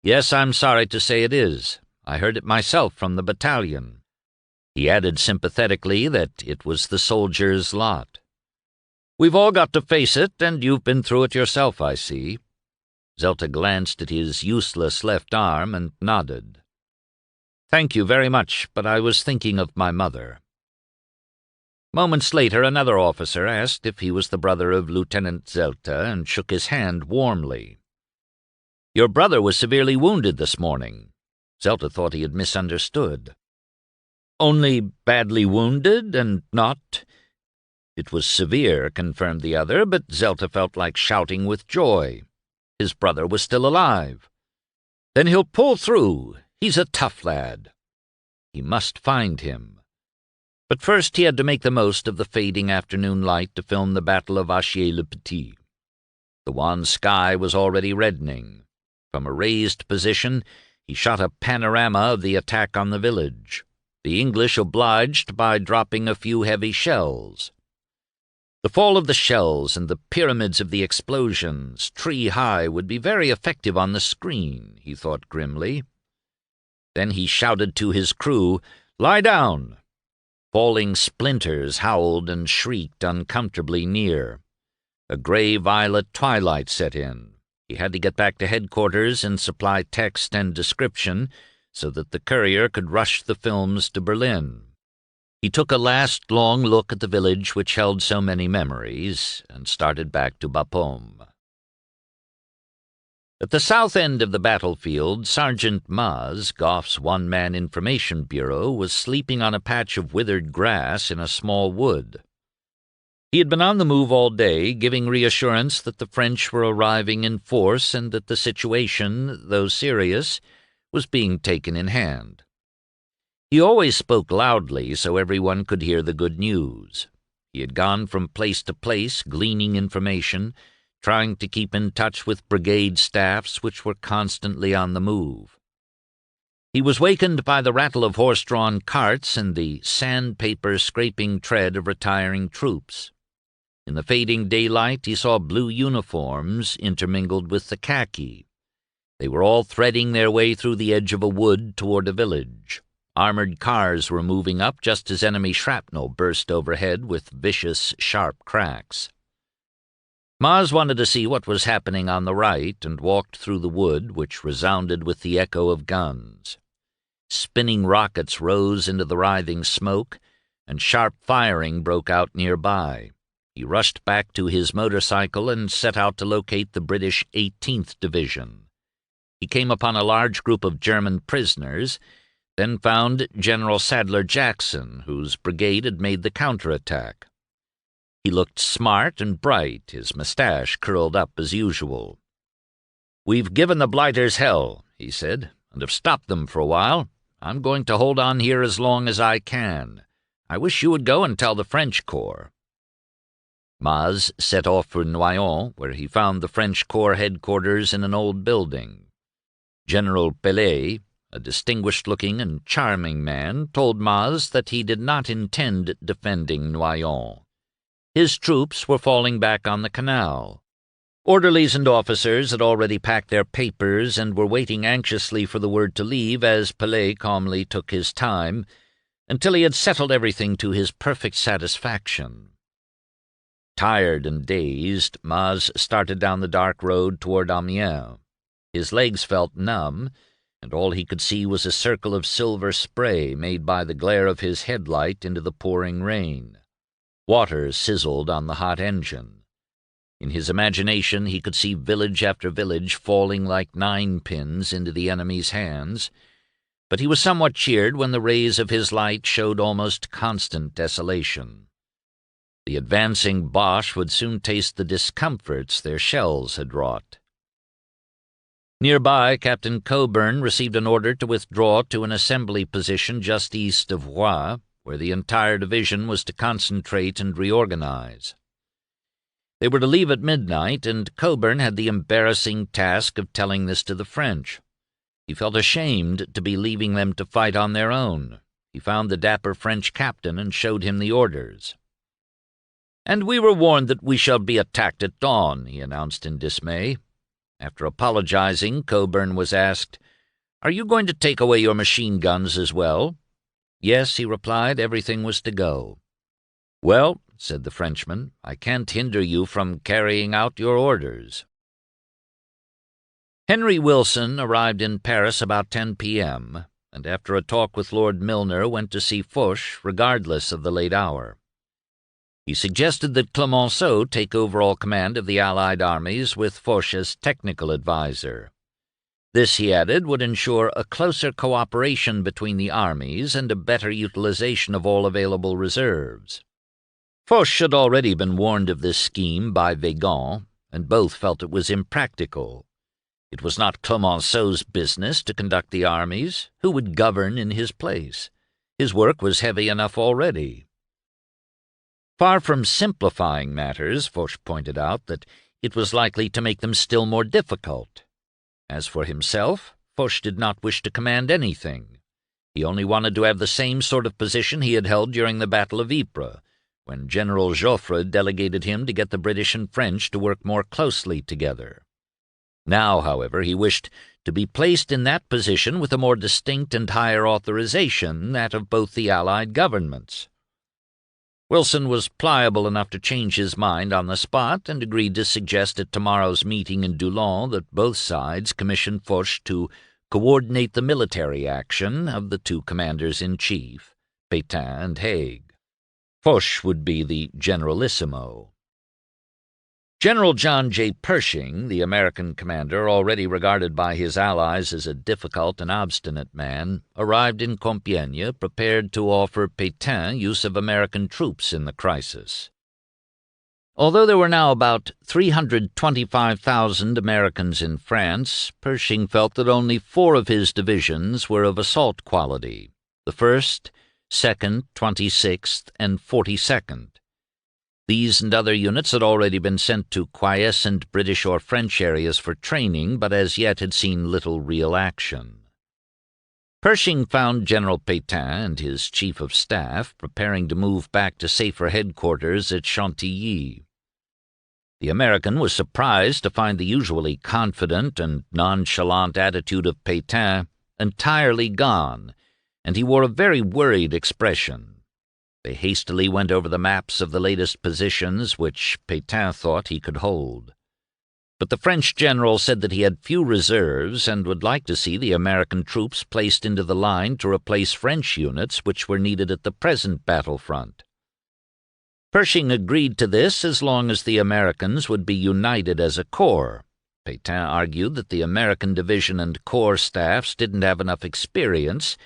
"Yes, I'm sorry to say it is. I heard it myself from the battalion. He added sympathetically that it was the soldier's lot. "We've all got to face it, and you've been through it yourself, I see." Zelter glanced at his useless left arm and nodded. "Thank you very much, but I was thinking of my mother." Moments later, another officer asked if he was the brother of Lieutenant Zelter and shook his hand warmly. "Your brother was severely wounded this morning." Zelter thought he had misunderstood. "Only badly wounded and not—" "It was severe," confirmed the other, but Zelter felt like shouting with joy. His brother was still alive. "Then he'll pull through. He's a tough lad." He must find him. But first he had to make the most of the fading afternoon light to film the Battle of Achy-le-Petit. The wan sky was already reddening. From a raised position, he shot a panorama of the attack on the village. The English obliged by dropping a few heavy shells. The fall of the shells and the pyramids of the explosions, tree-high, would be very effective on the screen, he thought grimly. Then he shouted to his crew, "Lie down!" Falling splinters howled and shrieked uncomfortably near. A gray-violet twilight set in. He had to get back to headquarters and supply text and description so that the courier could rush the films to Berlin. He took a last long look at the village which held so many memories and started back to Bapaume. At the south end of the battlefield, Sergeant Maz, Gough's one-man information bureau, was sleeping on a patch of withered grass in a small wood. He had been on the move all day, giving reassurance that the French were arriving in force and that the situation, though serious, was being taken in hand. He always spoke loudly so everyone could hear the good news. He had gone from place to place, gleaning information, trying to keep in touch with brigade staffs which were constantly on the move. He was wakened by the rattle of horse-drawn carts and the sandpaper-scraping tread of retiring troops. In the fading daylight he saw blue uniforms intermingled with the khaki. They were all threading their way through the edge of a wood toward a village. Armored cars were moving up just as enemy shrapnel burst overhead with vicious, sharp cracks. Maz wanted to see what was happening on the right and walked through the wood, which resounded with the echo of guns. Spinning rockets rose into the writhing smoke, and sharp firing broke out nearby. He rushed back to his motorcycle and set out to locate the British 18th Division. He came upon a large group of German prisoners, then found General Sadler Jackson, whose brigade had made the counterattack. He looked smart and bright, his mustache curled up as usual. "We've given the blighters hell," he said, "and have stopped them for a while. I'm going to hold on here as long as I can. I wish you would go and tell the French Corps." Maz set off for Noyon, where he found the French Corps headquarters in an old building. General Pellet, a distinguished-looking and charming man, told Maz that he did not intend defending Noyon. His troops were falling back on the canal. Orderlies and officers had already packed their papers and were waiting anxiously for the word to leave as Pellet calmly took his time, until he had settled everything to his perfect satisfaction. Tired and dazed, Maz started down the dark road toward Amiens. His legs felt numb, and all he could see was a circle of silver spray made by the glare of his headlight into the pouring rain. Water sizzled on the hot engine. In his imagination he could see village after village falling like ninepins into the enemy's hands, but he was somewhat cheered when the rays of his light showed almost constant desolation. The advancing Boche would soon taste the discomforts their shells had wrought. Nearby, Captain Coburn received an order to withdraw to an assembly position just east of Roye, where the entire division was to concentrate and reorganize. They were to leave at midnight, and Coburn had the embarrassing task of telling this to the French. He felt ashamed to be leaving them to fight on their own. He found the dapper French captain and showed him the orders. "And we were warned that we shall be attacked at dawn," he announced in dismay. After apologizing, Coburn was asked, "Are you going to take away your machine guns as well?" Yes, he replied, everything was to go. Well, said the Frenchman, I can't hinder you from carrying out your orders. Henry Wilson arrived in Paris about 10 p.m., and after a talk with Lord Milner went to see Foch, regardless of the late hour. He suggested that Clemenceau take overall command of the Allied armies with Foch as technical adviser. This, he added, would ensure a closer cooperation between the armies and a better utilization of all available reserves. Foch had already been warned of this scheme by Weygand, and both felt it was impractical. It was not Clemenceau's business to conduct the armies. Who would govern in his place? His work was heavy enough already. Far from simplifying matters, Foch pointed out that it was likely to make them still more difficult. As for himself, Foch did not wish to command anything. He only wanted to have the same sort of position he had held during the Battle of Ypres, when General Joffre delegated him to get the British and French to work more closely together. Now, however, he wished to be placed in that position with a more distinct and higher authorization, that of both the Allied governments. Wilson was pliable enough to change his mind on the spot and agreed to suggest at tomorrow's meeting in Toland that both sides commission Foch to coordinate the military action of the two commanders-in-chief, Pétain and Haig. Foch would be the generalissimo. General John J. Pershing, the American commander, already regarded by his allies as a difficult and obstinate man, arrived in Compiègne prepared to offer Pétain use of American troops in the crisis. Although there were now about 325,000 Americans in France, Pershing felt that only 4 of his divisions were of assault quality: the 1st, 2nd, 26th, and 42nd. These and other units had already been sent to quiescent British or French areas for training, but as yet had seen little real action. Pershing found General Pétain and his chief of staff preparing to move back to safer headquarters at Chantilly. The American was surprised to find the usually confident and nonchalant attitude of Pétain entirely gone, and he wore a very worried expression. They hastily went over the maps of the latest positions which Pétain thought he could hold. But the French general said that he had few reserves and would like to see the American troops placed into the line to replace French units which were needed at the present battlefront. Pershing agreed to this as long as the Americans would be united as a corps. Pétain argued that the American division and corps staffs didn't have enough experience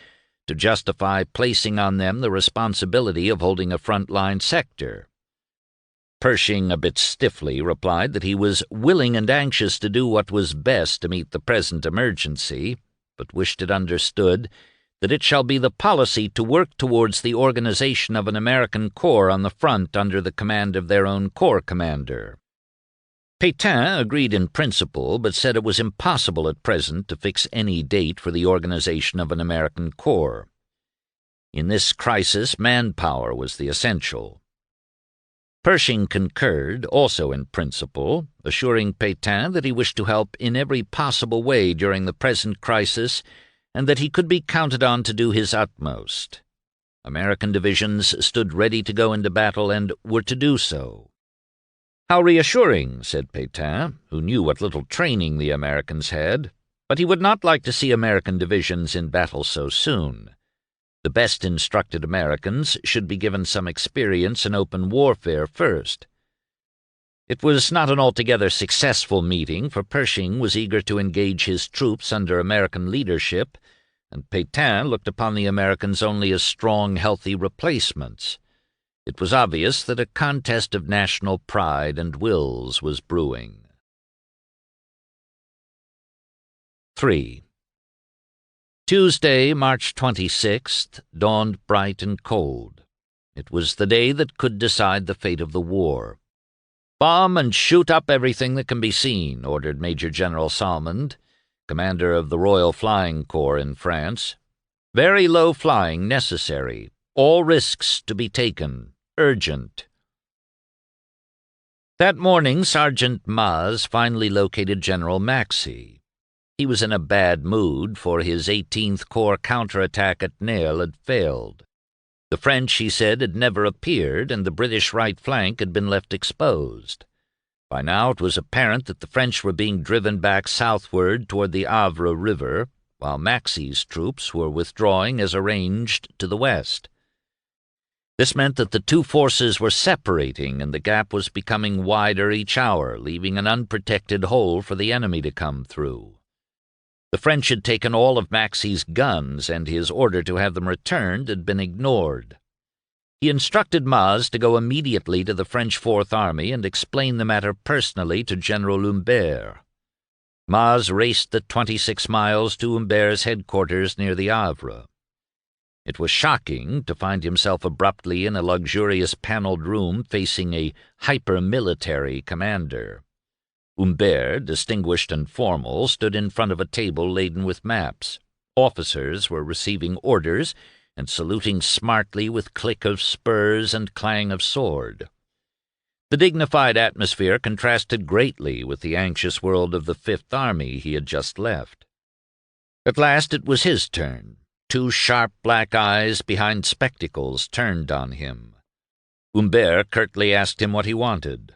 to justify placing on them the responsibility of holding a front-line sector. Pershing, a bit stiffly, replied that he was willing and anxious to do what was best to meet the present emergency, but wished it understood that it shall be the policy to work towards the organization of an American corps on the front under the command of their own corps commander. Pétain agreed in principle, but said it was impossible at present to fix any date for the organization of an American corps. In this crisis, manpower was the essential. Pershing concurred, also in principle, assuring Pétain that he wished to help in every possible way during the present crisis and that he could be counted on to do his utmost. American divisions stood ready to go into battle and were to do so. "How reassuring," said Pétain, who knew what little training the Americans had, but he would not like to see American divisions in battle so soon. The best instructed Americans should be given some experience in open warfare first. It was not an altogether successful meeting, for Pershing was eager to engage his troops under American leadership, and Pétain looked upon the Americans only as strong, healthy replacements. It was obvious that a contest of national pride and wills was brewing. 3. Tuesday, March 26th, dawned bright and cold. It was the day that could decide the fate of the war. "Bomb and shoot up everything that can be seen," ordered Major General Salmond, commander of the Royal Flying Corps in France. "Very low flying necessary. All risks to be taken. Urgent." That morning, Sergeant Maz finally located General Maxey. He was in a bad mood, for his 18th Corps counterattack at Nesle had failed. The French, he said, had never appeared, and the British right flank had been left exposed. By now it was apparent that the French were being driven back southward toward the Avre River, while Maxey's troops were withdrawing as arranged to the west. This meant that the two forces were separating, and the gap was becoming wider each hour, leaving an unprotected hole for the enemy to come through. The French had taken all of Maxey's guns, and his order to have them returned had been ignored. He instructed Maz to go immediately to the French Fourth Army and explain the matter personally to General Humbert. Maz raced the 26 miles to Humbert's headquarters near the Havre. It was shocking to find himself abruptly in a luxurious paneled room facing a hyper-military commander. Humbert, distinguished and formal, stood in front of a table laden with maps. Officers were receiving orders and saluting smartly with click of spurs and clang of sword. The dignified atmosphere contrasted greatly with the anxious world of the Fifth Army he had just left. At last it was his turn. Two sharp black eyes behind spectacles turned on him. Humbert curtly asked him what he wanted.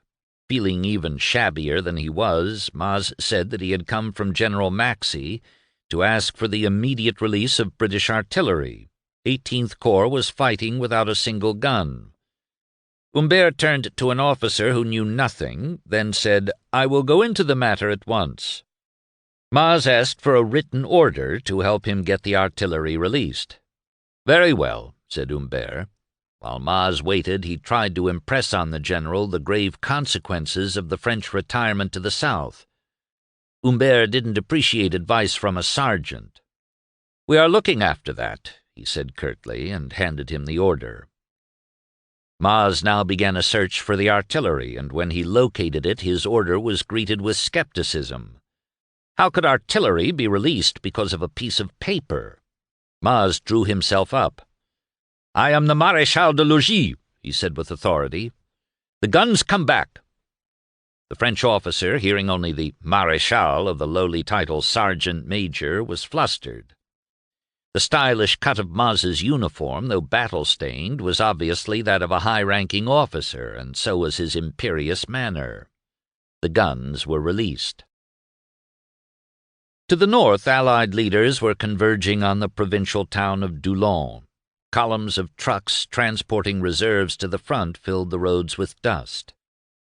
Feeling even shabbier than he was, Maz said that he had come from General Maxey to ask for the immediate release of British artillery. 18th Corps was fighting without a single gun. Humbert turned to an officer who knew nothing, then said, "I will go into the matter at once." Maz asked for a written order to help him get the artillery released. "Very well," said Humbert. While Maz waited, he tried to impress on the general the grave consequences of the French retirement to the south. Humbert didn't appreciate advice from a sergeant. "We are looking after that," he said curtly, and handed him the order. Maz now began a search for the artillery, and when he located it, his order was greeted with skepticism. How could artillery be released because of a piece of paper? Maz drew himself up. "I am the Maréchal de Logis," he said with authority. "The guns come back." The French officer, hearing only the Maréchal of the lowly title Sergeant Major, was flustered. The stylish cut of Maz's uniform, though battle-stained, was obviously that of a high-ranking officer, and so was his imperious manner. The guns were released. To the north, Allied leaders were converging on the provincial town of Toland. Columns of trucks transporting reserves to the front filled the roads with dust.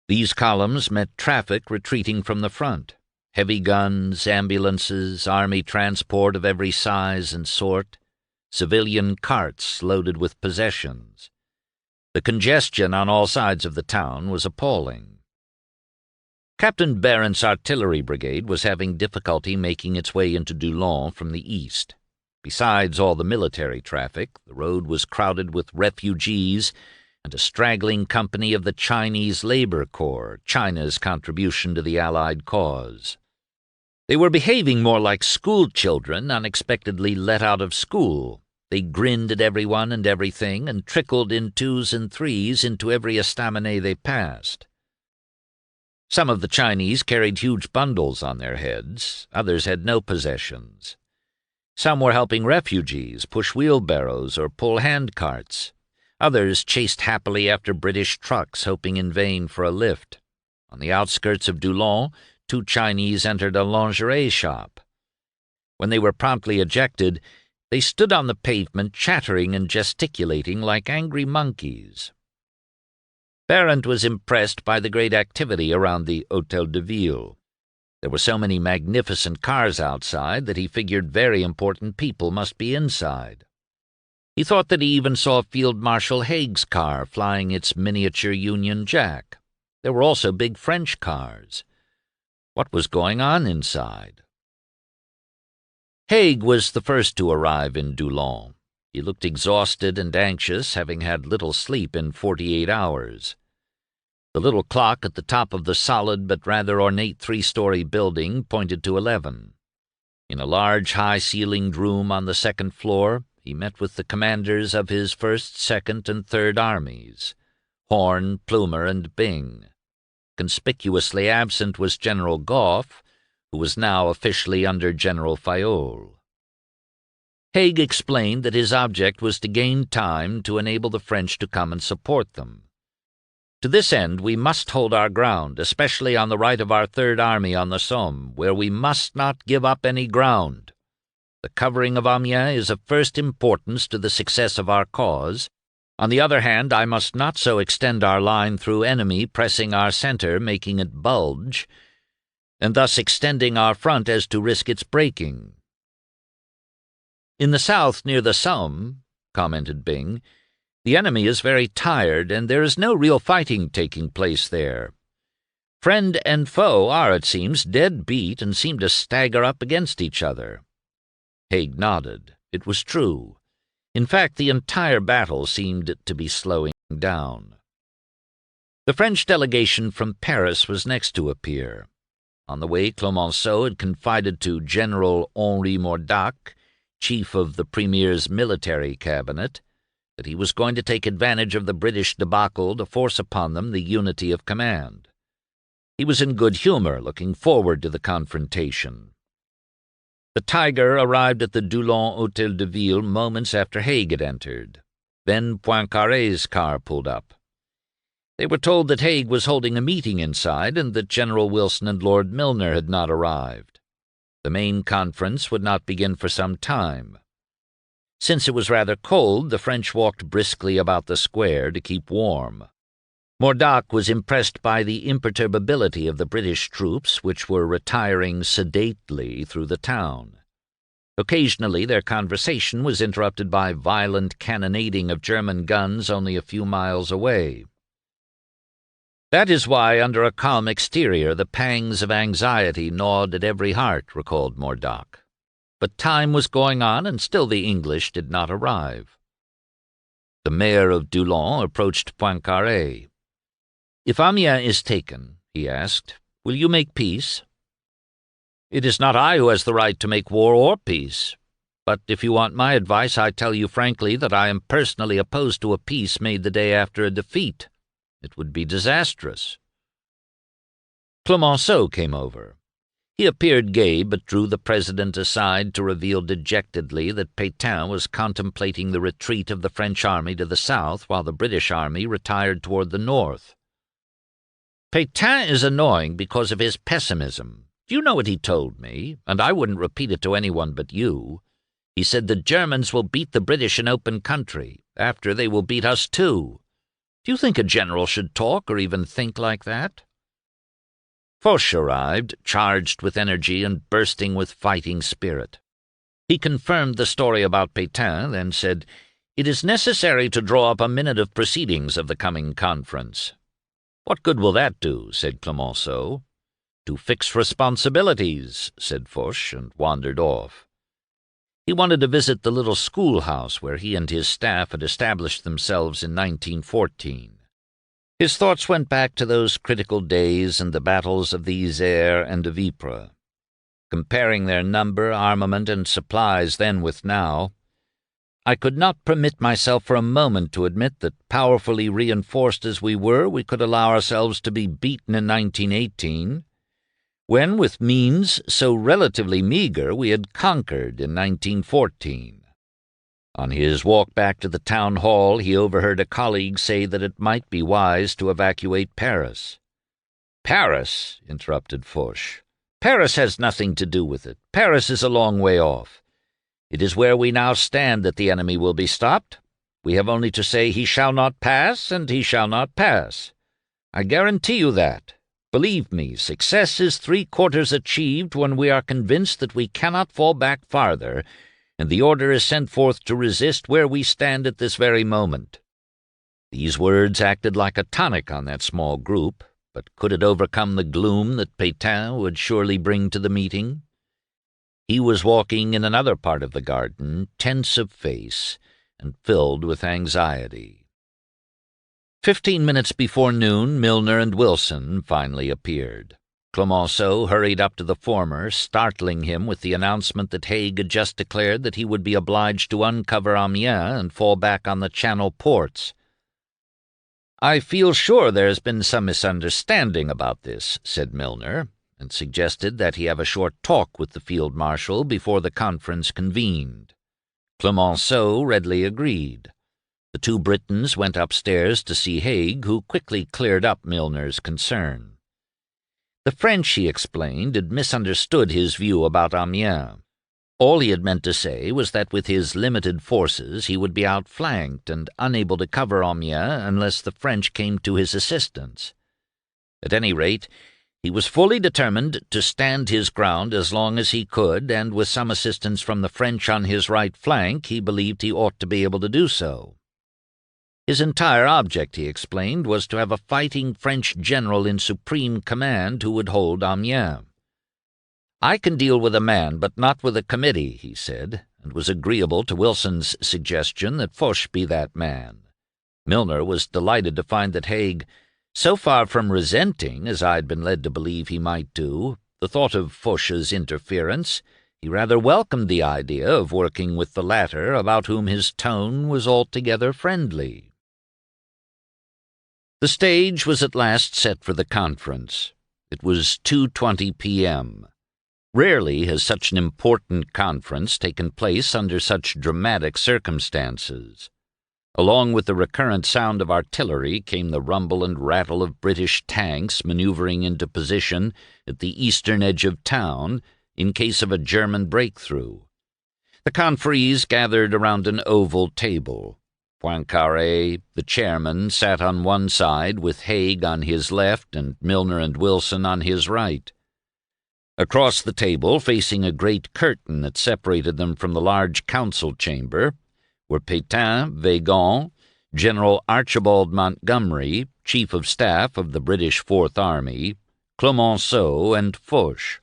These columns met traffic retreating from the front. Heavy guns, ambulances, army transport of every size and sort, civilian carts loaded with possessions. The congestion on all sides of the town was appalling. Captain Barent's artillery brigade was having difficulty making its way into Toland from the east. Besides all the military traffic, the road was crowded with refugees and a straggling company of the Chinese Labor Corps, China's contribution to the Allied cause. They were behaving more like school children unexpectedly let out of school. They grinned at everyone and everything and trickled in twos and threes into every estaminet they passed. Some of the Chinese carried huge bundles on their heads, others had no possessions. Some were helping refugees push wheelbarrows or pull handcarts. Others chased happily after British trucks, hoping in vain for a lift. On the outskirts of Toland, 2 Chinese entered a lingerie shop. When they were promptly ejected, they stood on the pavement chattering and gesticulating like angry monkeys. Barent was impressed by the great activity around the Hôtel de Ville. There were so many magnificent cars outside that he figured very important people must be inside. He thought that he even saw Field Marshal Haig's car flying its miniature Union Jack. There were also big French cars. What was going on inside? Haig was the first to arrive in Toland. He looked exhausted and anxious, having had little sleep in 48 hours. The little clock at the top of the solid but rather ornate 3-story building pointed to 11. In a large, high-ceilinged room on the 2nd floor, he met with the commanders of his 1st, 2nd, and 3rd armies, Horn, Plumer, and Byng. Conspicuously absent was General Gough, who was now officially under General Fayolle. Haig explained that his object was to gain time to enable the French to come and support them. To this end we must hold our ground, especially on the right of our Third Army on the Somme, where we must not give up any ground. The covering of Amiens is of first importance to the success of our cause. On the other hand, I must not so extend our line through enemy pressing our centre, making it bulge, and thus extending our front as to risk its breaking. In the south, near the Somme, commented Byng, the enemy is very tired, and there is no real fighting taking place there. Friend and foe are, it seems, dead beat and seem to stagger up against each other. Haig nodded. It was true. In fact, the entire battle seemed to be slowing down. The French delegation from Paris was next to appear. On the way, Clemenceau had confided to General Henri Mordac, chief of the Premier's military cabinet, that he was going to take advantage of the British debacle to force upon them the unity of command. He was in good humor, looking forward to the confrontation. The Tiger arrived at the Toland Hôtel de Ville moments after Haig had entered. Then Poincaré's car pulled up. They were told that Haig was holding a meeting inside and that General Wilson and Lord Milner had not arrived. The main conference would not begin for some time. Since it was rather cold, the French walked briskly about the square to keep warm. Mordac was impressed by the imperturbability of the British troops, which were retiring sedately through the town. Occasionally their conversation was interrupted by violent cannonading of German guns only a few miles away. "That is why, under a calm exterior, the pangs of anxiety gnawed at every heart," recalled Mordac. But time was going on, and still the English did not arrive. The mayor of Toulon approached Poincaré. "If Amiens is taken," he asked, "will you make peace?" "It is not I who has the right to make war or peace. But if you want my advice, I tell you frankly that I am personally opposed to a peace made the day after a defeat. It would be disastrous." Clemenceau came over. He appeared gay, but drew the president aside to reveal dejectedly that Pétain was contemplating the retreat of the French army to the south, while the British army retired toward the north. "Pétain is annoying because of his pessimism. Do you know what he told me? And I wouldn't repeat it to anyone but you. He said the Germans will beat the British in open country. After, they will beat us too. Do you think a general should talk or even think like that?" Foch arrived, charged with energy and bursting with fighting spirit. He confirmed the story about Pétain, then said, "It is necessary to draw up a minute of proceedings of the coming conference." "What good will that do?" said Clemenceau. "To fix responsibilities," said Foch, and wandered off. He wanted to visit the little schoolhouse where he and his staff had established themselves in 1914. His thoughts went back to those critical days and the battles of the Isère and of Ypres. Comparing their number, armament, and supplies then with now, I could not permit myself for a moment to admit that, powerfully reinforced as we were, we could allow ourselves to be beaten in 1918, when, with means so relatively meagre, we had conquered in 1914. On his walk back to the town hall, he overheard a colleague say that it might be wise to evacuate Paris. "Paris," interrupted Foch. "Paris has nothing to do with it. Paris is a long way off. It is where we now stand that the enemy will be stopped. We have only to say, 'He shall not pass,' and he shall not pass. I guarantee you that. Believe me, success is 3/4 achieved when we are convinced that we cannot fall back farther, and the order is sent forth to resist where we stand at this very moment." These words acted like a tonic on that small group, but could it overcome the gloom that Pétain would surely bring to the meeting? He was walking in another part of the garden, tense of face and filled with anxiety. 15 minutes before noon, Milner and Wilson finally appeared. Clemenceau hurried up to the former, startling him with the announcement that Haig had just declared that he would be obliged to uncover Amiens and fall back on the Channel ports. "I feel sure there has been some misunderstanding about this," said Milner, and suggested that he have a short talk with the field marshal before the conference convened. Clemenceau readily agreed. The two Britons went upstairs to see Haig, who quickly cleared up Milner's concern. The French, he explained, had misunderstood his view about Amiens. All he had meant to say was that with his limited forces he would be outflanked and unable to cover Amiens unless the French came to his assistance. At any rate, he was fully determined to stand his ground as long as he could, and with some assistance from the French on his right flank, he believed he ought to be able to do so. His entire object, he explained, was to have a fighting French general in supreme command who would hold Amiens. "I can deal with a man, but not with a committee," he said, and was agreeable to Wilson's suggestion that Foch be that man. Milner was delighted to find that Haig, so far from resenting, as I had been led to believe he might do, the thought of Foch's interference, he rather welcomed the idea of working with the latter, about whom his tone was altogether friendly. The stage was at last set for the conference. It was 2:20 p.m. Rarely has such an important conference taken place under such dramatic circumstances. Along with the recurrent sound of artillery came the rumble and rattle of British tanks maneuvering into position at the eastern edge of town in case of a German breakthrough. The conferees gathered around an oval table. Poincaré, the chairman, sat on one side with Haig on his left and Milner and Wilson on his right. Across the table, facing a great curtain that separated them from the large council chamber, were Pétain, Weygand, General Archibald Montgomery, Chief of Staff of the British Fourth Army, Clemenceau, and Foch.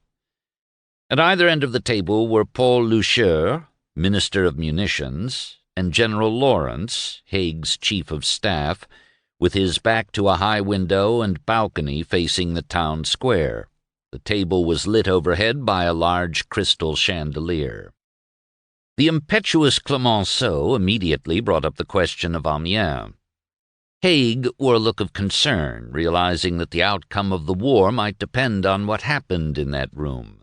At either end of the table were Paul Loucheur, Minister of Munitions, and General Lawrence, Haig's Chief of Staff, with his back to a high window and balcony facing the town square. The table was lit overhead by a large crystal chandelier. The impetuous Clemenceau immediately brought up the question of Amiens. Haig wore a look of concern, realizing that the outcome of the war might depend on what happened in that room.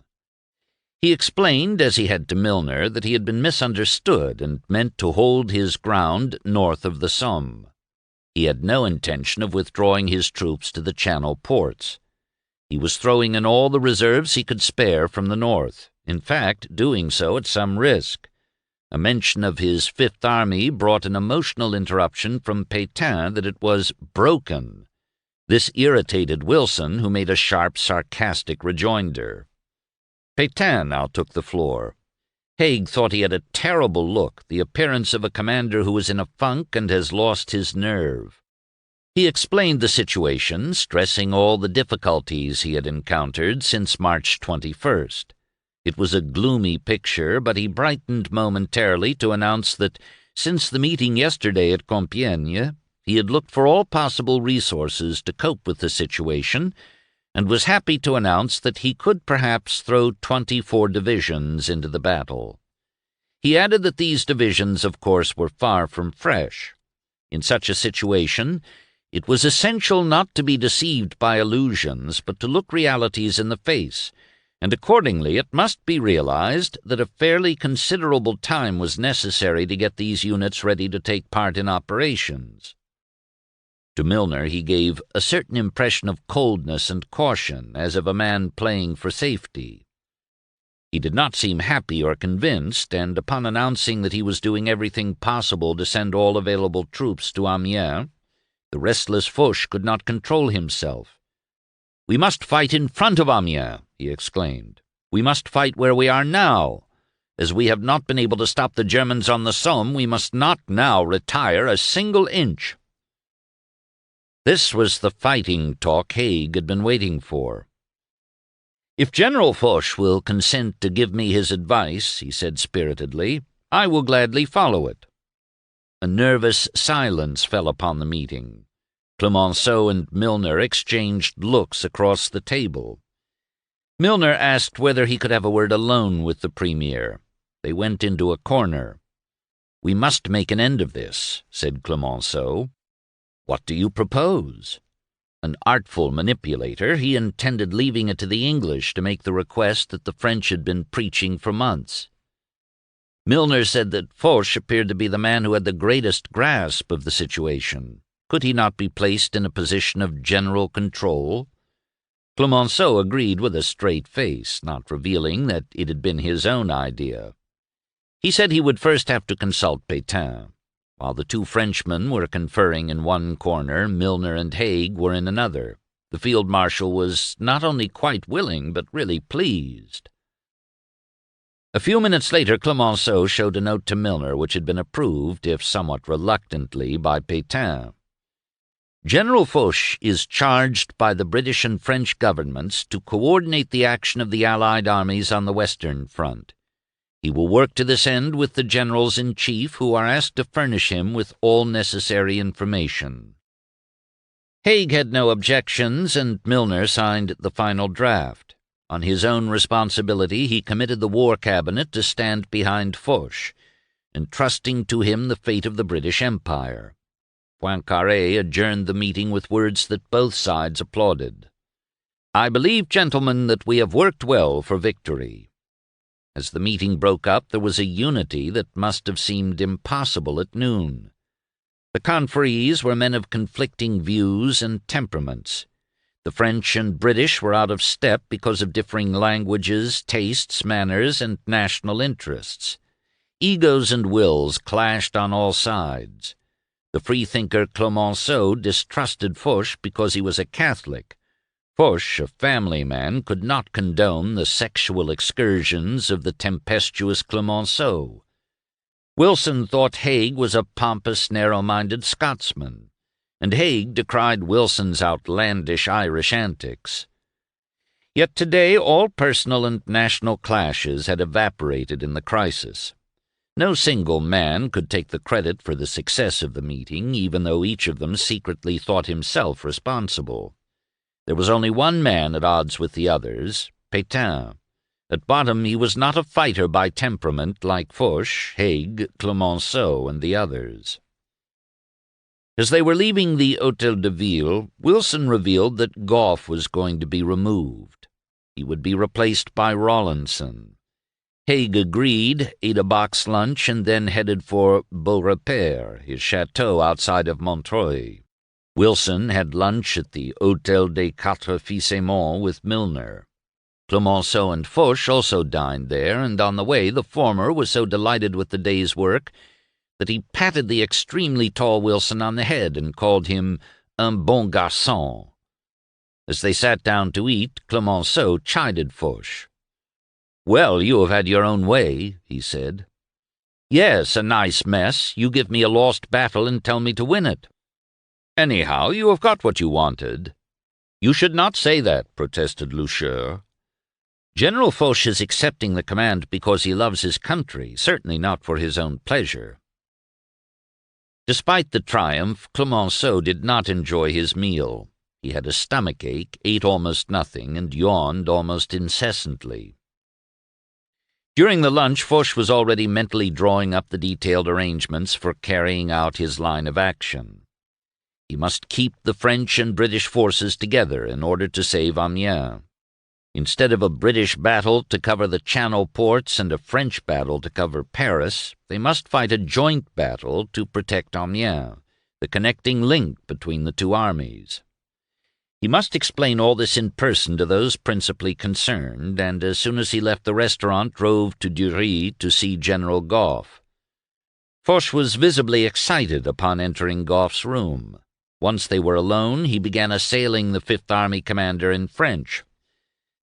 He explained, as he had to Milner, that he had been misunderstood and meant to hold his ground north of the Somme. He had no intention of withdrawing his troops to the Channel ports. He was throwing in all the reserves he could spare from the north, in fact, doing so at some risk. A mention of his Fifth Army brought an emotional interruption from Pétain that it was broken. This irritated Wilson, who made a sharp, sarcastic rejoinder. Pétain now took the floor. Haig thought he had a terrible look, the appearance of a commander who is in a funk and has lost his nerve. He explained the situation, stressing all the difficulties he had encountered since March 21st. It was a gloomy picture, but he brightened momentarily to announce that, since the meeting yesterday at Compiègne, he had looked for all possible resources to cope with the situation, and was happy to announce that he could perhaps throw 24 divisions into the battle. He added that these divisions, of course, were far from fresh. In such a situation, it was essential not to be deceived by illusions, but to look realities in the face, and accordingly it must be realized that a fairly considerable time was necessary to get these units ready to take part in operations. To Milner he gave a certain impression of coldness and caution, as of a man playing for safety. He did not seem happy or convinced, and upon announcing that he was doing everything possible to send all available troops to Amiens, the restless Foch could not control himself. "We must fight in front of Amiens," he exclaimed. "We must fight where we are now. As we have not been able to stop the Germans on the Somme, we must not now retire a single inch." This was the fighting talk Haig had been waiting for. "If General Foch will consent to give me his advice," he said spiritedly, "I will gladly follow it." A nervous silence fell upon the meeting. Clemenceau and Milner exchanged looks across the table. Milner asked whether he could have a word alone with the Premier. They went into a corner. "We must make an end of this," said Clemenceau. "What do you propose?" An artful manipulator, he intended leaving it to the English to make the request that the French had been preaching for months. Milner said that Foch appeared to be the man who had the greatest grasp of the situation. Could he not be placed in a position of general control? Clemenceau agreed with a straight face, not revealing that it had been his own idea. He said he would first have to consult Pétain. While the two Frenchmen were conferring in one corner, Milner and Haig were in another. The field marshal was not only quite willing, but really pleased. A few minutes later, Clemenceau showed a note to Milner which had been approved, if somewhat reluctantly, by Pétain. General Foch is charged by the British and French governments to coordinate the action of the Allied armies on the Western Front. He will work to this end with the generals-in-chief, who are asked to furnish him with all necessary information. Haig had no objections, and Milner signed the final draft. On his own responsibility, he committed the War Cabinet to stand behind Foch, entrusting to him the fate of the British Empire. Poincaré adjourned the meeting with words that both sides applauded. "I believe, gentlemen, that we have worked well for victory." As the meeting broke up, there was a unity that must have seemed impossible at noon. The conferees were men of conflicting views and temperaments. The French and British were out of step because of differing languages, tastes, manners, and national interests. Egos and wills clashed on all sides. The freethinker Clemenceau distrusted Foch because he was a Catholic. Foch, a family man, could not condone the sexual excursions of the tempestuous Clemenceau. Wilson thought Haig was a pompous, narrow-minded Scotsman, and Haig decried Wilson's outlandish Irish antics. Yet today all personal and national clashes had evaporated in the crisis. No single man could take the credit for the success of the meeting, even though each of them secretly thought himself responsible. There was only one man at odds with the others, Pétain. At bottom he was not a fighter by temperament like Foch, Haig, Clemenceau, and the others. As they were leaving the Hôtel de Ville, Wilson revealed that Gough was going to be removed. He would be replaced by Rawlinson. Haig agreed, ate a box lunch, and then headed for Beaurepaire, his chateau outside of Montreuil. Wilson had lunch at the Hôtel des Quatre Fils-Aimants with Milner. Clemenceau and Foch also dined there, and on the way the former was so delighted with the day's work that he patted the extremely tall Wilson on the head and called him un bon garçon. As they sat down to eat, Clemenceau chided Foch. "Well, you have had your own way," he said. "Yes, a nice mess. You give me a lost battle and tell me to win it. Anyhow, you have got what you wanted." "You should not say that," protested Loucheur. "General Foch is accepting the command because he loves his country, certainly not for his own pleasure." Despite the triumph, Clemenceau did not enjoy his meal. He had a stomachache, ate almost nothing, and yawned almost incessantly. During the lunch, Foch was already mentally drawing up the detailed arrangements for carrying out his line of action. He must keep the French and British forces together in order to save Amiens. Instead of a British battle to cover the Channel ports and a French battle to cover Paris, they must fight a joint battle to protect Amiens, the connecting link between the two armies. He must explain all this in person to those principally concerned, and as soon as he left the restaurant drove to Dury to see General Gough. Foch was visibly excited upon entering Gough's room. Once they were alone, he began assailing the Fifth Army commander in French.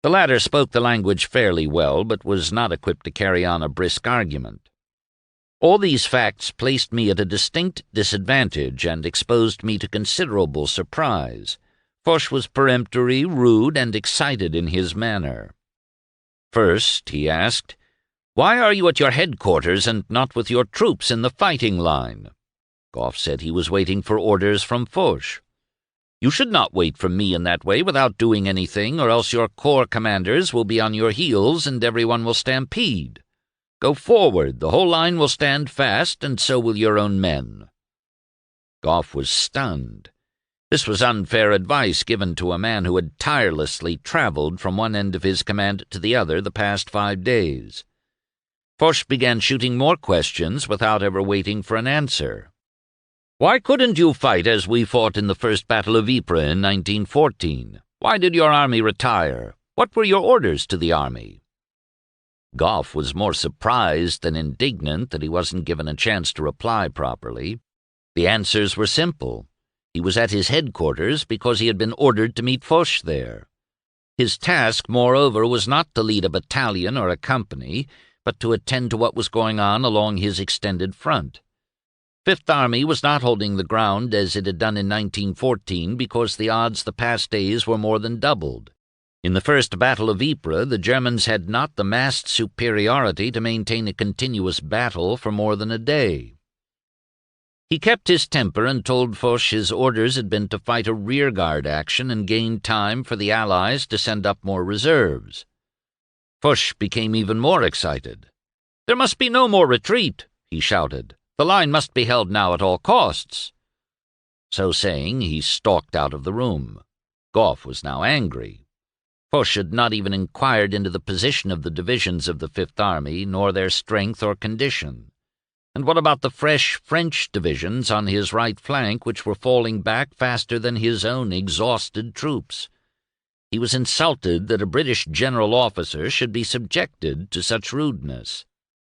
The latter spoke the language fairly well, but was not equipped to carry on a brisk argument. All these facts placed me at a distinct disadvantage and exposed me to considerable surprise. Foch was peremptory, rude, and excited in his manner. First, he asked, "Why are you at your headquarters and not with your troops in the fighting line?" Gough said he was waiting for orders from Foch. "You should not wait for me in that way without doing anything, or else your corps commanders will be on your heels and everyone will stampede. Go forward, the whole line will stand fast, and so will your own men." Gough was stunned. This was unfair advice given to a man who had tirelessly traveled from one end of his command to the other the past 5 days. Foch began shooting more questions without ever waiting for an answer. "Why couldn't you fight as we fought in the First Battle of Ypres in 1914? Why did your army retire? What were your orders to the army?" Gough was more surprised than indignant that he wasn't given a chance to reply properly. The answers were simple. He was at his headquarters because he had been ordered to meet Foch there. His task, moreover, was not to lead a battalion or a company, but to attend to what was going on along his extended front. Fifth Army was not holding the ground as it had done in 1914 because the odds the past days were more than doubled. In the First Battle of Ypres, the Germans had not the massed superiority to maintain a continuous battle for more than a day. He kept his temper and told Foch his orders had been to fight a rearguard action and gain time for the Allies to send up more reserves. Foch became even more excited. "There must be no more retreat," he shouted. "The line must be held now at all costs." So saying, he stalked out of the room. Gough was now angry. Foch had not even inquired into the position of the divisions of the Fifth Army, nor their strength or condition. And what about the fresh French divisions on his right flank, which were falling back faster than his own exhausted troops? He was insulted that a British general officer should be subjected to such rudeness.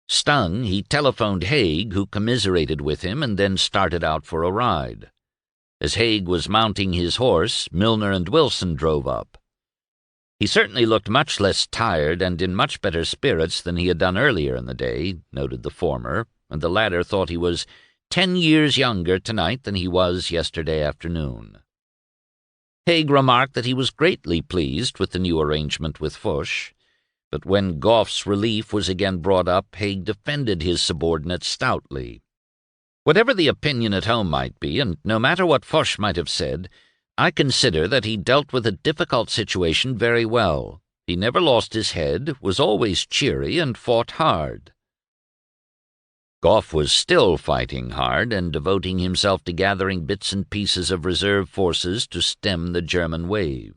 Stung, he telephoned Haig, who commiserated with him and then started out for a ride. As Haig was mounting his horse, Milner and Wilson drove up. He certainly looked much less tired and in much better spirits than he had done earlier in the day, noted the former, and the latter thought he was 10 years younger tonight than he was yesterday afternoon. Haig remarked that he was greatly pleased with the new arrangement with Foch, but when Gough's relief was again brought up, Haig defended his subordinate stoutly. "Whatever the opinion at home might be, and no matter what Foch might have said, I consider that he dealt with a difficult situation very well. He never lost his head, was always cheery, and fought hard." Gough was still fighting hard and devoting himself to gathering bits and pieces of reserve forces to stem the German wave.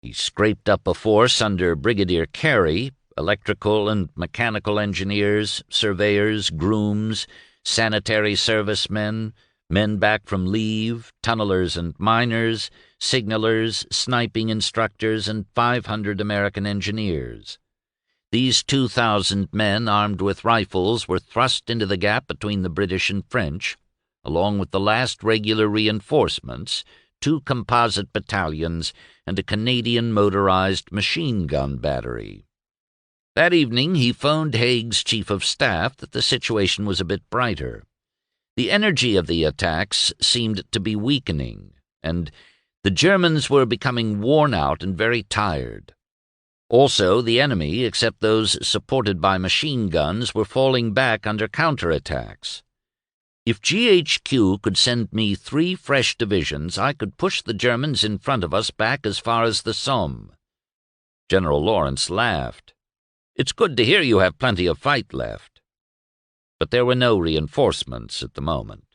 He scraped up a force under Brigadier Carey, electrical and mechanical engineers, surveyors, grooms, sanitary servicemen, men back from leave, tunnelers and miners, signalers, sniping instructors, and 500 American engineers. These 2,000 men armed with rifles were thrust into the gap between the British and French, along with the last regular reinforcements, 2 composite battalions, and a Canadian motorized machine-gun battery. That evening he phoned Haig's chief of staff that the situation was a bit brighter. The energy of the attacks seemed to be weakening, and the Germans were becoming worn out and very tired. Also, the enemy, except those supported by machine guns, were falling back under counterattacks. If GHQ could send me 3 fresh divisions, I could push the Germans in front of us back as far as the Somme. General Lawrence laughed. "It's good to hear you have plenty of fight left." But there were no reinforcements at the moment.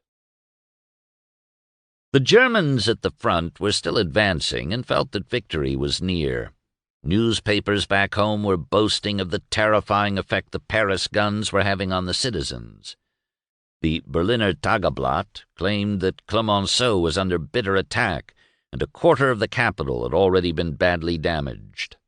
The Germans at the front were still advancing and felt that victory was near. Newspapers back home were boasting of the terrifying effect the Paris guns were having on the citizens. The Berliner Tageblatt claimed that Clemenceau was under bitter attack, and a quarter of the capital had already been badly damaged.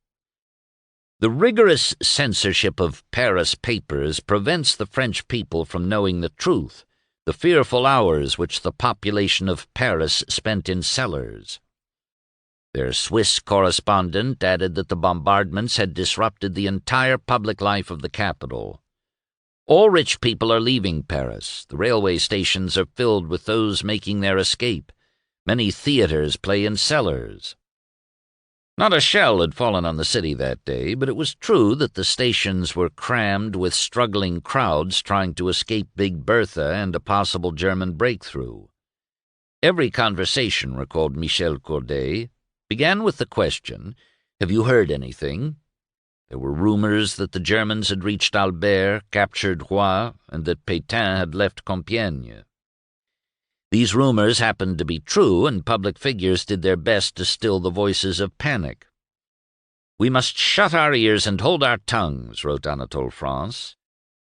The rigorous censorship of Paris papers prevents the French people from knowing the truth, the fearful hours which the population of Paris spent in cellars. Their Swiss correspondent added that the bombardments had disrupted the entire public life of the capital. All rich people are leaving Paris. The railway stations are filled with those making their escape. Many theaters play in cellars. Not a shell had fallen on the city that day, but it was true that the stations were crammed with struggling crowds trying to escape Big Bertha and a possible German breakthrough. Every conversation, recalled Michel Corday, began with the question, "Have you heard anything?" There were rumors that the Germans had reached Albert, captured Rouen, and that Pétain had left Compiègne. These rumors happened to be true, and public figures did their best to still the voices of panic. "We must shut our ears and hold our tongues," wrote Anatole France.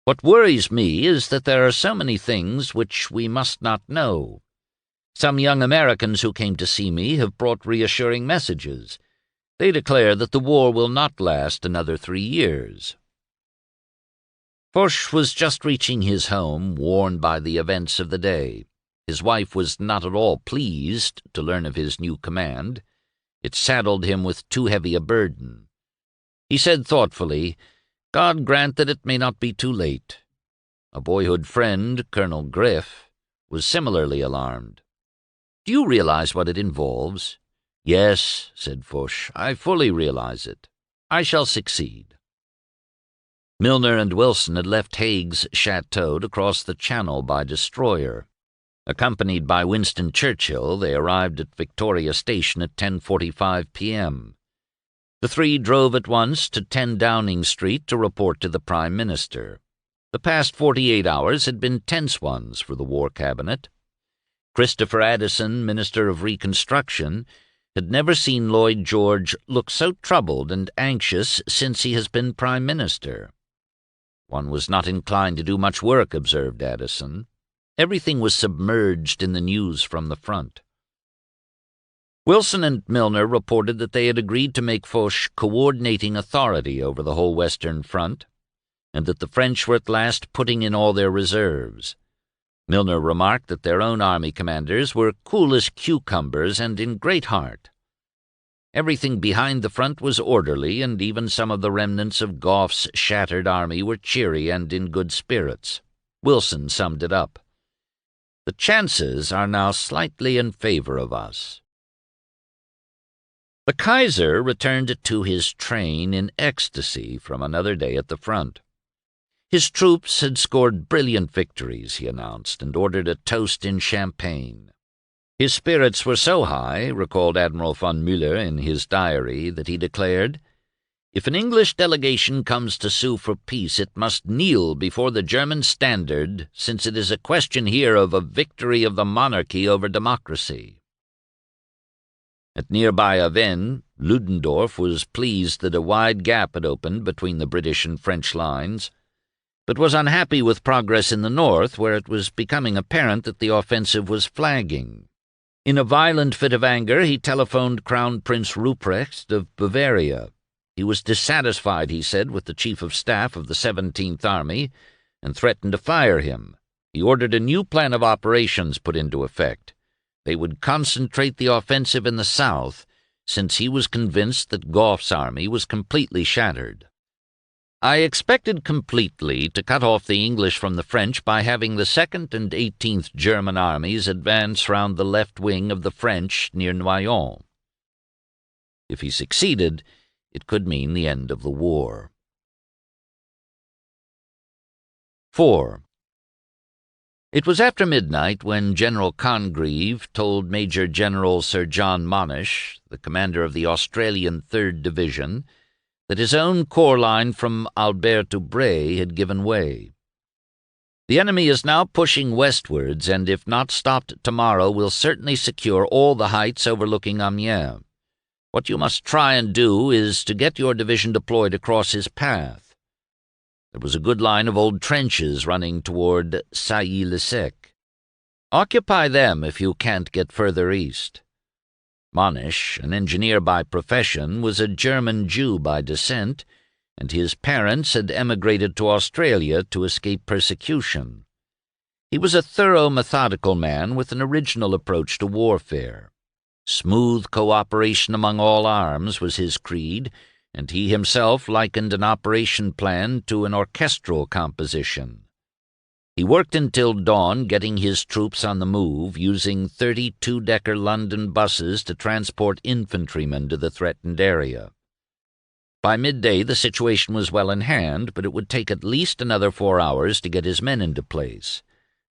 What worries me is that there are so many things which we must not know. Some young Americans who came to see me have brought reassuring messages. They declare that the war will not last another 3 years. Foch was just reaching his home, worn by the events of the day. His wife was not at all pleased to learn of his new command. It saddled him with too heavy a burden. He said thoughtfully, "God grant that it may not be too late." A boyhood friend, Colonel Griff, was similarly alarmed. "Do you realize what it involves?" "Yes," said Foch, "I fully realize it. I shall succeed." Milner and Wilson had left Haig's chateau to cross the Channel by destroyer. Accompanied by Winston Churchill, they arrived at Victoria Station at 10:45 p.m. The three drove at once to 10 Downing Street to report to the Prime Minister. The past 48 hours had been tense ones for the War Cabinet. Christopher Addison, Minister of Reconstruction, had never seen Lloyd George look so troubled and anxious since he has been Prime Minister. "One was not inclined to do much work," observed Addison. Everything was submerged in the news from the front. Wilson and Milner reported that they had agreed to make Foch coordinating authority over the whole Western Front, and that the French were at last putting in all their reserves. Milner remarked that their own army commanders were cool as cucumbers and in great heart. Everything behind the front was orderly, and even some of the remnants of Gough's shattered army were cheery and in good spirits. Wilson summed it up. "The chances are now slightly in favor of us." The Kaiser returned to his train in ecstasy from another day at the front. His troops had scored brilliant victories, he announced, and ordered a toast in champagne. His spirits were so high, recalled Admiral von Müller in his diary, that he declared, "If an English delegation comes to sue for peace, it must kneel before the German standard, since it is a question here of a victory of the monarchy over democracy." At nearby Avesnes, Ludendorff was pleased that a wide gap had opened between the British and French lines, but was unhappy with progress in the north, where it was becoming apparent that the offensive was flagging. In a violent fit of anger, he telephoned Crown Prince Ruprecht of Bavaria. He was dissatisfied, he said, with the Chief of Staff of the 17th Army, and threatened to fire him. He ordered a new plan of operations put into effect. They would concentrate the offensive in the south, since he was convinced that Gough's army was completely shattered. "I expected completely to cut off the English from the French by having the 2nd and 18th German armies advance round the left wing of the French near Noyon." If he succeeded, it could mean the end of the war. 4. It was after midnight when General Congreve told Major General Sir John Monash, the commander of the Australian 3rd Division, that his own corps line from Albert to Bray had given way. "The enemy is now pushing westwards, and if not stopped tomorrow will certainly secure all the heights overlooking Amiens. What you must try and do is to get your division deployed across his path. There was a good line of old trenches running toward Sailly-le-Sec. Occupy them if you can't get further east." Monash, an engineer by profession, was a German Jew by descent, and his parents had emigrated to Australia to escape persecution. He was a thorough, methodical man with an original approach to warfare. Smooth cooperation among all arms was his creed, and he himself likened an operation plan to an orchestral composition. He worked until dawn, getting his troops on the move, using 32-decker London buses to transport infantrymen to the threatened area. By midday the situation was well in hand, but it would take at least another 4 hours to get his men into place,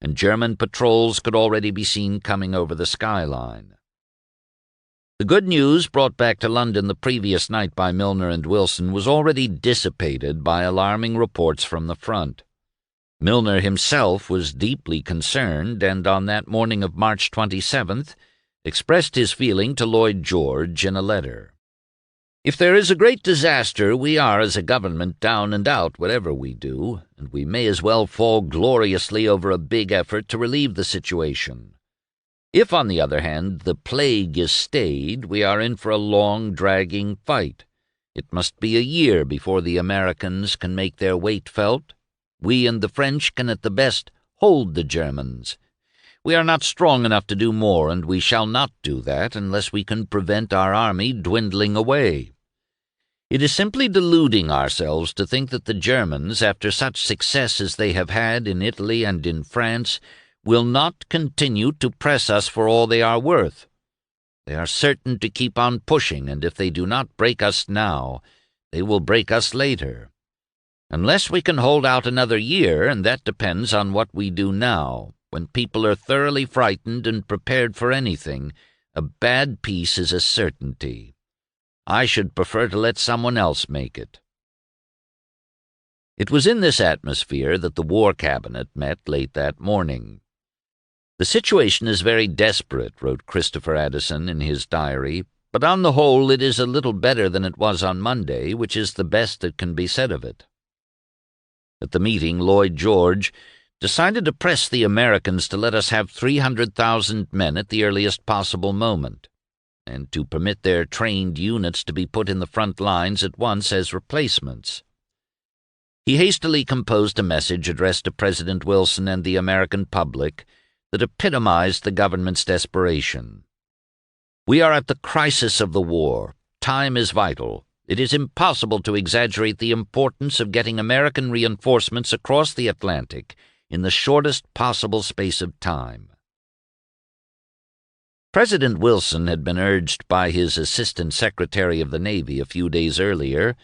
and German patrols could already be seen coming over the skyline. The good news brought back to London the previous night by Milner and Wilson was already dissipated by alarming reports from the front. Milner himself was deeply concerned, and on that morning of March 27th expressed his feeling to Lloyd George in a letter. If there is a great disaster, we are, as a government, down and out, whatever we do, and we may as well fall gloriously over a big effort to relieve the situation. If, on the other hand, the plague is stayed, we are in for a long, dragging fight. It must be a year before the Americans can make their weight felt. We and the French can at the best hold the Germans. We are not strong enough to do more, and we shall not do that unless we can prevent our army dwindling away. It is simply deluding ourselves to think that the Germans, after such success as they have had in Italy and in France, will not continue to press us for all they are worth. They are certain to keep on pushing, and if they do not break us now, they will break us later. Unless we can hold out another year, and that depends on what we do now, when people are thoroughly frightened and prepared for anything, a bad peace is a certainty. I should prefer to let someone else make it. It was in this atmosphere that the War Cabinet met late that morning. The situation is very desperate, wrote Christopher Addison in his diary, but on the whole it is a little better than it was on Monday, which is the best that can be said of it. At the meeting, Lloyd George decided to press the Americans to let us have 300,000 men at the earliest possible moment, and to permit their trained units to be put in the front lines at once as replacements. He hastily composed a message addressed to President Wilson and the American public that epitomized the government's desperation. We are at the crisis of the war. Time is vital. It is impossible to exaggerate the importance of getting American reinforcements across the Atlantic in the shortest possible space of time. President Wilson had been urged by his Assistant Secretary of the Navy a few days earlier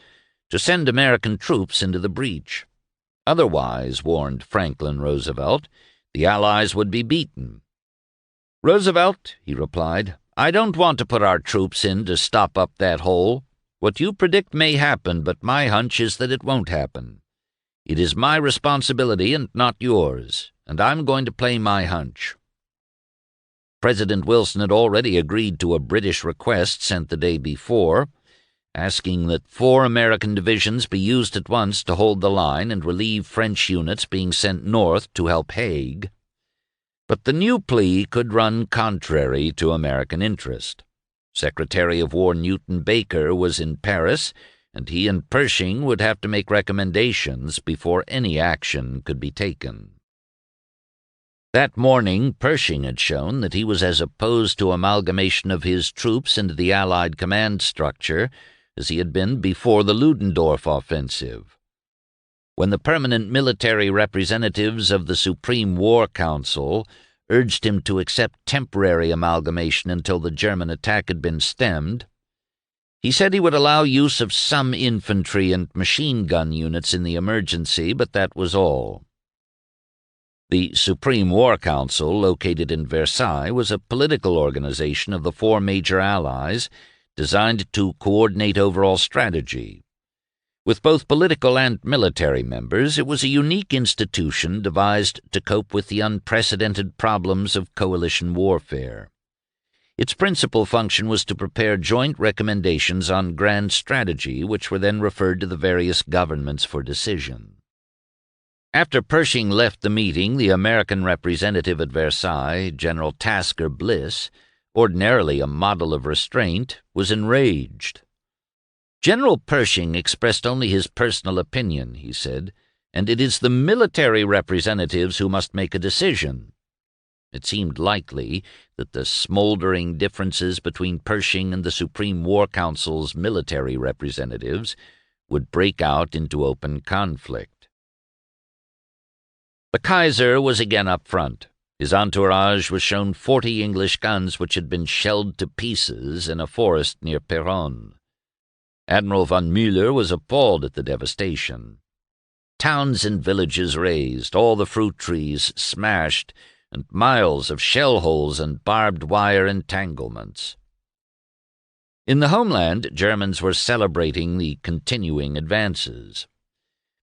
to send American troops into the breach. Otherwise, warned Franklin Roosevelt, the Allies would be beaten. "Roosevelt," he replied, "I don't want to put our troops in to stop up that hole. What you predict may happen, but my hunch is that it won't happen. It is my responsibility and not yours, and I'm going to play my hunch." President Wilson had already agreed to a British request sent the day before, asking that 4 American divisions be used at once to hold the line and relieve French units being sent north to help Haig. But the new plea could run contrary to American interest. Secretary of War Newton Baker was in Paris, and he and Pershing would have to make recommendations before any action could be taken. That morning, Pershing had shown that he was as opposed to amalgamation of his troops into the Allied command structure as he had been before the Ludendorff offensive. When the permanent military representatives of the Supreme War Council urged him to accept temporary amalgamation until the German attack had been stemmed, he said he would allow use of some infantry and machine gun units in the emergency, but that was all. The Supreme War Council, located in Versailles, was a political organization of the 4 major allies designed to coordinate overall strategy. With both political and military members, it was a unique institution devised to cope with the unprecedented problems of coalition warfare. Its principal function was to prepare joint recommendations on grand strategy, which were then referred to the various governments for decision. After Pershing left the meeting, the American representative at Versailles, General Tasker Bliss, ordinarily a model of restraint, was enraged. "General Pershing expressed only his personal opinion," he said, "and it is the military representatives who must make a decision." It seemed likely that the smoldering differences between Pershing and the Supreme War Council's military representatives would break out into open conflict. The Kaiser was again up front. His entourage was shown 40 English guns which had been shelled to pieces in a forest near Péronne. Admiral von Müller was appalled at the devastation. Towns and villages razed, all the fruit trees smashed, and miles of shell holes and barbed wire entanglements. In the homeland, Germans were celebrating the continuing advances.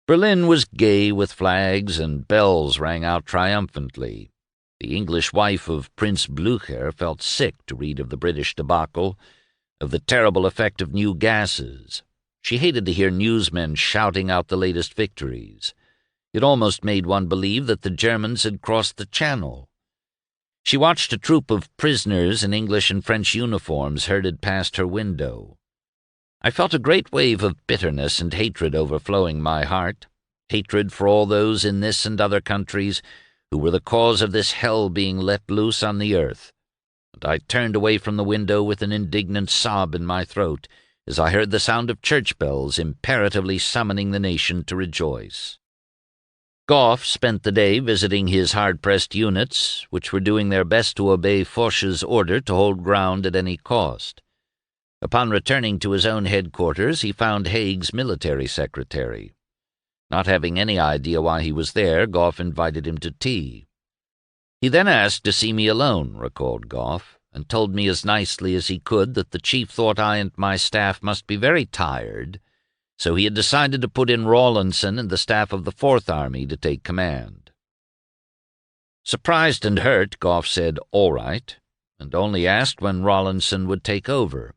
Berlin was gay with flags, and bells rang out triumphantly. The English wife of Prince Blücher felt sick to read of the British debacle, of the terrible effect of new gases. She hated to hear newsmen shouting out the latest victories. It almost made one believe that the Germans had crossed the Channel. She watched a troop of prisoners in English and French uniforms herded past her window. I felt a great wave of bitterness and hatred overflowing my heart, hatred for all those in this and other countries who were the cause of this hell being let loose on the earth, and I turned away from the window with an indignant sob in my throat as I heard the sound of church bells imperatively summoning the nation to rejoice. Gough spent the day visiting his hard-pressed units, which were doing their best to obey Foch's order to hold ground at any cost. Upon returning to his own headquarters, he found Haig's military secretary. Not having any idea why he was there, Gough invited him to tea. He then asked to see me alone, recalled Gough, and told me as nicely as he could that the chief thought I and my staff must be very tired, so he had decided to put in Rawlinson and the staff of the Fourth Army to take command. Surprised and hurt, Gough said, "All right," and only asked when Rawlinson would take over.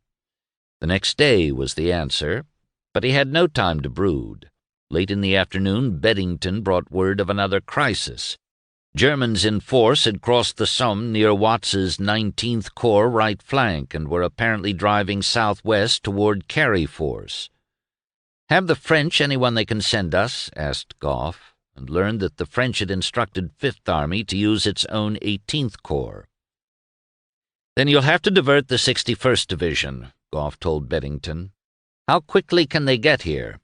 The next day was the answer, but he had no time to brood. Late in the afternoon, Beddington brought word of another crisis. Germans in force had crossed the Somme near Watts's 19th Corps right flank and were apparently driving southwest toward Carryforce. "Have the French anyone they can send us?" asked Gough, and learned that the French had instructed Fifth Army to use its own 18th Corps. "Then you'll have to divert the 61st Division," Gough told Beddington. "How quickly can they get here?"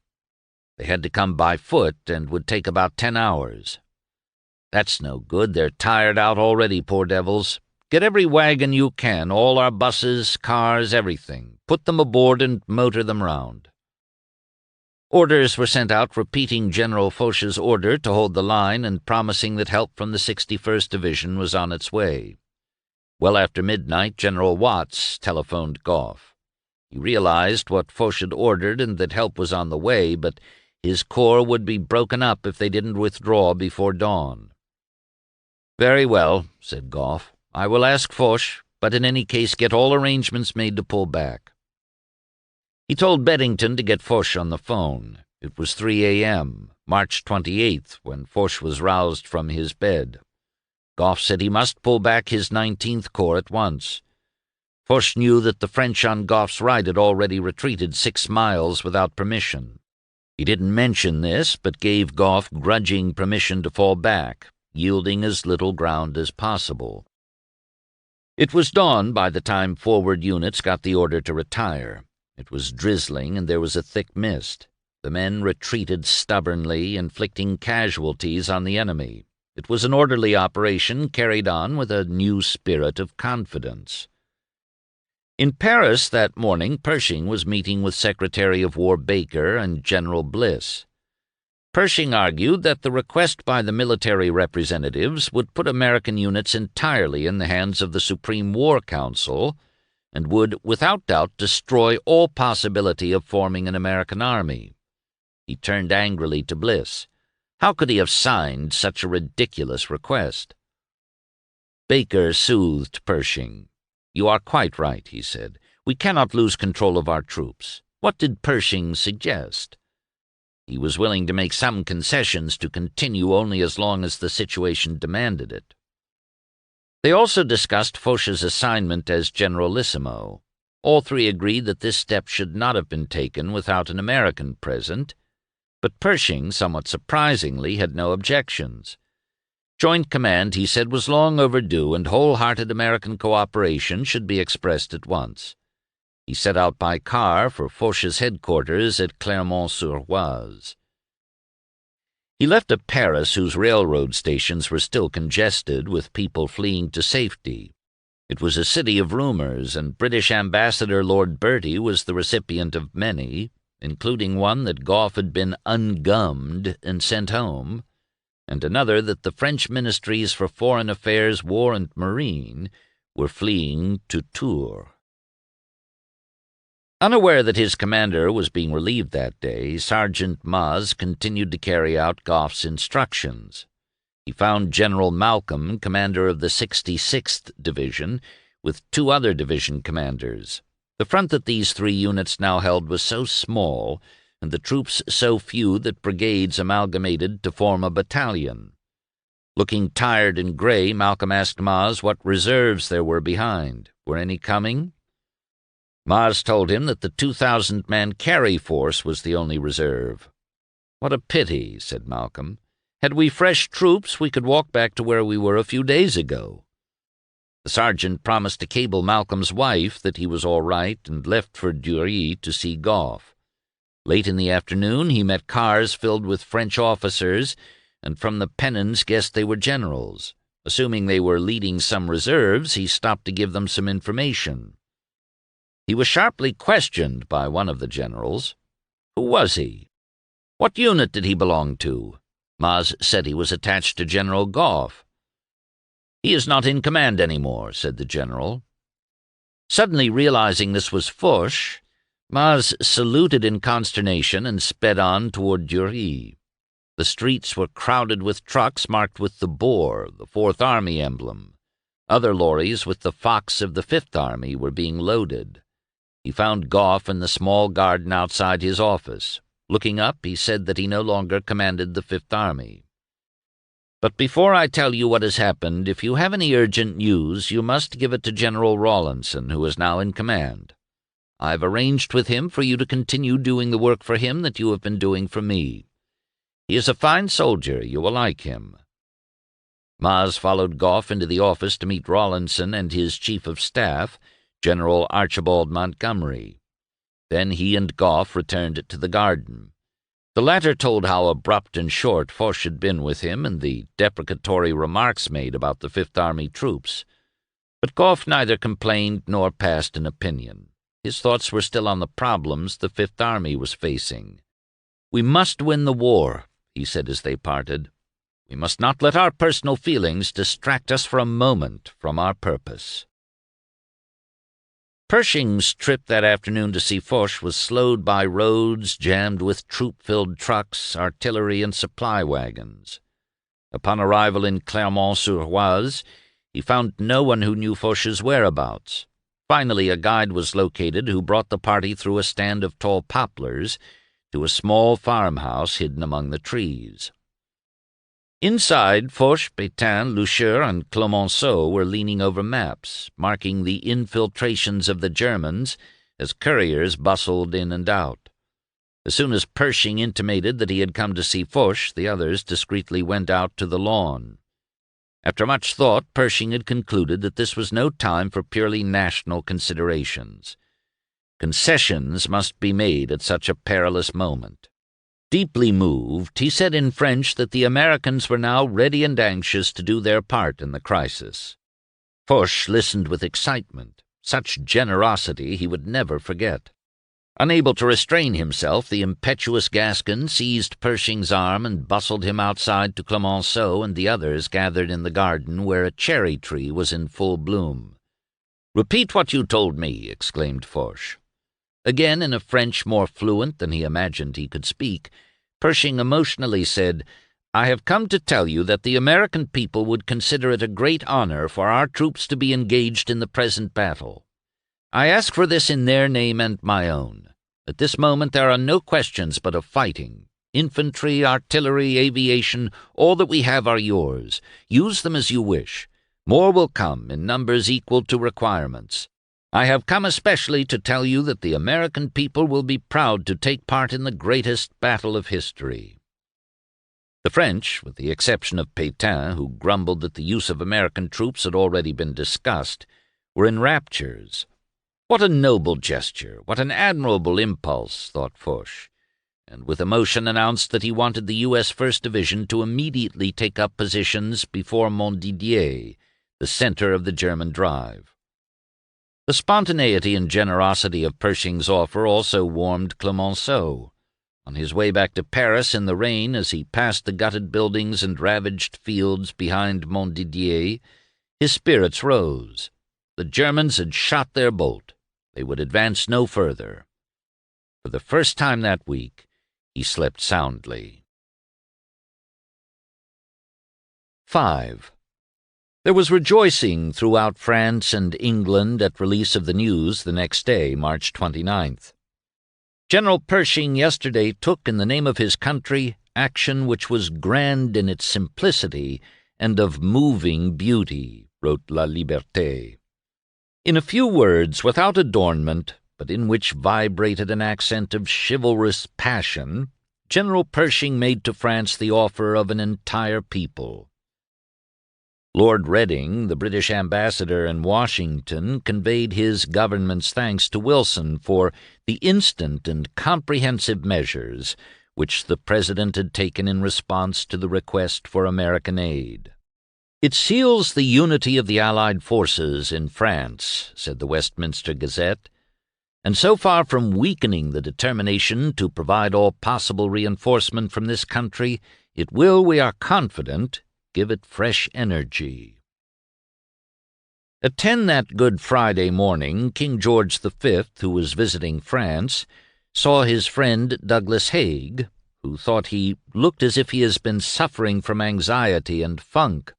"They had to come by foot and would take about 10 hours. "That's no good. They're tired out already, poor devils. Get every wagon you can, all our buses, cars, everything. Put them aboard and motor them round." Orders were sent out repeating General Foch's order to hold the line and promising that help from the 61st Division was on its way. Well after midnight, General Watts telephoned Gough. He realized what Foch had ordered and that help was on the way, but his corps would be broken up if they didn't withdraw before dawn. "Very well," said Gough. "I will ask Foch, but in any case get all arrangements made to pull back." He told Beddington to get Foch on the phone. It was 3 a.m., March 28th, when Foch was roused from his bed. Gough said he must pull back his 19th Corps at once. Foch knew that the French on Gough's right had already retreated 6 miles without permission. He didn't mention this, but gave Gough grudging permission to fall back, yielding as little ground as possible. It was dawn by the time forward units got the order to retire. It was drizzling and there was a thick mist. The men retreated stubbornly, inflicting casualties on the enemy. It was an orderly operation carried on with a new spirit of confidence. In Paris that morning, Pershing was meeting with Secretary of War Baker and General Bliss. Pershing argued that the request by the military representatives would put American units entirely in the hands of the Supreme War Council and would, without doubt, destroy all possibility of forming an American army. He turned angrily to Bliss. How could he have signed such a ridiculous request? Baker soothed Pershing. "You are quite right," he said. "We cannot lose control of our troops. What did Pershing suggest?" He was willing to make some concessions to continue only as long as the situation demanded it. They also discussed Foch's assignment as Generalissimo. All three agreed that this step should not have been taken without an American present, but Pershing, somewhat surprisingly, had no objections. Joint command, he said, was long overdue, and wholehearted American cooperation should be expressed at once. He set out by car for Foch's headquarters at Clermont-sur-Oise. He left a Paris whose railroad stations were still congested with people fleeing to safety. It was a city of rumors, and British Ambassador Lord Bertie was the recipient of many, including one that Gough had been ungummed and sent home, and another that the French Ministries for Foreign Affairs, War and Marine were fleeing to Tours. Unaware that his commander was being relieved that day, Sergeant Maz continued to carry out Gough's instructions. He found General Malcolm, commander of the 66th Division, with 2 other division commanders. The front that these 3 units now held was so small, and the troops so few, that brigades amalgamated to form a battalion. Looking tired and gray, Malcolm asked Maz what reserves there were behind. Were any coming? Maz told him that the 2,000-man Kerry force was the only reserve. "What a pity," said Malcolm. "Had we fresh troops, we could walk back to where we were a few days ago." The sergeant promised to cable Malcolm's wife that he was all right and left for Dury to see Gough. Late in the afternoon he met cars filled with French officers, and from the pennons guessed they were generals. Assuming they were leading some reserves, he stopped to give them some information. He was sharply questioned by one of the generals. Who was he? What unit did he belong to? Maz said he was attached to General Gough. "He is not in command any more," said the general. Suddenly realizing this was Foch, Maz saluted in consternation and sped on toward Dury. The streets were crowded with trucks marked with the boar, the Fourth Army emblem. Other lorries with the fox of the Fifth Army were being loaded. He found Gough in the small garden outside his office. Looking up, he said that he no longer commanded the Fifth Army. "But before I tell you what has happened, if you have any urgent news, you must give it to General Rawlinson, who is now in command. I have arranged with him for you to continue doing the work for him that you have been doing for me. He is a fine soldier. You will like him." Maz followed Gough into the office to meet Rawlinson and his chief of staff, General Archibald Montgomery. Then he and Gough returned to the garden. The latter told how abrupt and short Foch had been with him and the deprecatory remarks made about the Fifth Army troops. But Gough neither complained nor passed an opinion. His thoughts were still on the problems the Fifth Army was facing. "We must win the war," he said as they parted. "We must not let our personal feelings distract us for a moment from our purpose." Pershing's trip that afternoon to see Foch was slowed by roads jammed with troop-filled trucks, artillery, and supply wagons. Upon arrival in Clermont-sur-Oise, he found no one who knew Foch's whereabouts. Finally, a guide was located who brought the party through a stand of tall poplars to a small farmhouse hidden among the trees. Inside, Foch, Pétain, Lucheur, and Clemenceau were leaning over maps, marking the infiltrations of the Germans as couriers bustled in and out. As soon as Pershing intimated that he had come to see Foch, the others discreetly went out to the lawn. After much thought, Pershing had concluded that this was no time for purely national considerations. Concessions must be made at such a perilous moment. Deeply moved, he said in French that the Americans were now ready and anxious to do their part in the crisis. Foch listened with excitement. Such generosity he would never forget. Unable to restrain himself, the impetuous Gascon seized Pershing's arm and bustled him outside to Clemenceau and the others gathered in the garden where a cherry tree was in full bloom. "Repeat what you told me," exclaimed Foch. Again, in a French more fluent than he imagined he could speak, Pershing emotionally said, "I have come to tell you that the American people would consider it a great honor for our troops to be engaged in the present battle. I ask for this in their name and my own. At this moment there are no questions but of fighting. Infantry, artillery, aviation, all that we have are yours. Use them as you wish. More will come, in numbers equal to requirements. I have come especially to tell you that the American people will be proud to take part in the greatest battle of history." The French, with the exception of Pétain, who grumbled that the use of American troops had already been discussed, were in raptures. What a noble gesture, what an admirable impulse, thought Foch, and with emotion announced that he wanted the U.S. First Division to immediately take up positions before Montdidier, the center of the German drive. The spontaneity and generosity of Pershing's offer also warmed Clemenceau. On his way back to Paris in the rain, as he passed the gutted buildings and ravaged fields behind Montdidier, his spirits rose. The Germans had shot their bolt. They would advance no further. For the first time that week, he slept soundly. 5. There was rejoicing throughout France and England at release of the news the next day, March 29th. General Pershing yesterday took, in the name of his country, action which was grand in its simplicity and of moving beauty, wrote La Liberté. In a few words, without adornment, but in which vibrated an accent of chivalrous passion, General Pershing made to France the offer of an entire people. Lord Reading, the British ambassador in Washington, conveyed his government's thanks to Wilson for the instant and comprehensive measures which the President had taken in response to the request for American aid. "It seals the unity of the Allied forces in France," said the Westminster Gazette, "and so far from weakening the determination to provide all possible reinforcement from this country, it will, we are confident, give it fresh energy." At 10 that Good Friday morning, King George V, who was visiting France, saw his friend Douglas Haig, who thought he looked as if he has been suffering from anxiety and funk.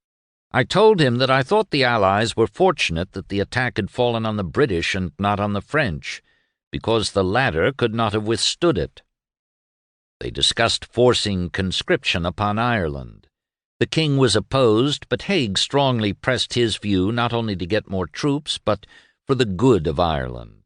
"I told him that I thought the Allies were fortunate that the attack had fallen on the British and not on the French, because the latter could not have withstood it." They discussed forcing conscription upon Ireland. The king was opposed, but Haig strongly pressed his view not only to get more troops, but for the good of Ireland.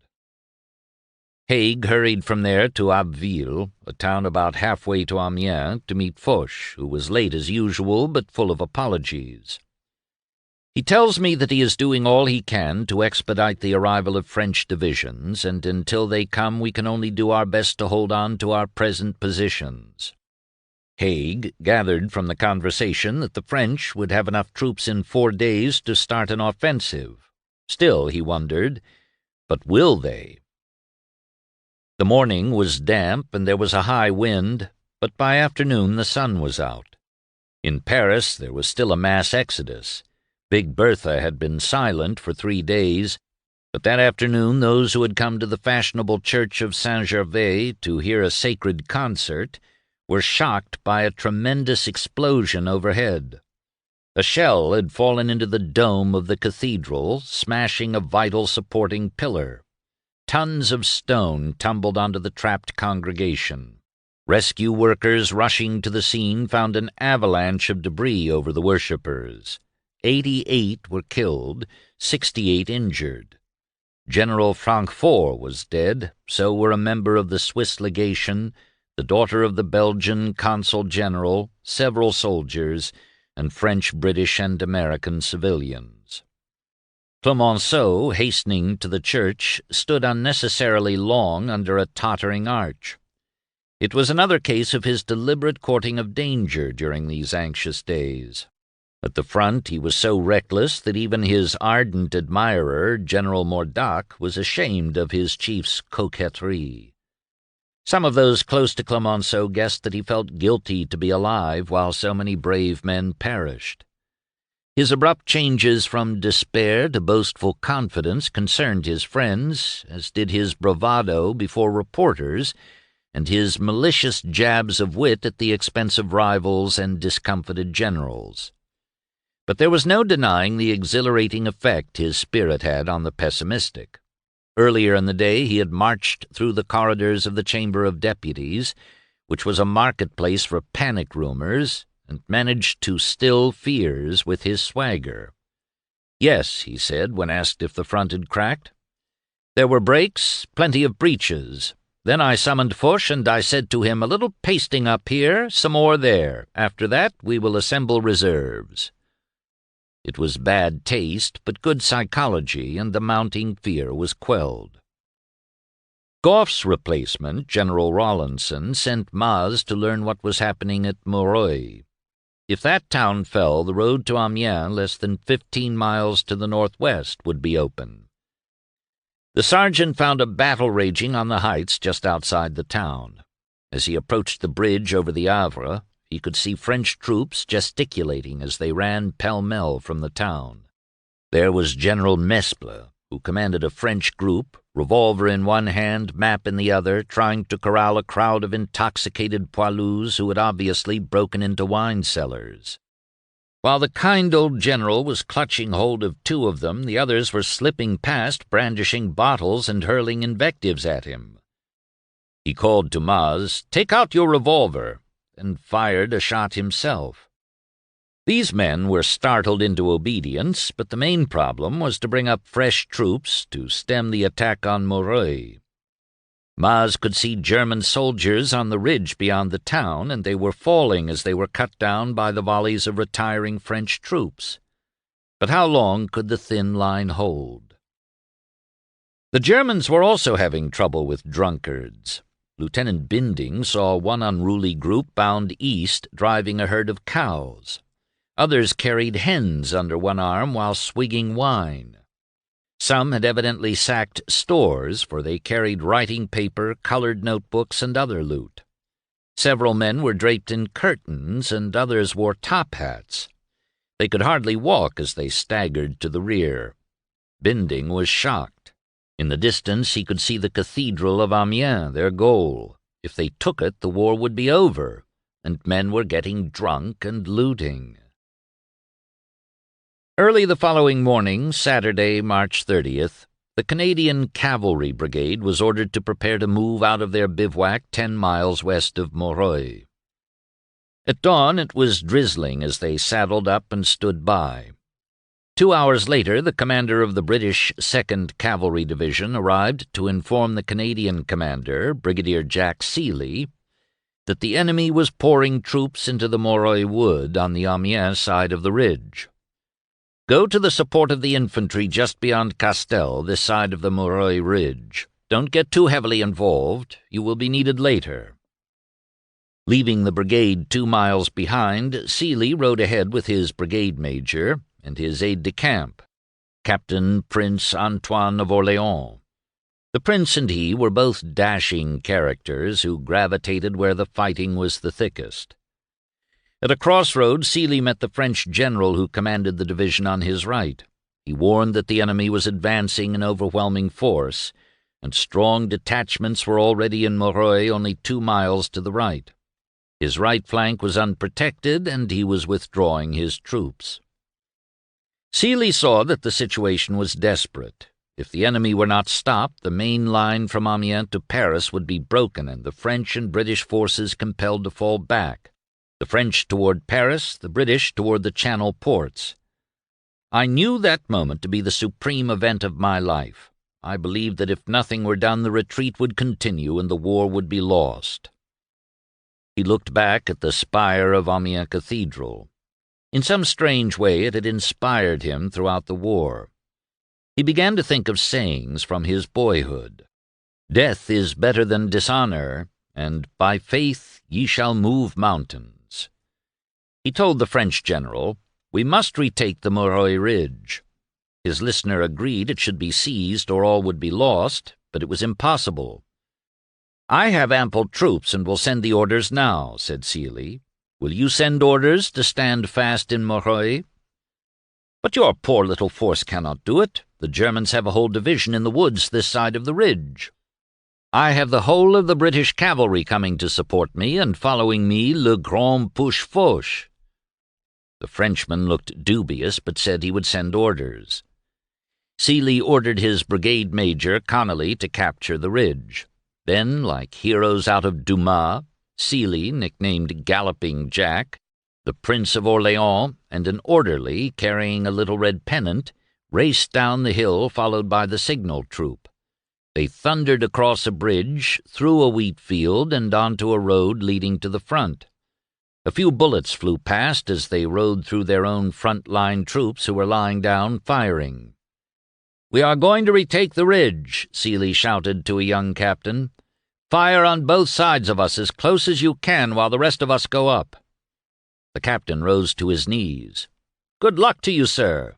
Haig hurried from there to Abbeville, a town about halfway to Amiens, to meet Foch, who was late as usual, but full of apologies. "He tells me that he is doing all he can to expedite the arrival of French divisions, and until they come we can only do our best to hold on to our present positions." Haig gathered from the conversation that the French would have enough troops in 4 days to start an offensive. Still, he wondered, but will they? The morning was damp and there was a high wind, but by afternoon the sun was out. In Paris there was still a mass exodus. Big Bertha had been silent for 3 days, but that afternoon those who had come to the fashionable church of Saint-Gervais to hear a sacred concert were shocked by a tremendous explosion overhead. A shell had fallen into the dome of the cathedral, smashing a vital supporting pillar. Tons of stone tumbled onto the trapped congregation. Rescue workers rushing to the scene found an avalanche of debris over the worshippers. 88 were killed, 68 injured. General Francfort was dead, so were a member of the Swiss legation, the daughter of the Belgian consul general, several soldiers, and French, British, and American civilians. Clemenceau, hastening to the church, stood unnecessarily long under a tottering arch. It was another case of his deliberate courting of danger during these anxious days. At the front he was so reckless that even his ardent admirer, General Mordac, was ashamed of his chief's coquetry. Some of those close to Clemenceau guessed that he felt guilty to be alive while so many brave men perished. His abrupt changes from despair to boastful confidence concerned his friends, as did his bravado before reporters, and his malicious jabs of wit at the expense of rivals and discomfited generals. But there was no denying the exhilarating effect his spirit had on the pessimistic. Earlier in the day he had marched through the corridors of the Chamber of Deputies, which was a marketplace for panic rumors, and managed to still fears with his swagger. "Yes," he said when asked if the front had cracked. "There were breaks, plenty of breaches. Then I summoned Foch, and I said to him, 'A little pasting up here, some more there. After that we will assemble reserves.'" It was bad taste, but good psychology, and the mounting fear was quelled. Gough's replacement, General Rawlinson, sent Maz to learn what was happening at Moreuil. If that town fell, the road to Amiens, less than 15 miles to the northwest, would be open. The sergeant found a battle raging on the heights just outside the town. As he approached the bridge over the Avre, he could see French troops gesticulating as they ran pell-mell from the town. There was General Mesple, who commanded a French group, revolver in one hand, map in the other, trying to corral a crowd of intoxicated poilus who had obviously broken into wine cellars. While the kind old general was clutching hold of two of them, the others were slipping past, brandishing bottles and hurling invectives at him. He called to Maz, "Take out your revolver," and fired a shot himself. These men were startled into obedience, but the main problem was to bring up fresh troops to stem the attack on Moreuil. Maz could see German soldiers on the ridge beyond the town, and they were falling as they were cut down by the volleys of retiring French troops. But how long could the thin line hold? The Germans were also having trouble with drunkards. Lieutenant Binding saw one unruly group bound east driving a herd of cows. Others carried hens under one arm while swigging wine. Some had evidently sacked stores, for they carried writing paper, colored notebooks, and other loot. Several men were draped in curtains, and others wore top hats. They could hardly walk as they staggered to the rear. Binding was shocked. In the distance he could see the cathedral of Amiens, their goal. If they took it, the war would be over, and men were getting drunk and looting. Early the following morning, Saturday, March 30th, the Canadian Cavalry Brigade was ordered to prepare to move out of their bivouac 10 miles west of Moreuil. At dawn it was drizzling as they saddled up and stood by. 2 hours later, the commander of the British 2nd Cavalry Division arrived to inform the Canadian commander, Brigadier Jack Seeley, that the enemy was pouring troops into the Moreuil Wood on the Amiens side of the ridge. "Go to the support of the infantry just beyond Castel, this side of the Moreuil Ridge. Don't get too heavily involved. You will be needed later." Leaving the brigade 2 miles behind, Seeley rode ahead with his brigade major and his aide-de-camp, Captain Prince Antoine of Orléans. The prince and he were both dashing characters who gravitated where the fighting was the thickest. At a crossroad, Seeley met the French general who commanded the division on his right. He warned that the enemy was advancing in overwhelming force, and strong detachments were already in Moreuil only 2 miles to the right. His right flank was unprotected, and he was withdrawing his troops. Seeley saw that the situation was desperate. If the enemy were not stopped, the main line from Amiens to Paris would be broken and the French and British forces compelled to fall back. The French toward Paris, the British toward the Channel ports. I knew that moment to be the supreme event of my life. I believed that if nothing were done, the retreat would continue and the war would be lost. He looked back at the spire of Amiens Cathedral. In some strange way it had inspired him throughout the war. He began to think of sayings from his boyhood. "Death is better than dishonor," and "By faith ye shall move mountains." He told the French general, "We must retake the Moreuil Ridge." His listener agreed it should be seized or all would be lost, but it was impossible. "I have ample troops and will send the orders now," said Seeley. "Will you send orders to stand fast in Moreuil?" "But your poor little force cannot do it. The Germans have a whole division in the woods this side of the ridge." "I have the whole of the British cavalry coming to support me, and following me le grand push fauche." The Frenchman looked dubious, but said he would send orders. Seeley ordered his brigade major, Connolly, to capture the ridge. Then, like heroes out of Dumas, Seeley, nicknamed Galloping Jack, the Prince of Orléans, and an orderly carrying a little red pennant, raced down the hill followed by the signal troop. They thundered across a bridge, through a wheat field, and onto a road leading to the front. A few bullets flew past as they rode through their own front-line troops who were lying down firing. "We are going to retake the ridge," Seeley shouted to a young captain. "Fire on both sides of us as close as you can while the rest of us go up." The captain rose to his knees. "Good luck to you, sir."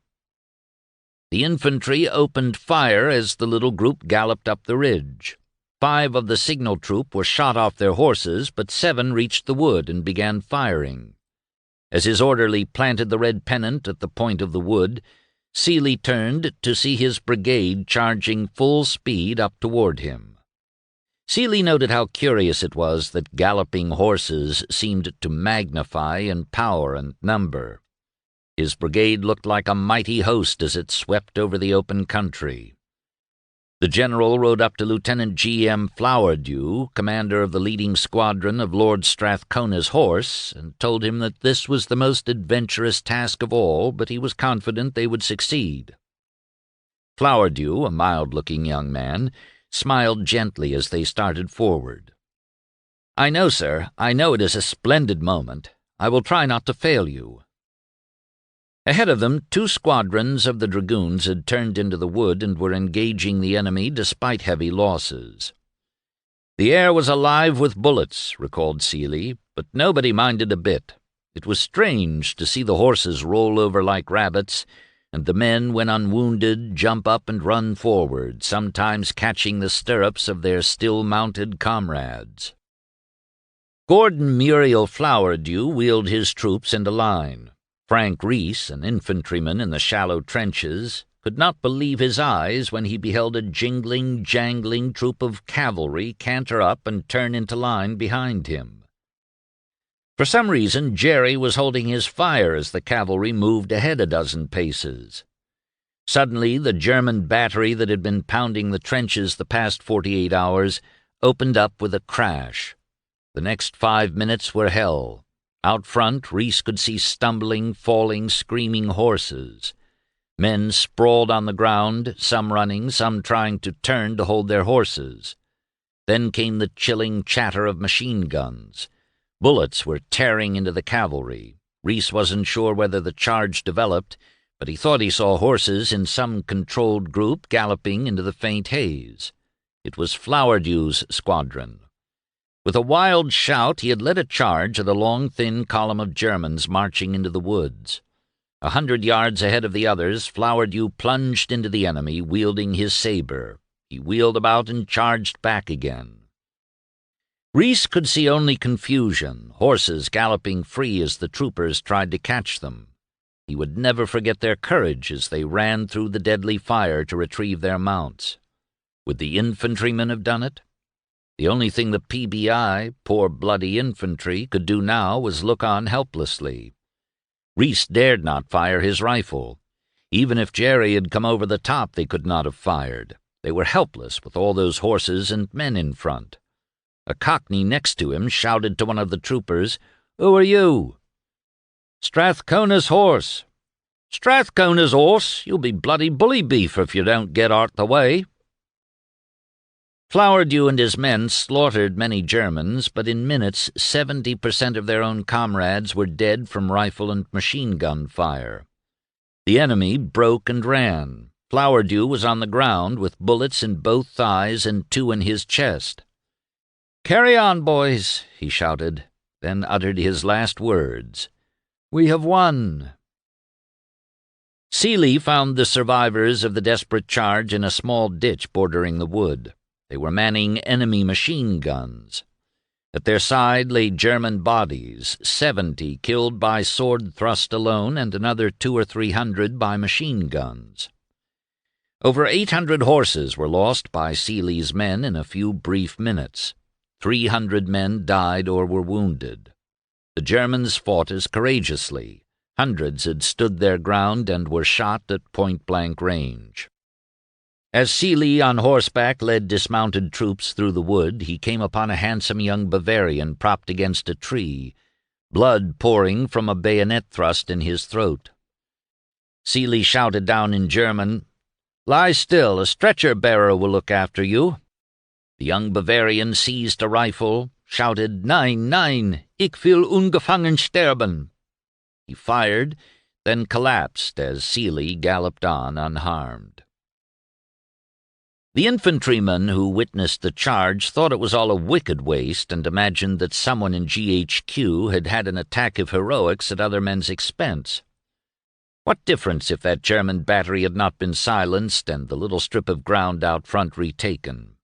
The infantry opened fire as the little group galloped up the ridge. 5 of the signal troop were shot off their horses, but 7 reached the wood and began firing. As his orderly planted the red pennant at the point of the wood, Seeley turned to see his brigade charging full speed up toward him. Seeley noted how curious it was that galloping horses seemed to magnify in power and number. His brigade looked like a mighty host as it swept over the open country. The general rode up to Lieutenant G.M. Flowerdew, commander of the leading squadron of Lord Strathcona's horse, and told him that this was the most adventurous task of all, but he was confident they would succeed. Flowerdew, a mild-looking young man, smiled gently as they started forward. "I know, sir, I know it is a splendid moment. I will try not to fail you." Ahead of them, 2 squadrons of the dragoons had turned into the wood and were engaging the enemy despite heavy losses. "The air was alive with bullets," recalled Seeley, "but nobody minded a bit. It was strange to see the horses roll over like rabbits, and the men, when unwounded, jump up and run forward, sometimes catching the stirrups of their still-mounted comrades." Gordon Muriel Flowerdew wheeled his troops into line. Frank Reese, an infantryman in the shallow trenches, could not believe his eyes when he beheld a jingling, jangling troop of cavalry canter up and turn into line behind him. For some reason, Jerry was holding his fire as the cavalry moved ahead a dozen paces. Suddenly, the German battery that had been pounding the trenches the past 48 hours opened up with a crash. The next 5 minutes were hell. Out front, Reese could see stumbling, falling, screaming horses. Men sprawled on the ground, some running, some trying to turn to hold their horses. Then came the chilling chatter of machine guns. Bullets were tearing into the cavalry. Reese wasn't sure whether the charge developed, but he thought he saw horses in some controlled group galloping into the faint haze. It was Flowerdew's squadron. With a wild shout, he had led a charge at a long, thin column of Germans marching into the woods. 100 yards ahead of the others, Flowerdew plunged into the enemy, wielding his saber. He wheeled about and charged back again. Reese could see only confusion, horses galloping free as the troopers tried to catch them. He would never forget their courage as they ran through the deadly fire to retrieve their mounts. Would the infantrymen have done it? The only thing the PBI, poor bloody infantry, could do now was look on helplessly. Reese dared not fire his rifle. Even if Jerry had come over the top, they could not have fired. They were helpless with all those horses and men in front. A cockney next to him shouted to one of the troopers, "Who are you?" "Strathcona's horse." "Strathcona's horse? You'll be bloody bully beef if you don't get out the way." Flowerdew and his men slaughtered many Germans, but in minutes 70% of their own comrades were dead from rifle and machine gun fire. The enemy broke and ran. Flowerdew was on the ground with bullets in both thighs and 2 in his chest. "Carry on, boys," he shouted, then uttered his last words. "We have won." Seeley found the survivors of the desperate charge in a small ditch bordering the wood. They were manning enemy machine guns. At their side lay German bodies, 70 killed by sword thrust alone and another 200 or 300 by machine guns. Over 800 horses were lost by Seeley's men in a few brief minutes. 300 men died or were wounded. The Germans fought as courageously. Hundreds had stood their ground and were shot at point-blank range. As Seeley on horseback led dismounted troops through the wood, he came upon a handsome young Bavarian propped against a tree, blood pouring from a bayonet thrust in his throat. Seeley shouted down in German, "Lie still, a stretcher-bearer will look after you." The young Bavarian seized a rifle, shouted, "Nein, nein, ich will ungefangen sterben." He fired, then collapsed as Seeley galloped on unharmed. The infantryman who witnessed the charge thought it was all a wicked waste and imagined that someone in GHQ had had an attack of heroics at other men's expense. What difference if that German battery had not been silenced and the little strip of ground out front retaken?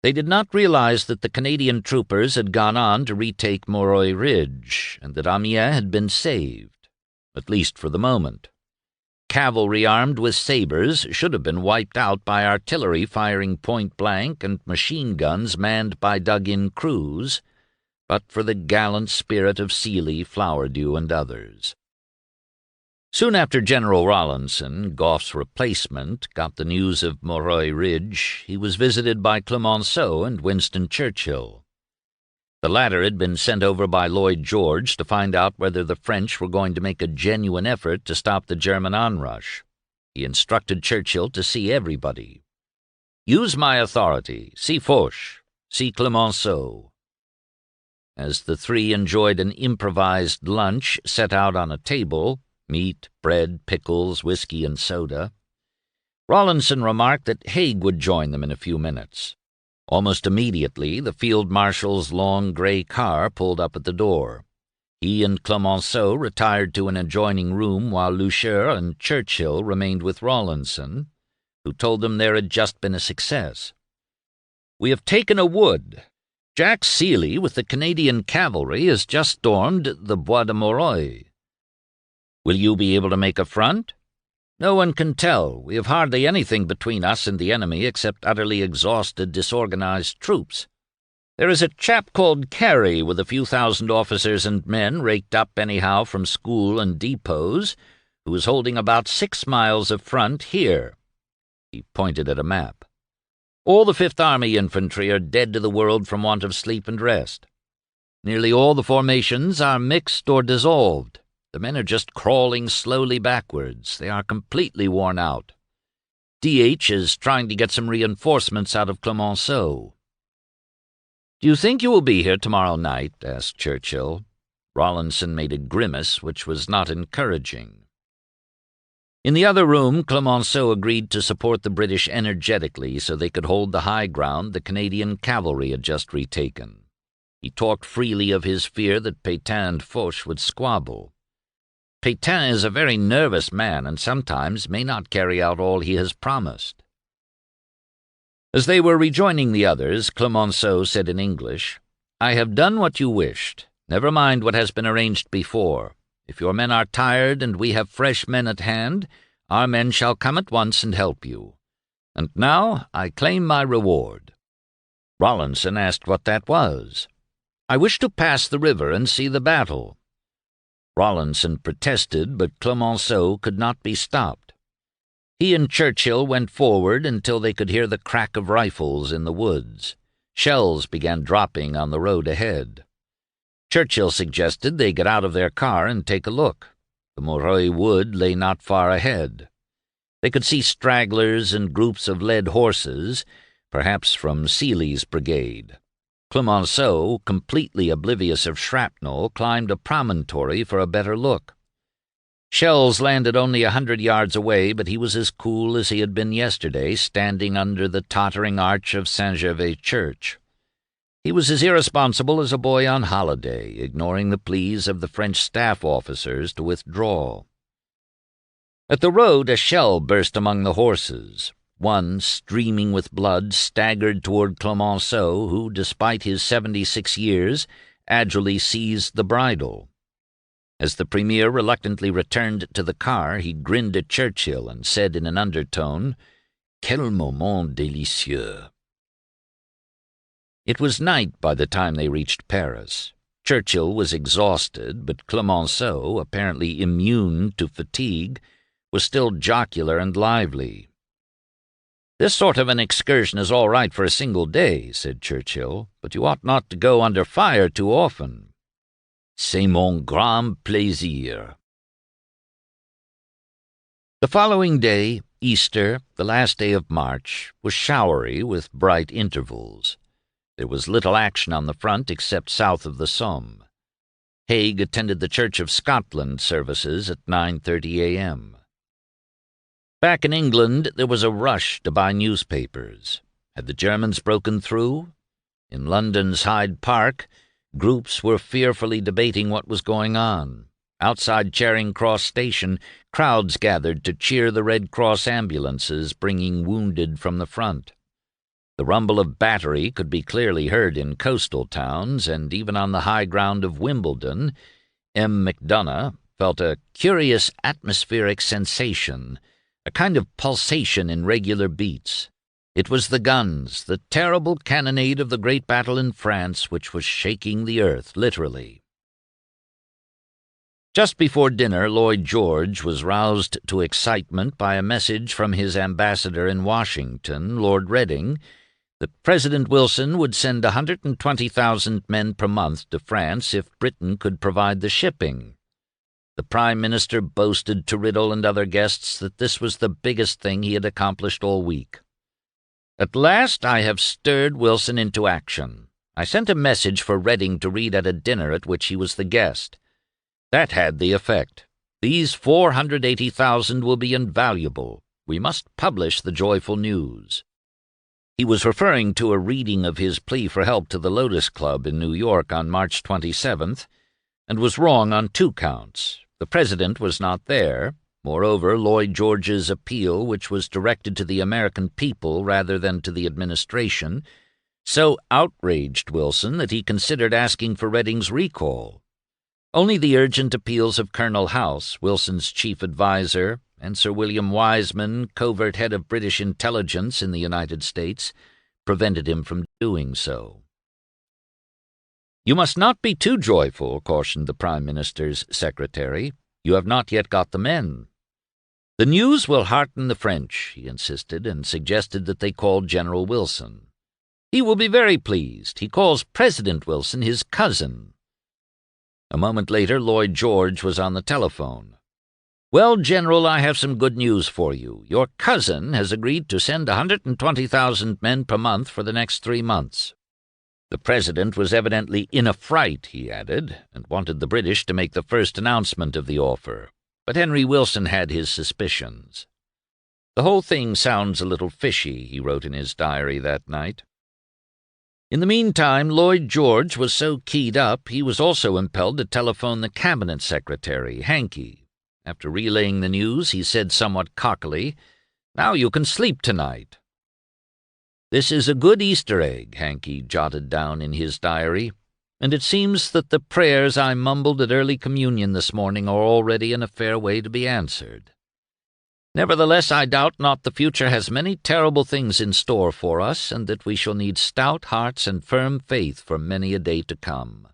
They did not realize that the Canadian troopers had gone on to retake Moreuil Ridge and that Amiens had been saved, at least for the moment. Cavalry armed with sabres should have been wiped out by artillery firing point-blank and machine guns manned by dug-in crews, but for the gallant spirit of Seeley, Flowerdew, and others. Soon after General Rawlinson, Gough's replacement, got the news of Moreuil Ridge, he was visited by Clemenceau and Winston Churchill. The latter had been sent over by Lloyd George to find out whether the French were going to make a genuine effort to stop the German onrush. He instructed Churchill to see everybody. "Use my authority. See Foch. See Clemenceau." As the three enjoyed an improvised lunch set out on a table, meat, bread, pickles, whiskey, and soda, Rawlinson remarked that Haig would join them in a few minutes. Almost immediately, the field marshal's long gray car pulled up at the door. He and Clemenceau retired to an adjoining room while Loucheur and Churchill remained with Rawlinson, who told them there had just been a success. "We have taken a wood. Jack Seeley, with the Canadian cavalry, has just stormed the Bois de Moreuil. Will you be able to make a front? No one can tell. We have hardly anything between us and the enemy except utterly exhausted, disorganized troops. There is a chap called Carey with a few thousand officers and men raked up anyhow from school and depots, who is holding about 6 miles of front here." He pointed at a map. "All the Fifth Army infantry are dead to the world from want of sleep and rest. Nearly all the formations are mixed or dissolved. The men are just crawling slowly backwards. They are completely worn out. D.H. is trying to get some reinforcements out of Clemenceau." "Do you think you will be here tomorrow night?" asked Churchill. Rawlinson made a grimace which was not encouraging. In the other room, Clemenceau agreed to support the British energetically so they could hold the high ground the Canadian cavalry had just retaken. He talked freely of his fear that Pétain and Foch would squabble. "Pétain is a very nervous man and sometimes may not carry out all he has promised." As they were rejoining the others, Clemenceau said in English, "I have done what you wished. Never mind what has been arranged before. If your men are tired and we have fresh men at hand, our men shall come at once and help you. And now I claim my reward." Rawlinson asked what that was. "I wish to pass the river and see the battle." Rawlinson protested, but Clemenceau could not be stopped. He and Churchill went forward until they could hear the crack of rifles in the woods. Shells began dropping on the road ahead. Churchill suggested they get out of their car and take a look. The Moreuil wood lay not far ahead. They could see stragglers and groups of led horses, perhaps from Seeley's brigade. Clemenceau, completely oblivious of shrapnel, climbed a promontory for a better look. Shells landed only 100 yards away, but he was as cool as he had been yesterday, standing under the tottering arch of Saint-Gervais Church. He was as irresponsible as a boy on holiday, ignoring the pleas of the French staff officers to withdraw. At the road, a shell burst among the horses. One, streaming with blood, staggered toward Clemenceau, who, despite his 76 years, agilely seized the bridle. As the Premier reluctantly returned to the car, he grinned at Churchill and said in an undertone, "Quel moment délicieux!" It was night by the time they reached Paris. Churchill was exhausted, but Clemenceau, apparently immune to fatigue, was still jocular and lively. "This sort of an excursion is all right for a single day," said Churchill, "but you ought not to go under fire too often." "C'est mon grand plaisir." The following day, Easter, the last day of March, was showery with bright intervals. There was little action on the front except south of the Somme. Haig attended the Church of Scotland services at 9:30 a.m. Back in England, there was a rush to buy newspapers. Had the Germans broken through? In London's Hyde Park, groups were fearfully debating what was going on. Outside Charing Cross Station, crowds gathered to cheer the Red Cross ambulances bringing wounded from the front. The rumble of battery could be clearly heard in coastal towns, and even on the high ground of Wimbledon, M. McDonough felt a curious atmospheric sensation, a kind of pulsation in regular beats. It was the guns, the terrible cannonade of the great battle in France, which was shaking the earth, literally. Just before dinner, Lloyd George was roused to excitement by a message from his ambassador in Washington, Lord Reading, that President Wilson would send 120,000 men per month to France if Britain could provide the shipping. The Prime Minister boasted to Riddle and other guests that this was the biggest thing he had accomplished all week. "At last I have stirred Wilson into action. I sent a message for Reading to read at a dinner at which he was the guest. That had the effect. These 480,000 will be invaluable. We must publish the joyful news." He was referring to a reading of his plea for help to the Lotus Club in New York on March 27th, and was wrong on 2 counts. The President was not there. Moreover, Lloyd George's appeal, which was directed to the American people rather than to the administration, so outraged Wilson that he considered asking for Reading's recall. Only the urgent appeals of Colonel House, Wilson's chief adviser, and Sir William Wiseman, covert head of British intelligence in the United States, prevented him from doing so. "You must not be too joyful," cautioned the Prime Minister's secretary. "You have not yet got the men." "The news will hearten the French," he insisted, and suggested that they call General Wilson. "He will be very pleased. He calls President Wilson his cousin." A moment later, Lloyd George was on the telephone. "Well, General, I have some good news for you. Your cousin has agreed to send 120,000 men per month for the next 3 months. The President was evidently in a fright," he added, and wanted the British to make the first announcement of the offer. But Henry Wilson had his suspicions. "The whole thing sounds a little fishy," he wrote in his diary that night. In the meantime, Lloyd George was so keyed up he was also impelled to telephone the Cabinet Secretary, Hankey. After relaying the news, he said somewhat cockily, "Now you can sleep tonight." "This is a good Easter egg," Hankey jotted down in his diary, "and it seems that the prayers I mumbled at early communion this morning are already in a fair way to be answered. Nevertheless, I doubt not the future has many terrible things in store for us, and that we shall need stout hearts and firm faith for many a day to come."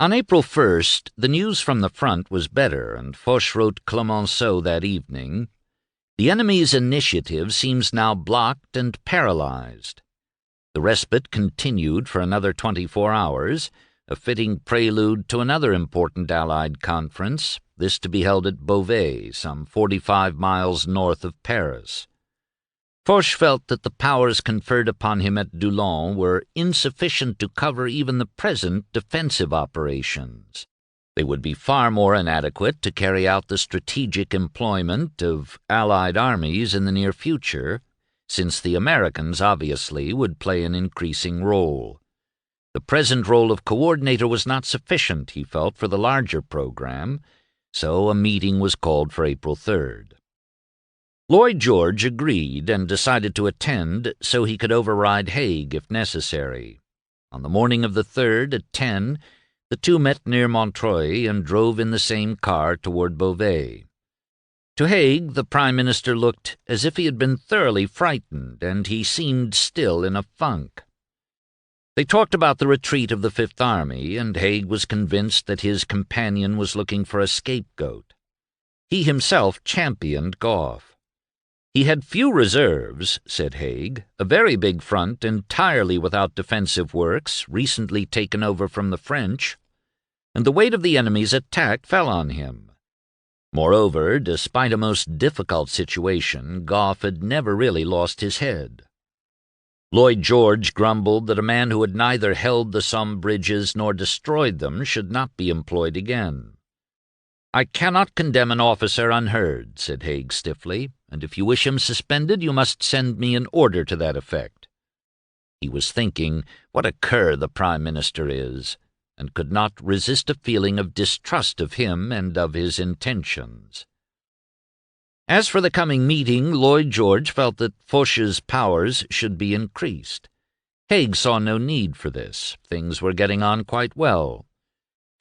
On April 1st, the news from the front was better, and Foch wrote Clemenceau that evening, "The enemy's initiative seems now blocked and paralyzed." The respite continued for another 24 hours, a fitting prelude to another important Allied conference, this to be held at Beauvais, some 45 miles north of Paris. Foch felt that the powers conferred upon him at Toland were insufficient to cover even the present defensive operations. They would be far more inadequate to carry out the strategic employment of Allied armies in the near future, since the Americans obviously would play an increasing role. The present role of coordinator was not sufficient, he felt, for the larger program, so a meeting was called for April 3rd. Lloyd George agreed and decided to attend so he could override Haig if necessary. On the morning of the 3rd at 10, the two met near Montreuil and drove in the same car toward Beauvais. To Haig, the Prime Minister looked as if he had been thoroughly frightened, and he seemed still in a funk. They talked about the retreat of the Fifth Army, and Haig was convinced that his companion was looking for a scapegoat. He himself championed Gough. "He had few reserves," said Haig, "a very big front entirely without defensive works, recently taken over from the French, and the weight of the enemy's attack fell on him. Moreover, despite a most difficult situation, Gough had never really lost his head." Lloyd George grumbled that a man who had neither held the Somme bridges nor destroyed them should not be employed again. "I cannot condemn an officer unheard," said Haig stiffly, "and if you wish him suspended, you must send me an order to that effect." He was thinking, what a cur the Prime Minister is, and could not resist a feeling of distrust of him and of his intentions. As for the coming meeting, Lloyd George felt that Foch's powers should be increased. Haig saw no need for this. Things were getting on quite well.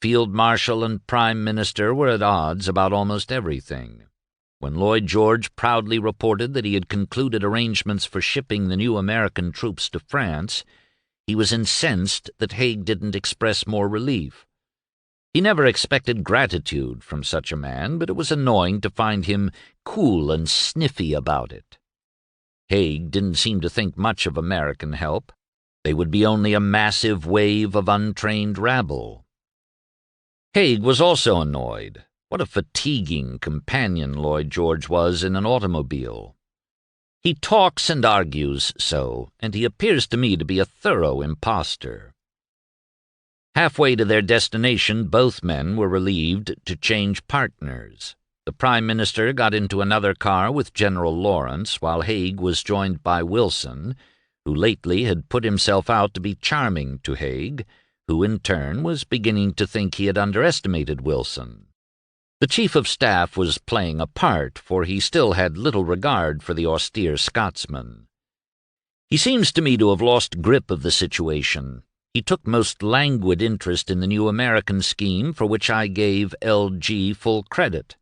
Field Marshal and Prime Minister were at odds about almost everything. When Lloyd George proudly reported that he had concluded arrangements for shipping the new American troops to France, he was incensed that Haig didn't express more relief. He never expected gratitude from such a man, but it was annoying to find him cool and sniffy about it. Haig didn't seem to think much of American help. They would be only a massive wave of untrained rabble. Haig was also annoyed. What a fatiguing companion Lloyd George was in an automobile. He talks and argues so, and he appears to me to be a thorough impostor. Halfway to their destination, both men were relieved to change partners. The Prime Minister got into another car with General Lawrence, while Haig was joined by Wilson, who lately had put himself out to be charming to Haig, who in turn was beginning to think he had underestimated Wilson. The Chief of Staff was playing a part, for he still had little regard for the austere Scotsman. He seems to me to have lost grip of the situation. He took most languid interest in the new American scheme, for which I gave L.G. full credit.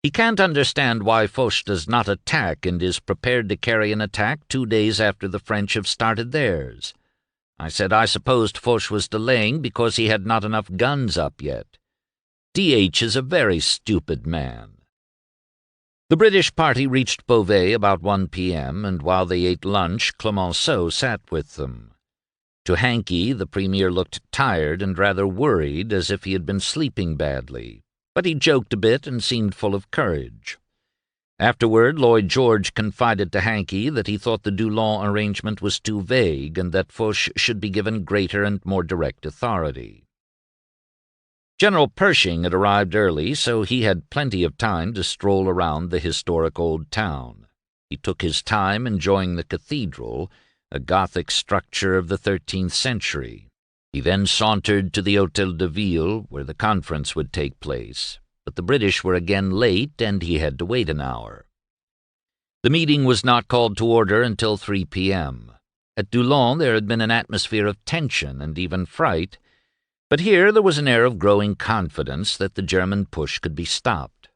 He can't understand why Foch does not attack and is prepared to carry an attack 2 days after the French have started theirs. I said I supposed Foch was delaying because he had not enough guns up yet. D.H. is a very stupid man. The British party reached Beauvais about 1 p.m., and while they ate lunch, Clemenceau sat with them. To Hankey, the Premier looked tired and rather worried, as if he had been sleeping badly, but he joked a bit and seemed full of courage. Afterward, Lloyd George confided to Hankey that he thought the Toland arrangement was too vague and that Foch should be given greater and more direct authority. General Pershing had arrived early, so he had plenty of time to stroll around the historic old town. He took his time enjoying the cathedral, a Gothic structure of the 13th century. He then sauntered to the Hôtel de Ville, where the conference would take place, but the British were again late, and he had to wait an hour. The meeting was not called to order until 3 p.m. At Toland there had been an atmosphere of tension and even fright, but here there was an air of growing confidence that the German push could be stopped.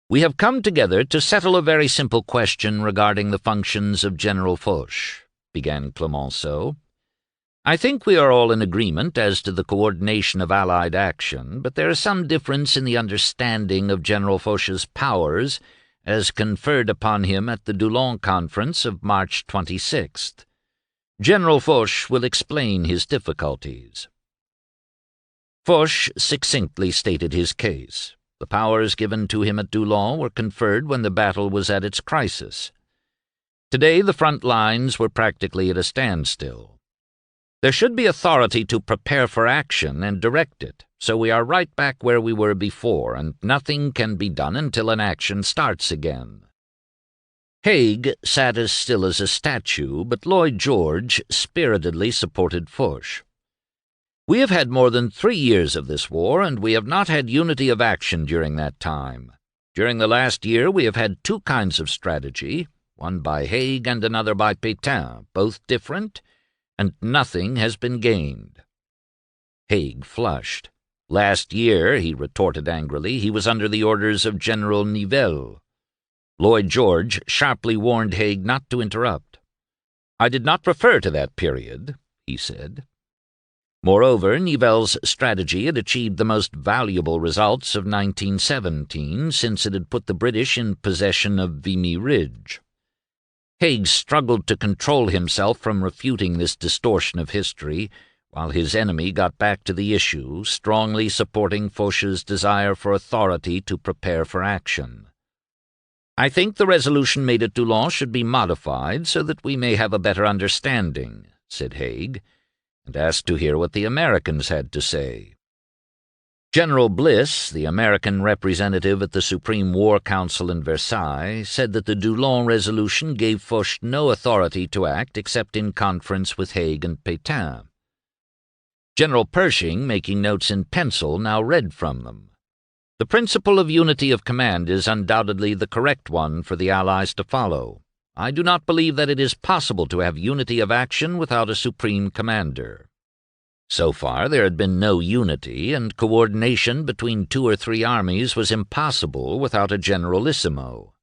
"We have come together to settle a very simple question regarding the functions of General Foch," began Clemenceau. "I think we are all in agreement as to the coordination of Allied action, but there is some difference in the understanding of General Foch's powers as conferred upon him at the Toland Conference of March 26th. General Foch will explain his difficulties." Foch succinctly stated his case. The powers given to him at Toland were conferred when the battle was at its crisis. Today the front lines were practically at a standstill. There should be authority to prepare for action and direct it, so we are right back where we were before, and nothing can be done until an action starts again. Haig sat as still as a statue, but Lloyd George spiritedly supported Foch. "We have had more than 3 years of this war, and we have not had unity of action during that time. During the last year we have had 2 kinds of strategy, one by Haig and another by Pétain, both different, and nothing has been gained." Haig flushed. "Last year," he retorted angrily, "he was under the orders of General Nivelle." Lloyd George sharply warned Haig not to interrupt. "I did not refer to that period," he said. Moreover, Nivelle's strategy had achieved the most valuable results of 1917, since it had put the British in possession of Vimy Ridge. Haig struggled to control himself from refuting this distortion of history, while his enemy got back to the issue, strongly supporting Foch's desire for authority to prepare for action. "I think the resolution made at Toulon should be modified so that we may have a better understanding," said Haig, and asked to hear what the Americans had to say. General Bliss, the American representative at the Supreme War Council in Versailles, said that the Toulon resolution gave Foch no authority to act except in conference with Haig and Pétain. General Pershing, making notes in pencil, now read from them. "The principle of unity of command is undoubtedly the correct one for the Allies to follow. I do not believe that it is possible to have unity of action without a supreme commander." So far there had been no unity, and coordination between 2 or 3 armies was impossible without a generalissimo.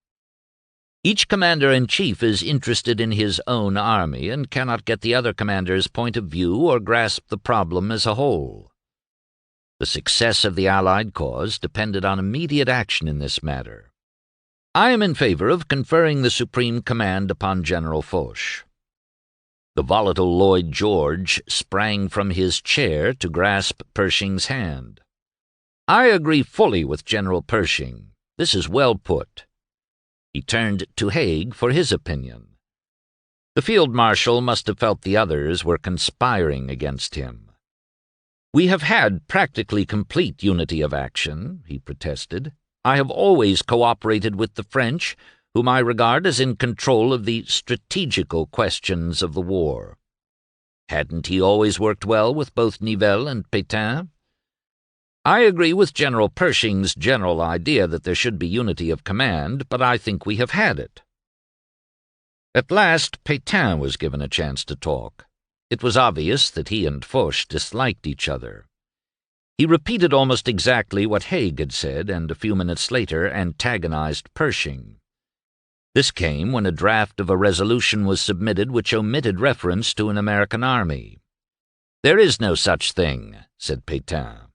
Each commander-in-chief is interested in his own army and cannot get the other commander's point of view or grasp the problem as a whole. The success of the Allied cause depended on immediate action in this matter. I am in favor of conferring the supreme command upon General Foch. The volatile Lloyd George sprang from his chair to grasp Pershing's hand. I agree fully with General Pershing. This is well put. He turned to Haig for his opinion. The field marshal must have felt the others were conspiring against him. "We have had practically complete unity of action," he protested. "I have always cooperated with the French, whom I regard as in control of the strategical questions of the war. Hadn't he always worked well with both Nivelle and Pétain? I agree with General Pershing's general idea that there should be unity of command, but I think we have had it." At last Pétain was given a chance to talk. It was obvious that he and Foch disliked each other. He repeated almost exactly what Haig had said, and a few minutes later antagonized Pershing. This came when a draft of a resolution was submitted which omitted reference to an American army. "There is no such thing," said Pétain.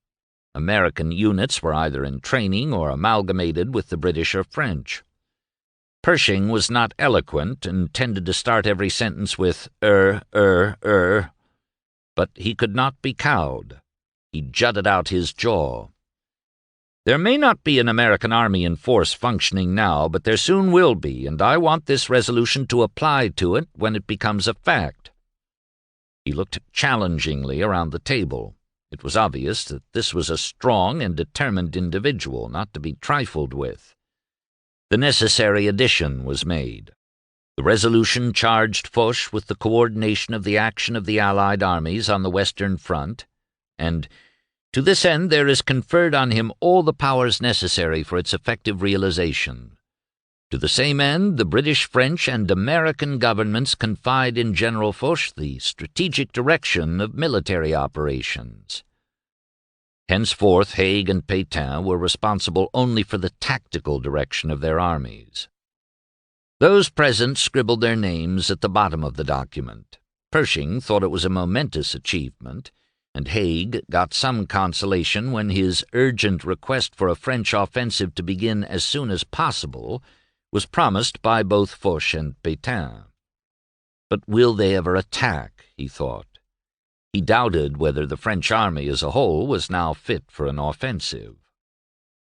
American units were either in training or amalgamated with the British or French. Pershing was not eloquent and tended to start every sentence with but he could not be cowed. He jutted out his jaw. "There may not be an American army in force functioning now, but there soon will be, and I want this resolution to apply to it when it becomes a fact." He looked challengingly around the table. It was obvious that this was a strong and determined individual, not to be trifled with. The necessary addition was made. The resolution charged Foch with the coordination of the action of the Allied armies on the Western Front, and to this end there is conferred on him all the powers necessary for its effective realization. To the same end, the British, French, and American governments confide in General Foch the strategic direction of military operations. Henceforth, Haig and Pétain were responsible only for the tactical direction of their armies. Those present scribbled their names at the bottom of the document. Pershing thought it was a momentous achievement, and Haig got some consolation when his urgent request for a French offensive to begin as soon as possible was promised by both Foch and Pétain. But will they ever attack, he thought. He doubted whether the French army as a whole was now fit for an offensive.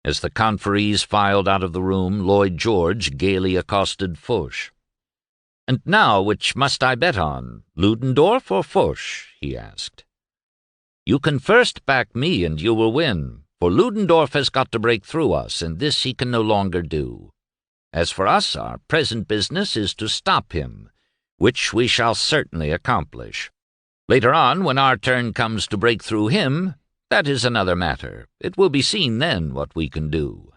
As the conferees filed out of the room, Lloyd George gaily accosted Foch. "And now, which must I bet on, Ludendorff or Foch?" he asked. "You can first back me and you will win, for Ludendorff has got to break through us, and this he can no longer do. As for us, our present business is to stop him, which we shall certainly accomplish. Later on, when our turn comes to break through him, that is another matter. It will be seen then what we can do."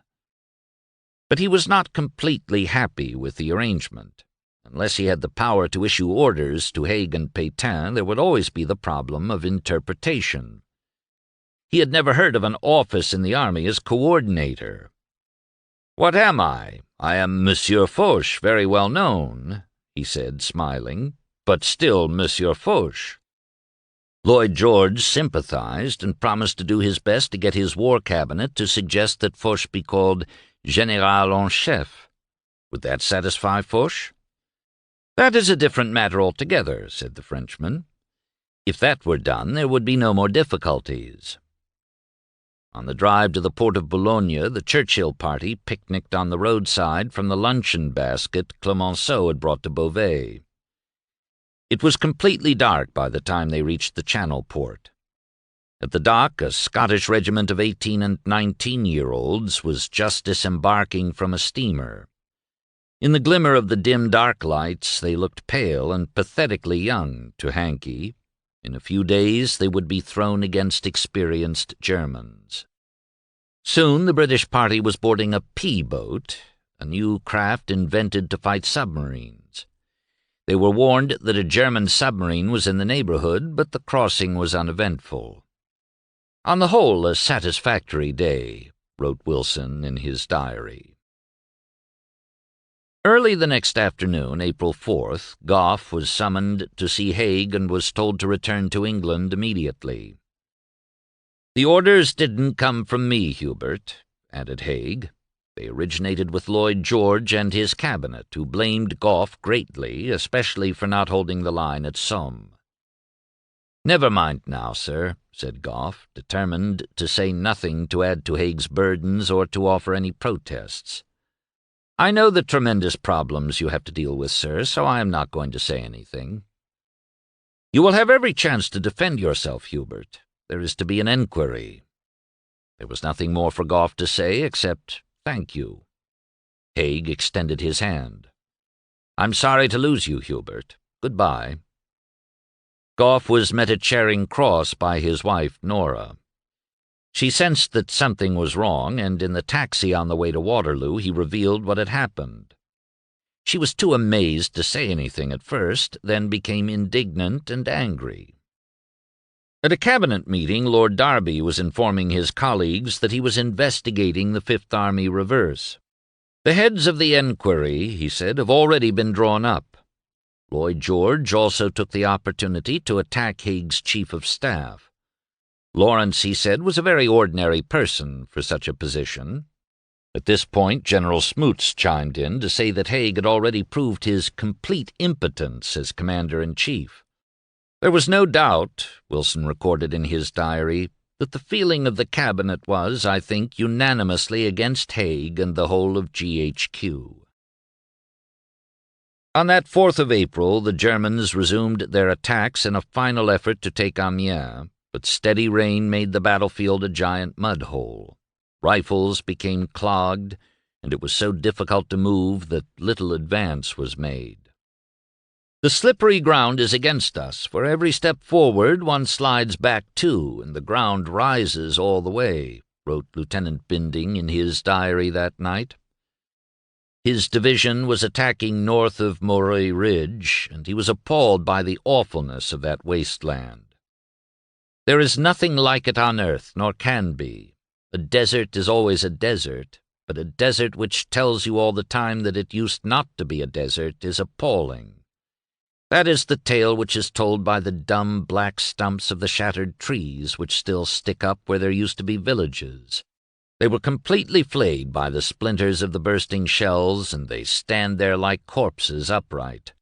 But he was not completely happy with the arrangement. Unless he had the power to issue orders to Haig and Pétain, there would always be the problem of interpretation. He had never heard of an office in the army as coordinator. "What am I? I am Monsieur Foch, very well known," he said, smiling, "but still Monsieur Foch." Lloyd George sympathized and promised to do his best to get his war cabinet to suggest that Foch be called Général en chef. Would that satisfy Foch? "That is a different matter altogether," said the Frenchman. "If that were done, there would be no more difficulties." On the drive to the port of Boulogne, the Churchill party picnicked on the roadside from the luncheon basket Clemenceau had brought to Beauvais. It was completely dark by the time they reached the Channel port. At the dock, a Scottish regiment of 18- and 19-year-olds was just disembarking from a steamer. In the glimmer of the dim dark lights, they looked pale and pathetically young to Hankey. In a few days they would be thrown against experienced Germans. Soon the British party was boarding a P-boat, a new craft invented to fight submarines. They were warned that a German submarine was in the neighborhood, but the crossing was uneventful. "On the whole, a satisfactory day," wrote Wilson in his diary. Early the next afternoon, April 4th, Gough was summoned to see Haig and was told to return to England immediately. "The orders didn't come from me, Hubert," added Haig. "They originated with Lloyd George and his cabinet, who blamed Gough greatly, especially for not holding the line at Somme." "Never mind now, sir," said Gough, determined to say nothing to add to Haig's burdens or to offer any protests. "I know the tremendous problems you have to deal with, sir, so I am not going to say anything." "You will have every chance to defend yourself, Hubert. There is to be an enquiry." There was nothing more for Gough to say except "Thank you." Haig extended his hand. "I'm sorry to lose you, Hubert. Goodbye." Gough was met at Charing Cross by his wife, Nora. She sensed that something was wrong, and in the taxi on the way to Waterloo he revealed what had happened. She was too amazed to say anything at first, then became indignant and angry. At a cabinet meeting, Lord Derby was informing his colleagues that he was investigating the Fifth Army reverse. "The heads of the enquiry," he said, "have already been drawn up." Lloyd George also took the opportunity to attack Haig's chief of staff. Lawrence, he said, was a very ordinary person for such a position. At this point, General Smoots chimed in to say that Haig had already proved his complete impotence as commander-in-chief. There was no doubt, Wilson recorded in his diary, that the feeling of the cabinet was, I think, unanimously against Haig and the whole of GHQ. On that 4th of April, the Germans resumed their attacks in a final effort to take Amiens, but steady rain made the battlefield a giant mud-hole. Rifles became clogged, and it was so difficult to move that little advance was made. "The slippery ground is against us. For every step forward one slides back too, and the ground rises all the way," wrote Lieutenant Binding in his diary that night. His division was attacking north of Moreuil Ridge, and he was appalled by the awfulness of that wasteland. "There is nothing like it on earth, nor can be. A desert is always a desert, but a desert which tells you all the time that it used not to be a desert is appalling. That is the tale which is told by the dumb black stumps of the shattered trees which still stick up where there used to be villages. They were completely flayed by the splinters of the bursting shells, and they stand there like corpses upright.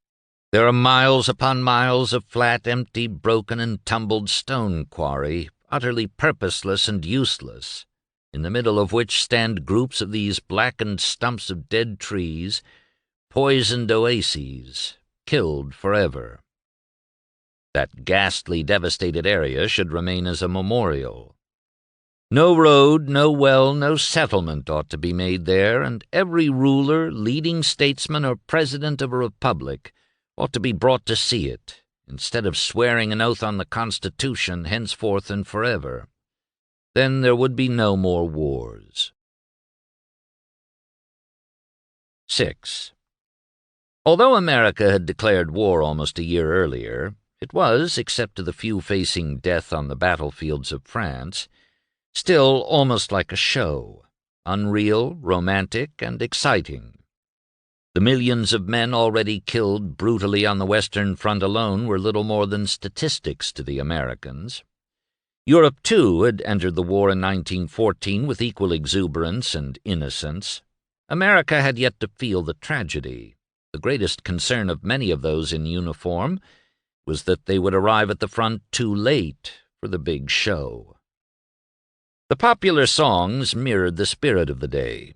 There are miles upon miles of flat, empty, broken and tumbled stone quarry, utterly purposeless and useless, in the middle of which stand groups of these blackened stumps of dead trees, poisoned oases, killed forever. That ghastly, devastated area should remain as a memorial. No road, no well, no settlement ought to be made there, and every ruler, leading statesman, or president of a republic ought to be brought to see it, instead of swearing an oath on the Constitution henceforth and forever. Then there would be no more wars. 6. Although America had declared war almost a year earlier, it was, except to the few facing death on the battlefields of France, still almost like a show, unreal, romantic, and exciting. The millions of men already killed brutally on the Western Front alone were little more than statistics to the Americans. Europe, too, had entered the war in 1914 with equal exuberance and innocence. America had yet to feel the tragedy. The greatest concern of many of those in uniform was that they would arrive at the front too late for the big show. The popular songs mirrored the spirit of the day.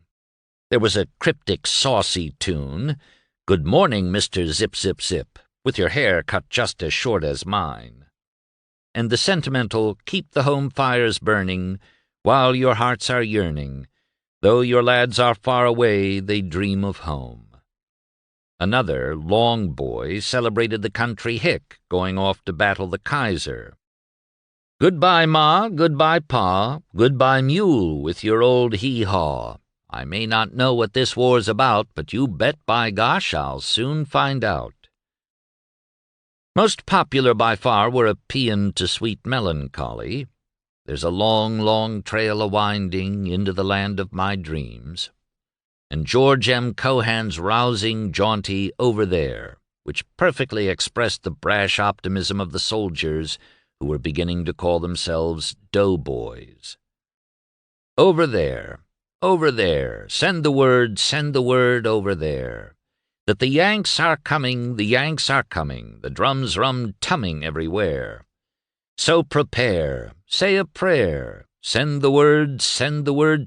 There was a cryptic, saucy tune, "Good morning, Mr. Zip, Zip, Zip, with your hair cut just as short as mine," and the sentimental, "Keep the home fires burning, while your hearts are yearning, though your lads are far away, they dream of home." Another, "Long Boy," celebrated the country hick going off to battle the Kaiser. "Goodbye, Ma, goodbye, Pa, goodbye, mule, with your old hee-haw. I may not know what this war's about, but you bet by gosh I'll soon find out." Most popular by far were a paean to sweet melancholy, "There's a long, long trail a-winding into the land of my dreams," and George M. Cohan's rousing, jaunty "Over There," which perfectly expressed the brash optimism of the soldiers who were beginning to call themselves doughboys. Over there, send the word over there, that the Yanks are coming, the drums rum-tumming everywhere. So prepare, say a prayer, send the word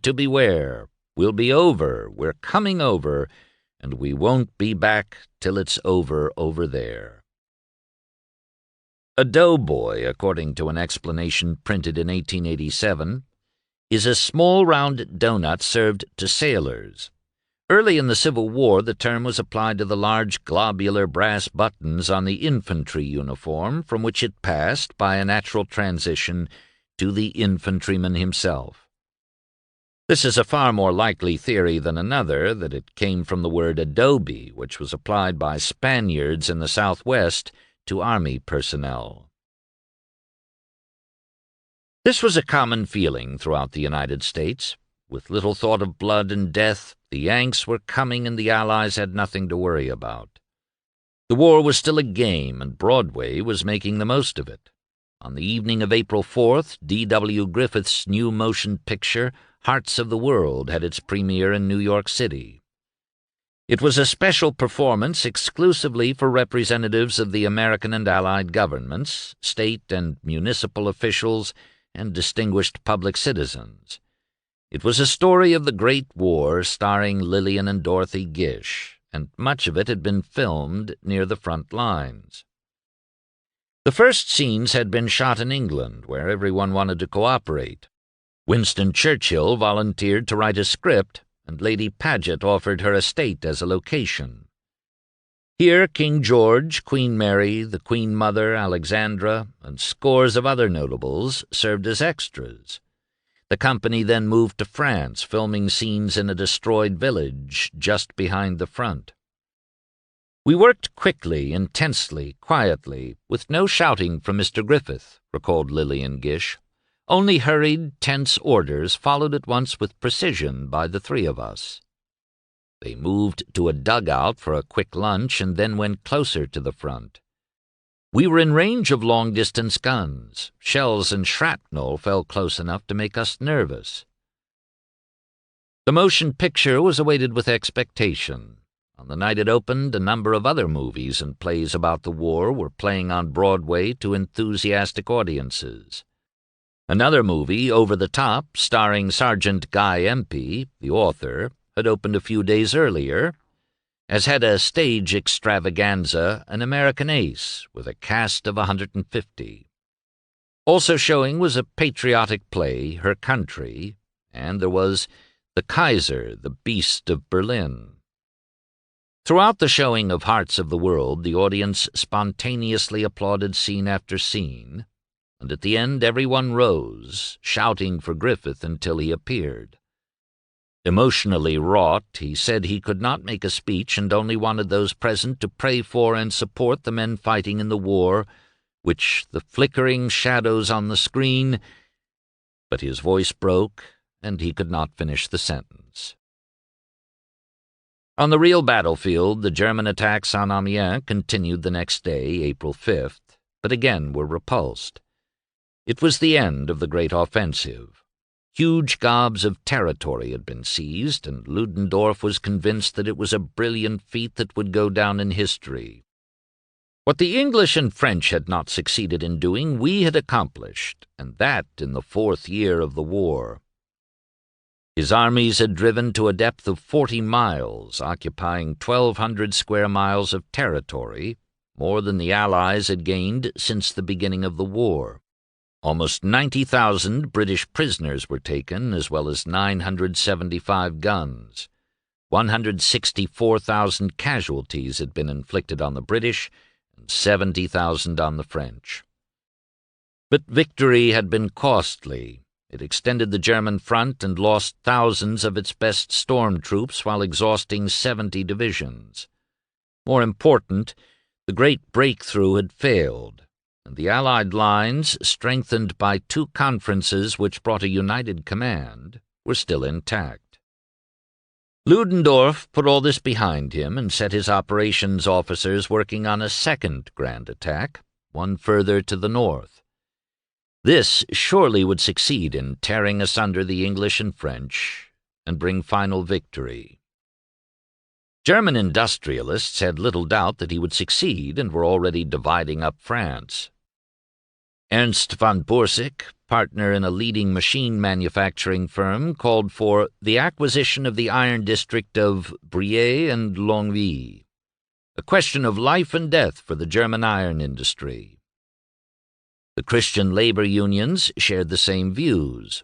to beware. We'll be over, we're coming over, and we won't be back till it's over there. A doughboy, according to an explanation printed in 1887, is a small round donut served to sailors. Early in the Civil War, the term was applied to the large globular brass buttons on the infantry uniform, from which it passed, by a natural transition, to the infantryman himself. This is a far more likely theory than another, that it came from the word adobe, which was applied by Spaniards in the Southwest to army personnel. This was a common feeling throughout the United States. With little thought of blood and death, the Yanks were coming and the Allies had nothing to worry about. The war was still a game, and Broadway was making the most of it. On the evening of April 4th, D.W. Griffith's new motion picture, Hearts of the World, had its premiere in New York City. It was a special performance exclusively for representatives of the American and Allied governments, state and municipal officials, and distinguished public citizens. It was a story of the Great War starring Lillian and Dorothy Gish, and much of it had been filmed near the front lines. The first scenes had been shot in England, where everyone wanted to cooperate. Winston Churchill volunteered to write a script, and Lady Paget offered her estate as a location. Here King George, Queen Mary, the Queen Mother, Alexandra, and scores of other notables served as extras. The company then moved to France, filming scenes in a destroyed village just behind the front. We worked quickly, intensely, quietly, with no shouting from Mr. Griffith, recalled Lillian Gish. Only hurried, tense orders followed at once with precision by the three of us. They moved to a dugout for a quick lunch and then went closer to the front. We were in range of long-distance guns. Shells and shrapnel fell close enough to make us nervous. The motion picture was awaited with expectation. On the night it opened, a number of other movies and plays about the war were playing on Broadway to enthusiastic audiences. Another movie, Over the Top, starring Sergeant Guy Empey, the author, had opened a few days earlier, as had a stage extravaganza, An American Ace, with a cast of 150. Also showing was a patriotic play, Her Country, and there was The Kaiser, the Beast of Berlin. Throughout the showing of Hearts of the World, the audience spontaneously applauded scene after scene, and at the end everyone rose, shouting for Griffith until he appeared. Emotionally wrought, he said he could not make a speech and only wanted those present to pray for and support the men fighting in the war, which the flickering shadows on the screen— But his voice broke, and he could not finish the sentence. On the real battlefield, the German attacks on Amiens continued the next day, April 5th, but again were repulsed. It was the end of the great offensive. Huge gobs of territory had been seized, and Ludendorff was convinced that it was a brilliant feat that would go down in history. What the English and French had not succeeded in doing, we had accomplished, and that in the 4th year of the war. His armies had driven to a depth of 40 miles, occupying 1,200 square miles of territory, more than the Allies had gained since the beginning of the war. Almost 90,000 British prisoners were taken, as well as 975 guns. 164,000 casualties had been inflicted on the British, and 70,000 on the French. But victory had been costly. It extended the German front and lost thousands of its best storm troops while exhausting 70 divisions. More important, the great breakthrough had failed, and the Allied lines, strengthened by 2 conferences which brought a united command, were still intact. Ludendorff put all this behind him and set his operations officers working on a second grand attack, one further to the north. This surely would succeed in tearing asunder the English and French and bring final victory. German industrialists had little doubt that he would succeed and were already dividing up France. Ernst von Borsig, partner in a leading machine manufacturing firm, called for the acquisition of the iron district of Briey and Longwy, a question of life and death for the German iron industry. The Christian labor unions shared the same views,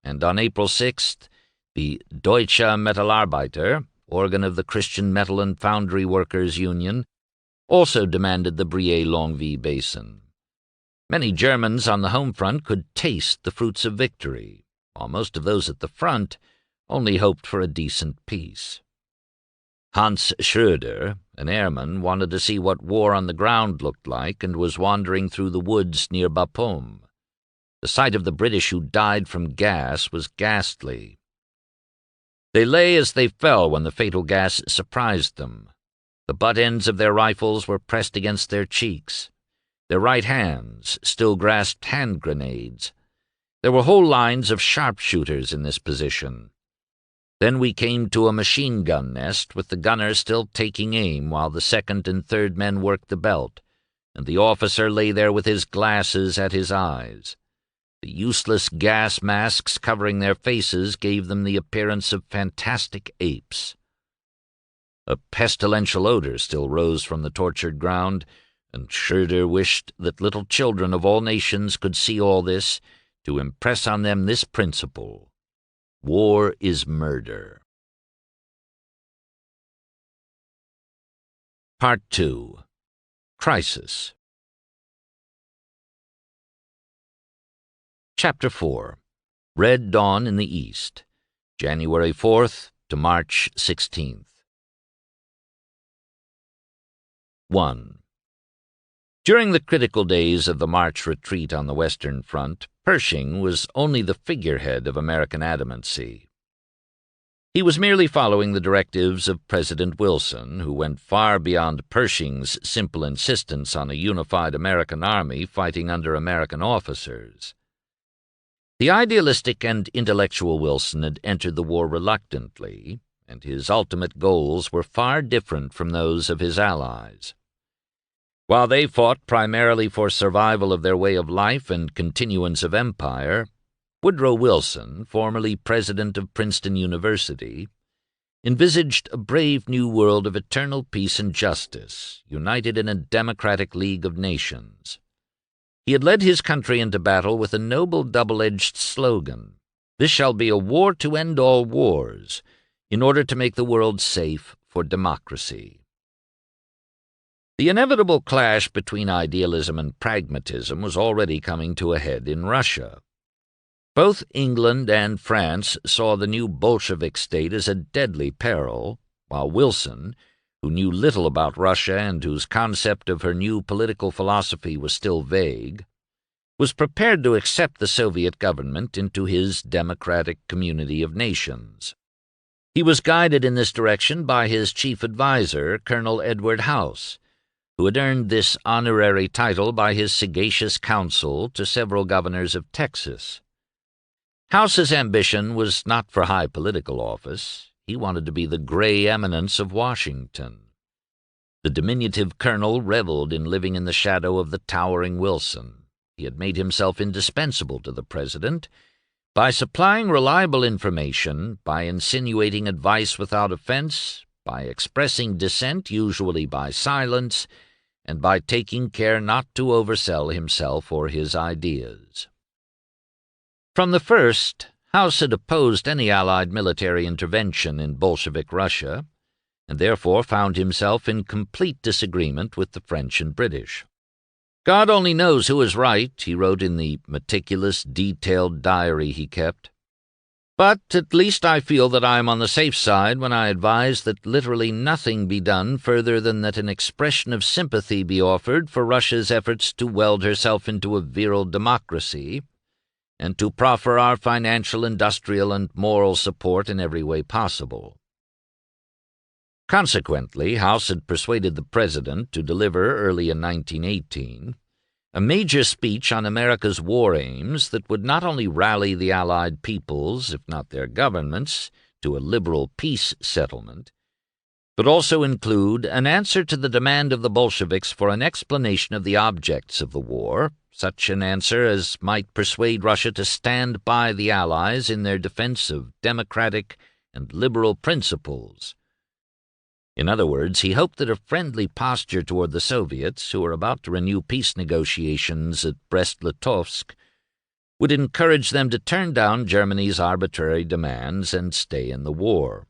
and on April 6th, the Deutsche Metallarbeiter, organ of the Christian Metal and Foundry Workers Union, also demanded the Briey-Longwy basin. Many Germans on the home front could taste the fruits of victory, while most of those at the front only hoped for a decent peace. Hans Schröder, an airman, wanted to see what war on the ground looked like and was wandering through the woods near Bapaume. The sight of the British who died from gas was ghastly. They lay as they fell when the fatal gas surprised them. The butt ends of their rifles were pressed against their cheeks. Their right hands still grasped hand grenades. There were whole lines of sharpshooters in this position. Then we came to a machine gun nest with the gunner still taking aim while the second and third men worked the belt, and the officer lay there with his glasses at his eyes. The useless gas masks covering their faces gave them the appearance of fantastic apes. A pestilential odor still rose from the tortured ground, and Schröder wished that little children of all nations could see all this to impress on them this principle: war is murder. Part 2. Crisis. Chapter 4. Red Dawn in the East, January 4th to March 16th. 1. During the critical days of the March retreat on the Western Front, Pershing was only the figurehead of American adamancy. He was merely following the directives of President Wilson, who went far beyond Pershing's simple insistence on a unified American army fighting under American officers. The idealistic and intellectual Wilson had entered the war reluctantly, and his ultimate goals were far different from those of his allies. While they fought primarily for survival of their way of life and continuance of empire, Woodrow Wilson, formerly president of Princeton University, envisaged a brave new world of eternal peace and justice, united in a democratic league of nations. He had led his country into battle with a noble double-edged slogan: "This shall be a war to end all wars, in order to make the world safe for democracy." The inevitable clash between idealism and pragmatism was already coming to a head in Russia. Both England and France saw the new Bolshevik state as a deadly peril, while Wilson, who knew little about Russia and whose concept of her new political philosophy was still vague, was prepared to accept the Soviet government into his democratic community of nations. He was guided in this direction by his chief adviser, Colonel Edward House, who had earned this honorary title by his sagacious counsel to several governors of Texas. House's ambition was not for high political office. He wanted to be the gray eminence of Washington. The diminutive colonel reveled in living in the shadow of the towering Wilson. He had made himself indispensable to the president by supplying reliable information, by insinuating advice without offense, by expressing dissent usually by silence, and by taking care not to oversell himself or his ideas. From the first, House had opposed any Allied military intervention in Bolshevik Russia, and therefore found himself in complete disagreement with the French and British. "God only knows who is right," he wrote in the meticulous, detailed diary he kept. "But at least I feel that I am on the safe side when I advise that literally nothing be done further than that an expression of sympathy be offered for Russia's efforts to weld herself into a virile democracy, and to proffer our financial, industrial, and moral support in every way possible." Consequently, House had persuaded the President to deliver, early in 1918, a major speech on America's war aims that would not only rally the Allied peoples, if not their governments, to a liberal peace settlement, but also include an answer to the demand of the Bolsheviks for an explanation of the objects of the war, such an answer as might persuade Russia to stand by the Allies in their defense of democratic and liberal principles. In other words, he hoped that a friendly posture toward the Soviets, who were about to renew peace negotiations at Brest-Litovsk, would encourage them to turn down Germany's arbitrary demands and stay in the war.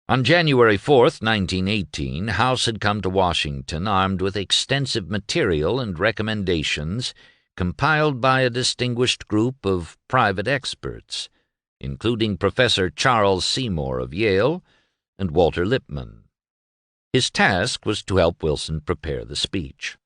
On January 4th, 1918, House had come to Washington armed with extensive material and recommendations compiled by a distinguished group of private experts, including Professor Charles Seymour of Yale and Walter Lippmann. His task was to help Wilson prepare the speech.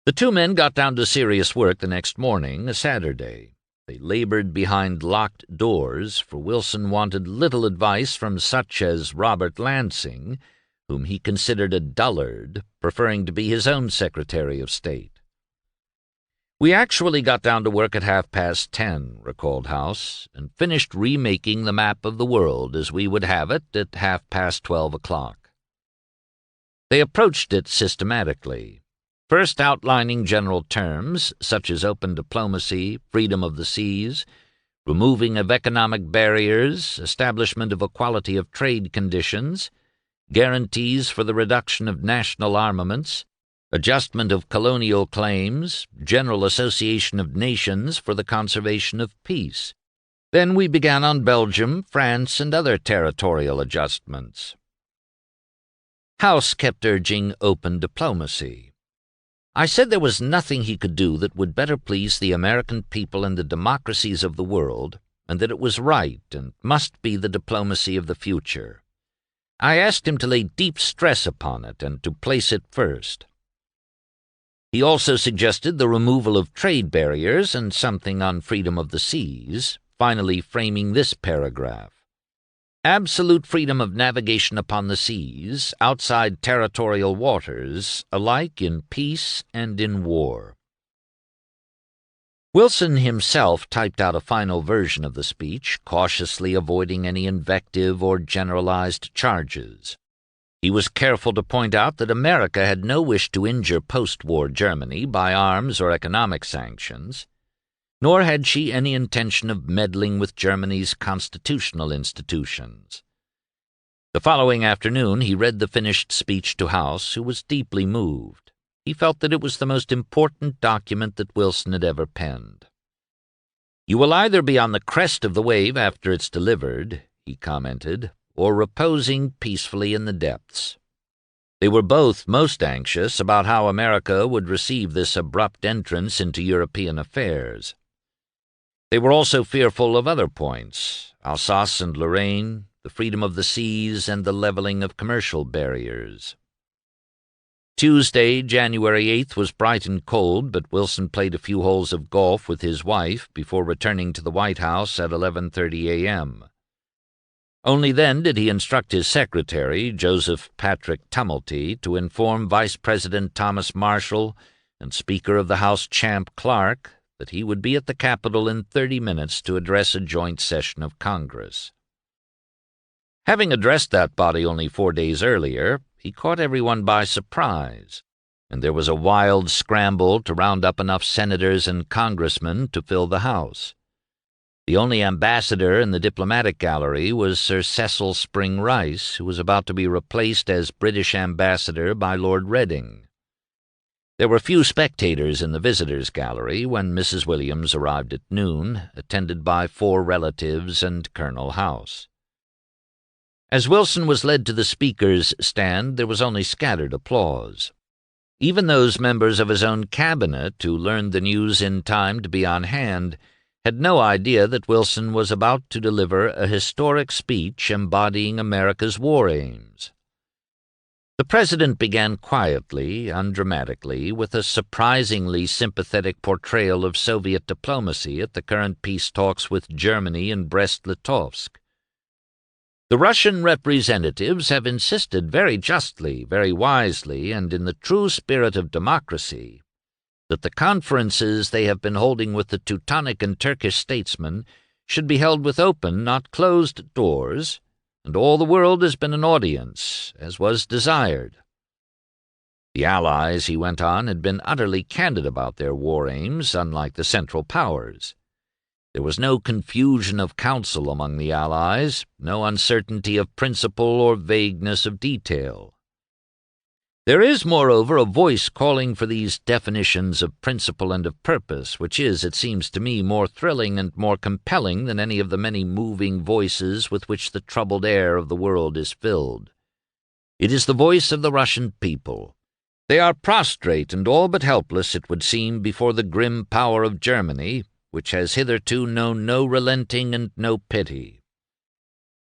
The two men got down to serious work the next morning, a Saturday. They labored behind locked doors, for Wilson wanted little advice from such as Robert Lansing, whom he considered a dullard, preferring to be his own Secretary of State. "We actually got down to work at 10:30, recalled House, and finished remaking the map of the world as we would have it at 12:30. They approached it systematically, first outlining general terms such as open diplomacy, freedom of the seas, removing of economic barriers, establishment of equality of trade conditions, guarantees for the reduction of national armaments, adjustment of colonial claims, general association of nations for the conservation of peace. Then we began on Belgium, France, and other territorial adjustments." House kept urging open diplomacy. "I said there was nothing he could do that would better please the American people and the democracies of the world, and that it was right and must be the diplomacy of the future. I asked him to lay deep stress upon it and to place it first. He also suggested the removal of trade barriers and something on freedom of the seas, finally framing this paragraph: absolute freedom of navigation upon the seas, outside territorial waters, alike in peace and in war." Wilson himself typed out a final version of the speech, cautiously avoiding any invective or generalized charges. He was careful to point out that America had no wish to injure post-war Germany by arms or economic sanctions, nor had she any intention of meddling with Germany's constitutional institutions. The following afternoon he read the finished speech to House, who was deeply moved. He felt that it was the most important document that Wilson had ever penned. "You will either be on the crest of the wave after it's delivered," he commented, "or reposing peacefully in the depths." They were both most anxious about how America would receive this abrupt entrance into European affairs. They were also fearful of other points: Alsace and Lorraine, the freedom of the seas, and the leveling of commercial barriers. Tuesday, January 8th, was bright and cold, but Wilson played a few holes of golf with his wife before returning to the White House at 11:30 a.m. Only then did he instruct his secretary, Joseph Patrick Tumulty, to inform Vice President Thomas Marshall and Speaker of the House Champ Clark that he would be at the Capitol in 30 minutes to address a joint session of Congress. Having addressed that body only 4 days earlier, he caught everyone by surprise, and there was a wild scramble to round up enough senators and congressmen to fill the House. The only ambassador in the diplomatic gallery was Sir Cecil Spring Rice, who was about to be replaced as British ambassador by Lord Reading. There were few spectators in the visitors' gallery when Mrs. Williams arrived at noon, attended by 4 relatives and Colonel House. As Wilson was led to the speaker's stand, there was only scattered applause. Even those members of his own cabinet who learned the news in time to be on hand had no idea that Wilson was about to deliver a historic speech embodying America's war aims. The President began quietly, undramatically, with a surprisingly sympathetic portrayal of Soviet diplomacy at the current peace talks with Germany in Brest-Litovsk. "The Russian representatives have insisted very justly, very wisely, and in the true spirit of democracy, that the conferences they have been holding with the Teutonic and Turkish statesmen should be held with open, not closed doors, and all the world has been an audience, as was desired. The Allies, he went on, had been utterly candid about their war aims, unlike the Central Powers. There was no confusion of counsel among the Allies, no uncertainty of principle or vagueness of detail. There is, moreover, a voice calling for these definitions of principle and of purpose, which is, it seems to me, more thrilling and more compelling than any of the many moving voices with which the troubled air of the world is filled. It is the voice of the Russian people. They are prostrate and all but helpless, it would seem, before the grim power of Germany, which has hitherto known no relenting and no pity.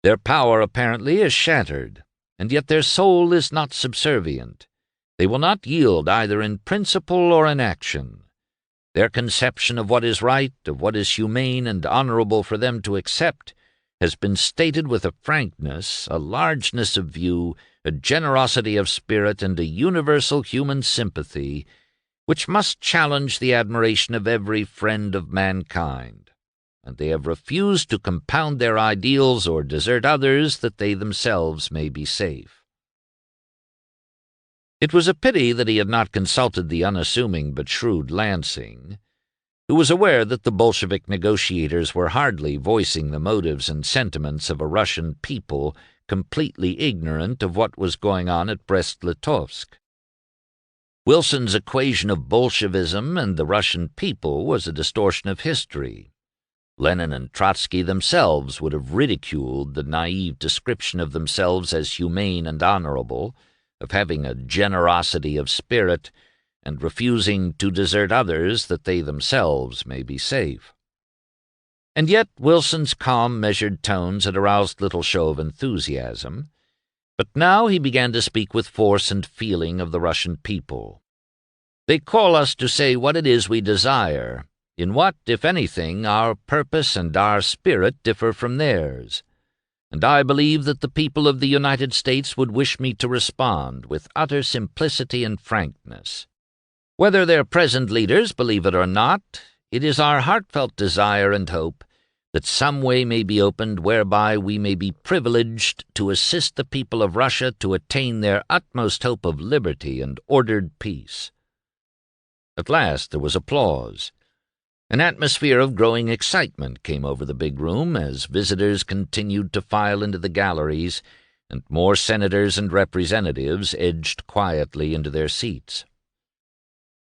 Their power, apparently, is shattered, and yet their soul is not subservient. They will not yield either in principle or in action. Their conception of what is right, of what is humane and honorable for them to accept, has been stated with a frankness, a largeness of view, a generosity of spirit, and a universal human sympathy, which must challenge the admiration of every friend of mankind, and they have refused to compound their ideals or desert others that they themselves may be safe. It was a pity that he had not consulted the unassuming but shrewd Lansing, who was aware that the Bolshevik negotiators were hardly voicing the motives and sentiments of a Russian people completely ignorant of what was going on at Brest-Litovsk. Wilson's equation of Bolshevism and the Russian people was a distortion of history. Lenin and Trotsky themselves would have ridiculed the naive description of themselves as humane and honorable, of having a generosity of spirit, and refusing to desert others that they themselves may be safe. And yet Wilson's calm, measured tones had aroused little show of enthusiasm, but now he began to speak with force and feeling of the Russian people. They call us to say what it is we desire, in what, if anything, our purpose and our spirit differ from theirs, and I believe that the people of the United States would wish me to respond with utter simplicity and frankness. Whether their present leaders believe it or not, it is our heartfelt desire and hope that some way may be opened whereby we may be privileged to assist the people of Russia to attain their utmost hope of liberty and ordered peace. At last there was applause. An atmosphere of growing excitement came over the big room as visitors continued to file into the galleries, and more senators and representatives edged quietly into their seats.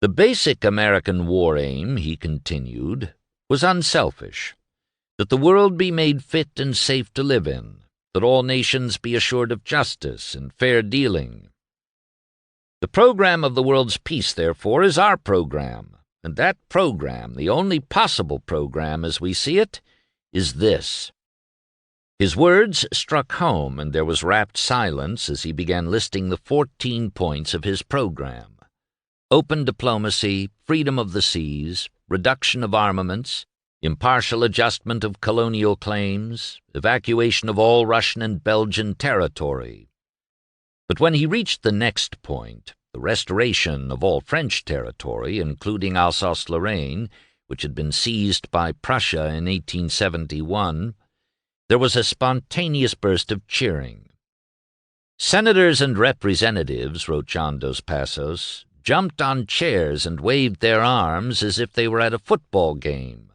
The basic American war aim, he continued, was unselfish, that the world be made fit and safe to live in, that all nations be assured of justice and fair dealing. The program of the world's peace, therefore, is our program, and that program, the only possible program as we see it, is this. His words struck home, and there was rapt silence as he began listing the 14 points of his program. Open diplomacy, freedom of the seas, reduction of armaments, impartial adjustment of colonial claims, evacuation of all Russian and Belgian territory. But when he reached the next point, the restoration of all French territory, including Alsace-Lorraine, which had been seized by Prussia in 1871, there was a spontaneous burst of cheering. Senators and representatives, wrote John Dos Passos, jumped on chairs and waved their arms as if they were at a football game.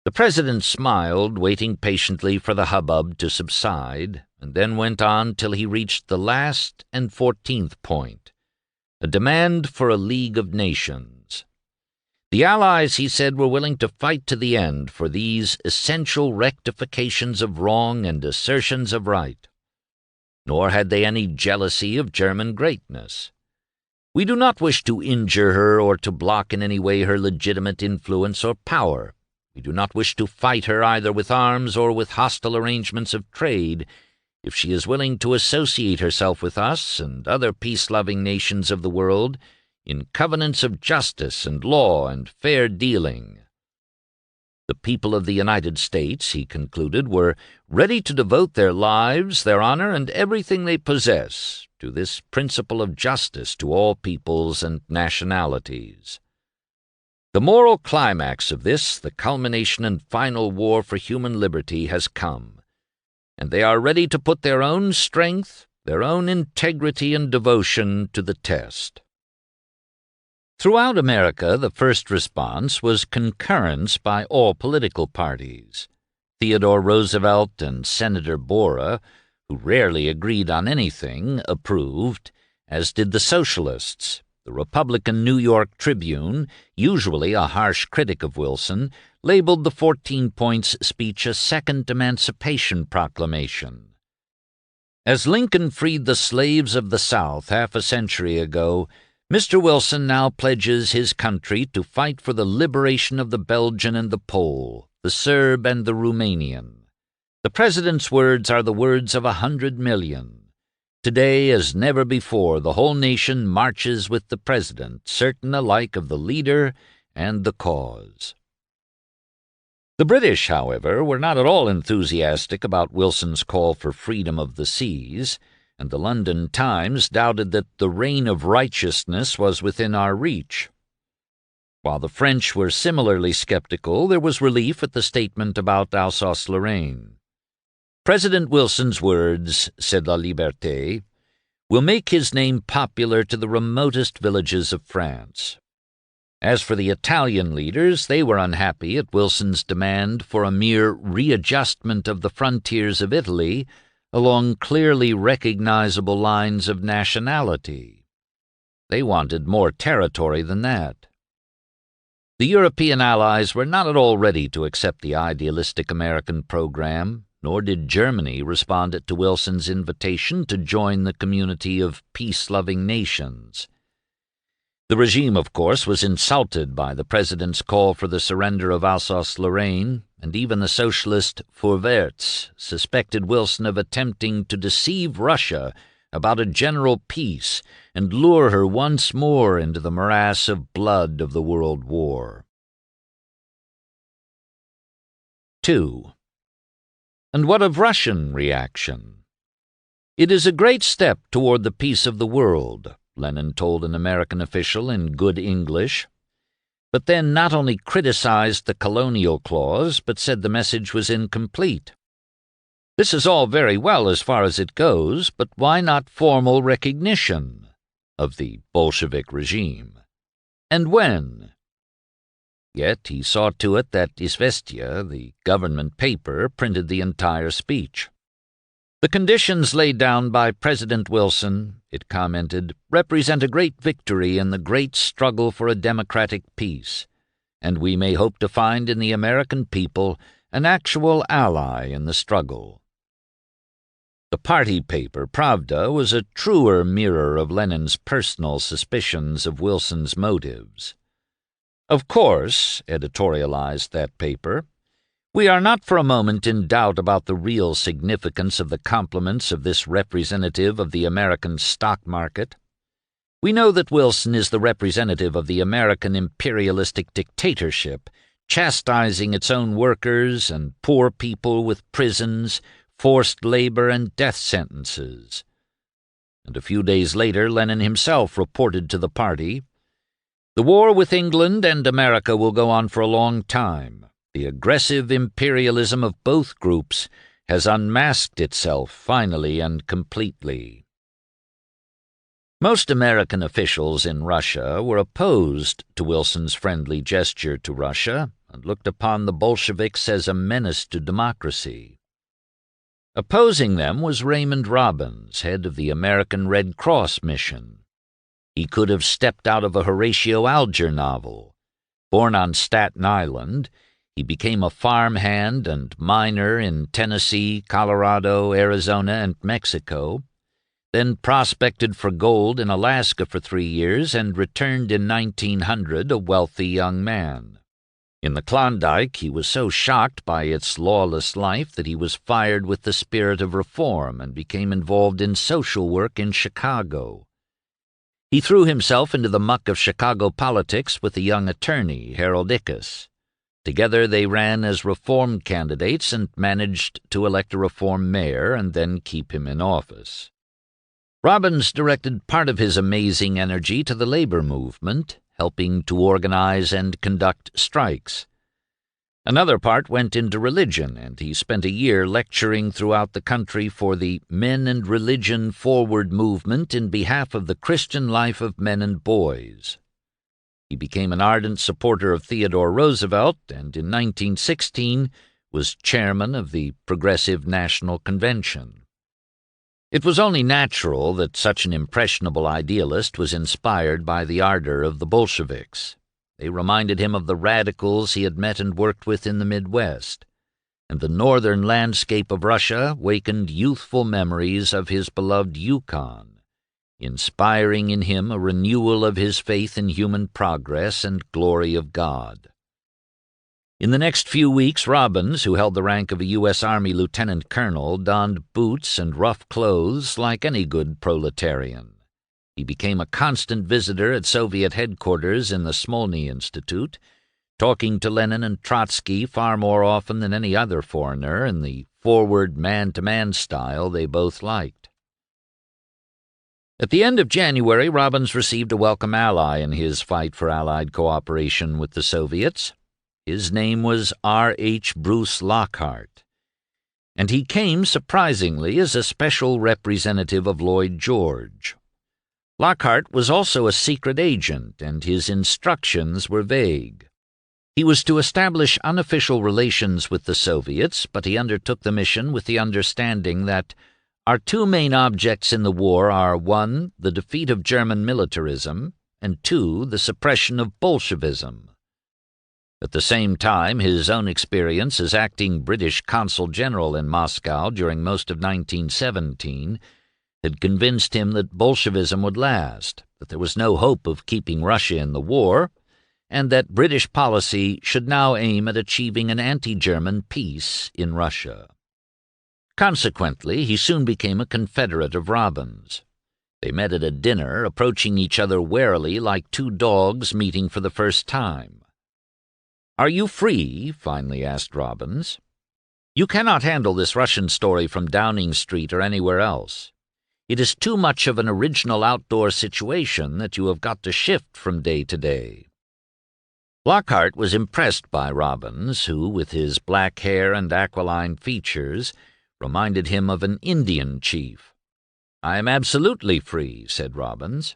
The President smiled, waiting patiently for the hubbub to subside, and then went on till he reached the last and 14th point, a demand for a League of Nations. The Allies, he said, were willing to fight to the end for these essential rectifications of wrong and assertions of right. Nor had they any jealousy of German greatness. We do not wish to injure her or to block in any way her legitimate influence or power. We do not wish to fight her either with arms or with hostile arrangements of trade, if she is willing to associate herself with us and other peace-loving nations of the world in covenants of justice and law and fair dealing. The people of the United States, he concluded, were ready to devote their lives, their honor, and everything they possess to this principle of justice to all peoples and nationalities. The moral climax of this, the culmination and final war for human liberty, has come, and they are ready to put their own strength, their own integrity and devotion to the test. Throughout America, the first response was concurrence by all political parties. Theodore Roosevelt and Senator Borah, who rarely agreed on anything, approved, as did the Socialists. The Republican New York Tribune, usually a harsh critic of Wilson, labeled the 14 Points speech a second Emancipation Proclamation. As Lincoln freed the slaves of the South half a century ago, Mr. Wilson now pledges his country to fight for the liberation of the Belgian and the Pole, the Serb and the Romanian. The President's words are the words of 100 million. Today, as never before, the whole nation marches with the President, certain alike of the leader and the cause. The British, however, were not at all enthusiastic about Wilson's call for freedom of the seas, and the London Times doubted that the reign of righteousness was within our reach. While the French were similarly skeptical, there was relief at the statement about Alsace-Lorraine. President Wilson's words, said La Liberté, will make his name popular to the remotest villages of France. As for the Italian leaders, they were unhappy at Wilson's demand for a mere readjustment of the frontiers of Italy along clearly recognizable lines of nationality. They wanted more territory than that. The European allies were not at all ready to accept the idealistic American program, nor did Germany respond to Wilson's invitation to join the community of peace-loving nations. The regime, of course, was insulted by the President's call for the surrender of Alsace-Lorraine, and even the socialist Vorwärts suspected Wilson of attempting to deceive Russia about a general peace and lure her once more into the morass of blood of the World War. 2. And what of Russian reaction? It is a great step toward the peace of the world, Lenin told an American official in good English, but then not only criticized the colonial clause, but said the message was incomplete. This is all very well as far as it goes, but why not formal recognition of the Bolshevik regime? And when? Yet he saw to it that Izvestia, the government paper, printed the entire speech. The conditions laid down by President Wilson, it commented, represent a great victory in the great struggle for a democratic peace, and we may hope to find in the American people an actual ally in the struggle. The party paper, Pravda, was a truer mirror of Lenin's personal suspicions of Wilson's motives. Of course, editorialized that paper, we are not for a moment in doubt about the real significance of the compliments of this representative of the American stock market. We know that Wilson is the representative of the American imperialistic dictatorship, chastising its own workers and poor people with prisons, forced labor, and death sentences. And a few days later, Lenin himself reported to the party, "The war with England and America will go on for a long time. The aggressive imperialism of both groups has unmasked itself finally and completely." Most American officials in Russia were opposed to Wilson's friendly gesture to Russia and looked upon the Bolsheviks as a menace to democracy. Opposing them was Raymond Robbins, head of the American Red Cross mission. He could have stepped out of a Horatio Alger novel. Born on Staten Island, he became a farmhand and miner in Tennessee, Colorado, Arizona, and Mexico, then prospected for gold in Alaska for 3 years and returned in 1900 a wealthy young man. In the Klondike, he was so shocked by its lawless life that he was fired with the spirit of reform and became involved in social work in Chicago. He threw himself into the muck of Chicago politics with a young attorney, Harold Ickes. Together they ran as Reform candidates and managed to elect a Reform mayor and then keep him in office. Robbins directed part of his amazing energy to the labor movement, helping to organize and conduct strikes. Another part went into religion, and he spent a year lecturing throughout the country for the Men and Religion Forward movement in behalf of the Christian life of men and boys. He became an ardent supporter of Theodore Roosevelt, and in 1916 was chairman of the Progressive National Convention. It was only natural that such an impressionable idealist was inspired by the ardor of the Bolsheviks. They reminded him of the radicals he had met and worked with in the Midwest, and the northern landscape of Russia wakened youthful memories of his beloved Yukon, inspiring in him a renewal of his faith in human progress and glory of God. In the next few weeks, Robbins, who held the rank of a U.S. Army lieutenant colonel, donned boots and rough clothes like any good proletarian. He became a constant visitor at Soviet headquarters in the Smolny Institute, talking to Lenin and Trotsky far more often than any other foreigner in the forward man-to-man style they both liked. At the end of January, Robbins received a welcome ally in his fight for Allied cooperation with the Soviets. His name was R.H. Bruce Lockhart, and he came, surprisingly, as a special representative of Lloyd George. Lockhart was also a secret agent, and his instructions were vague. He was to establish unofficial relations with the Soviets, but he undertook the mission with the understanding that our two main objects in the war are 1. The defeat of German militarism, and 2. The suppression of Bolshevism. At the same time, his own experience as acting British consul general in Moscow during most of 1917 had convinced him that Bolshevism would last, that there was no hope of keeping Russia in the war, and that British policy should now aim at achieving an anti-German peace in Russia. Consequently, he soon became a confederate of Robbins. They met at a dinner, approaching each other warily like two dogs meeting for the first time. "Are you free?" finally asked Robbins. "You cannot handle this Russian story from Downing Street or anywhere else. It is too much of an original outdoor situation that you have got to shift from day to day." Lockhart was impressed by Robbins, who, with his black hair and aquiline features, reminded him of an Indian chief. "I am absolutely free," said Robbins.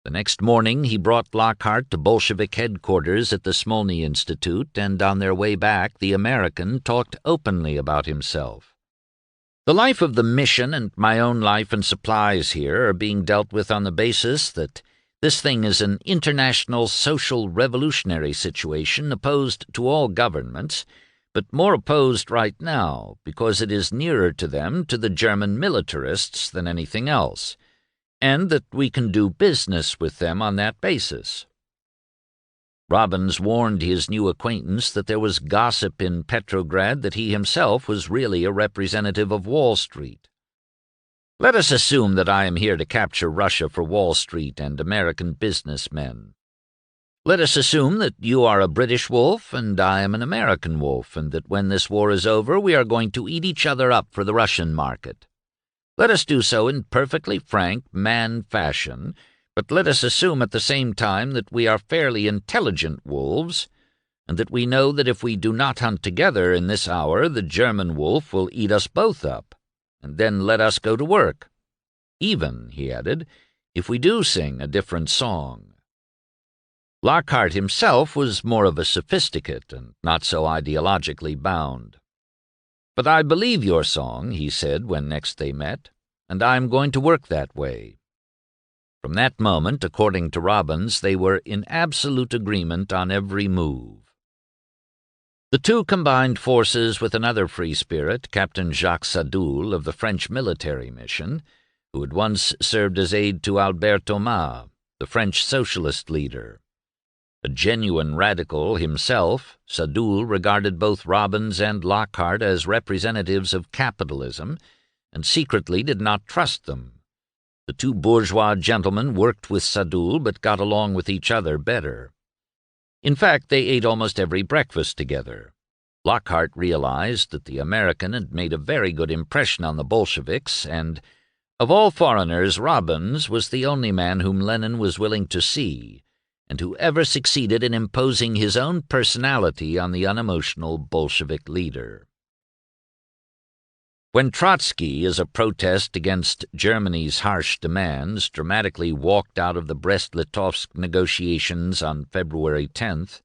The next morning he brought Lockhart to Bolshevik headquarters at the Smolny Institute, and on their way back the American talked openly about himself. "The life of the mission and my own life and supplies here are being dealt with on the basis that this thing is an international social revolutionary situation opposed to all governments, but more opposed right now because it is nearer to them, to the German militarists, than anything else, and that we can do business with them on that basis." Robbins warned his new acquaintance that there was gossip in Petrograd that he himself was really a representative of Wall Street. "Let us assume that I am here to capture Russia for Wall Street and American businessmen. Let us assume that you are a British wolf and I am an American wolf, and that when this war is over we are going to eat each other up for the Russian market. Let us do so in perfectly frank man fashion, but let us assume at the same time that we are fairly intelligent wolves, and that we know that if we do not hunt together in this hour the German wolf will eat us both up, and then let us go to work. Even," he added, "if we do sing a different song." Lockhart himself was more of a sophisticate and not so ideologically bound. "But I believe your song," he said when next they met, "and I am going to work that way." From that moment, according to Robbins, they were in absolute agreement on every move. The two combined forces with another free spirit, Captain Jacques Sadoul of the French military mission, who had once served as aide to Albert Thomas, the French socialist leader. A genuine radical himself, Sadoul regarded both Robbins and Lockhart as representatives of capitalism, and secretly did not trust them. The two bourgeois gentlemen worked with Sadoul, but got along with each other better. In fact, they ate almost every breakfast together. Lockhart realized that the American had made a very good impression on the Bolsheviks, and of all foreigners, Robbins was the only man whom Lenin was willing to see, and who ever succeeded in imposing his own personality on the unemotional Bolshevik leader. When Trotsky, as a protest against Germany's harsh demands, dramatically walked out of the Brest-Litovsk negotiations on February 10th,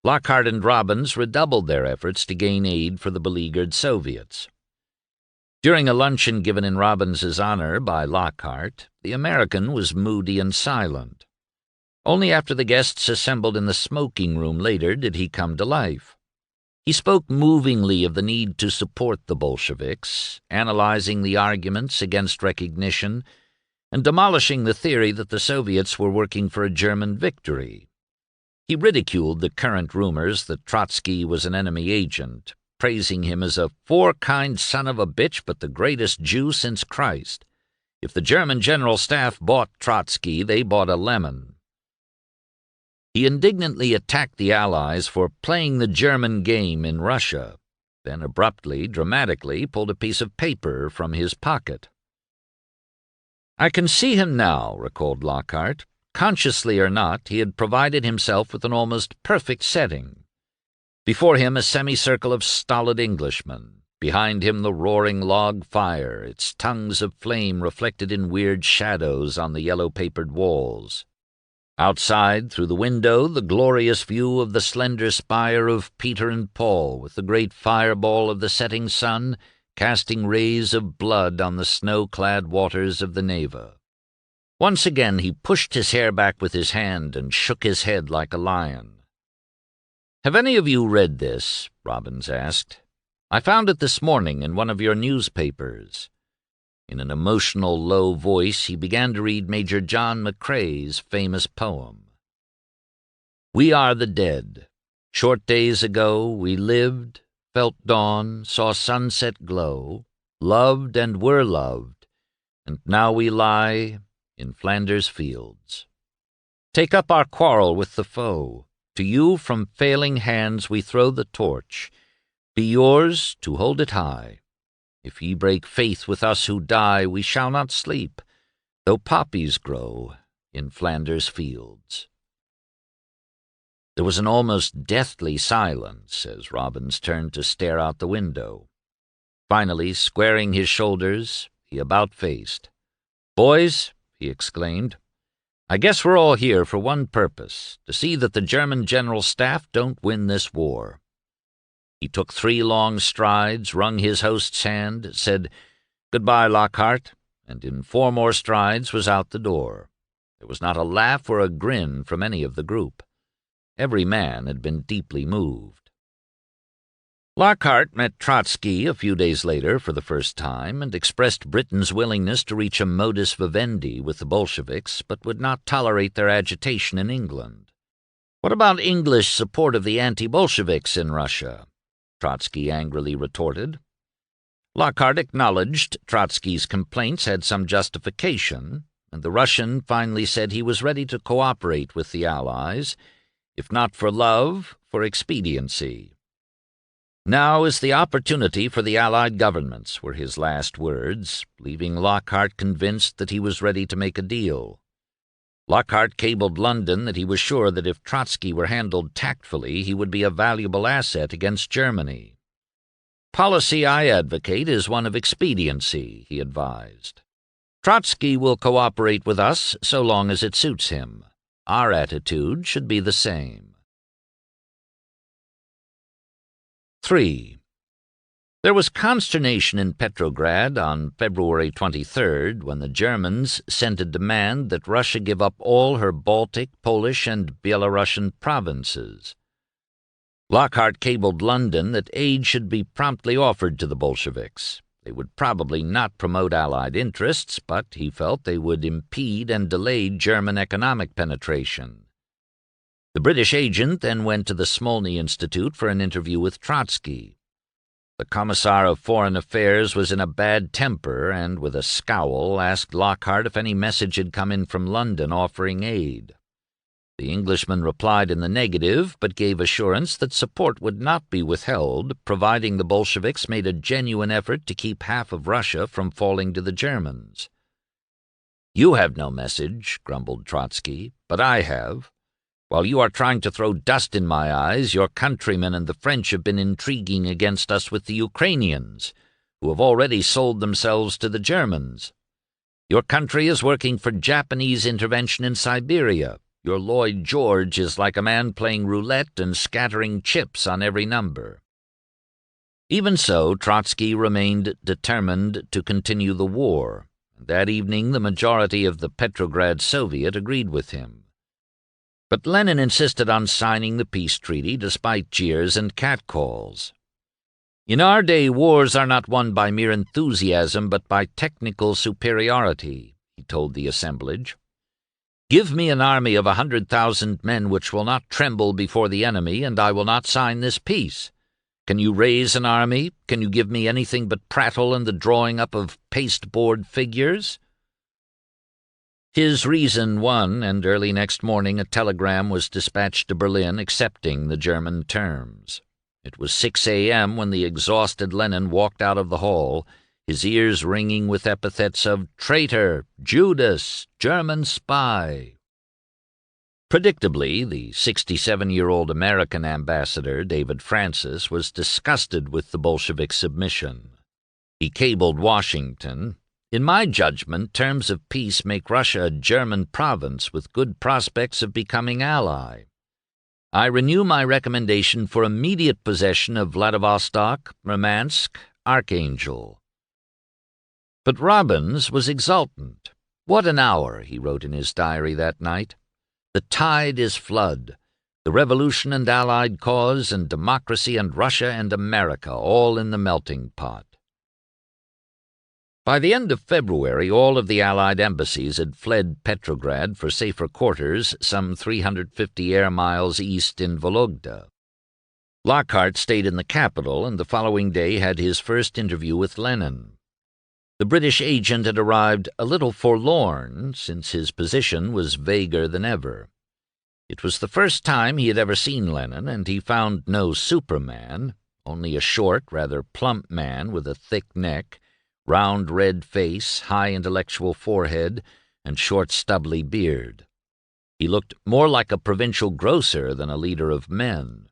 Lockhart and Robbins redoubled their efforts to gain aid for the beleaguered Soviets. During a luncheon given in Robbins's honor by Lockhart, the American was moody and silent. Only after the guests assembled in the smoking room later did he come to life. He spoke movingly of the need to support the Bolsheviks, analyzing the arguments against recognition and demolishing the theory that the Soviets were working for a German victory. He ridiculed the current rumors that Trotsky was an enemy agent, praising him as a four-kind son of a bitch but the greatest Jew since Christ. If the German General Staff bought Trotsky, they bought a lemon. He indignantly attacked the Allies for playing the German game in Russia, then abruptly, dramatically, pulled a piece of paper from his pocket. "I can see him now," recalled Lockhart. Consciously or not, he had provided himself with an almost perfect setting. Before him a semicircle of stolid Englishmen, behind him the roaring log fire, its tongues of flame reflected in weird shadows on the yellow-papered walls. Outside, through the window, the glorious view of the slender spire of Peter and Paul, with the great fireball of the setting sun casting rays of blood on the snow-clad waters of the Neva. Once again he pushed his hair back with his hand and shook his head like a lion. "Have any of you read this?" Robbins asked. "I found it this morning in one of your newspapers." In an emotional, low voice, he began to read Major John McCrae's famous poem. "We are the dead. Short days ago we lived, felt dawn, saw sunset glow, loved and were loved, and now we lie in Flanders fields. Take up our quarrel with the foe. To you from failing hands we throw the torch. Be yours to hold it high. If ye break faith with us who die, we shall not sleep, though poppies grow in Flanders fields." There was an almost deathly silence as Robbins turned to stare out the window. Finally, squaring his shoulders, he about-faced. "Boys," he exclaimed, "I guess we're all here for one purpose, to see that the German General Staff don't win this war." He took 3 long strides, wrung his host's hand, said, "Goodbye, Lockhart," and in 4 more strides was out the door. There was not a laugh or a grin from any of the group. Every man had been deeply moved. Lockhart met Trotsky a few days later for the first time and expressed Britain's willingness to reach a modus vivendi with the Bolsheviks, but would not tolerate their agitation in England. "What about English support of the anti-Bolsheviks in Russia?" Trotsky angrily retorted. Lockhart acknowledged Trotsky's complaints had some justification, and the Russian finally said he was ready to cooperate with the Allies, if not for love, for expediency. "Now is the opportunity for the Allied governments," were his last words, leaving Lockhart convinced that he was ready to make a deal. Lockhart cabled London that he was sure that if Trotsky were handled tactfully, he would be a valuable asset against Germany. "Policy I advocate is one of expediency," he advised. "Trotsky will cooperate with us so long as it suits him. Our attitude should be the same." 3. There was consternation in Petrograd on February 23rd when the Germans sent a demand that Russia give up all her Baltic, Polish, and Belarusian provinces. Lockhart cabled London that aid should be promptly offered to the Bolsheviks. They would probably not promote Allied interests, but he felt they would impede and delay German economic penetration. The British agent then went to the Smolny Institute for an interview with Trotsky. The Commissar of Foreign Affairs was in a bad temper and, with a scowl, asked Lockhart if any message had come in from London offering aid. The Englishman replied in the negative, but gave assurance that support would not be withheld, providing the Bolsheviks made a genuine effort to keep half of Russia from falling to the Germans. "You have no message," grumbled Trotsky, "but I have. While you are trying to throw dust in my eyes, your countrymen and the French have been intriguing against us with the Ukrainians, who have already sold themselves to the Germans. Your country is working for Japanese intervention in Siberia. Your Lloyd George is like a man playing roulette and scattering chips on every number." Even so, Trotsky remained determined to continue the war. That evening, the majority of the Petrograd Soviet agreed with him. But Lenin insisted on signing the peace treaty despite jeers and catcalls. "In our day, wars are not won by mere enthusiasm but by technical superiority," he told the assemblage. "Give me an army of 100,000 men which will not tremble before the enemy, and I will not sign this peace. Can you raise an army? Can you give me anything but prattle and the drawing up of pasteboard figures?" His reason won, and early next morning a telegram was dispatched to Berlin accepting the German terms. It was 6 a.m. when the exhausted Lenin walked out of the hall, his ears ringing with epithets of traitor, Judas, German spy. Predictably, the 67-year-old American ambassador, David Francis, was disgusted with the Bolshevik submission. He cabled Washington, "In my judgment, terms of peace make Russia a German province with good prospects of becoming ally. I renew my recommendation for immediate possession of Vladivostok, Murmansk, Archangel." But Robbins was exultant. "What an hour," he wrote in his diary that night. "The tide is flood. The revolution and Allied cause and democracy and Russia and America all in the melting pot." By the end of February, all of the Allied embassies had fled Petrograd for safer quarters some 350 air miles east in Vologda. Lockhart stayed in the capital, and the following day had his first interview with Lenin. The British agent had arrived a little forlorn, since his position was vaguer than ever. It was the first time he had ever seen Lenin, and he found no Superman, only a short, rather plump man with a thick neck, round red face, high intellectual forehead, and short stubbly beard. He looked more like a provincial grocer than a leader of men.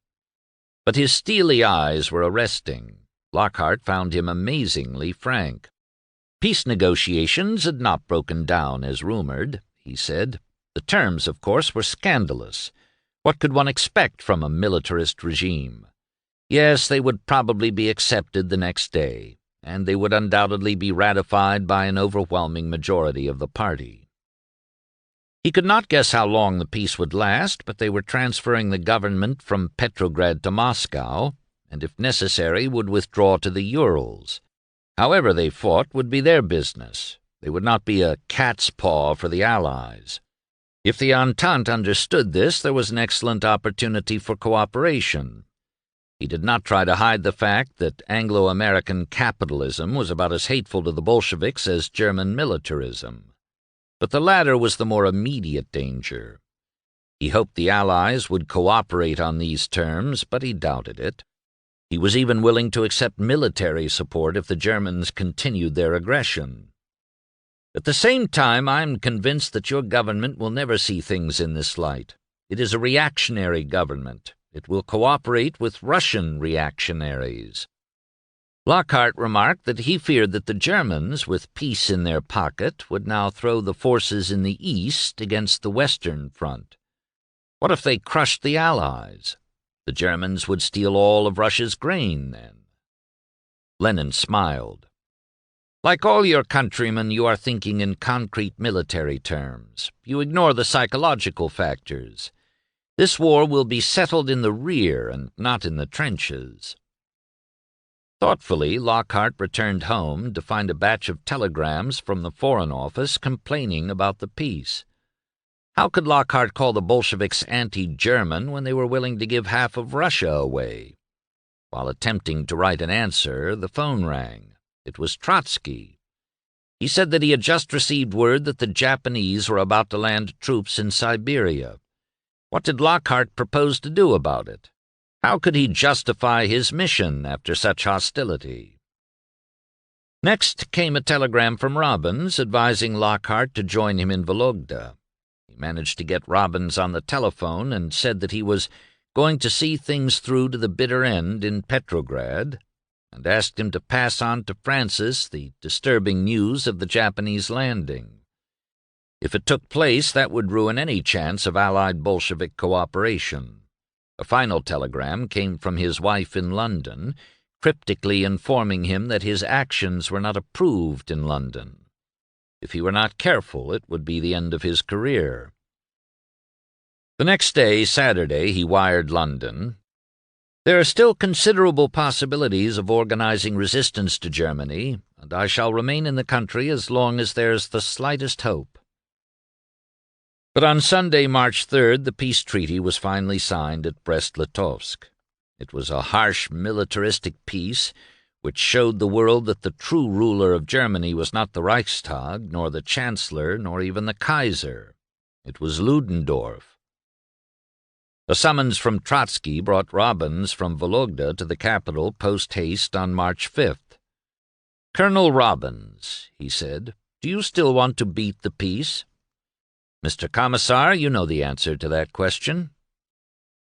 But his steely eyes were arresting. Lockhart found him amazingly frank. Peace negotiations had not broken down as rumored, he said. The terms, of course, were scandalous. What could one expect from a militarist regime? Yes, they would probably be accepted the next day, and they would undoubtedly be ratified by an overwhelming majority of the party. He could not guess how long the peace would last, but they were transferring the government from Petrograd to Moscow, and if necessary would withdraw to the Urals. However they fought would be their business. They would not be a cat's paw for the Allies. If the Entente understood this, there was an excellent opportunity for cooperation. He did not try to hide the fact that Anglo-American capitalism was about as hateful to the Bolsheviks as German militarism. But the latter was the more immediate danger. He hoped the Allies would cooperate on these terms, but he doubted it. He was even willing to accept military support if the Germans continued their aggression. "At the same time, I am convinced that your government will never see things in this light. It is a reactionary government. It will cooperate with Russian reactionaries." Lockhart remarked that he feared that the Germans, with peace in their pocket, would now throw the forces in the east against the Western Front. What if they crushed the Allies? The Germans would steal all of Russia's grain, then. Lenin smiled. "Like all your countrymen, you are thinking in concrete military terms. You ignore the psychological factors. This war will be settled in the rear and not in the trenches." Thoughtfully, Lockhart returned home to find a batch of telegrams from the Foreign Office complaining about the peace. How could Lockhart call the Bolsheviks anti-German when they were willing to give half of Russia away? While attempting to write an answer, the phone rang. It was Trotsky. He said that he had just received word that the Japanese were about to land troops in Siberia. What did Lockhart propose to do about it? How could he justify his mission after such hostility? Next came a telegram from Robbins advising Lockhart to join him in Vologda. He managed to get Robbins on the telephone and said that he was going to see things through to the bitter end in Petrograd, and asked him to pass on to Francis the disturbing news of the Japanese landing. If it took place, that would ruin any chance of Allied Bolshevik cooperation. A final telegram came from his wife in London, cryptically informing him that his actions were not approved in London. If he were not careful, it would be the end of his career. The next day, Saturday, he wired London, "There are still considerable possibilities of organizing resistance to Germany, and I shall remain in the country as long as there's the slightest hope." But on Sunday, March 3rd, the peace treaty was finally signed at Brest-Litovsk. It was a harsh, militaristic peace which showed the world that the true ruler of Germany was not the Reichstag, nor the Chancellor, nor even the Kaiser. It was Ludendorff. A summons from Trotsky brought Robbins from Vologda to the capital post-haste on March 5th. "Colonel Robbins," he said, "do you still want to beat the peace?" "Mr. Commissar, you know the answer to that question."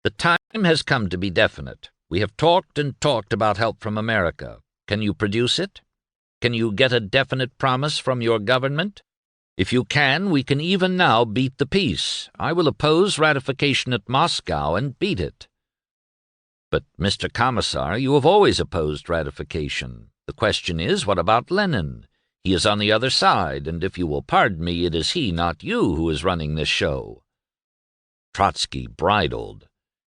"The time has come to be definite. We have talked and talked about help from America. Can you produce it? Can you get a definite promise from your government? If you can, we can even now beat the peace. I will oppose ratification at Moscow and beat it." "But, Mr. Commissar, you have always opposed ratification. The question is, what about Lenin? He is on the other side, and if you will pardon me, it is he, not you, who is running this show." Trotsky bridled.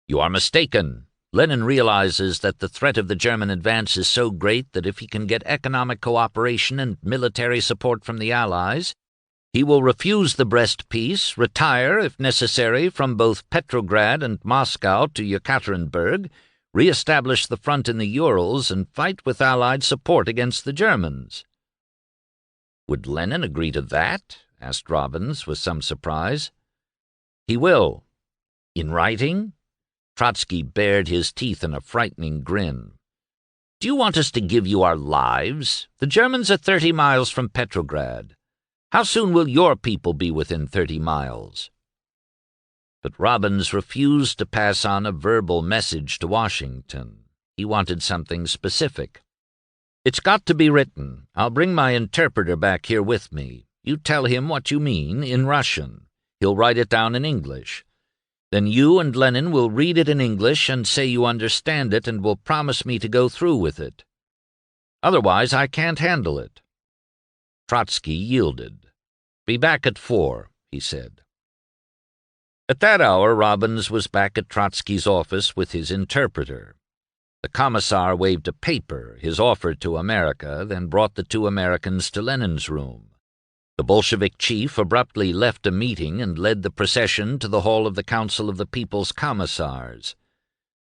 "You are mistaken. Lenin realizes that the threat of the German advance is so great that if he can get economic cooperation and military support from the Allies, he will refuse the Brest peace, retire, if necessary, from both Petrograd and Moscow to Yekaterinburg, re-establish the front in the Urals, and fight with Allied support against the Germans." "Would Lenin agree to that?" asked Robbins with some surprise. "He will." "In writing?" Trotsky bared his teeth in a frightening grin. "Do you want us to give you our lives? The Germans are 30 miles from Petrograd. How soon will your people be within 30 miles? But Robbins refused to pass on a verbal message to Washington. He wanted something specific. "It's got to be written. I'll bring my interpreter back here with me. You tell him what you mean in Russian. He'll write it down in English. Then you and Lenin will read it in English and say you understand it and will promise me to go through with it. Otherwise, I can't handle it." Trotsky yielded. "Be back at 4, he said. At that hour, Robbins was back at Trotsky's office with his interpreter. The commissar waved a paper, his offer to America, then brought the two Americans to Lenin's room. The Bolshevik chief abruptly left a meeting and led the procession to the hall of the Council of the People's Commissars.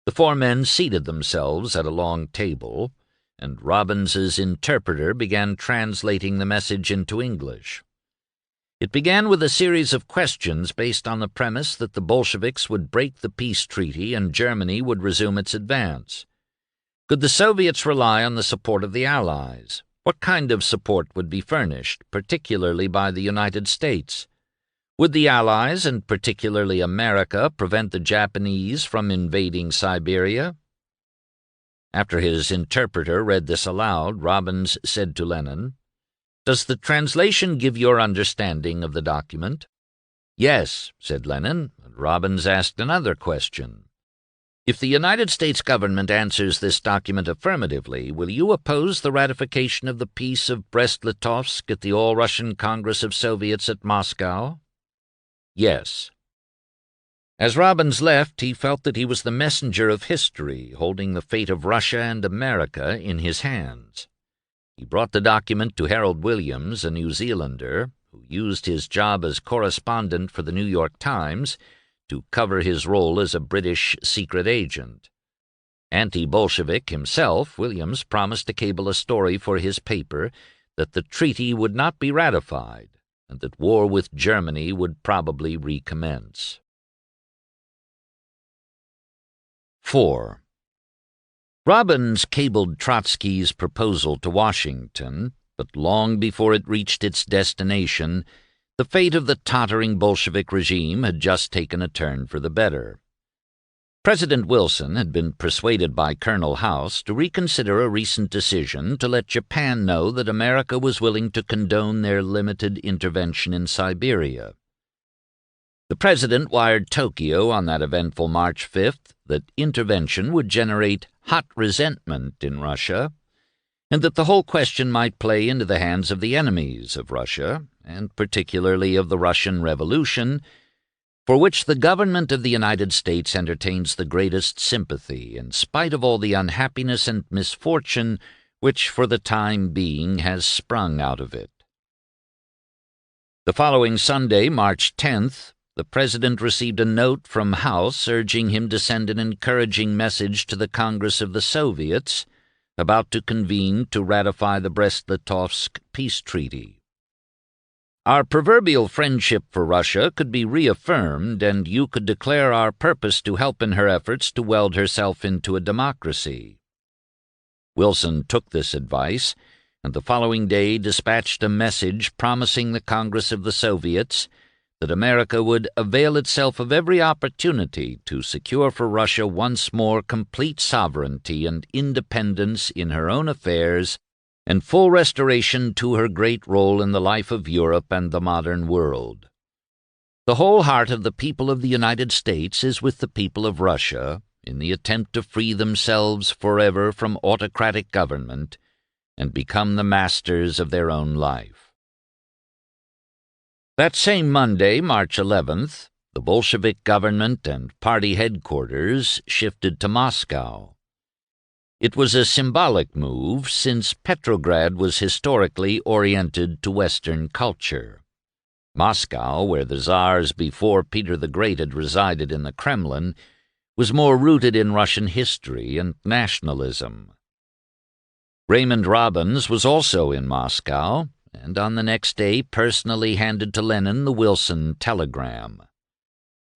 The four men seated themselves at a long table, and Robbins's interpreter began translating the message into English. It began with a series of questions based on the premise that the Bolsheviks would break the peace treaty and Germany would resume its advance. Could the Soviets rely on the support of the Allies? What kind of support would be furnished, particularly by the United States? Would the Allies, and particularly America, prevent the Japanese from invading Siberia? After his interpreter read this aloud, Robbins said to Lenin, "Does the translation give your understanding of the document?" "Yes," said Lenin, and Robbins asked another question. "If the United States government answers this document affirmatively, will you oppose the ratification of the Peace of Brest-Litovsk at the All-Russian Congress of Soviets at Moscow?" "Yes." As Robbins left, he felt that he was the messenger of history, holding the fate of Russia and America in his hands. He brought the document to Harold Williams, a New Zealander, who used his job as correspondent for the New York Times to cover his role as a British secret agent. Anti-Bolshevik himself, Williams promised to cable a story for his paper that the treaty would not be ratified and that war with Germany would probably recommence. 4. Robbins cabled Trotsky's proposal to Washington, but long before it reached its destination, the fate of the tottering Bolshevik regime had just taken a turn for the better. President Wilson had been persuaded by Colonel House to reconsider a recent decision to let Japan know that America was willing to condone their limited intervention in Siberia. The president wired Tokyo on that eventful March 5th that intervention would generate hot resentment in Russia, and that the whole question might play into the hands of the enemies of Russia, and particularly of the Russian Revolution, for which the government of the United States entertains the greatest sympathy, in spite of all the unhappiness and misfortune which for the time being has sprung out of it. The following Sunday, March 10th, the President received a note from House urging him to send an encouraging message to the Congress of the Soviets, about to convene to ratify the Brest-Litovsk peace treaty. Our proverbial friendship for Russia could be reaffirmed, and you could declare our purpose to help in her efforts to weld herself into a democracy. Wilson took this advice, and the following day dispatched a message promising the Congress of the Soviets that America would avail itself of every opportunity to secure for Russia once more complete sovereignty and independence in her own affairs and full restoration to her great role in the life of Europe and the modern world. The whole heart of the people of the United States is with the people of Russia in the attempt to free themselves forever from autocratic government and become the masters of their own life. That same Monday, March 11th, the Bolshevik government and party headquarters shifted to Moscow. It was a symbolic move, since Petrograd was historically oriented to Western culture. Moscow, where the Tsars before Peter the Great had resided in the Kremlin, was more rooted in Russian history and nationalism. Raymond Robbins was also in Moscow, and on the next day personally handed to Lenin the Wilson telegram.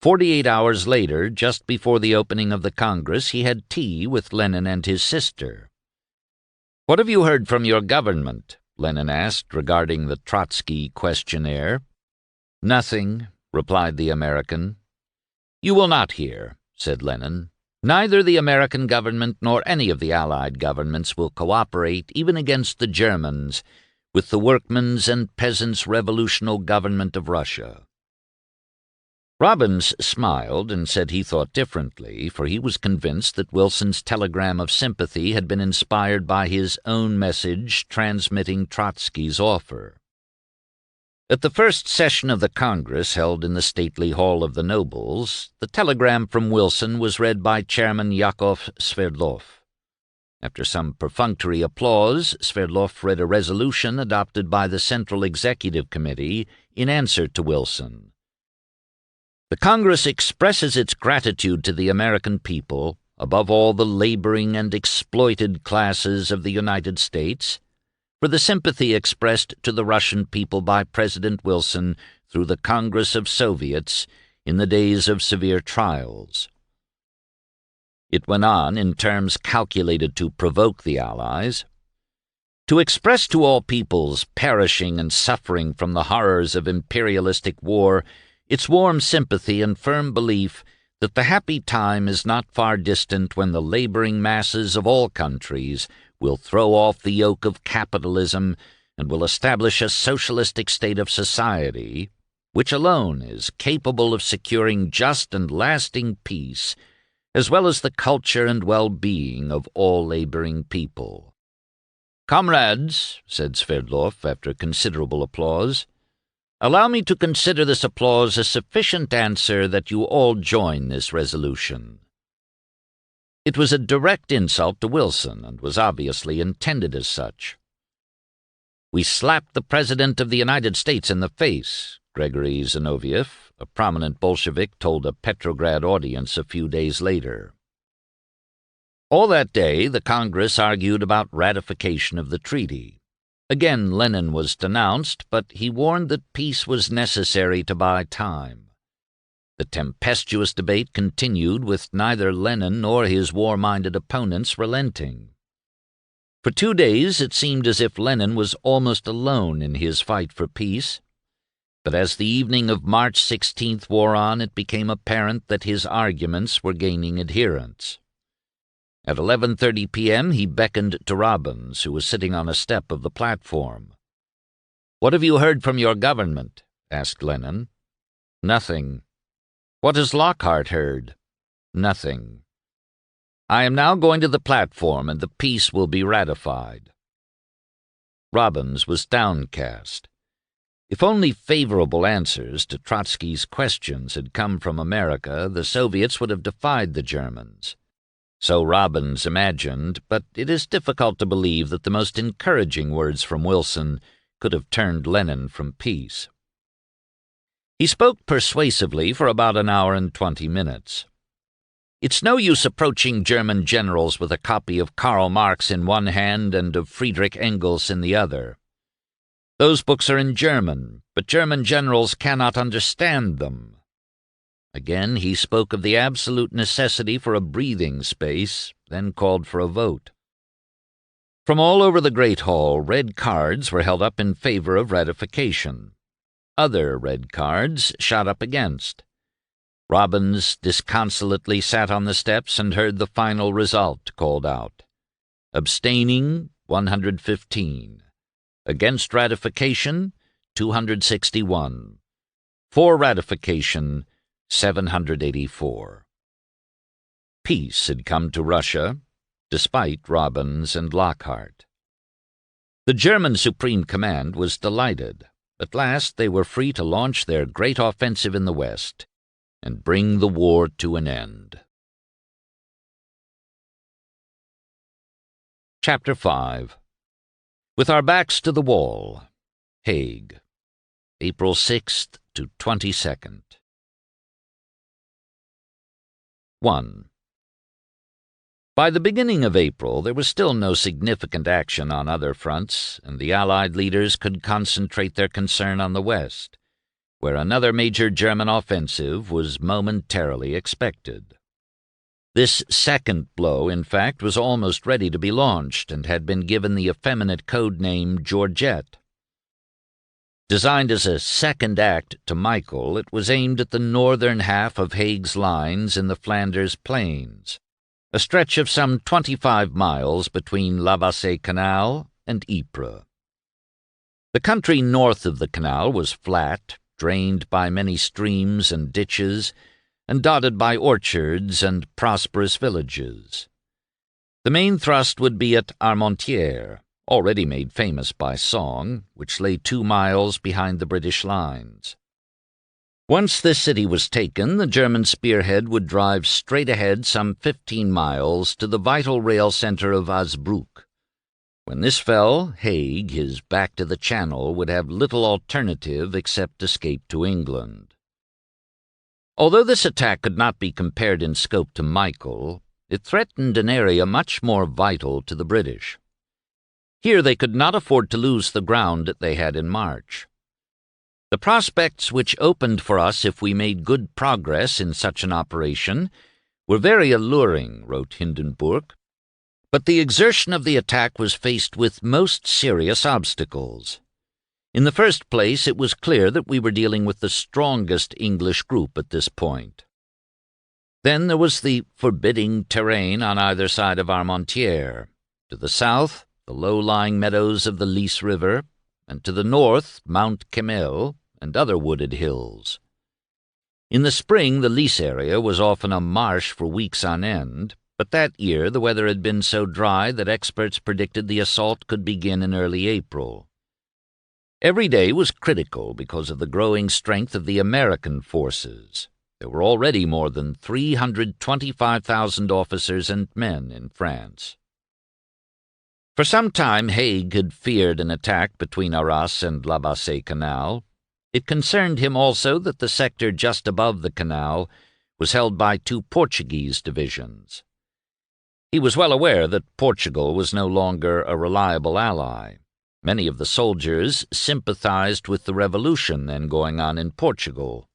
48 hours later, just before the opening of the Congress, he had tea with Lenin and his sister. "What have you heard from your government?" Lenin asked regarding the Trotsky questionnaire. "Nothing," replied the American. "You will not hear," said Lenin. "Neither the American government nor any of the Allied governments will cooperate, even against the Germans, with the Workmen's and Peasants' Revolutionary Government of Russia." Robbins smiled and said he thought differently, for he was convinced that Wilson's telegram of sympathy had been inspired by his own message transmitting Trotsky's offer. At the first session of the Congress, held in the stately Hall of the Nobles, the telegram from Wilson was read by Chairman Yakov Sverdlov. After some perfunctory applause, Sverdlov read a resolution adopted by the Central Executive Committee in answer to Wilson. "The Congress expresses its gratitude to the American people, above all the laboring and exploited classes of the United States, for the sympathy expressed to the Russian people by President Wilson through the Congress of Soviets in the days of severe trials." It went on in terms calculated to provoke the Allies. "To express to all peoples perishing and suffering from the horrors of imperialistic war its warm sympathy and firm belief that the happy time is not far distant when the laboring masses of all countries will throw off the yoke of capitalism and will establish a socialistic state of society, which alone is capable of securing just and lasting peace, as well as the culture and well-being of all laboring people." "Comrades," said Sverdlov after considerable applause, "allow me to consider this applause a sufficient answer that you all join this resolution." It was a direct insult to Wilson, and was obviously intended as such. "We slapped the President of the United States in the face," Gregory Zinoviev, a prominent Bolshevik, told a Petrograd audience a few days later. All that day the Congress argued about ratification of the treaty. Again Lenin was denounced, but he warned that peace was necessary to buy time. The tempestuous debate continued, with neither Lenin nor his war-minded opponents relenting. For 2 days it seemed as if Lenin was almost alone in his fight for peace, but as the evening of March 16th wore on, it became apparent that his arguments were gaining adherents. At 11:30 p.m. he beckoned to Robbins, who was sitting on a step of the platform. "What have you heard from your government?" asked Lenin. "Nothing." "What has Lockhart heard?" "Nothing." "I am now going to the platform, and the peace will be ratified." Robbins was downcast. If only favorable answers to Trotsky's questions had come from America, the Soviets would have defied the Germans. So Robbins imagined, but it is difficult to believe that the most encouraging words from Wilson could have turned Lenin from peace. He spoke persuasively for about an hour and 20 minutes. "It's no use approaching German generals with a copy of Karl Marx in one hand and of Friedrich Engels in the other. Those books are in German, but German generals cannot understand them." Again he spoke of the absolute necessity for a breathing space, then called for a vote. From all over the great hall, red cards were held up in favor of ratification. Other red cards shot up against. Robbins disconsolately sat on the steps and heard the final result called out. Abstaining, 115. Against ratification, 261. For ratification, 784. Peace had come to Russia, despite Robbins and Lockhart. The German Supreme Command was delighted. At last they were free to launch their great offensive in the West and bring the war to an end. Chapter 5. With Our Backs to the Wall. Hague, April 6th to 22nd. 1. By the beginning of April, there was still no significant action on other fronts, and the Allied leaders could concentrate their concern on the West, where another major German offensive was momentarily expected. This second blow, in fact, was almost ready to be launched and had been given the effeminate code name Georgette. Designed as a second act to Michael, it was aimed at the northern half of Hague's lines in the Flanders Plains, a stretch of some 25 miles between La Bassée Canal and Ypres. The country north of the canal was flat, drained by many streams and ditches, and dotted by orchards and prosperous villages. The main thrust would be at Armentières, already made famous by song, which lay 2 miles behind the British lines. Once this city was taken, the German spearhead would drive straight ahead some 15 miles to the vital rail centre of Osbruck. When this fell, Hague, his back to the Channel, would have little alternative except escape to England. Although this attack could not be compared in scope to Michael, it threatened an area much more vital to the British. Here they could not afford to lose the ground that they had in March. The prospects which opened for us if we made good progress in such an operation were very alluring, wrote Hindenburg, but the exertion of the attack was faced with most serious obstacles. In the first place, it was clear that we were dealing with the strongest English group at this point. Then there was the forbidding terrain on either side of Armentières. To the south, the low-lying meadows of the Lys River, and to the north, Mount Kemmel and other wooded hills. In the spring, the Lys area was often a marsh for weeks on end, but that year the weather had been so dry that experts predicted the assault could begin in early April. Every day was critical because of the growing strength of the American forces. There were already more than 325,000 officers and men in France. For some time Hague had feared an attack between Arras and La Bassée Canal. It concerned him also that the sector just above the canal was held by 2 Portuguese divisions. He was well aware that Portugal was no longer a reliable ally. Many of the soldiers sympathized with the revolution then going on in Portugal.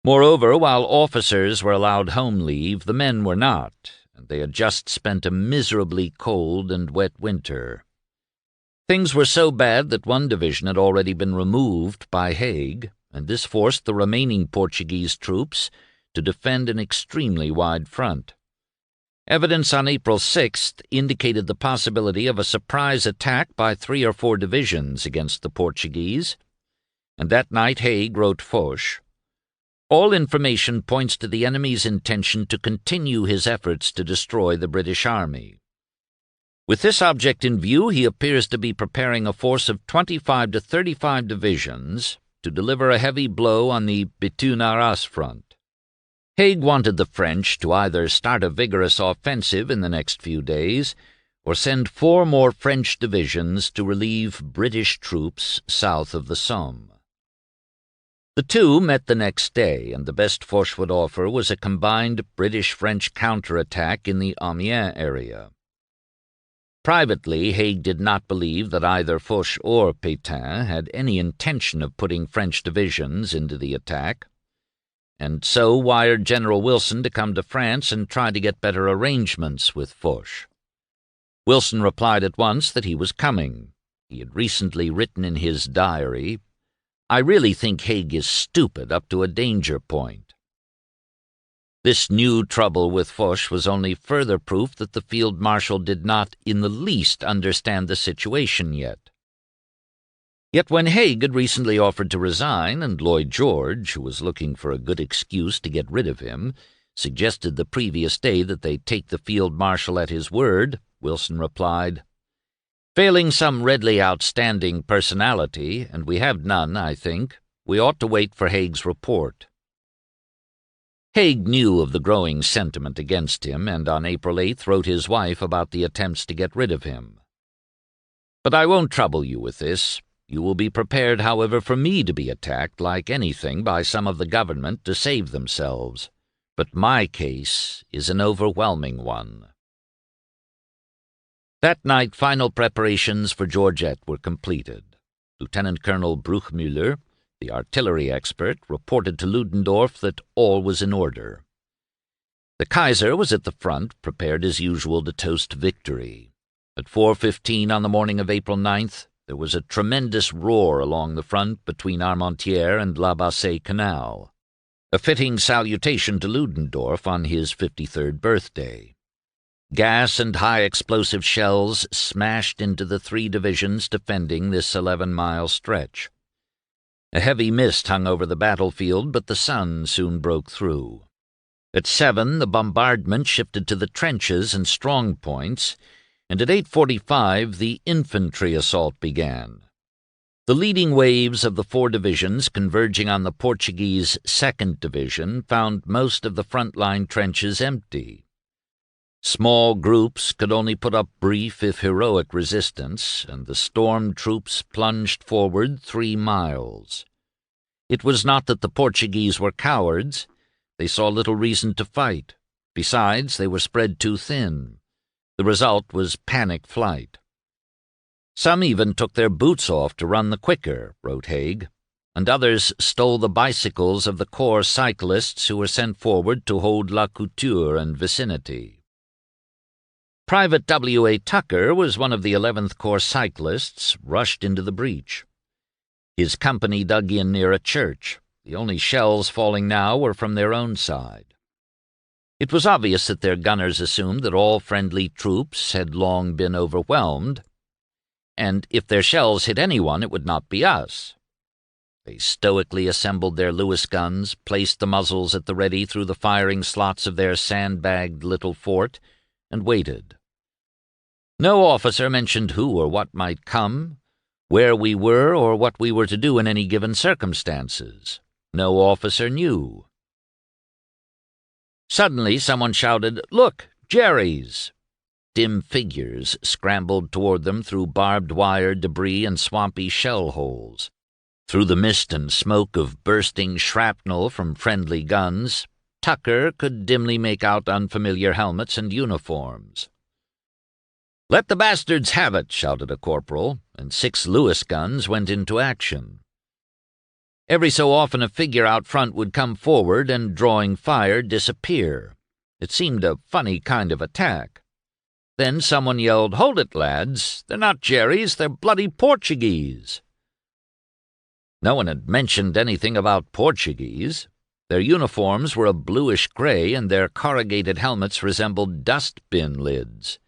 Moreover, while officers were allowed home leave, the men were not, and they had just spent a miserably cold and wet winter. Things were so bad that one division had already been removed by Haig, and this forced the remaining Portuguese troops to defend an extremely wide front. Evidence on April 6th indicated the possibility of a surprise attack by 3 or 4 divisions against the Portuguese, and that night Haig wrote Foch, "All information points to the enemy's intention to continue his efforts to destroy the British Army. With this object in view, he appears to be preparing a force of 25 to 35 divisions to deliver a heavy blow on the Bethune-Arras front." Haig wanted the French to either start a vigorous offensive in the next few days or send 4 more French divisions to relieve British troops south of the Somme. The two met the next day, and the best Foch would offer was a combined British-French counterattack in the Amiens area. Privately, Haig did not believe that either Foch or Pétain had any intention of putting French divisions into the attack, and so wired General Wilson to come to France and try to get better arrangements with Foch. Wilson replied at once that he was coming. He had recently written in his diary, "I really think Haig is stupid up to a danger point." This new trouble with Foch was only further proof that the field marshal did not in the least understand the situation yet. Yet when Haig had recently offered to resign, and Lloyd George, who was looking for a good excuse to get rid of him, suggested the previous day that they take the field marshal at his word, Wilson replied, "Failing some readily outstanding personality, and we have none, I think, we ought to wait for Haig's report." Haig knew of the growing sentiment against him, and on April 8th wrote his wife about the attempts to get rid of him. "But I won't trouble you with this. You will be prepared, however, for me to be attacked like anything by some of the government to save themselves. But my case is an overwhelming one." That night final preparations for Georgette were completed. Lieutenant Colonel Bruchmüller, the artillery expert, reported to Ludendorff that all was in order. The Kaiser was at the front, prepared as usual to toast victory. At 4:15 on the morning of April 9th, there was a tremendous roar along the front between Armentières and La Bassée Canal, a fitting salutation to Ludendorff on his 53rd birthday. Gas and high-explosive shells smashed into the 3 divisions defending this 11-mile stretch. A heavy mist hung over the battlefield, but the sun soon broke through. At 7, the bombardment shifted to the trenches and strong points, and at 8:45 the infantry assault began. The leading waves of the 4 divisions converging on the Portuguese 2nd Division found most of the front-line trenches empty. Small groups could only put up brief if heroic resistance, and the stormed troops plunged forward 3 miles. It was not that the Portuguese were cowards. They saw little reason to fight. Besides, they were spread too thin. The result was panic flight. "Some even took their boots off to run the quicker," wrote Haig, "and others stole the bicycles of the corps cyclists who were sent forward to hold La Couture and vicinity." Private W.A. Tucker was one of the 11th Corps cyclists, rushed into the breach. His company dug in near a church. The only shells falling now were from their own side. It was obvious that their gunners assumed that all friendly troops had long been overwhelmed, and if their shells hit anyone, it would not be us. They stoically assembled their Lewis guns, placed the muzzles at the ready through the firing slots of their sandbagged little fort, and waited. No officer mentioned who or what might come, where we were, or what we were to do in any given circumstances. No officer knew. Suddenly someone shouted, "Look, Jerry's!" Dim figures scrambled toward them through barbed wire, debris, and swampy shell holes. Through the mist and smoke of bursting shrapnel from friendly guns, Tucker could dimly make out unfamiliar helmets and uniforms. "Let the bastards have it," shouted a corporal, and 6 Lewis guns went into action. Every so often a figure out front would come forward and, drawing fire, disappear. It seemed a funny kind of attack. Then someone yelled, "Hold it, lads! They're not Jerry's, they're bloody Portuguese!" No one had mentioned anything about Portuguese. Their uniforms were a bluish-gray, and their corrugated helmets resembled dust-bin lids.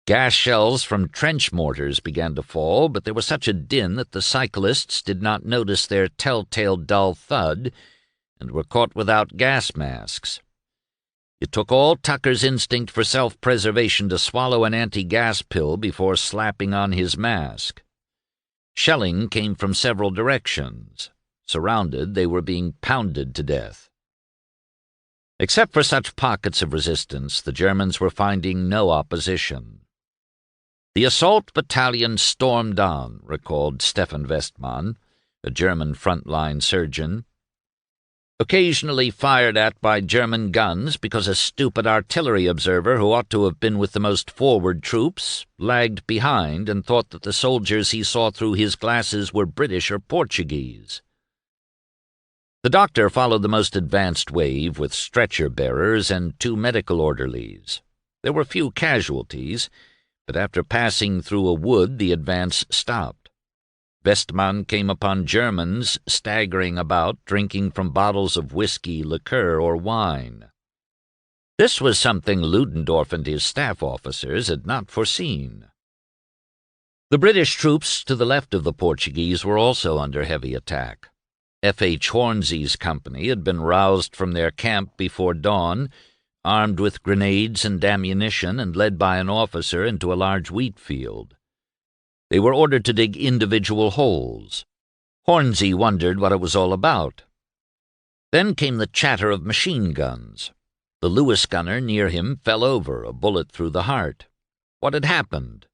Gas shells from trench mortars began to fall, but there was such a din that the cyclists did not notice their telltale dull thud and were caught without gas masks. It took all Tucker's instinct for self-preservation to swallow an anti-gas pill before slapping on his mask. Shelling came from several directions. Surrounded, they were being pounded to death. Except for such pockets of resistance, the Germans were finding no opposition. "The assault battalion stormed on," recalled Stefan Westmann, a German front-line surgeon. "Occasionally fired at by German guns because a stupid artillery observer who ought to have been with the most forward troops lagged behind and thought that the soldiers he saw through his glasses were British or Portuguese." The doctor followed the most advanced wave with stretcher-bearers and 2 medical orderlies. There were few casualties, but after passing through a wood the advance stopped. Westmann came upon Germans staggering about, drinking from bottles of whiskey, liqueur, or wine. This was something Ludendorff and his staff officers had not foreseen. The British troops to the left of the Portuguese were also under heavy attack. F.H. Hornsey's company had been roused from their camp before dawn, armed with grenades and ammunition, and led by an officer into a large wheat field. They were ordered to dig individual holes. Hornsey wondered what it was all about. Then came the chatter of machine guns. The Lewis gunner near him fell over, a bullet through the heart. What had happened?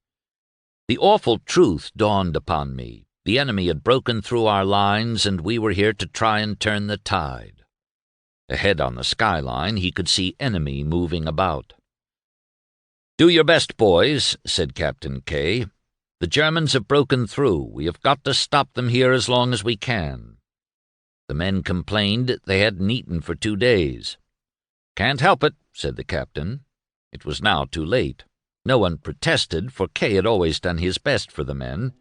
The awful truth dawned upon me. The enemy had broken through our lines, and we were here to try and turn the tide. Ahead on the skyline he could see enemy moving about. "Do your best, boys," said Captain K. "The Germans have broken through. We have got to stop them here as long as we can." The men complained they hadn't eaten for 2 days. "Can't help it," said the captain. It was now too late. No one protested, for K had always done his best for the men,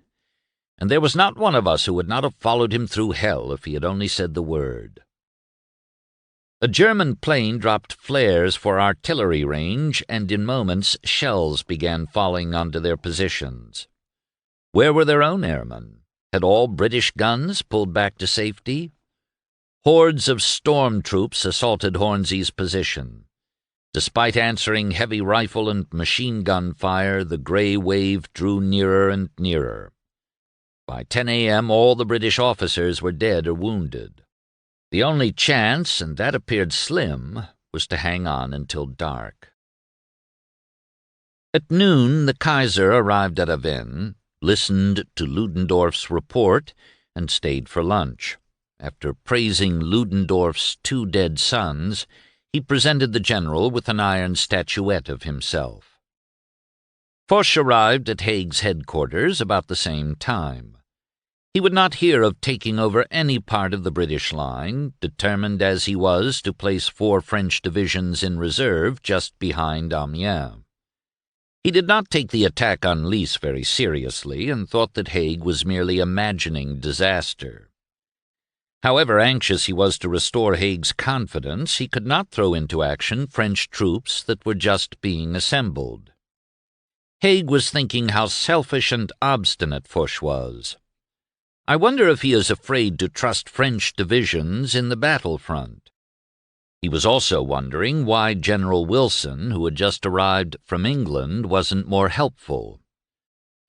and there was not one of us who would not have followed him through hell if he had only said the word. A German plane dropped flares for artillery range, and in moments shells began falling onto their positions. Where were their own airmen? Had all British guns pulled back to safety? Hordes of storm troops assaulted Hornsey's position. Despite answering heavy rifle and machine gun fire, the grey wave drew nearer and nearer. By 10 a.m. all the British officers were dead or wounded. The only chance, and that appeared slim, was to hang on until dark. At noon the Kaiser arrived at Avesnes, listened to Ludendorff's report, and stayed for lunch. After praising Ludendorff's 2 dead sons, he presented the general with an iron statuette of himself. Foch arrived at Haig's headquarters about the same time. He would not hear of taking over any part of the British line, determined as he was to place 4 French divisions in reserve just behind Amiens. He did not take the attack on Lys very seriously, and thought that Haig was merely imagining disaster. However anxious he was to restore Haig's confidence, he could not throw into action French troops that were just being assembled. Haig was thinking how selfish and obstinate Foch was. I wonder if he is afraid to trust French divisions in the battlefront. He was also wondering why General Wilson, who had just arrived from England, wasn't more helpful.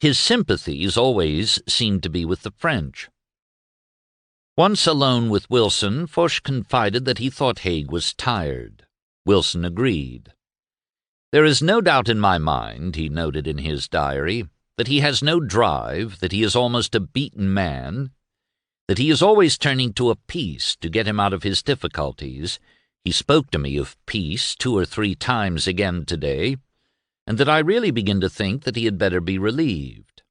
His sympathies always seemed to be with the French. Once alone with Wilson, Foch confided that he thought Haig was tired. Wilson agreed. "There is no doubt in my mind," he noted in his diary, "that he has no drive, that he is almost a beaten man, that he is always turning to a peace to get him out of his difficulties. He spoke to me of peace 2 or 3 times again today, and that I really begin to think that he had better be relieved."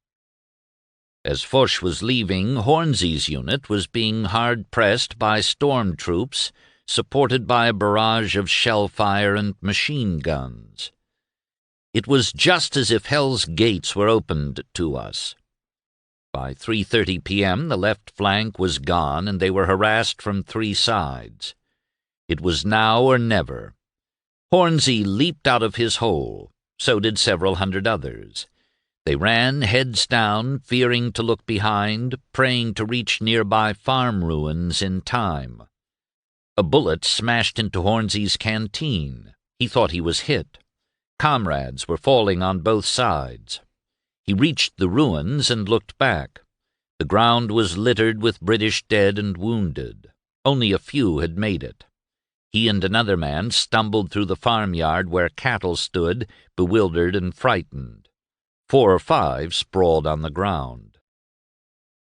As Foch was leaving, Hornsey's unit was being hard-pressed by storm troops, supported by a barrage of shell fire and machine guns. It was just as if hell's gates were opened to us. By 3:30 p.m. the left flank was gone, and they were harassed from three sides. It was now or never. Hornsey leaped out of his hole. So did several hundred others. They ran heads down, fearing to look behind, praying to reach nearby farm ruins in time. A bullet smashed into Hornsey's canteen. He thought he was hit. Comrades were falling on both sides. He reached the ruins and looked back. The ground was littered with British dead and wounded. Only a few had made it. He and another man stumbled through the farmyard where cattle stood, bewildered and frightened. 4 or 5 sprawled on the ground.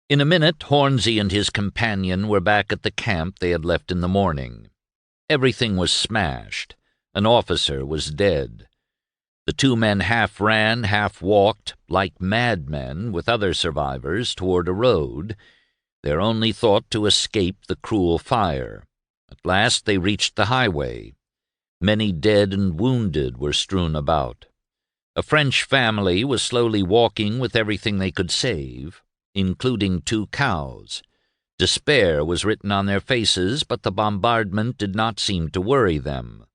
In a minute, Hornsey and his companion were back at the camp they had left in the morning. Everything was smashed. An officer was dead. The 2 men half ran, half walked, like madmen, with other survivors, toward a road, their only thought to escape the cruel fire. At last they reached the highway. Many dead and wounded were strewn about. A French family was slowly walking with everything they could save, including 2 cows. Despair was written on their faces, but the bombardment did not seem to worry them.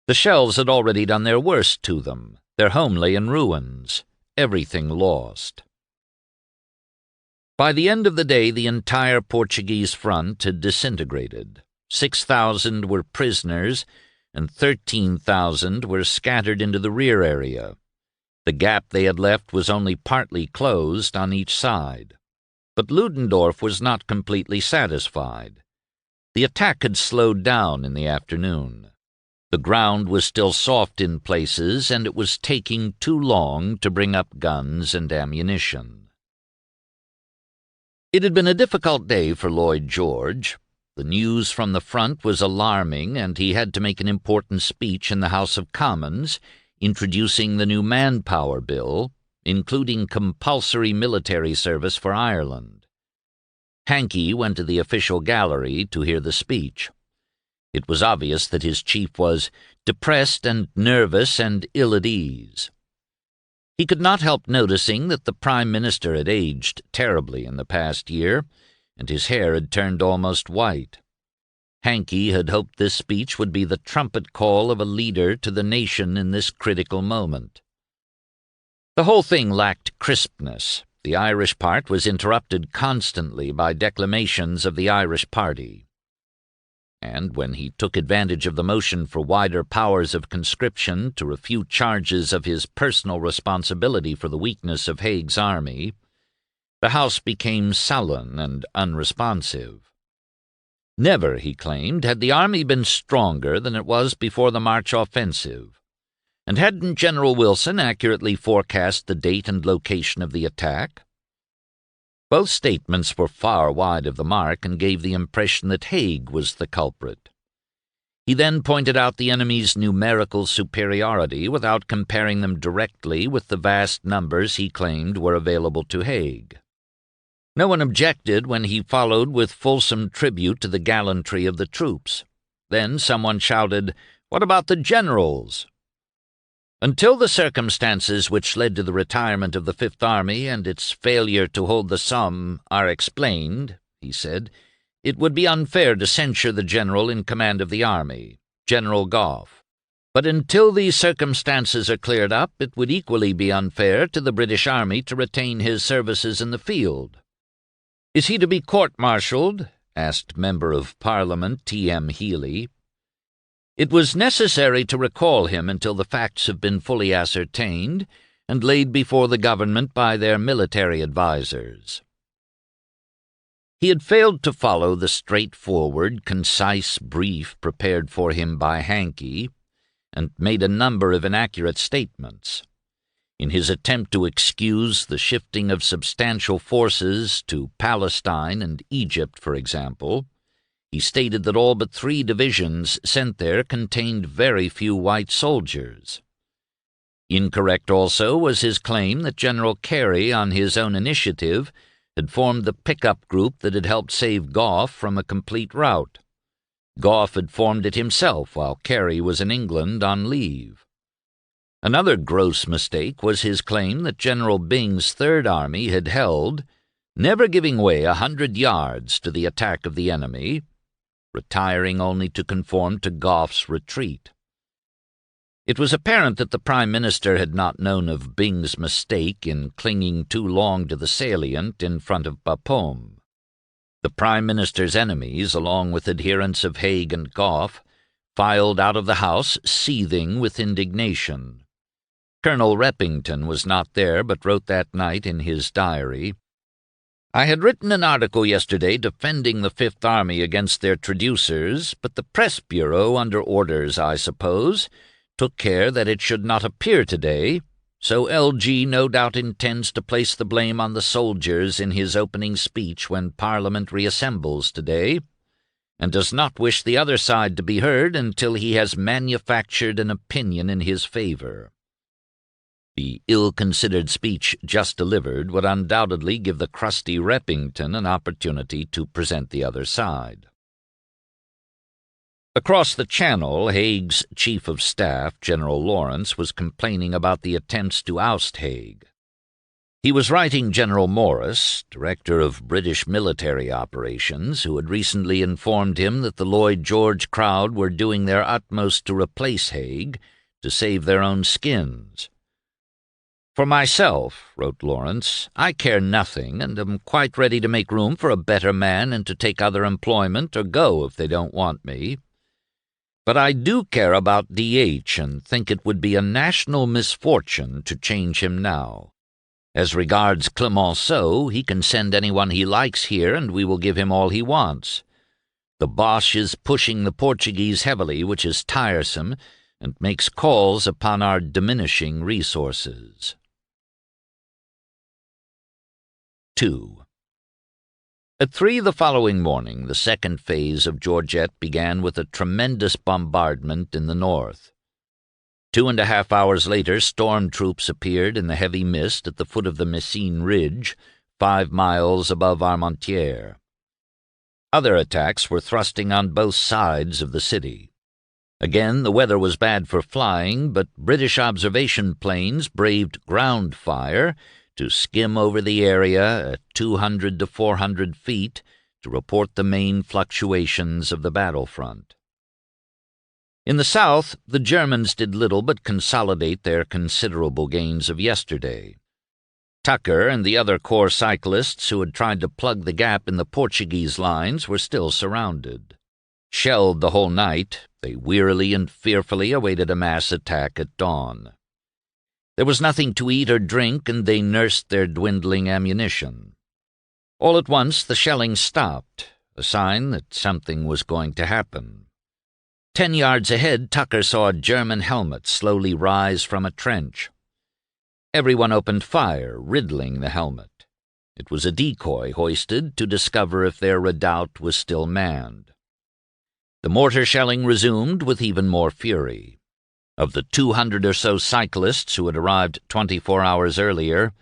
The shells had already done their worst to them. Their home lay in ruins, everything lost. By the end of the day, the entire Portuguese front had disintegrated. 6,000 were prisoners, and 13,000 were scattered into the rear area. The gap they had left was only partly closed on each side. But Ludendorff was not completely satisfied. The attack had slowed down in the afternoon. The ground was still soft in places, and it was taking too long to bring up guns and ammunition. It had been a difficult day for Lloyd George. The news from the front was alarming, and he had to make an important speech in the House of Commons, introducing the new Manpower Bill, including compulsory military service for Ireland. Hankey went to the official gallery to hear the speech. It was obvious that his chief was depressed and nervous and ill at ease. He could not help noticing that the Prime Minister had aged terribly in the past year, and his hair had turned almost white. Hankey had hoped this speech would be the trumpet call of a leader to the nation in this critical moment. The whole thing lacked crispness. The Irish part was interrupted constantly by declamations of the Irish party. And when he took advantage of the motion for wider powers of conscription to refute charges of his personal responsibility for the weakness of Haig's army, the House became sullen and unresponsive. Never, he claimed, had the army been stronger than it was before the March offensive. And hadn't General Wilson accurately forecast the date and location of the attack? Both statements were far wide of the mark and gave the impression that Haig was the culprit. He then pointed out the enemy's numerical superiority without comparing them directly with the vast numbers he claimed were available to Haig. No one objected when he followed with fulsome tribute to the gallantry of the troops. Then someone shouted, "What about the generals?" Until the circumstances which led to the retirement of the Fifth Army and its failure to hold the Somme are explained, he said, it would be unfair to censure the general in command of the army, General Gough. But until these circumstances are cleared up, it would equally be unfair to the British Army to retain his services in the field. "Is he to be court-martialed?" asked Member of Parliament T.M. Healy. "It was necessary to recall him until the facts have been fully ascertained and laid before the government by their military advisers." He had failed to follow the straightforward, concise brief prepared for him by Hankey, and made a number of inaccurate statements. In his attempt to excuse the shifting of substantial forces to Palestine and Egypt, for example, he stated that all but 3 divisions sent there contained very few white soldiers. Incorrect also was his claim that General Carey, on his own initiative, had formed the pickup group that had helped save Gough from a complete rout. Gough had formed it himself while Carey was in England on leave. Another gross mistake was his claim that General Byng's Third Army had held, never giving way 100 yards to the attack of the enemy, retiring only to conform to Gough's retreat. It was apparent that the Prime Minister had not known of Byng's mistake in clinging too long to the salient in front of Bapaume. The Prime Minister's enemies, along with adherents of Haig and Gough, filed out of the house seething with indignation. Colonel Reppington was not there, but wrote that night in his diary, "I had written an article yesterday defending the Fifth Army against their traducers, but the Press Bureau, under orders, I suppose, took care that it should not appear today, so L.G. no doubt intends to place the blame on the soldiers in his opening speech when Parliament reassembles today, and does not wish the other side to be heard until he has manufactured an opinion in his favour." The ill-considered speech just delivered would undoubtedly give the crusty Reppington an opportunity to present the other side. Across the Channel, Haig's Chief of Staff, General Lawrence, was complaining about the attempts to oust Haig. He was writing General Morris, Director of British Military Operations, who had recently informed him that the Lloyd George crowd were doing their utmost to replace Haig, to save their own skins. "For myself," wrote Lawrence, "I care nothing, and am quite ready to make room for a better man and to take other employment or go if they don't want me. But I do care about D.H. and think it would be a national misfortune to change him now. As regards Clemenceau, he can send anyone he likes here, and we will give him all he wants. The Boche is pushing the Portuguese heavily, which is tiresome, and makes calls upon our diminishing resources." 2. At 3 the following morning, the second phase of Georgette began with a tremendous bombardment in the north. 2.5 hours later, storm troops appeared in the heavy mist at the foot of the Messines Ridge, 5 miles above Armentières. Other attacks were thrusting on both sides of the city. Again, the weather was bad for flying, but British observation planes braved ground fire to skim over the area at 200 to 400 feet to report the main fluctuations of the battlefront. In the south, the Germans did little but consolidate their considerable gains of yesterday. Tucker and the other corps cyclists who had tried to plug the gap in the Portuguese lines were still surrounded. Shelled the whole night, they wearily and fearfully awaited a mass attack at dawn. There was nothing to eat or drink, and they nursed their dwindling ammunition. All at once the shelling stopped, a sign that something was going to happen. 10 yards ahead, Tucker saw a German helmet slowly rise from a trench. Everyone opened fire, riddling the helmet. It was a decoy hoisted to discover if their redoubt was still manned. The mortar shelling resumed with even more fury. Of the 200 or so cyclists who had arrived 24 hours earlier,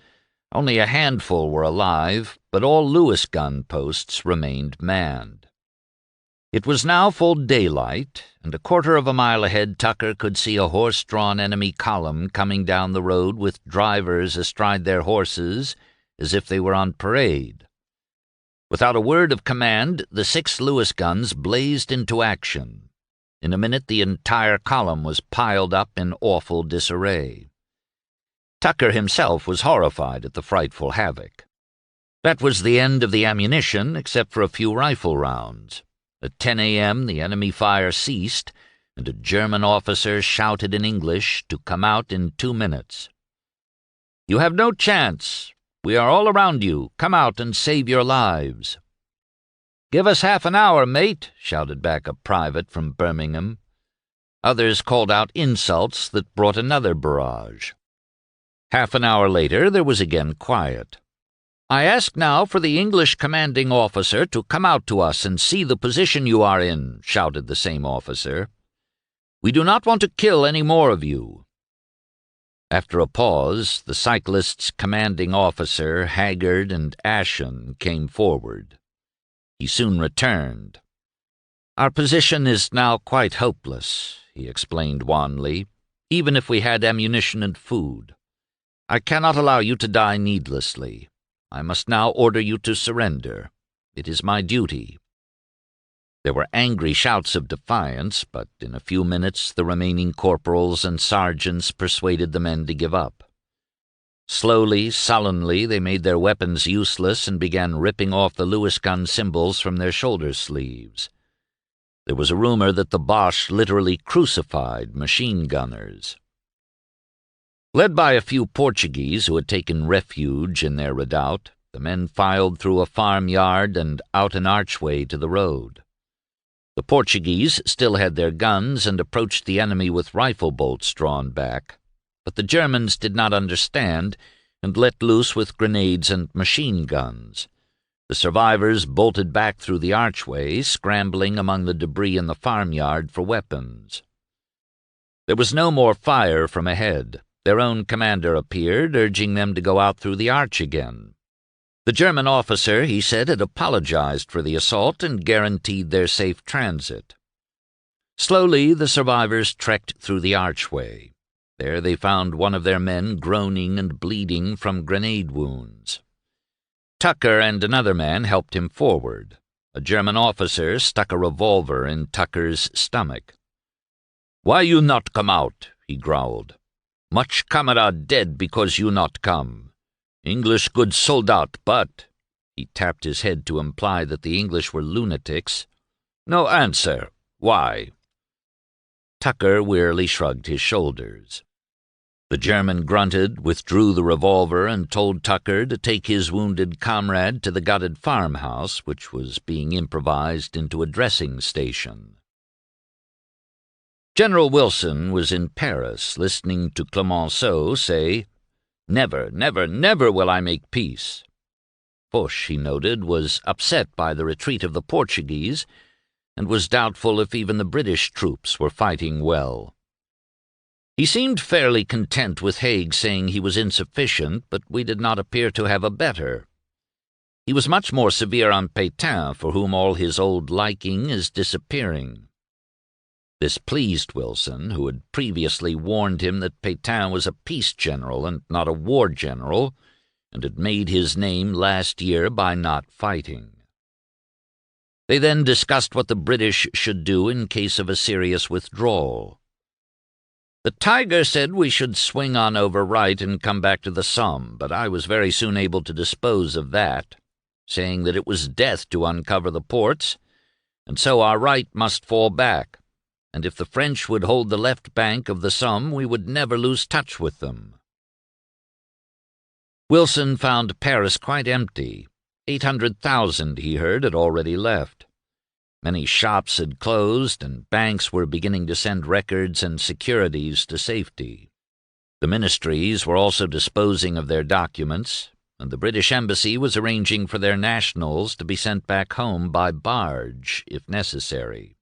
only a handful were alive, but all Lewis gun posts remained manned. It was now full daylight, and a quarter of a mile ahead Tucker could see a horse-drawn enemy column coming down the road with drivers astride their horses as if they were on parade. Without a word of command, the 6 Lewis guns blazed into action. In a minute the entire column was piled up in awful disarray. Tucker himself was horrified at the frightful havoc. That was the end of the ammunition, except for a few rifle rounds. At 10 a.m. the enemy fire ceased, and a German officer shouted in English to come out in 2 minutes. "You have no chance. We are all around you. Come out and save your lives." "Give us half an hour, mate," shouted back a private from Birmingham. Others called out insults that brought another barrage. Half an hour later there was again quiet. "I ask now for the English commanding officer to come out to us and see the position you are in," shouted the same officer. "We do not want to kill any more of you." After a pause, the cyclist's commanding officer, haggard and ashen, came forward. He soon returned. "Our position is now quite hopeless," he explained wanly, "even if we had ammunition and food. I cannot allow you to die needlessly. I must now order you to surrender. It is my duty." There were angry shouts of defiance, but in a few minutes the remaining corporals and sergeants persuaded the men to give up. Slowly, sullenly, they made their weapons useless and began ripping off the Lewis gun symbols from their shoulder sleeves. There was a rumor that the Boche literally crucified machine gunners. Led by a few Portuguese who had taken refuge in their redoubt, the men filed through a farmyard and out an archway to the road. The Portuguese still had their guns and approached the enemy with rifle bolts drawn back, but the Germans did not understand and let loose with grenades and machine guns. The survivors bolted back through the archway, scrambling among the debris in the farmyard for weapons. There was no more fire from ahead. Their own commander appeared, urging them to go out through the arch again. The German officer, he said, had apologized for the assault and guaranteed their safe transit. Slowly, the survivors trekked through the archway. There they found one of their men groaning and bleeding from grenade wounds. Tucker and another man helped him forward. A German officer stuck a revolver in Tucker's stomach. "Why you not come out?" he growled. "Much camarade dead because you not come. English good soldat, but—" he tapped his head to imply that the English were lunatics. "No answer. Why?" Tucker wearily shrugged his shoulders. The German grunted, withdrew the revolver, and told Tucker to take his wounded comrade to the gutted farmhouse, which was being improvised into a dressing station. General Wilson was in Paris, listening to Clemenceau say, "Never, never, never will I make peace." Foch, he noted, was upset by the retreat of the Portuguese and was doubtful if even the British troops were fighting well. He seemed fairly content with Haig saying he was insufficient, but we did not appear to have a better. He was much more severe on Pétain, for whom all his old liking is disappearing. This pleased Wilson, who had previously warned him that Pétain was a peace general and not a war general, and had made his name last year by not fighting. They then discussed what the British should do in case of a serious withdrawal. The Tiger said we should swing on over right and come back to the Somme, but I was very soon able to dispose of that, saying that it was death to uncover the ports, and so our right must fall back, and if the French would hold the left bank of the Somme, we would never lose touch with them. Wilson found Paris quite empty. 800,000, he heard, had already left. Many shops had closed, and banks were beginning to send records and securities to safety. The ministries were also disposing of their documents, and the British Embassy was arranging for their nationals to be sent back home by barge, if necessary.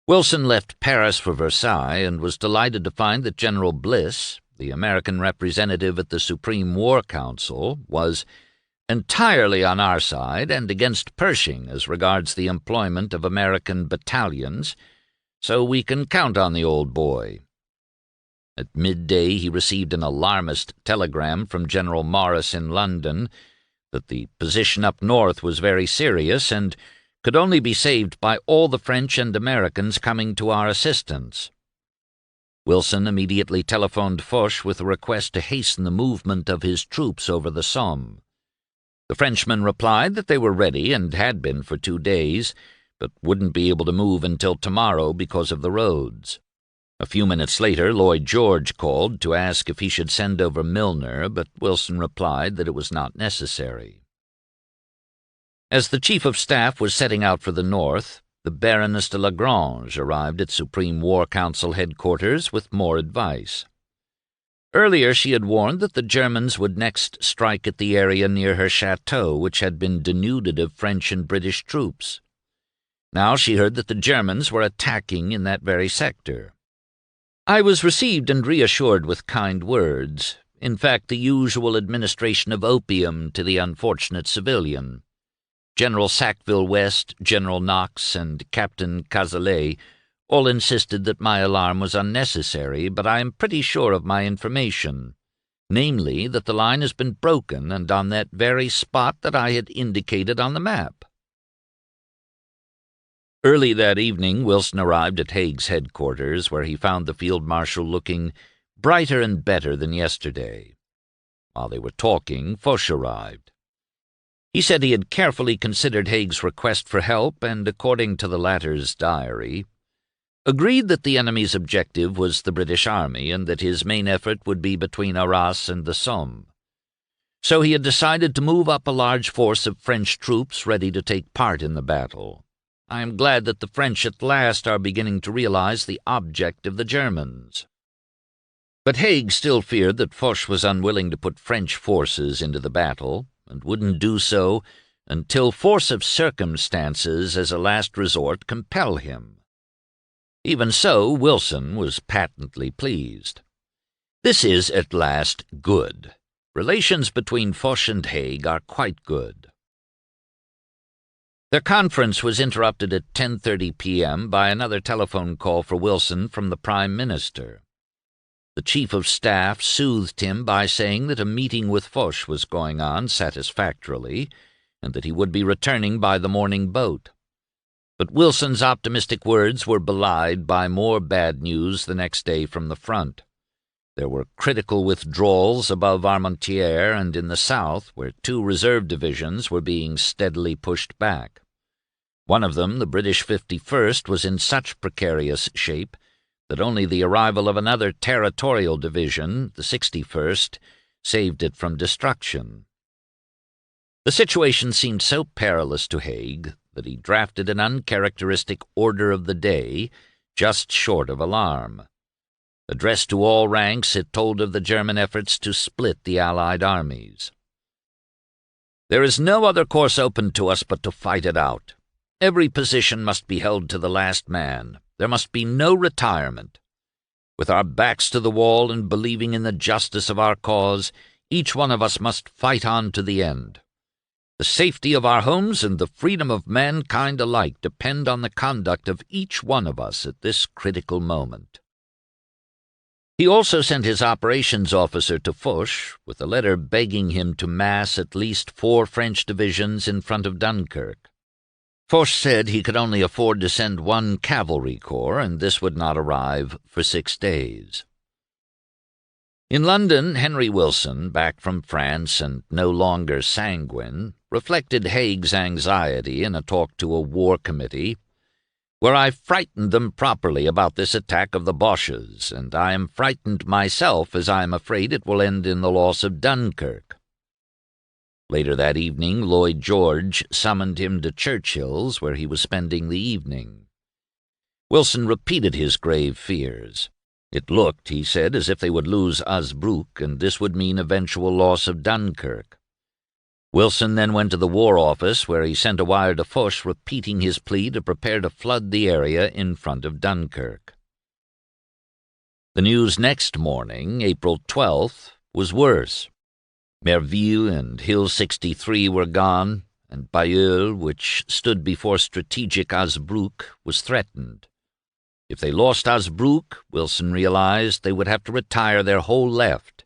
Wilson left Paris for Versailles and was delighted to find that General Bliss, the American representative at the Supreme War Council, was entirely on our side and against Pershing as regards the employment of American battalions, so we can count on the old boy. At midday he received an alarmist telegram from General Morris in London that the position up north was very serious and could only be saved by all the French and Americans coming to our assistance. Wilson immediately telephoned Foch with a request to hasten the movement of his troops over the Somme. The Frenchmen replied that they were ready and had been for 2 days, but wouldn't be able to move until tomorrow because of the roads. A few minutes later, Lloyd George called to ask if he should send over Milner, but Wilson replied that it was not necessary. As the Chief of Staff was setting out for the north, the Baroness de Lagrange arrived at Supreme War Council headquarters with more advice. Earlier she had warned that the Germans would next strike at the area near her chateau, which had been denuded of French and British troops. Now she heard that the Germans were attacking in that very sector. I was received and reassured with kind words, in fact the usual administration of opium to the unfortunate civilian. General Sackville West, General Knox, and Captain Cazalet all insisted that my alarm was unnecessary, but I am pretty sure of my information, namely that the line has been broken and on that very spot that I had indicated on the map. Early that evening, Wilson arrived at Haig's headquarters, where he found the field marshal looking brighter and better than yesterday. While they were talking, Foch arrived. He said he had carefully considered Haig's request for help and, according to the latter's diary, agreed that the enemy's objective was the British Army and that his main effort would be between Arras and the Somme. So he had decided to move up a large force of French troops ready to take part in the battle. I am glad that the French at last are beginning to realize the object of the Germans. But Haig still feared that Foch was unwilling to put French forces into the battle, and wouldn't do so until force of circumstances as a last resort compel him. Even so, Wilson was patently pleased. This is, at last, good. Relations between Foch and Haig are quite good. Their conference was interrupted at 10:30 p.m. by another telephone call for Wilson from the Prime Minister. The Chief of Staff soothed him by saying that a meeting with Foch was going on satisfactorily, and that he would be returning by the morning boat. But Wilson's optimistic words were belied by more bad news the next day from the front. There were critical withdrawals above Armentières and in the south, where 2 reserve divisions were being steadily pushed back. One of them, the British 51st, was in such precarious shape that only the arrival of another territorial division, the 61st, saved it from destruction. The situation seemed so perilous to Haig that he drafted an uncharacteristic order of the day, just short of alarm. Addressed to all ranks, it told of the German efforts to split the Allied armies. "There is no other course open to us but to fight it out. Every position must be held to the last man. There must be no retirement. With our backs to the wall and believing in the justice of our cause, each one of us must fight on to the end. The safety of our homes and the freedom of mankind alike depend on the conduct of each one of us at this critical moment." He also sent his operations officer to Foch with a letter begging him to mass at least 4 French divisions in front of Dunkirk. Foch said he could only afford to send 1 cavalry corps, and this would not arrive for 6 days. In London, Henry Wilson, back from France and no longer sanguine, reflected Haig's anxiety in a talk to a war committee, "where I frightened them properly about this attack of the Boches, and I am frightened myself as I am afraid it will end in the loss of Dunkirk." Later that evening, Lloyd George summoned him to Churchill's, where he was spending the evening. Wilson repeated his grave fears. It looked, he said, as if they would lose Hazebrouck, and this would mean eventual loss of Dunkirk. Wilson then went to the War Office, where he sent a wire to Foch repeating his plea to prepare to flood the area in front of Dunkirk. The news next morning, April 12th, was worse. Merville and Hill 63 were gone, and Bailleul, which stood before strategic Hazebrouck, was threatened. If they lost Hazebrouck, Wilson realized they would have to retire their whole left,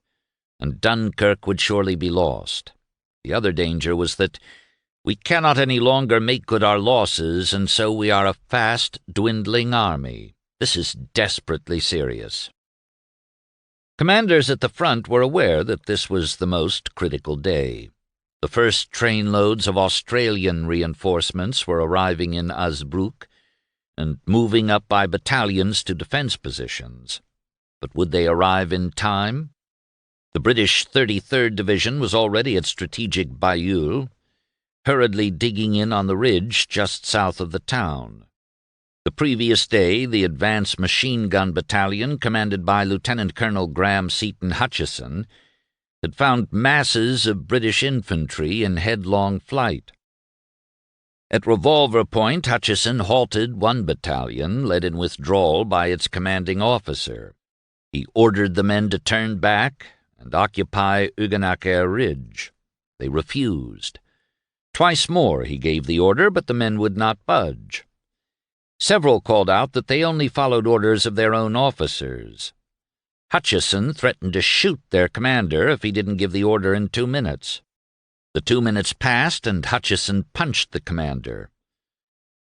and Dunkirk would surely be lost. The other danger was that we cannot any longer make good our losses, and so we are a fast, dwindling army. This is desperately serious. Commanders at the front were aware that this was the most critical day. The first trainloads of Australian reinforcements were arriving in Hazebrouck and moving up by battalions to defense positions. But would they arrive in time? The British 33rd Division was already at strategic Bailleul, hurriedly digging in on the ridge just south of the town. The previous day, the advance machine-gun battalion, commanded by Lieutenant Colonel Graham Seaton Hutchison, had found masses of British infantry in headlong flight. At Revolver Point, Hutchison halted one battalion, led in withdrawal by its commanding officer. He ordered the men to turn back and occupy Ugenacker Ridge. They refused. Twice more he gave the order, but the men would not budge. Several called out that they only followed orders of their own officers. Hutchison threatened to shoot their commander if he didn't give the order in 2 minutes. The 2 minutes passed, and Hutchison punched the commander.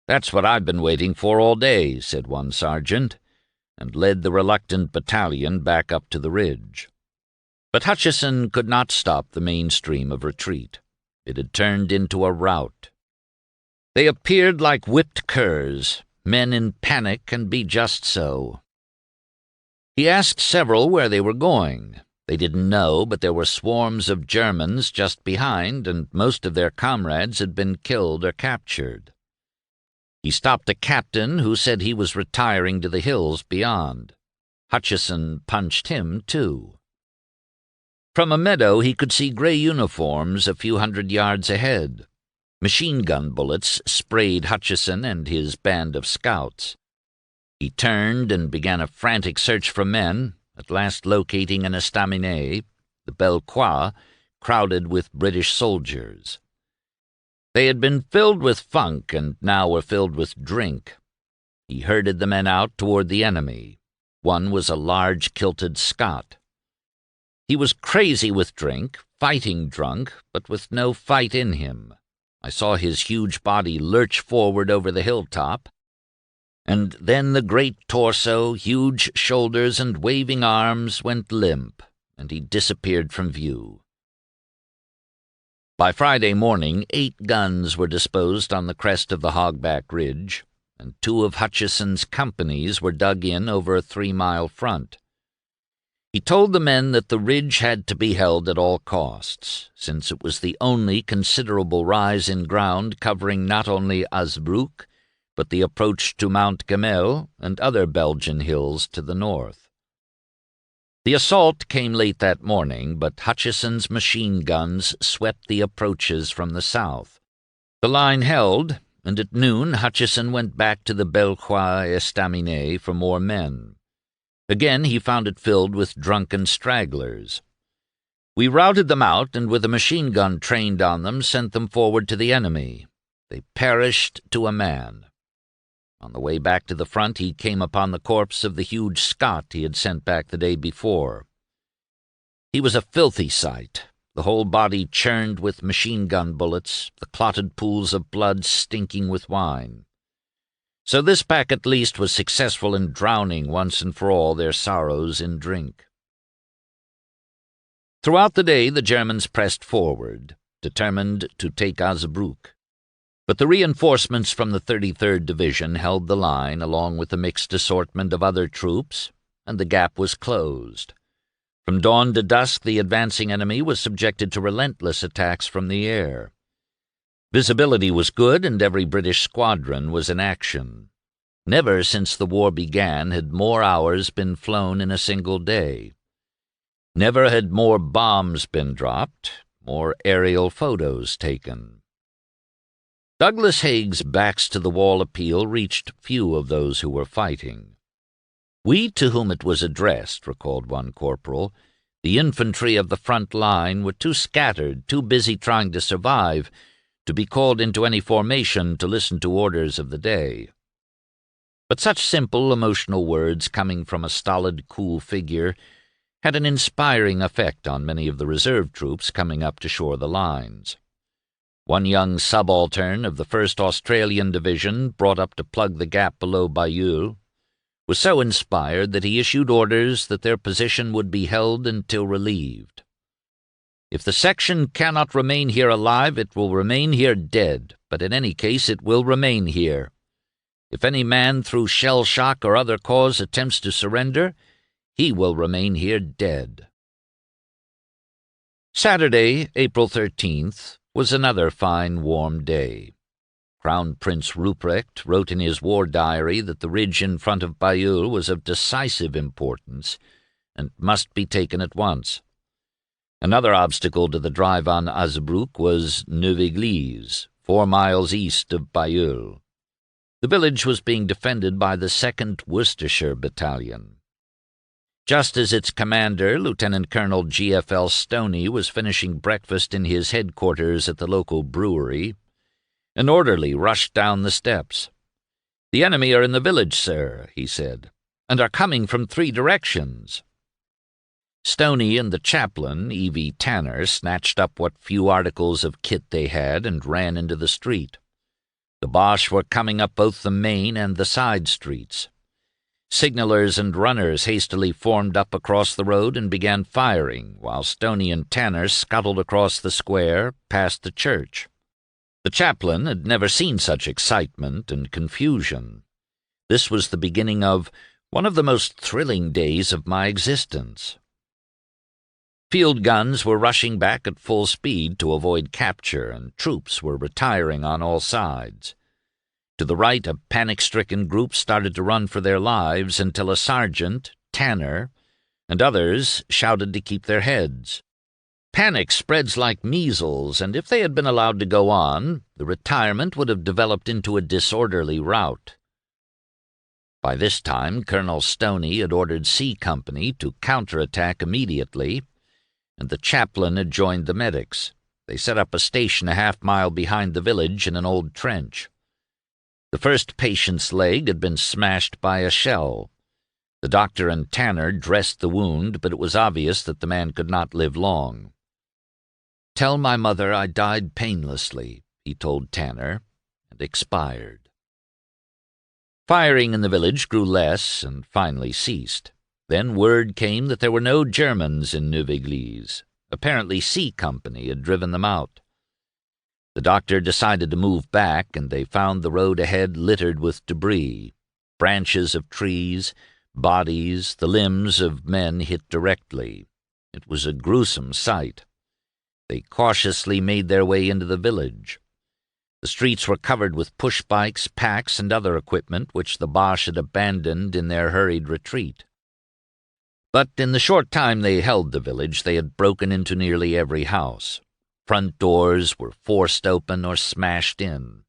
"That's what I've been waiting for all day," said one sergeant, and led the reluctant battalion back up to the ridge. But Hutchison could not stop the main stream of retreat. It had turned into a rout. They appeared like whipped curs, men in panic, and be just so. He asked several where they were going. They didn't know, but there were swarms of Germans just behind, and most of their comrades had been killed or captured. He stopped a captain who said he was retiring to the hills beyond. Hutchison punched him, too. From a meadow he could see gray uniforms a few hundred yards ahead. Machine-gun bullets sprayed Hutchison and his band of scouts. He turned and began a frantic search for men, at last locating an estaminet, the Bellecour, crowded with British soldiers. They had been filled with funk and now were filled with drink. He herded the men out toward the enemy. One was a large kilted Scot. He was crazy with drink, fighting drunk, but with no fight in him. I saw his huge body lurch forward over the hilltop, and then the great torso, huge shoulders, and waving arms went limp, and he disappeared from view. By Friday morning, 8 guns were disposed on the crest of the Hogback Ridge, and 2 of Hutchison's companies were dug in over a 3-mile front. He told the men that the ridge had to be held at all costs, since it was the only considerable rise in ground covering not only Azebrook, but the approach to Mount Gamel and other Belgian hills to the north. The assault came late that morning, but Hutchison's machine guns swept the approaches from the south. The line held, and at noon Hutchison went back to the Bellecour estaminet for more men. Again he found it filled with drunken stragglers. We routed them out, and with a machine gun trained on them, sent them forward to the enemy. They perished to a man. On the way back to the front he came upon the corpse of the huge Scot he had sent back the day before. He was a filthy sight, the whole body churned with machine-gun bullets, the clotted pools of blood stinking with wine. So this pack at least was successful in drowning once and for all their sorrows in drink. Throughout the day the Germans pressed forward, determined to take Azebrook. But the reinforcements from the 33rd Division held the line along with a mixed assortment of other troops, and the gap was closed. From dawn to dusk the advancing enemy was subjected to relentless attacks from the air. Visibility was good, and every British squadron was in action. Never since the war began had more hours been flown in a single day. Never had more bombs been dropped, more aerial photos taken. Douglas Haig's backs-to-the-wall appeal reached few of those who were fighting. We to whom it was addressed, recalled one corporal, the infantry of the front line, were too scattered, too busy trying to survive, to be called into any formation to listen to orders of the day. But such simple, emotional words coming from a stolid, cool figure had an inspiring effect on many of the reserve troops coming up to shore the lines. One young subaltern of the 1st Australian Division, brought up to plug the gap below Bailleul, was so inspired that he issued orders that their position would be held until relieved. If the section cannot remain here alive, it will remain here dead, but in any case it will remain here. If any man through shell shock or other cause attempts to surrender, he will remain here dead. Saturday, April 13th, was another fine warm day. Crown Prince Ruprecht wrote in his war diary that the ridge in front of Bailleul was of decisive importance and must be taken at once. Another obstacle to the drive on Azebrook was Neuve-Église, 4 miles east of Bailleul. The village was being defended by the 2nd Worcestershire Battalion. Just as its commander, Lieutenant Colonel G.F.L. Stoney, was finishing breakfast in his headquarters at the local brewery, an orderly rushed down the steps. "The enemy are in the village, sir," he said, "and are coming from 3 directions." Stoney and the chaplain, E.V. Tanner, snatched up what few articles of kit they had and ran into the street. The Boche were coming up both the main and the side streets. Signalers and runners hastily formed up across the road and began firing, while Stoney and Tanner scuttled across the square, past the church. The chaplain had never seen such excitement and confusion. This was the beginning of one of the most thrilling days of my existence. Field guns were rushing back at full speed to avoid capture, and troops were retiring on all sides. To the right, a panic-stricken group started to run for their lives until a sergeant, Tanner, and others shouted to keep their heads. Panic spreads like measles, and if they had been allowed to go on, the retirement would have developed into a disorderly rout. By this time, Colonel Stoney had ordered C Company to counterattack immediately, and the chaplain had joined the medics. They set up a station a half-mile behind the village in an old trench. The first patient's leg had been smashed by a shell. The doctor and Tanner dressed the wound, but it was obvious that the man could not live long. "Tell my mother I died painlessly," he told Tanner, and expired. Firing in the village grew less and finally ceased. Then word came that there were no Germans in Neuve-Église. Apparently C Company had driven them out. The doctor decided to move back, and they found the road ahead littered with debris, branches of trees, bodies, the limbs of men hit directly. It was a gruesome sight. They cautiously made their way into the village. The streets were covered with push-bikes, packs, and other equipment which the Boche had abandoned in their hurried retreat. But in the short time they held the village, they had broken into nearly every house. Front doors were forced open or smashed in.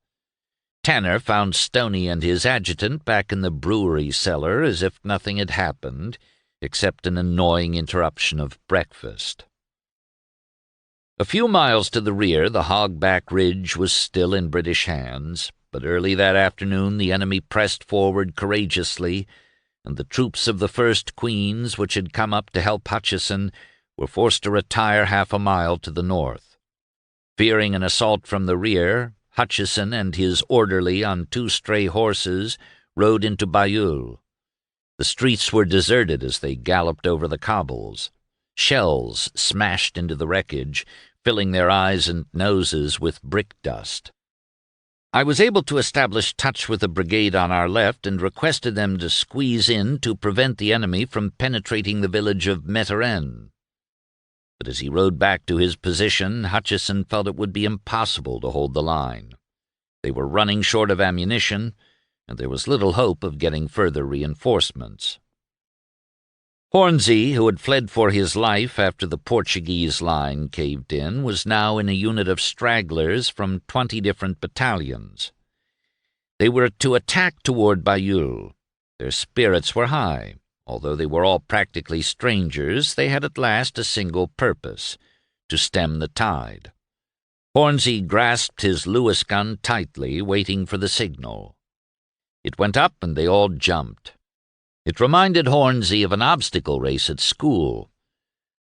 Tanner found Stoney and his adjutant back in the brewery cellar as if nothing had happened, except an annoying interruption of breakfast. A few miles to the rear, the Hogback Ridge was still in British hands, but early that afternoon the enemy pressed forward courageously, and the troops of the 1st Queens, which had come up to help Hutchison, were forced to retire half a mile to the north. Fearing an assault from the rear, Hutchison and his orderly on 2 stray horses rode into Bailleul. The streets were deserted as they galloped over the cobbles. Shells smashed into the wreckage, filling their eyes and noses with brick dust. I was able to establish touch with a brigade on our left and requested them to squeeze in to prevent the enemy from penetrating the village of Meteren. But as he rode back to his position, Hutchison felt it would be impossible to hold the line. They were running short of ammunition, and there was little hope of getting further reinforcements. Hornsey, who had fled for his life after the Portuguese line caved in, was now in a unit of stragglers from 20 different battalions. They were to attack toward Bailleul. Their spirits were high. Although they were all practically strangers, they had at last a single purpose, to stem the tide. Hornsey grasped his Lewis gun tightly, waiting for the signal. It went up, and they all jumped. It reminded Hornsey of an obstacle race at school.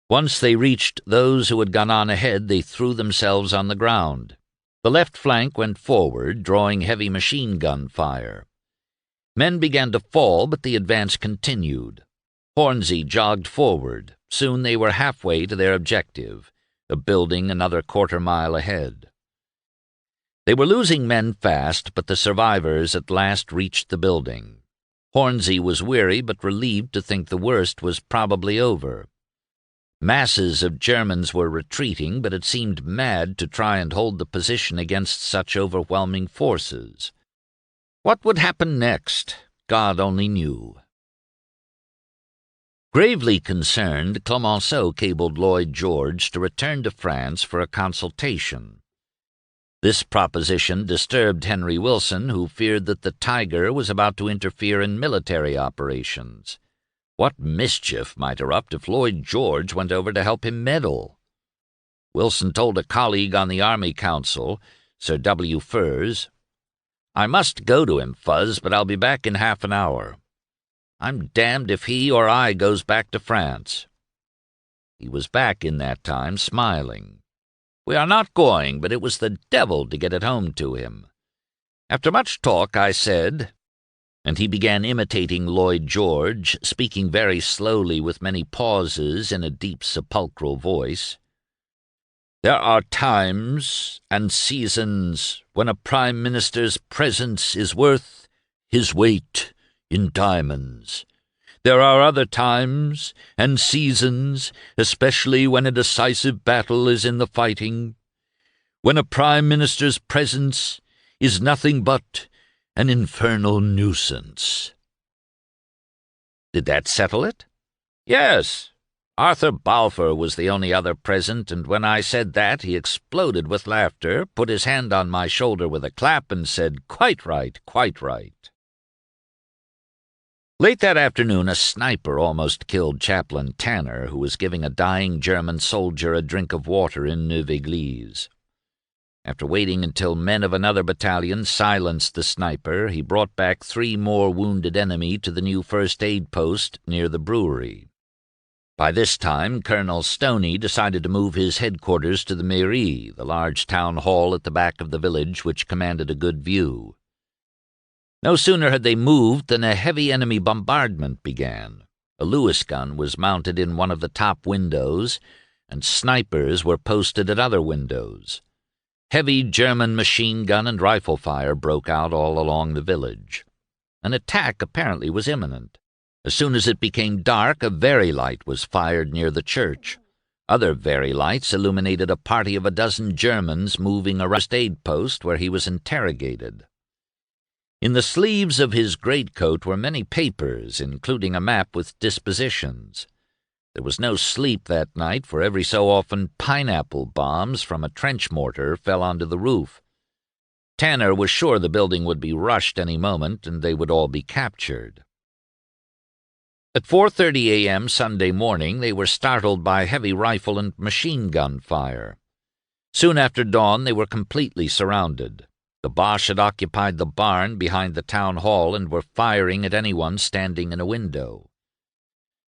Once they reached those who had gone on ahead, they threw themselves on the ground. The left flank went forward, drawing heavy machine gun fire. Men began to fall, but the advance continued. Hornsey jogged forward. Soon they were halfway to their objective, a building another quarter-mile ahead. They were losing men fast, but the survivors at last reached the building. Hornsey was weary but relieved to think the worst was probably over. Masses of Germans were retreating, but it seemed mad to try and hold the position against such overwhelming forces. What would happen next, God only knew. Gravely concerned, Clemenceau cabled Lloyd George to return to France for a consultation. This proposition disturbed Henry Wilson, who feared that the Tiger was about to interfere in military operations. What mischief might erupt if Lloyd George went over to help him meddle? Wilson told a colleague on the Army Council, Sir W. Furze, "I must go to him, Fuzz, but I'll be back in half an hour. I'm damned if he or I goes back to France." He was back in that time, smiling. "We are not going, but it was the devil to get it home to him. After much talk, I said," and he began imitating Lloyd George, speaking very slowly with many pauses in a deep sepulchral voice, "There are times and seasons when a Prime Minister's presence is worth his weight in diamonds. There are other times and seasons, especially when a decisive battle is in the fighting, when a Prime Minister's presence is nothing but an infernal nuisance." Did that settle it? Yes. Arthur Balfour was the only other present, and when I said that, he exploded with laughter, put his hand on my shoulder with a clap, and said, "Quite right, quite right." Late that afternoon, a sniper almost killed Chaplain Tanner, who was giving a dying German soldier a drink of water in Neuve-Église. After waiting until men of another battalion silenced the sniper, he brought back 3 more wounded enemy to the new first aid post near the brewery. By this time, Colonel Stoney decided to move his headquarters to the mairie, the large town hall at the back of the village which commanded a good view. No sooner had they moved than a heavy enemy bombardment began. A Lewis gun was mounted in one of the top windows, and snipers were posted at other windows. Heavy German machine gun and rifle fire broke out all along the village. An attack apparently was imminent. As soon as it became dark, a Very-Light was fired near the church. Other Very-Lights illuminated a party of a dozen Germans moving around the aid post where he was interrogated. In the sleeves of his greatcoat were many papers, including a map with dispositions. There was no sleep that night, for every so often pineapple bombs from a trench mortar fell onto the roof. Tanner was sure the building would be rushed any moment, and they would all be captured. At 4:30 a.m. Sunday morning, they were startled by heavy rifle and machine gun fire. Soon after dawn, they were completely surrounded. The Boche had occupied the barn behind the town hall and were firing at anyone standing in a window.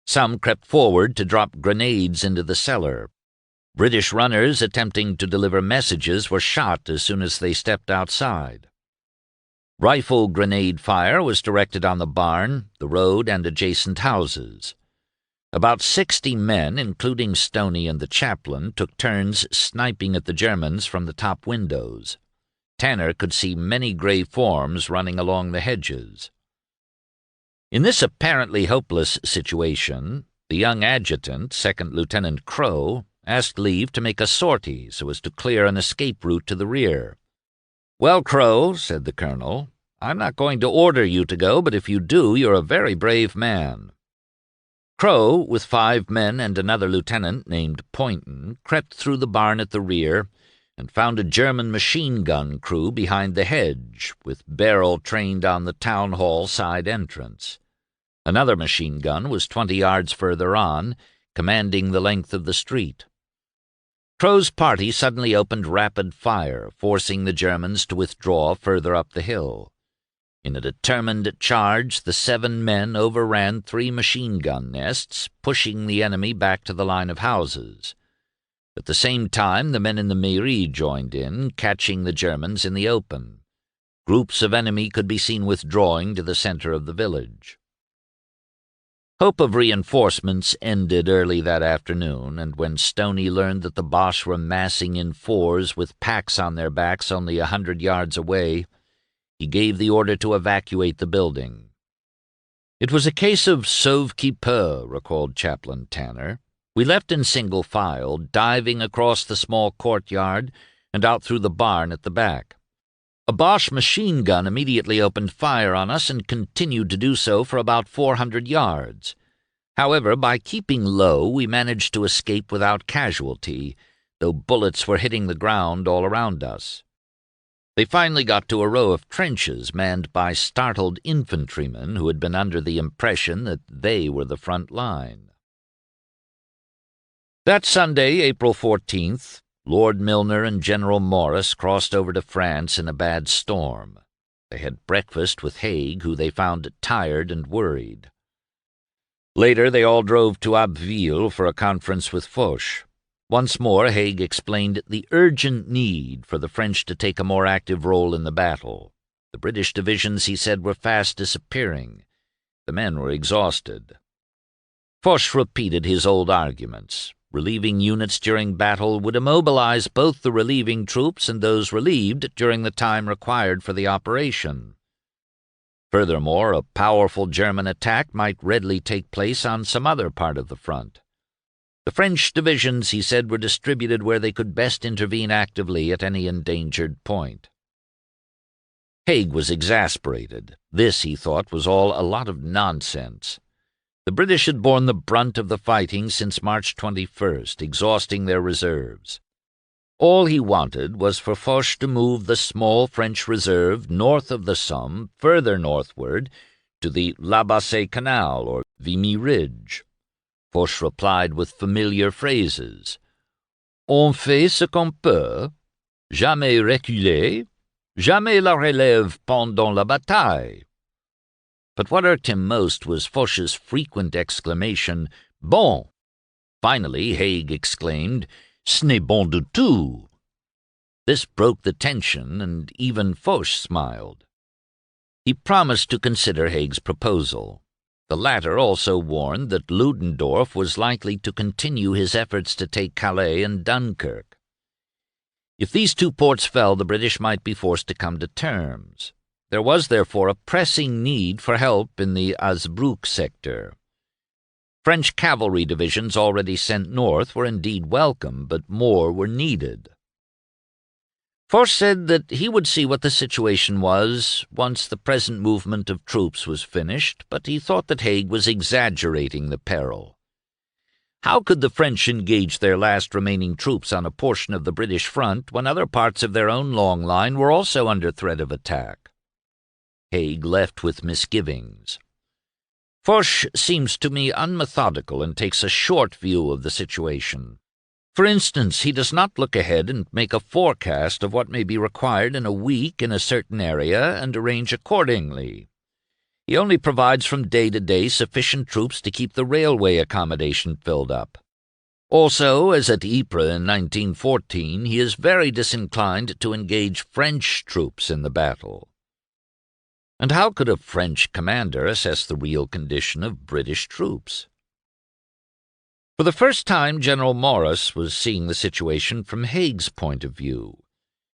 Some crept forward to drop grenades into the cellar. British runners attempting to deliver messages were shot as soon as they stepped outside. Rifle grenade fire was directed on the barn, the road, and adjacent houses. About 60 men, including Stoney and the chaplain, took turns sniping at the Germans from the top windows. Tanner could see many gray forms running along the hedges. In this apparently hopeless situation, the young adjutant, Second Lieutenant Crow, asked leave to make a sortie so as to clear an escape route to the rear. "Well, Crow," said the colonel, "I'm not going to order you to go, but if you do, you're a very brave man." Crow, with 5 men and another lieutenant named Poynton, crept through the barn at the rear and found a German machine gun crew behind the hedge, with barrel trained on the town hall side entrance. Another machine gun was 20 yards further on, commanding the length of the street. Crow's party suddenly opened rapid fire, forcing the Germans to withdraw further up the hill. In a determined charge, the 7 men overran 3 machine gun nests, pushing the enemy back to the line of houses. At the same time, the men in the mairie joined in, catching the Germans in the open. Groups of enemy could be seen withdrawing to the center of the village. Hope of reinforcements ended early that afternoon, and when Stoney learned that the Boche were massing in 4s with packs on their backs only 100 yards away, he gave the order to evacuate the building. "It was a case of sauve qui peut," recalled Chaplain Tanner. "We left in single file, diving across the small courtyard and out through the barn at the back. A Boche machine gun immediately opened fire on us and continued to do so for about 400 yards. However, by keeping low, we managed to escape without casualty, though bullets were hitting the ground all around us. They finally got to a row of trenches manned by startled infantrymen who had been under the impression that they were the front line. That Sunday, April 14th, Lord Milner and General Morris crossed over to France in a bad storm. They had breakfast with Haig, who they found tired and worried. Later, they all drove to Abbeville for a conference with Foch. Once more, Haig explained the urgent need for the French to take a more active role in the battle. The British divisions, he said, were fast disappearing. The men were exhausted. Foch repeated his old arguments. Relieving units during battle would immobilize both the relieving troops and those relieved during the time required for the operation. Furthermore, a powerful German attack might readily take place on some other part of the front. The French divisions, he said, were distributed where they could best intervene actively at any endangered point. Haig was exasperated. This, he thought, was all a lot of nonsense. The British had borne the brunt of the fighting since March 21st, exhausting their reserves. All he wanted was for Foch to move the small French reserve north of the Somme, further northward, to the La Bassée Canal or Vimy Ridge. Foch replied with familiar phrases. On fait ce qu'on peut, jamais reculer, jamais la relève pendant la bataille. But what irked him most was Foch's frequent exclamation, Bon! Finally, Haig exclaimed, Ce n'est bon du tout. This broke the tension, and even Foch smiled. He promised to consider Haig's proposal. The latter also warned that Ludendorff was likely to continue his efforts to take Calais and Dunkirk. If these two ports fell, the British might be forced to come to terms. There was, therefore, a pressing need for help in the Hazebrouck sector. French cavalry divisions already sent north were indeed welcome, but more were needed. Foch said that he would see what the situation was once the present movement of troops was finished, but he thought that Haig was exaggerating the peril. How could the French engage their last remaining troops on a portion of the British front when other parts of their own long line were also under threat of attack? Haig left with misgivings. Foch seems to me unmethodical and takes a short view of the situation. For instance, he does not look ahead and make a forecast of what may be required in a week in a certain area and arrange accordingly. He only provides from day to day sufficient troops to keep the railway accommodation filled up. Also, as at Ypres in 1914, he is very disinclined to engage French troops in the battle. And how could a French commander assess the real condition of British troops? For the first time, General Morris was seeing the situation from Haig's point of view,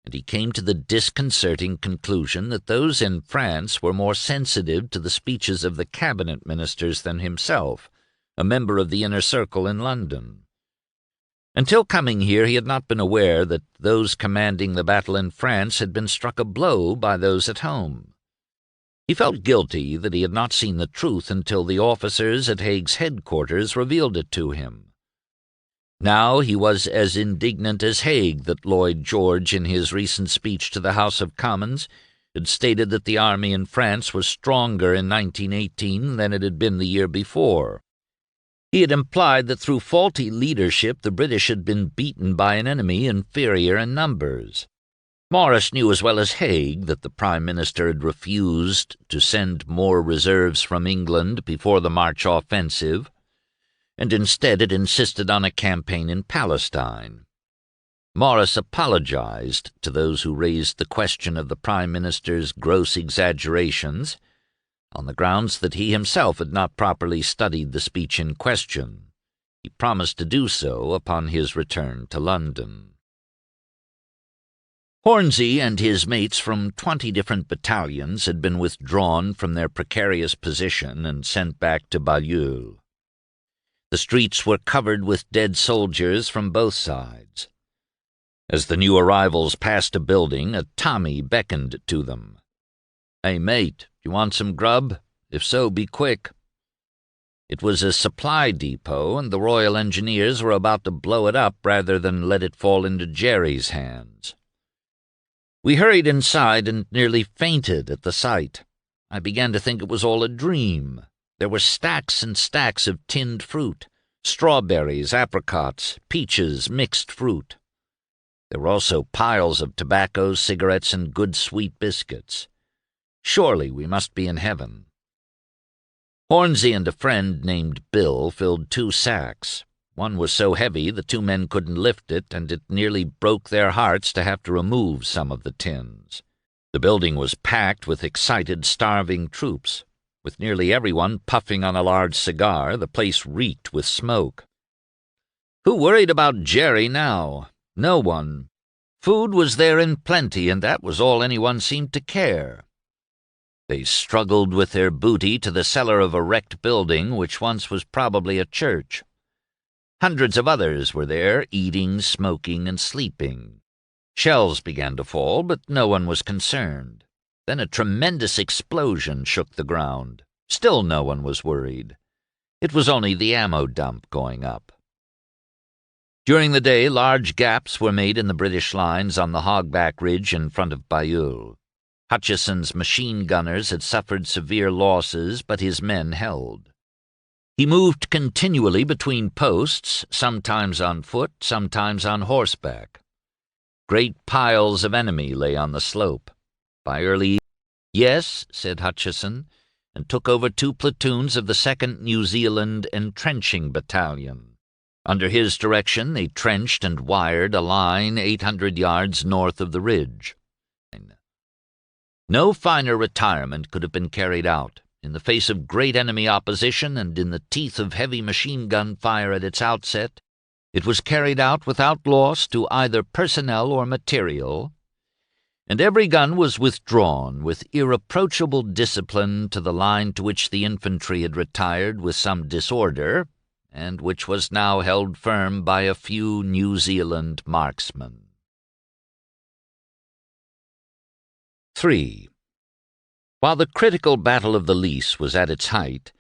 and he came to the disconcerting conclusion that those in France were more sensitive to the speeches of the cabinet ministers than himself, a member of the inner circle in London. Until coming here, he had not been aware that those commanding the battle in France had been struck a blow by those at home. He felt guilty that he had not seen the truth until the officers at Haig's headquarters revealed it to him. Now he was as indignant as Haig that Lloyd George, in his recent speech to the House of Commons, had stated that the army in France was stronger in 1918 than it had been the year before. He had implied that through faulty leadership the British had been beaten by an enemy inferior in numbers. Morris knew as well as Haig that the Prime Minister had refused to send more reserves from England before the March offensive, and instead had insisted on a campaign in Palestine. Morris apologized to those who raised the question of the Prime Minister's gross exaggerations, on the grounds that he himself had not properly studied the speech in question. He promised to do so upon his return to London. Hornsey and his mates from 20 different battalions had been withdrawn from their precarious position and sent back to Bailleul. The streets were covered with dead soldiers from both sides. As the new arrivals passed a building, a Tommy beckoned to them. "Hey, mate, you want some grub? If so, be quick." It was a supply depot, and the Royal Engineers were about to blow it up rather than let it fall into Jerry's hands. We hurried inside and nearly fainted at the sight. I began to think it was all a dream. There were stacks and stacks of tinned fruit, strawberries, apricots, peaches, mixed fruit. There were also piles of tobacco, cigarettes, and good sweet biscuits. Surely we must be in heaven. Hornsey and a friend named Bill filled 2 sacks. One was so heavy the 2 men couldn't lift it, and it nearly broke their hearts to have to remove some of the tins. The building was packed with excited, starving troops. With nearly everyone puffing on a large cigar, the place reeked with smoke. Who worried about Jerry now? No one. Food was there in plenty, and that was all anyone seemed to care. They struggled with their booty to the cellar of a wrecked building which once was probably a church. Hundreds of others were there, eating, smoking, and sleeping. Shells began to fall, but no one was concerned. Then a tremendous explosion shook the ground. Still no one was worried. It was only the ammo dump going up. During the day, large gaps were made in the British lines on the Hogback Ridge in front of Bailleul. Hutchison's machine gunners had suffered severe losses, but his men held. He moved continually between posts, sometimes on foot, sometimes on horseback. Great piles of enemy lay on the slope. By early "Yes," said Hutchison, and took over 2 platoons of the 2nd New Zealand Entrenching Battalion. Under his direction they trenched and wired a line 800 yards north of the ridge. No finer retirement could have been carried out. In the face of great enemy opposition and in the teeth of heavy machine-gun fire at its outset, it was carried out without loss to either personnel or material, and every gun was withdrawn with irreproachable discipline to the line to which the infantry had retired with some disorder, and which was now held firm by a few New Zealand marksmen. 3. While the critical Battle of the Lys was at its height,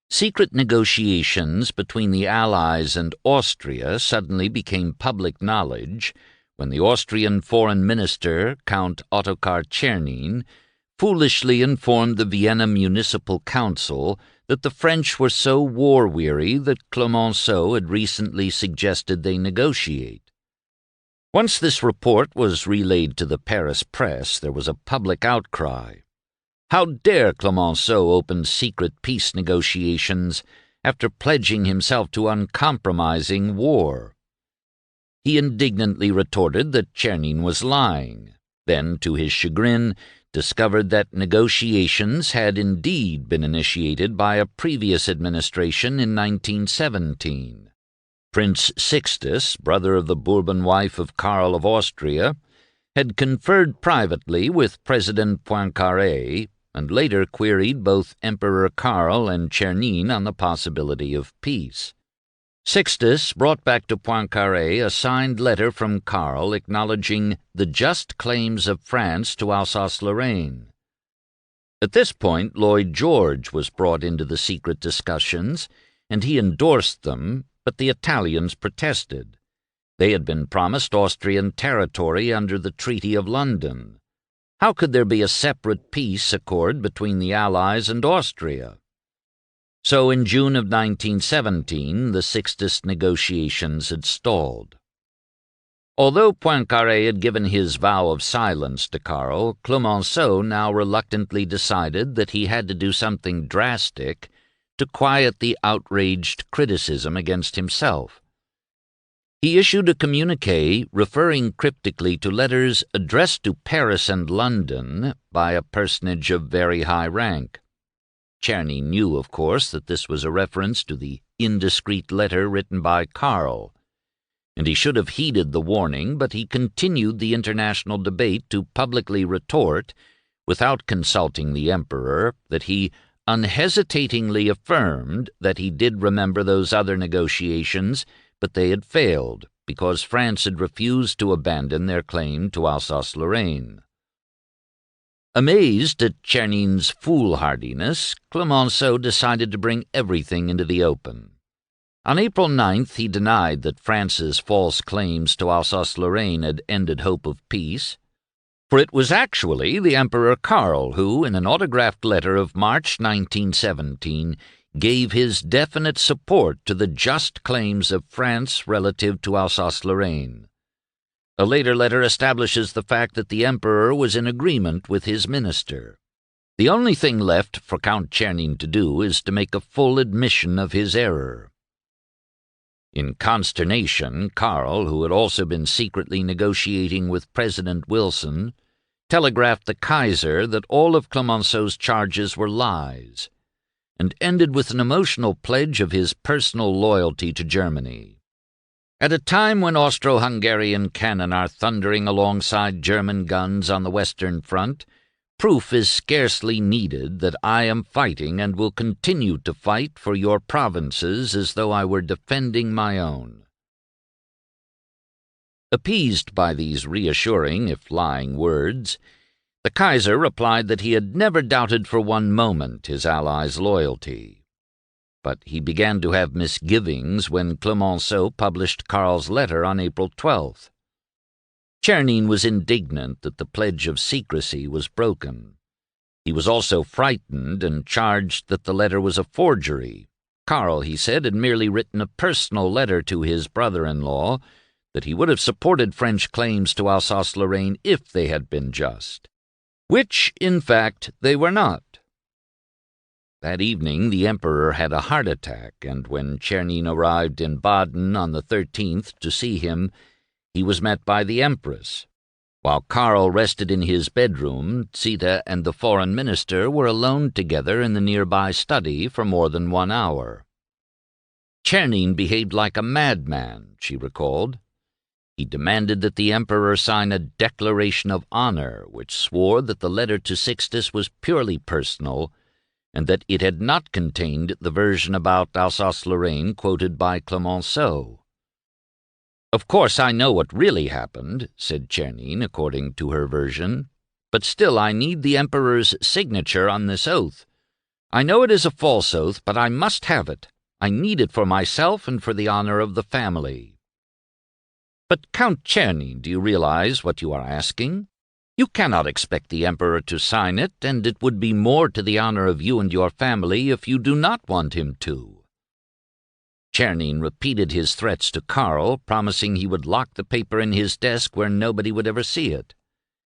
secret negotiations between the Allies and Austria suddenly became public knowledge when the Austrian Foreign Minister, Count Ottokar Czernin, foolishly informed the Vienna Municipal Council that the French were so war-weary that Clemenceau had recently suggested they negotiate. Once this report was relayed to the Paris press, there was a public outcry. How dare Clemenceau open secret peace negotiations after pledging himself to uncompromising war? He indignantly retorted that Czernin was lying, then, to his chagrin, discovered that negotiations had indeed been initiated by a previous administration in 1917. Prince Sixtus, brother of the Bourbon wife of Karl of Austria, had conferred privately with President Poincaré and later queried both Emperor Karl and Czernin on the possibility of peace. Sixtus brought back to Poincaré a signed letter from Karl acknowledging the just claims of France to Alsace-Lorraine. At this point, Lloyd George was brought into the secret discussions, and he endorsed them, but the Italians protested. They had been promised Austrian territory under the Treaty of London. How could there be a separate peace accord between the Allies and Austria? So in June of 1917, the Sixtus negotiations had stalled. Although Poincaré had given his vow of silence to Karl, Clemenceau now reluctantly decided that he had to do something drastic to quiet the outraged criticism against himself. He issued a communiqué referring cryptically to letters addressed to Paris and London by a personage of very high rank. Czerny knew, of course, that this was a reference to the indiscreet letter written by Karl, and he should have heeded the warning, but he continued the international debate to publicly retort, without consulting the Emperor, that he unhesitatingly affirmed that he did remember those other negotiations, but they had failed, because France had refused to abandon their claim to Alsace-Lorraine. Amazed at Czernin's foolhardiness, Clemenceau decided to bring everything into the open. On April 9th, he denied that France's false claims to Alsace-Lorraine had ended hope of peace. For it was actually the Emperor Karl who, in an autographed letter of March 1917, gave his definite support to the just claims of France relative to Alsace-Lorraine. A later letter establishes the fact that the Emperor was in agreement with his minister. The only thing left for Count Czernin to do is to make a full admission of his error. In consternation, Karl, who had also been secretly negotiating with President Wilson, telegraphed the Kaiser that all of Clemenceau's charges were lies, and ended with an emotional pledge of his personal loyalty to Germany. At a time when Austro-Hungarian cannon are thundering alongside German guns on the Western Front, proof is scarcely needed that I am fighting and will continue to fight for your provinces as though I were defending my own. Appeased by these reassuring, if lying, words, the Kaiser replied that he had never doubted for one moment his allies' loyalty. But he began to have misgivings when Clemenceau published Karl's letter on April 12th. Czernin was indignant that the pledge of secrecy was broken. He was also frightened and charged that the letter was a forgery. Karl, he said, had merely written a personal letter to his brother-in-law that he would have supported French claims to Alsace-Lorraine if they had been just, which, in fact, they were not. That evening the Emperor had a heart attack, and when Czernin arrived in Baden on the 13th to see him, he was met by the Empress. While Karl rested in his bedroom, Zita and the foreign minister were alone together in the nearby study for more than 1 hour. Czernin behaved like a madman, she recalled. He demanded that the Emperor sign a declaration of honor which swore that the letter to Sixtus was purely personal and that it had not contained the version about Alsace-Lorraine quoted by Clemenceau. "Of course I know what really happened," said Czernin, according to her version, "but still I need the Emperor's signature on this oath. I know it is a false oath, but I must have it. I need it for myself and for the honor of the family." "But, Count Czernin, do you realize what you are asking? You cannot expect the Emperor to sign it, and it would be more to the honor of you and your family if you do not want him to." Czernin repeated his threats to Karl, promising he would lock the paper in his desk where nobody would ever see it.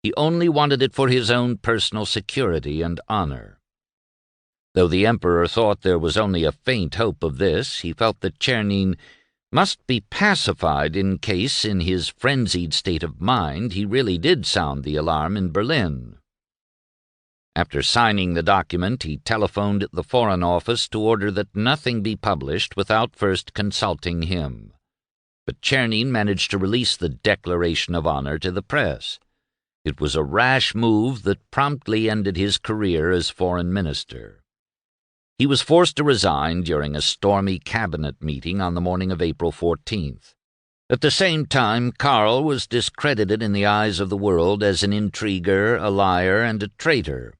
He only wanted it for his own personal security and honor. Though the Emperor thought there was only a faint hope of this, he felt that Czernin must be pacified in case, in his frenzied state of mind, he really did sound the alarm in Berlin. After signing the document, he telephoned the Foreign Office to order that nothing be published without first consulting him. But Czernin managed to release the Declaration of Honor to the press. It was a rash move that promptly ended his career as foreign minister. He was forced to resign during a stormy cabinet meeting on the morning of April 14th. At the same time, Karl was discredited in the eyes of the world as an intriguer, a liar, and a traitor.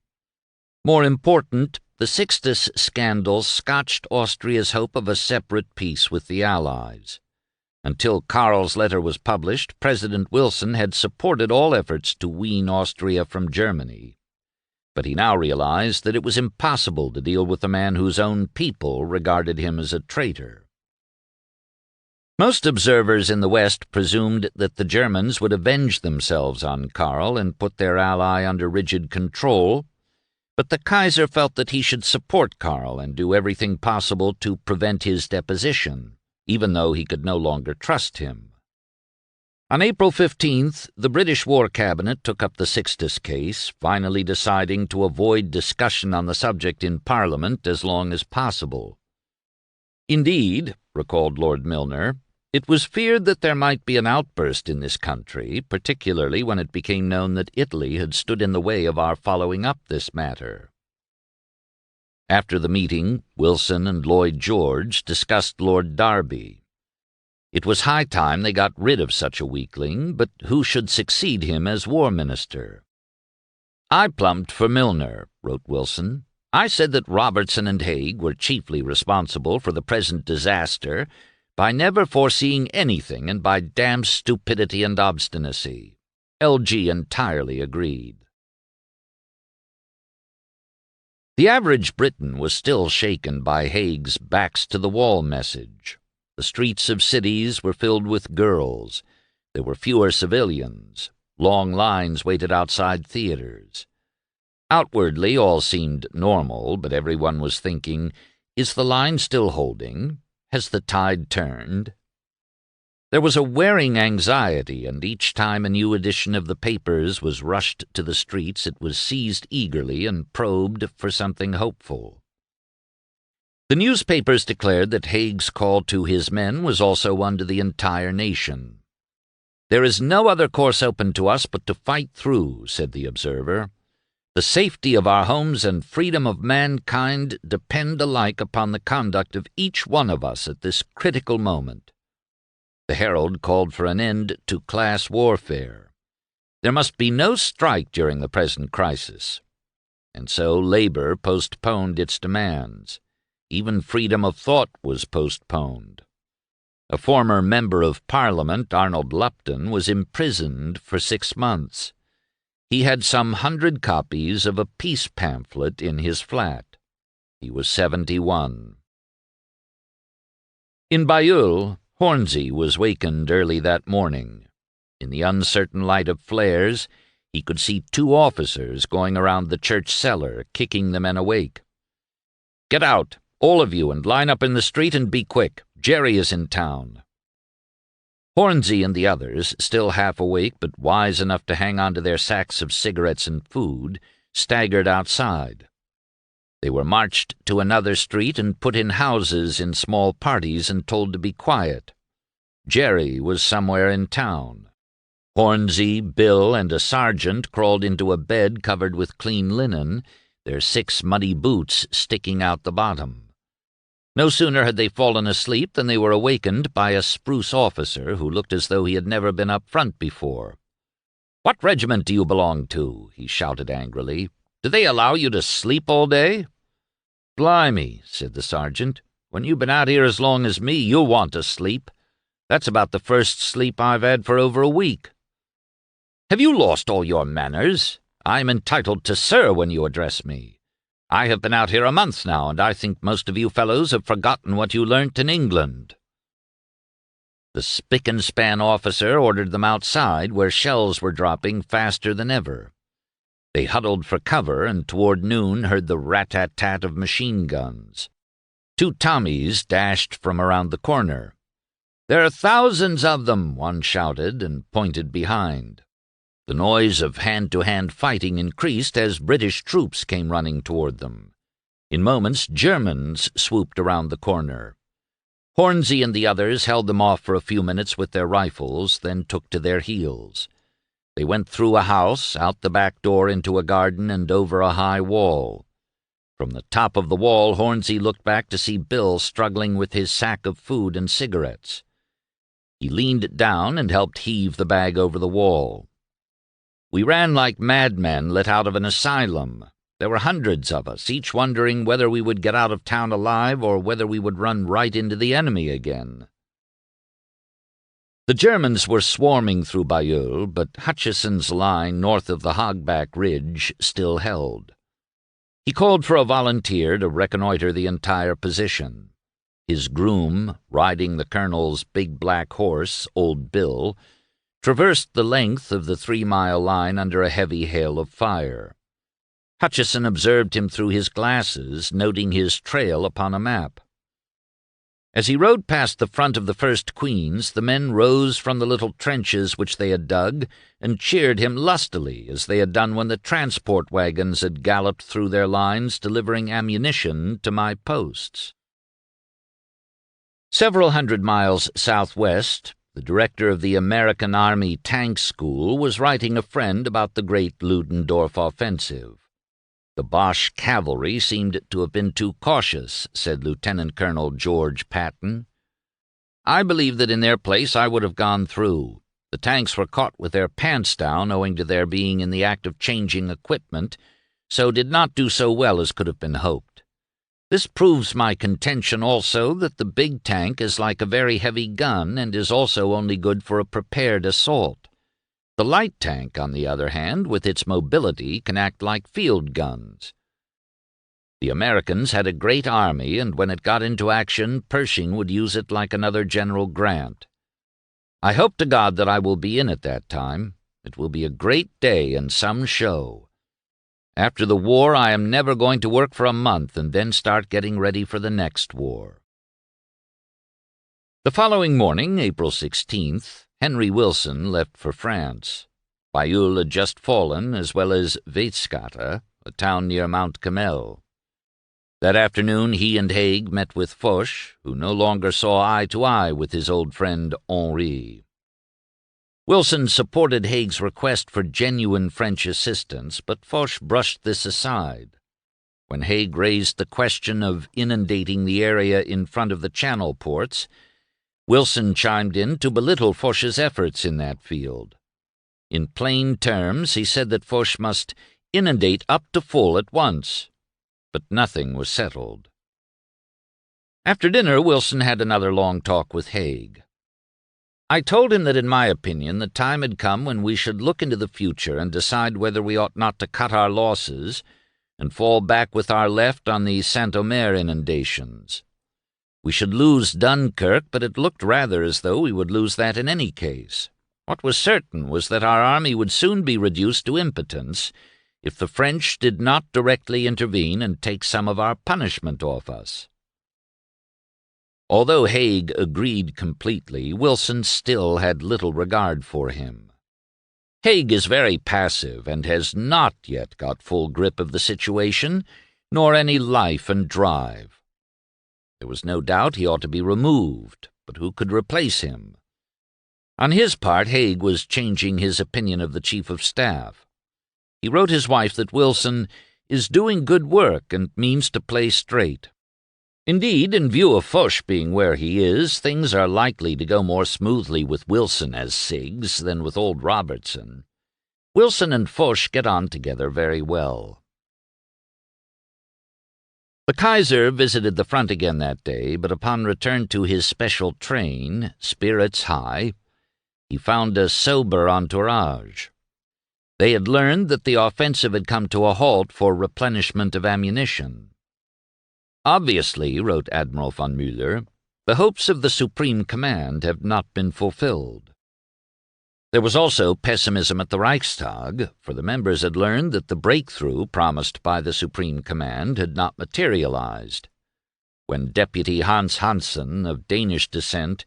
More important, the Sixtus scandal scotched Austria's hope of a separate peace with the Allies. Until Karl's letter was published, President Wilson had supported all efforts to wean Austria from Germany. But he now realized that it was impossible to deal with a man whose own people regarded him as a traitor. Most observers in the West presumed that the Germans would avenge themselves on Karl and put their ally under rigid control, but the Kaiser felt that he should support Karl and do everything possible to prevent his deposition, even though he could no longer trust him. On April 15th, the British War Cabinet took up the Sixtus case, finally deciding to avoid discussion on the subject in Parliament as long as possible. Indeed, recalled Lord Milner, it was feared that there might be an outburst in this country, particularly when it became known that Italy had stood in the way of our following up this matter. After the meeting, Wilson and Lloyd George discussed Lord Derby. It was high time they got rid of such a weakling, but who should succeed him as war minister? "I plumped for Milner," wrote Wilson. "I said that Robertson and Haig were chiefly responsible for the present disaster by never foreseeing anything and by damned stupidity and obstinacy. LG entirely agreed. The average Briton was still shaken by Haig's backs-to-the-wall message. The streets of cities were filled with girls. There were fewer civilians. Long lines waited outside theaters. Outwardly, all seemed normal, but everyone was thinking, is the line still holding? Has the tide turned? There was a wearing anxiety, and each time a new edition of the papers was rushed to the streets, it was seized eagerly and probed for something hopeful. The newspapers declared that Haig's call to his men was also one to the entire nation. "There is no other course open to us but to fight through," said the Observer. "The safety of our homes and freedom of mankind depend alike upon the conduct of each one of us at this critical moment." The Herald called for an end to class warfare. There must be no strike during the present crisis. And so Labour postponed its demands. Even freedom of thought was postponed. A former Member of Parliament, Arnold Lupton, was imprisoned for 6 months. He had some 100 copies of a peace pamphlet in his flat. He was 71. In Bailleul, Hornsey was wakened early that morning. In the uncertain light of flares, he could see 2 officers going around the church cellar, kicking the men awake. "Get out, all of you, and line up in the street and be quick. Jerry is in town." Hornsey and the others, still half awake but wise enough to hang on to their sacks of cigarettes and food, staggered outside. They were marched to another street and put in houses in small parties and told to be quiet. Jerry was somewhere in town. Hornsey, Bill, and a sergeant crawled into a bed covered with clean linen, their 6 muddy boots sticking out the bottom. No sooner had they fallen asleep than they were awakened by a spruce officer who looked as though he had never been up front before. "What regiment do you belong to?" he shouted angrily. "Do they allow you to sleep all day?" "Blimey," said the sergeant, "when you've been out here as long as me, you'll want to sleep. That's about the first sleep I've had for over a week." "Have you lost all your manners? I'm entitled to sir when you address me. I have been out here a month now, and I think most of you fellows have forgotten what you learnt in England." The spick-and-span officer ordered them outside, where shells were dropping faster than ever. They huddled for cover, and toward noon heard the rat-tat-tat of machine guns. 2 Tommies dashed from around the corner. "There are thousands of them," one shouted, and pointed behind. The noise of hand-to-hand fighting increased as British troops came running toward them. In moments, Germans swooped around the corner. Hornsey and the others held them off for a few minutes with their rifles, then took to their heels. They went through a house, out the back door into a garden, and over a high wall. From the top of the wall, Hornsey looked back to see Bill struggling with his sack of food and cigarettes. He leaned down and helped heave the bag over the wall. "We ran like madmen let out of an asylum. There were hundreds of us, each wondering whether we would get out of town alive or whether we would run right into the enemy again." The Germans were swarming through Bailleul, but Hutchison's line north of the Hogback Ridge still held. He called for a volunteer to reconnoiter the entire position. His groom, riding the colonel's big black horse, Old Bill, traversed the length of the 3-mile line under a heavy hail of fire. Hutchison observed him through his glasses, noting his trail upon a map. As he rode past the front of the 1st Queen's, the men rose from the little trenches which they had dug and cheered him lustily, as they had done when the transport wagons had galloped through their lines delivering ammunition to my posts. Several hundred miles southwest, the director of the American Army Tank School was writing a friend about the great Ludendorff offensive. "The Boche cavalry seemed to have been too cautious," said Lieutenant Colonel George Patton. "I believe that in their place I would have gone through. The tanks were caught with their pants down owing to their being in the act of changing equipment, so did not do so well as could have been hoped. This proves my contention also that the big tank is like a very heavy gun and is also only good for a prepared assault. The light tank, on the other hand, with its mobility, can act like field guns. The Americans had a great army, and when it got into action, Pershing would use it like another General Grant. I hope to God that I will be in at that time. It will be a great day and some show. After the war, I am never going to work for a month and then start getting ready for the next war. The following morning, April 16th, Henry Wilson left for France. Bailleul had just fallen, as well as Weizsäcker, a town near Mount Carmel. That afternoon he and Haig met with Foch, who no longer saw eye to eye with his old friend Henri. Wilson supported Haig's request for genuine French assistance, but Foch brushed this aside. When Haig raised the question of inundating the area in front of the Channel ports, Wilson chimed in to belittle Foch's efforts in that field. In plain terms, he said that Foch must inundate up to full at once. But nothing was settled. After dinner, Wilson had another long talk with Haig. I told him that in my opinion the time had come when we should look into the future and decide whether we ought not to cut our losses and fall back with our left on the Saint-Omer inundations. We should lose Dunkirk, but it looked rather as though we would lose that in any case. What was certain was that our army would soon be reduced to impotence if the French did not directly intervene and take some of our punishment off us. Although Haig agreed completely, Wilson still had little regard for him. Haig is very passive and has not yet got full grip of the situation, nor any life and drive. There was no doubt he ought to be removed, but who could replace him? On his part, Haig was changing his opinion of the Chief of Staff. He wrote his wife that Wilson is doing good work and means to play straight. Indeed, in view of Foch being where he is, things are likely to go more smoothly with Wilson as Siggs than with old Robertson. Wilson and Foch get on together very well. The Kaiser visited the front again that day, but upon return to his special train, spirits high, he found a sober entourage. They had learned that the offensive had come to a halt for replenishment of ammunition. Obviously, wrote Admiral von Müller, the hopes of the Supreme Command have not been fulfilled. There was also pessimism at the Reichstag, for the members had learned that the breakthrough promised by the Supreme Command had not materialized. When Deputy Hans Hansen, of Danish descent,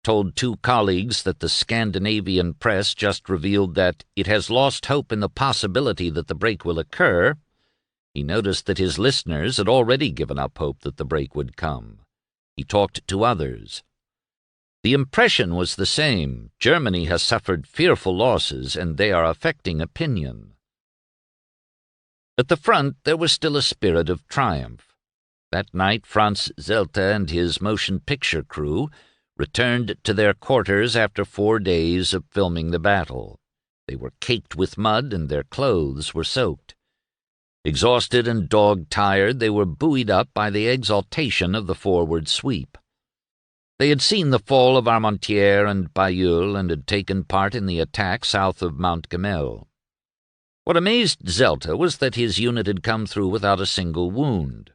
told two colleagues that the Scandinavian press just revealed that it has lost hope in the possibility that the break will occur, he noticed that his listeners had already given up hope that the break would come. He talked to others. The impression was the same. Germany has suffered fearful losses, and they are affecting opinion. At the front there was still a spirit of triumph. That night Franz Zelter and his motion picture crew returned to their quarters after 4 days of filming the battle. They were caked with mud, and their clothes were soaked. Exhausted and dog-tired, they were buoyed up by the exaltation of the forward sweep. They had seen the fall of Armentières and Bailleul and had taken part in the attack south of Mount Carmel. What amazed Zelter was that his unit had come through without a single wound.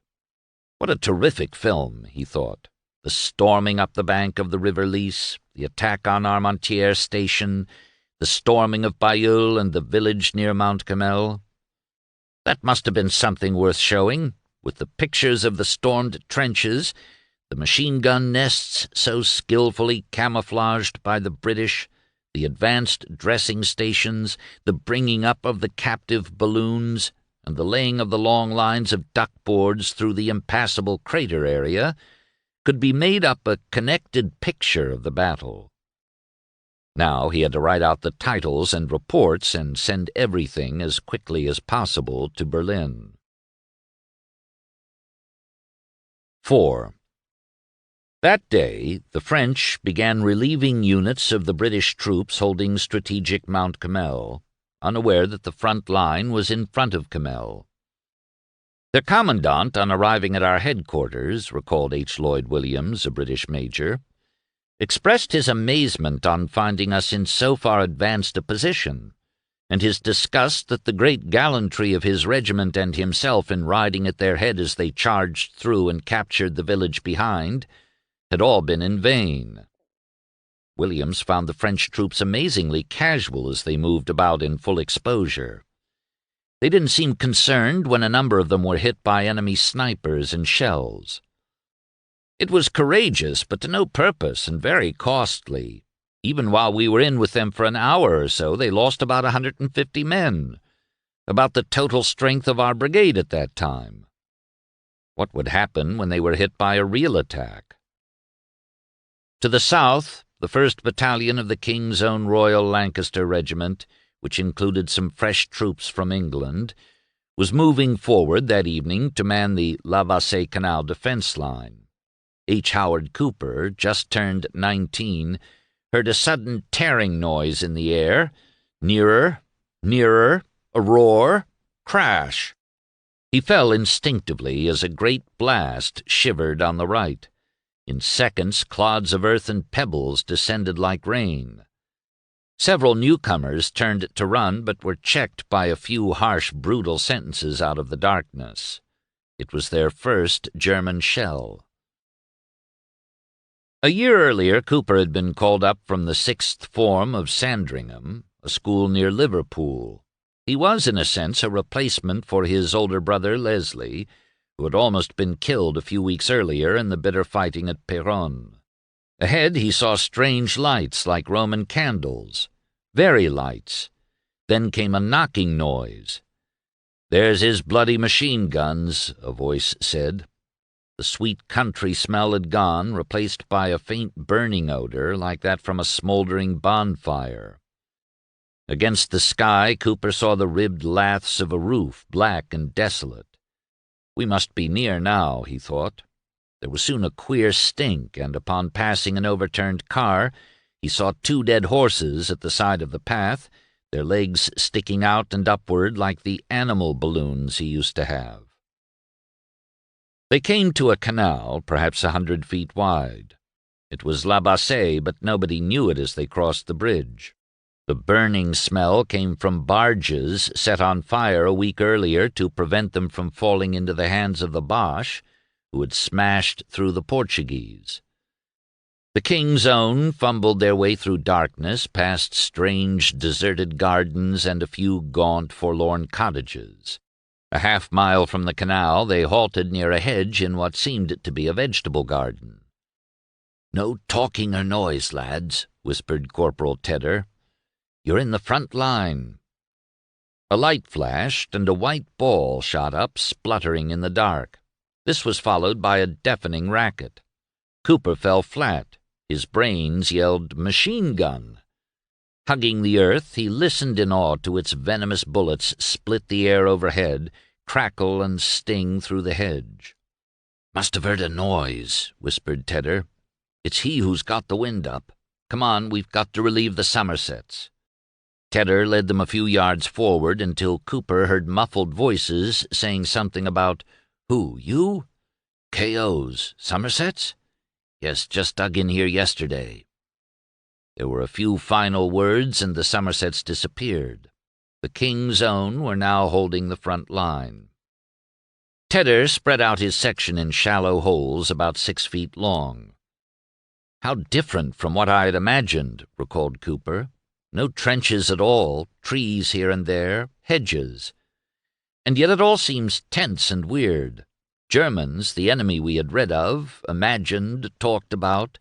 What a terrific film, he thought. The storming up the bank of the River Lys, the attack on Armentières station, the storming of Bailleul and the village near Mount Carmel. That must have been something worth showing, with the pictures of the stormed trenches, the machine-gun nests so skillfully camouflaged by the British, the advanced dressing stations, the bringing up of the captive balloons, and the laying of the long lines of duckboards through the impassable crater area, could be made up a connected picture of the battle. Now he had to write out the titles and reports and send everything as quickly as possible to Berlin. 4. That day, the French began relieving units of the British troops holding strategic Mount Carmel, unaware that the front line was in front of Carmel. Their commandant, on arriving at our headquarters, recalled H. Lloyd Williams, a British major, expressed his amazement on finding us in so far advanced a position, and his disgust that the great gallantry of his regiment and himself in riding at their head as they charged through and captured the village behind had all been in vain. Williams found the French troops amazingly casual as they moved about in full exposure. They didn't seem concerned when a number of them were hit by enemy snipers and shells. It was courageous, but to no purpose and very costly. Even while we were in with them for an hour or so, they lost about 150 men, about the total strength of our brigade at that time. What would happen when they were hit by a real attack? To the south, the 1st Battalion of the King's Own Royal Lancaster Regiment, which included some fresh troops from England, was moving forward that evening to man the La Bassée Canal defense line. H. Howard Cooper, just turned 19, heard a sudden tearing noise in the air, nearer, nearer, a roar, crash. He fell instinctively as a great blast shivered on the right. In seconds, clods of earth and pebbles descended like rain. Several newcomers turned to run, but were checked by a few harsh, brutal sentences out of the darkness. It was their first German shell. A year earlier, Cooper had been called up from the 6th Form of Sandringham, a school near Liverpool. He was, in a sense, a replacement for his older brother, Leslie, who had almost been killed a few weeks earlier in the bitter fighting at Péronne. Ahead he saw strange lights like Roman candles, very lights. Then came a knocking noise. "There's his bloody machine guns," a voice said. The sweet country smell had gone, replaced by a faint burning odor like that from a smoldering bonfire. Against the sky, Cooper saw the ribbed laths of a roof, black and desolate. We must be near now, he thought. There was soon a queer stink, and upon passing an overturned car, he saw 2 dead horses at the side of the path, their legs sticking out and upward like the animal balloons he used to have. They came to a canal, perhaps 100 feet wide. It was La Bassée, but nobody knew it as they crossed the bridge. The burning smell came from barges set on fire a week earlier to prevent them from falling into the hands of the Boche, who had smashed through the Portuguese. The King's Own fumbled their way through darkness, past strange deserted gardens and a few gaunt, forlorn cottages. A half-mile from the canal, they halted near a hedge in what seemed to be a vegetable garden. "No talking or noise, lads," whispered Corporal Tedder. "You're in the front line." A light flashed, and a white ball shot up, spluttering in the dark. This was followed by a deafening racket. Cooper fell flat. His brains yelled, "Machine gun!" Hugging the earth, he listened in awe to its venomous bullets split the air overhead, crackle and sting through the hedge. "Must have heard a noise," whispered Tedder. "It's he who's got the wind up. Come on, we've got to relieve the Somersets." Tedder led them a few yards forward until Cooper heard muffled voices saying something about, "Who, you?" "KOs. Somersets?" "Yes, just dug in here yesterday." There were a few final words, and the Somersets disappeared. The King's Own were now holding the front line. Tedder spread out his section in shallow holes about 6 feet long. "How different from what I had imagined," recalled Cooper. "No trenches at all, trees here and there, hedges. And yet it all seems tense and weird. Germans, the enemy we had read of, imagined, talked about,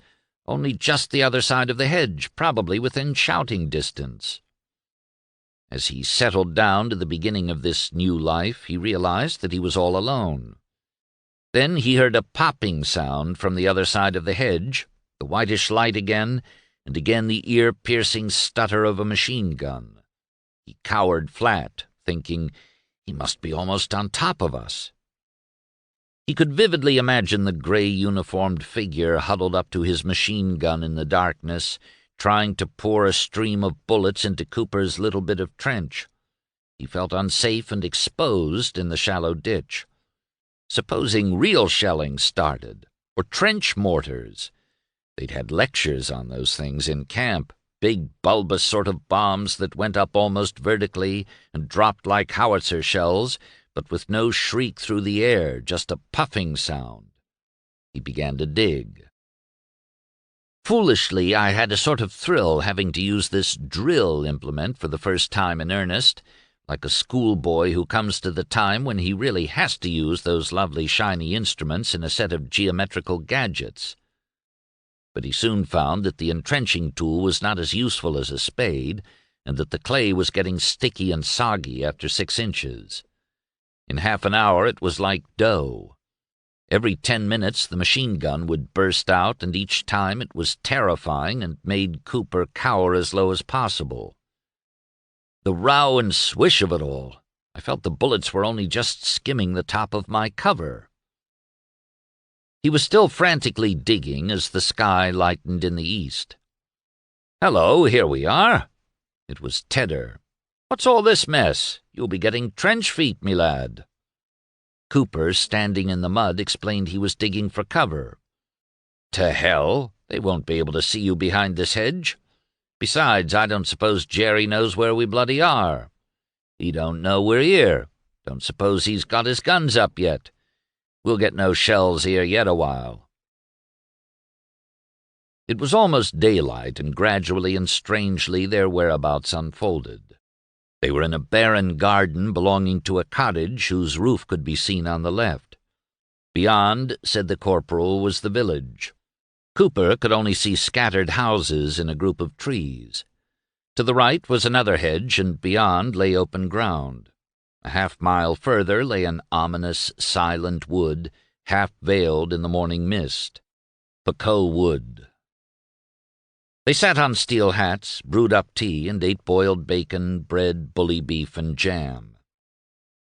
only just the other side of the hedge, probably within shouting distance." As he settled down to the beginning of this new life, he realized that he was all alone. Then he heard a popping sound from the other side of the hedge, the whitish light again, and again the ear-piercing stutter of a machine gun. He cowered flat, thinking, he must be almost on top of us. He could vividly imagine the gray uniformed figure huddled up to his machine gun in the darkness, trying to pour a stream of bullets into Cooper's little bit of trench. He felt unsafe and exposed in the shallow ditch. Supposing real shelling started, or trench mortars? They'd had lectures on those things in camp, big bulbous sort of bombs that went up almost vertically and dropped like howitzer shells, but with no shriek through the air, just a puffing sound. He began to dig. Foolishly, I had a sort of thrill having to use this drill implement for the first time in earnest, like a schoolboy who comes to the time when he really has to use those lovely shiny instruments in a set of geometrical gadgets. But he soon found that the entrenching tool was not as useful as a spade, and that the clay was getting sticky and soggy after 6 inches. In half an hour it was like dough. Every 10 minutes the machine gun would burst out, and each time it was terrifying and made Cooper cower as low as possible. The row and swish of it all! I felt the bullets were only just skimming the top of my cover. He was still frantically digging as the sky lightened in the east. "Hello, here we are." It was Tedder. "What's all this mess? You'll be getting trench feet, me lad." Cooper, standing in the mud, explained he was digging for cover. "To hell! They won't be able to see you behind this hedge. Besides, I don't suppose Jerry knows where we bloody are. He don't know we're here. Don't suppose he's got his guns up yet. We'll get no shells here yet a while." It was almost daylight, and gradually and strangely their whereabouts unfolded. They were in a barren garden belonging to a cottage whose roof could be seen on the left. Beyond, said the corporal, was the village. Cooper could only see scattered houses in a group of trees. To the right was another hedge, and beyond lay open ground. A half-mile further lay an ominous, silent wood, half-veiled in the morning mist. Peco Wood. They sat on steel hats, brewed up tea, and ate boiled bacon, bread, bully beef, and jam.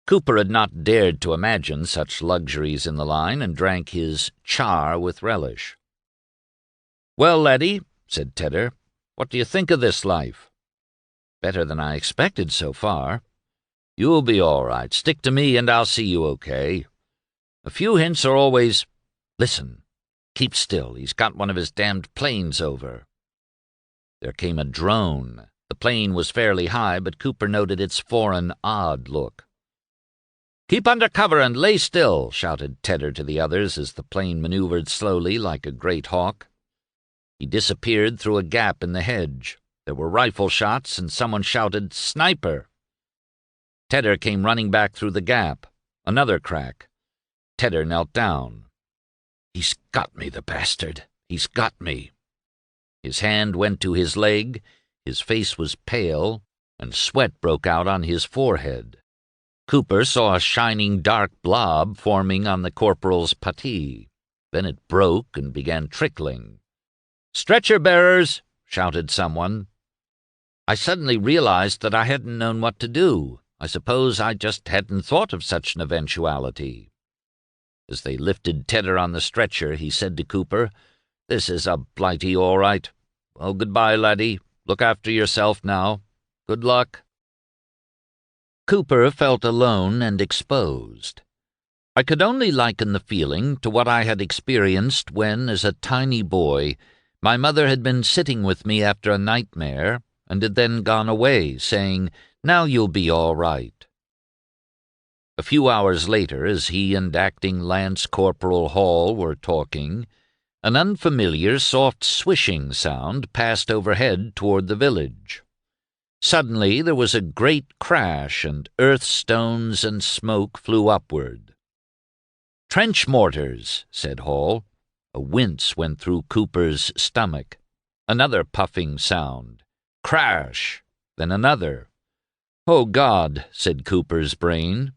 Cooper had not dared to imagine such luxuries in the line, and drank his char with relish. "Well, laddie," said Tedder, "what do you think of this life?" "Better than I expected so far." "You'll be all right. Stick to me, and I'll see you okay. A few hints are always— Listen. Keep still. He's got one of his damned planes over." There came a drone. The plane was fairly high, but Cooper noted its foreign, odd look. "Keep under cover and lay still," shouted Tedder to the others as the plane maneuvered slowly like a great hawk. He disappeared through a gap in the hedge. There were rifle shots, and someone shouted, "Sniper!" Tedder came running back through the gap. Another crack. Tedder knelt down. "He's got me, the bastard. He's got me." His hand went to his leg, his face was pale, and sweat broke out on his forehead. Cooper saw a shining dark blob forming on the corporal's puttee. Then it broke and began trickling. "Stretcher-bearers!" shouted someone. I suddenly realized that I hadn't known what to do. I suppose I just hadn't thought of such an eventuality. As they lifted Tedder on the stretcher, he said to Cooper, "This is a blighty, all right. Well, goodbye, laddie. Look after yourself now. Good luck." Cooper felt alone and exposed. I could only liken the feeling to what I had experienced when, as a tiny boy, my mother had been sitting with me after a nightmare and had then gone away, saying, "Now you'll be all right." A few hours later, as he and Acting Lance Corporal Hall were talking, an unfamiliar, soft swishing sound passed overhead toward the village. Suddenly there was a great crash, and earth stones and smoke flew upward. "Trench mortars," said Hall. A wince went through Cooper's stomach. Another puffing sound. Crash! Then another. "Oh, God," said Cooper's brain.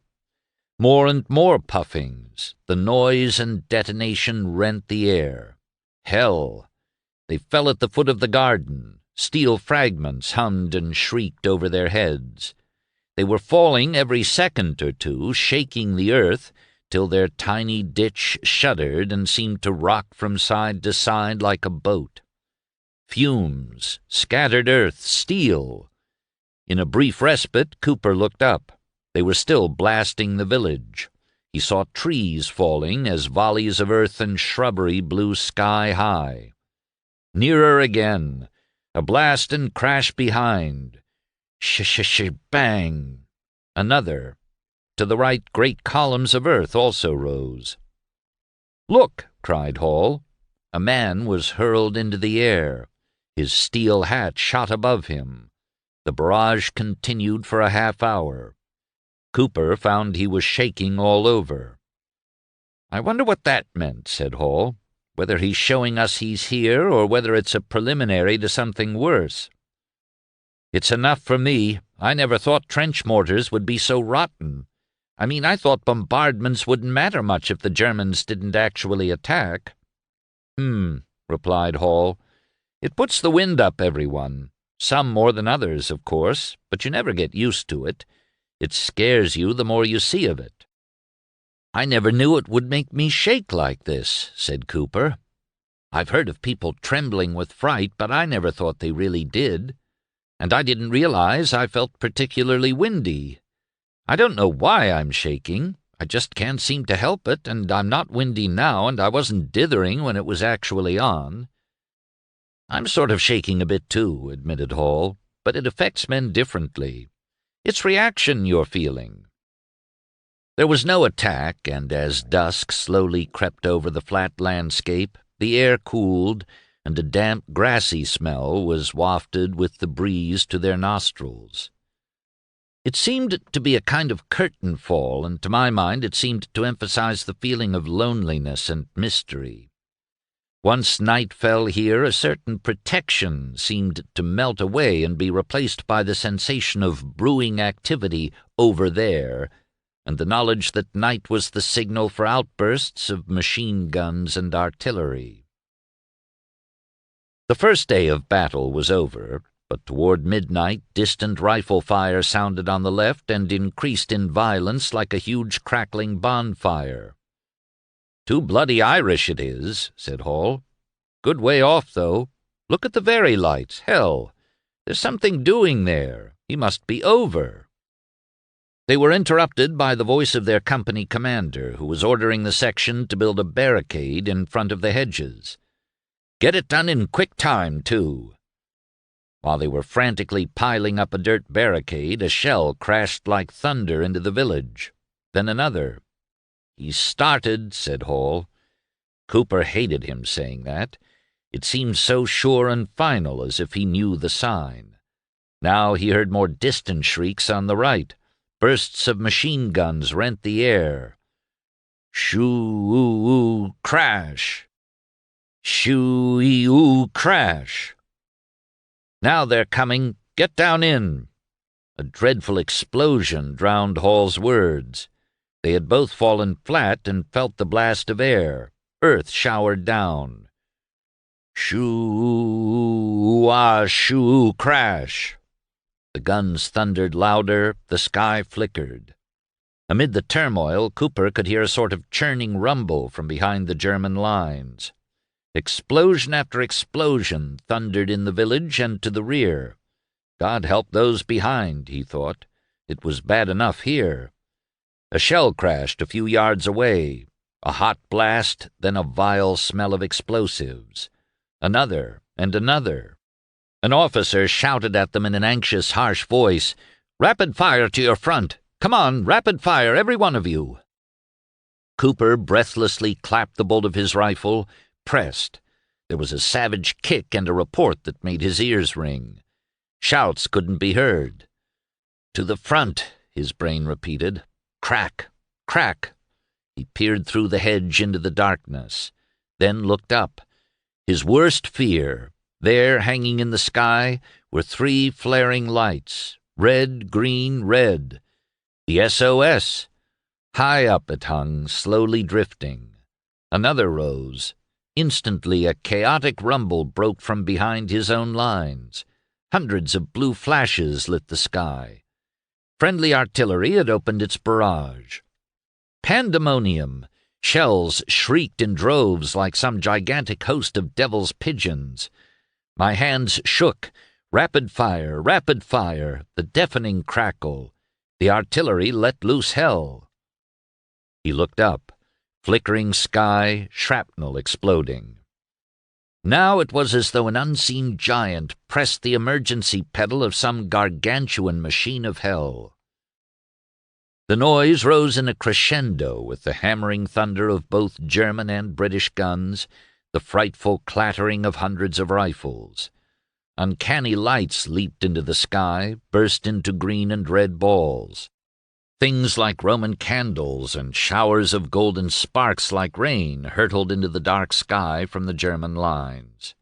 More and more puffings. The noise and detonation rent the air. Hell! They fell at the foot of the garden. Steel fragments hummed and shrieked over their heads. They were falling every second or two, shaking the earth, till their tiny ditch shuddered and seemed to rock from side to side like a boat. Fumes, scattered earth, steel. In a brief respite, Cooper looked up. They were still blasting the village. He saw trees falling as volleys of earth and shrubbery blew sky high. Nearer again. A blast and crash behind. Sh-sh-sh-bang. Another. To the right, great columns of earth also rose. "Look!" cried Hall. A man was hurled into the air. His steel hat shot above him. The barrage continued for a half-hour. Cooper found he was shaking all over. "I wonder what that meant," said Hall. "Whether he's showing us he's here, or whether it's a preliminary to something worse." "It's enough for me. I never thought trench mortars would be so rotten. I mean, I thought bombardments wouldn't matter much if the Germans didn't actually attack." Replied Hall. "It puts the wind up everyone. Some more than others, of course, but you never get used to it. It scares you the more you see of it." "I never knew it would make me shake like this," said Cooper. "I've heard of people trembling with fright, but I never thought they really did. And I didn't realize I felt particularly windy. I don't know why I'm shaking. I just can't seem to help it, and I'm not windy now, and I wasn't dithering when it was actually on." "I'm sort of shaking a bit too," admitted Hall, "but it affects men differently. It's reaction you're feeling." There was no attack, and as dusk slowly crept over the flat landscape, the air cooled, and a damp, grassy smell was wafted with the breeze to their nostrils. It seemed to be a kind of curtain fall, and to my mind it seemed to emphasize the feeling of loneliness and mystery. Once night fell here, a certain protection seemed to melt away and be replaced by the sensation of brewing activity over there, and the knowledge that night was the signal for outbursts of machine guns and artillery. The first day of battle was over, but toward midnight distant rifle fire sounded on the left and increased in violence like a huge crackling bonfire. "Too bloody Irish it is," said Hall. "Good way off, though. Look at the very lights. Hell, there's something doing there. He must be over." They were interrupted by the voice of their company commander, who was ordering the section to build a barricade in front of the hedges. "Get it done in quick time, too." While they were frantically piling up a dirt barricade, a shell crashed like thunder into the village. Then another. "He started," said Hall. Cooper hated him saying that. It seemed so sure and final, as if he knew the sign. Now he heard more distant shrieks on the right. Bursts of machine guns rent the air. Shoo-oo-oo, crash! Shoo-ee-oo, crash! "Now they're coming. Get down in." A dreadful explosion drowned Hall's words. They had both fallen flat and felt the blast of air. Earth showered down. Shoo-ah, shoo, crash! The guns thundered louder, the sky flickered. Amid the turmoil, Cooper could hear a sort of churning rumble from behind the German lines. Explosion after explosion thundered in the village and to the rear. God help those behind, he thought. It was bad enough here. A shell crashed a few yards away. A hot blast, then a vile smell of explosives. Another and another. An officer shouted at them in an anxious, harsh voice, "Rapid fire to your front! Come on, rapid fire, every one of you!" Cooper breathlessly clapped the bolt of his rifle, pressed. There was a savage kick and a report that made his ears ring. Shouts couldn't be heard. "To the front," his brain repeated. Crack! Crack! He peered through the hedge into the darkness, then looked up. His worst fear, there hanging in the sky, were 3 flaring lights, red, green, red. The SOS! High up it hung, slowly drifting. Another rose. Instantly a chaotic rumble broke from behind his own lines. Hundreds of blue flashes lit the sky. Friendly artillery had opened its barrage. Pandemonium! Shells shrieked in droves like some gigantic host of devil's pigeons. My hands shook. Rapid fire, the deafening crackle. The artillery let loose hell. He looked up. Flickering sky, shrapnel exploding. Now it was as though an unseen giant pressed the emergency pedal of some gargantuan machine of hell. The noise rose in a crescendo with the hammering thunder of both German and British guns, the frightful clattering of hundreds of rifles. Uncanny lights leaped into the sky, burst into green and red balls. Things like Roman candles and showers of golden sparks like rain hurtled into the dark sky from the German lines.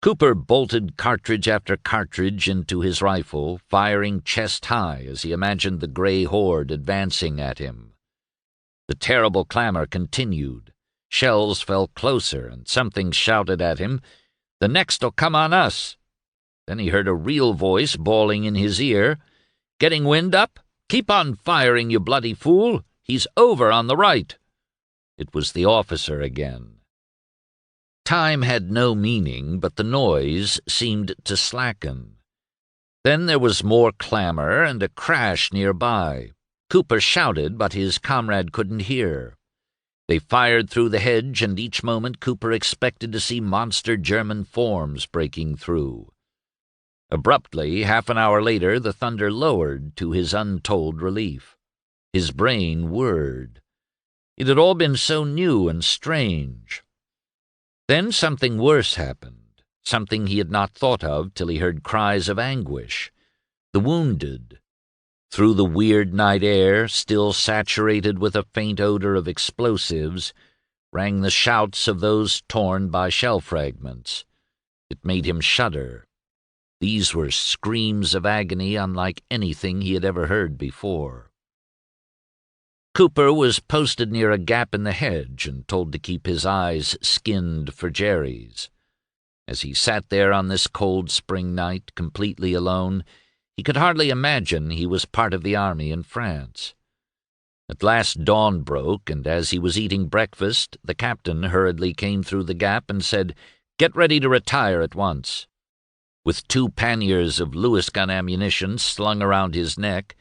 Cooper bolted cartridge after cartridge into his rifle, firing chest high as he imagined the gray horde advancing at him. The terrible clamor continued. Shells fell closer, and something shouted at him, "The next'll come on us." Then he heard a real voice bawling in his ear, "Getting wind up? Keep on firing, you bloody fool! He's over on the right." It was the officer again. Time had no meaning, but the noise seemed to slacken. Then there was more clamor and a crash nearby. Cooper shouted, but his comrade couldn't hear. They fired through the hedge, and each moment Cooper expected to see monster German forms breaking through. Abruptly, half an hour later, the thunder lowered to his untold relief. His brain whirred. It had all been so new and strange. Then something worse happened, something he had not thought of till he heard cries of anguish. The wounded. Through the weird night air, still saturated with a faint odor of explosives, rang the shouts of those torn by shell fragments. It made him shudder. These were screams of agony unlike anything he had ever heard before. Cooper was posted near a gap in the hedge and told to keep his eyes skinned for Jerry's. As he sat there on this cold spring night, completely alone, he could hardly imagine he was part of the army in France. At last dawn broke, and as he was eating breakfast, the captain hurriedly came through the gap and said, "Get ready to retire at once." With 2 panniers of Lewis gun ammunition slung around his neck,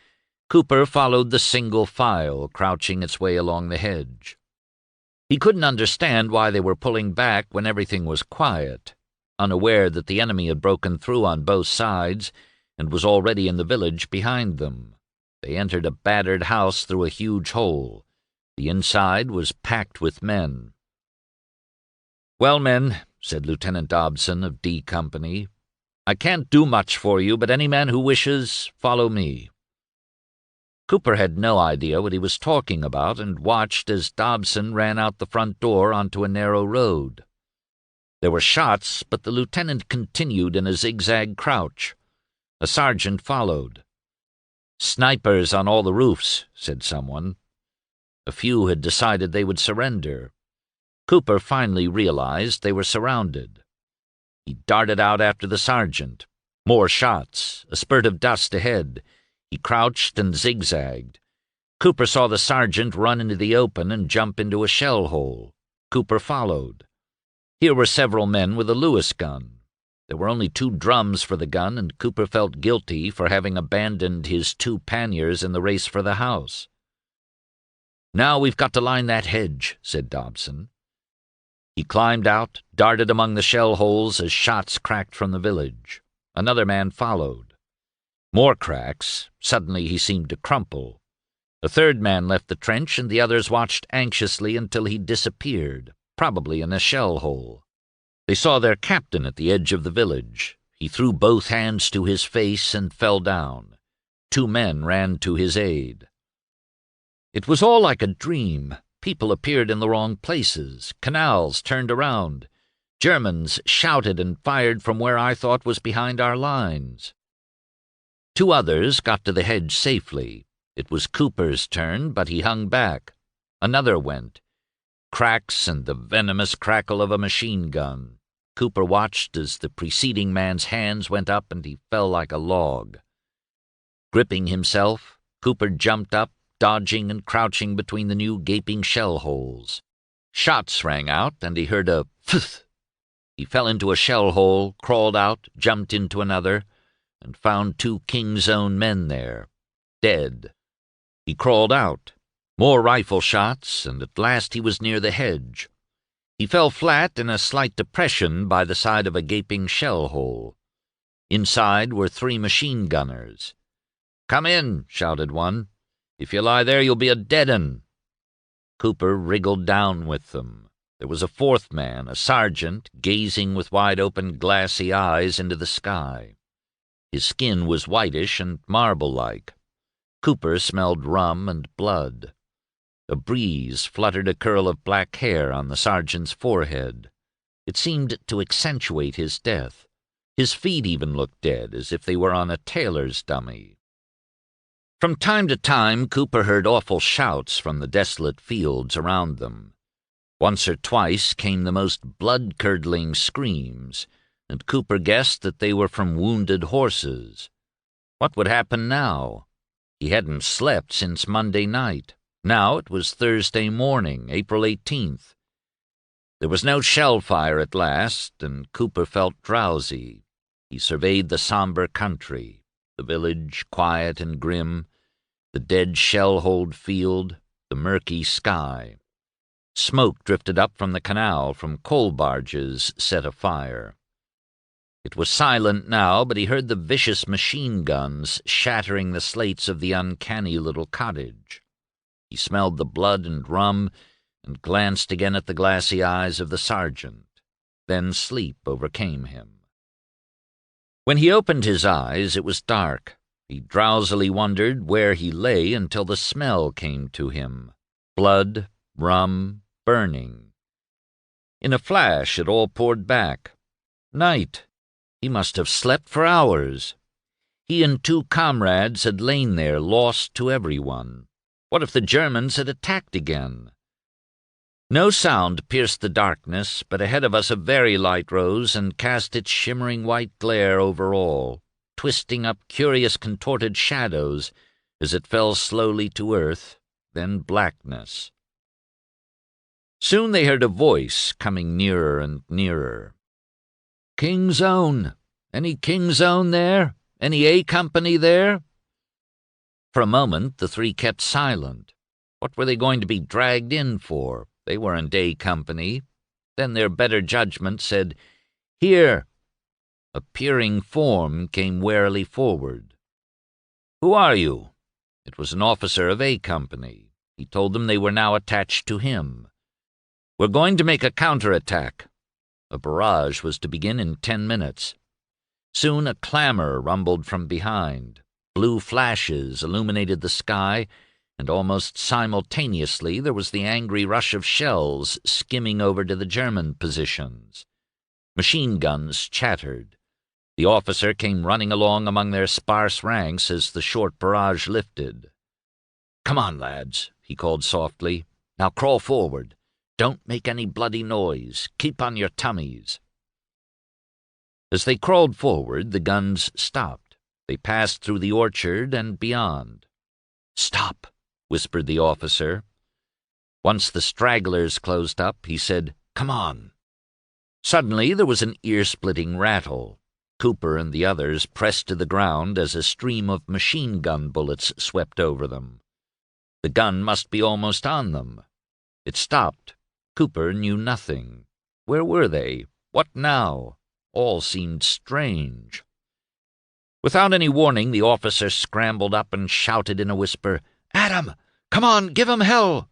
Cooper followed the single file crouching its way along the hedge. He couldn't understand why they were pulling back when everything was quiet, unaware that the enemy had broken through on both sides and was already in the village behind them. They entered a battered house through a huge hole. The inside was packed with men. "Well, men," said Lieutenant Dobson of D Company, "I can't do much for you, but any man who wishes, follow me." Cooper had no idea what he was talking about and watched as Dobson ran out the front door onto a narrow road. There were shots, but the lieutenant continued in a zigzag crouch. A sergeant followed. "Snipers on all the roofs," said someone. A few had decided they would surrender. Cooper finally realized they were surrounded. He darted out after the sergeant. More shots, a spurt of dust ahead. He crouched and zigzagged. Cooper saw the sergeant run into the open and jump into a shell hole. Cooper followed. Here were several men with a Lewis gun. There were only 2 drums for the gun, and Cooper felt guilty for having abandoned his 2 panniers in the race for the house. "Now we've got to line that hedge," said Dobson. He climbed out, darted among the shell holes as shots cracked from the village. Another man followed. More cracks. Suddenly he seemed to crumple. A third man left the trench, and the others watched anxiously until he disappeared, probably in a shell hole. They saw their captain at the edge of the village. He threw both hands to his face and fell down. 2 men ran to his aid. It was all like a dream. People appeared in the wrong places. Canals turned around. Germans shouted and fired from where I thought was behind our lines. 2 others got to the hedge safely. It was Cooper's turn, but he hung back. Another went. Cracks and the venomous crackle of a machine gun. Cooper watched as the preceding man's hands went up and he fell like a log. Gripping himself, Cooper jumped up, dodging and crouching between the new gaping shell holes. Shots rang out, and he heard a pfft. He fell into a shell hole, crawled out, jumped into another, and found 2 King's Own men there, dead. He crawled out. More rifle shots, and at last he was near the hedge. He fell flat in a slight depression by the side of a gaping shell hole. Inside were 3 machine gunners. "Come in," shouted one. "If you lie there, you'll be a dead 'un." Cooper wriggled down with them. There was a 4th man, a sergeant, gazing with wide-open glassy eyes into the sky. His skin was whitish and marble-like. Cooper smelled rum and blood. A breeze fluttered a curl of black hair on the sergeant's forehead. It seemed to accentuate his death. His feet even looked dead, as if they were on a tailor's dummy. From time to time, Cooper heard awful shouts from the desolate fields around them. Once or twice came the most blood-curdling screams, and Cooper guessed that they were from wounded horses. What would happen now? He hadn't slept since Monday night. Now it was Thursday morning, April 18th. There was no shell fire at last, and Cooper felt drowsy. He surveyed the somber country, the village quiet and grim, the dead shell-holed field, the murky sky. Smoke drifted up from the canal from coal barges set afire. It was silent now, but he heard the vicious machine guns shattering the slates of the uncanny little cottage. He smelled the blood and rum and glanced again at the glassy eyes of the sergeant. Then sleep overcame him. When he opened his eyes, it was dark. He drowsily wondered where he lay until the smell came to him. Blood, rum, burning. In a flash it all poured back. Night. He must have slept for hours. He and 2 comrades had lain there, lost to everyone. What if the Germans had attacked again? No sound pierced the darkness, but ahead of us a very light rose and cast its shimmering white glare over all, twisting up curious contorted shadows as it fell slowly to earth, then blackness. Soon they heard a voice coming nearer and nearer. "King's Own! Any King's Own there? Any A Company there?" For a moment the 3 kept silent. What were they going to be dragged in for? They weren't A Company. Then their better judgment said, "Here." A peering form came warily forward. "Who are you?" It was an officer of A Company. He told them they were now attached to him. "We're going to make a counterattack." A barrage was to begin in 10 minutes. Soon a clamor rumbled from behind. Blue flashes illuminated the sky, and almost simultaneously there was the angry rush of shells skimming over to the German positions. Machine guns chattered. The officer came running along among their sparse ranks as the short barrage lifted. "Come on, lads," he called softly. "Now crawl forward. Don't make any bloody noise. Keep on your tummies." As they crawled forward, the guns stopped. They passed through the orchard and beyond. "Stop," whispered the officer. Once the stragglers closed up, he said, "Come on." Suddenly there was an ear-splitting rattle. Cooper and the others pressed to the ground as a stream of machine-gun bullets swept over them. The gun must be almost on them. It stopped. Cooper knew nothing. Where were they? What now? All seemed strange. Without any warning, the officer scrambled up and shouted in a whisper, "Adam! Come on, give 'em hell!"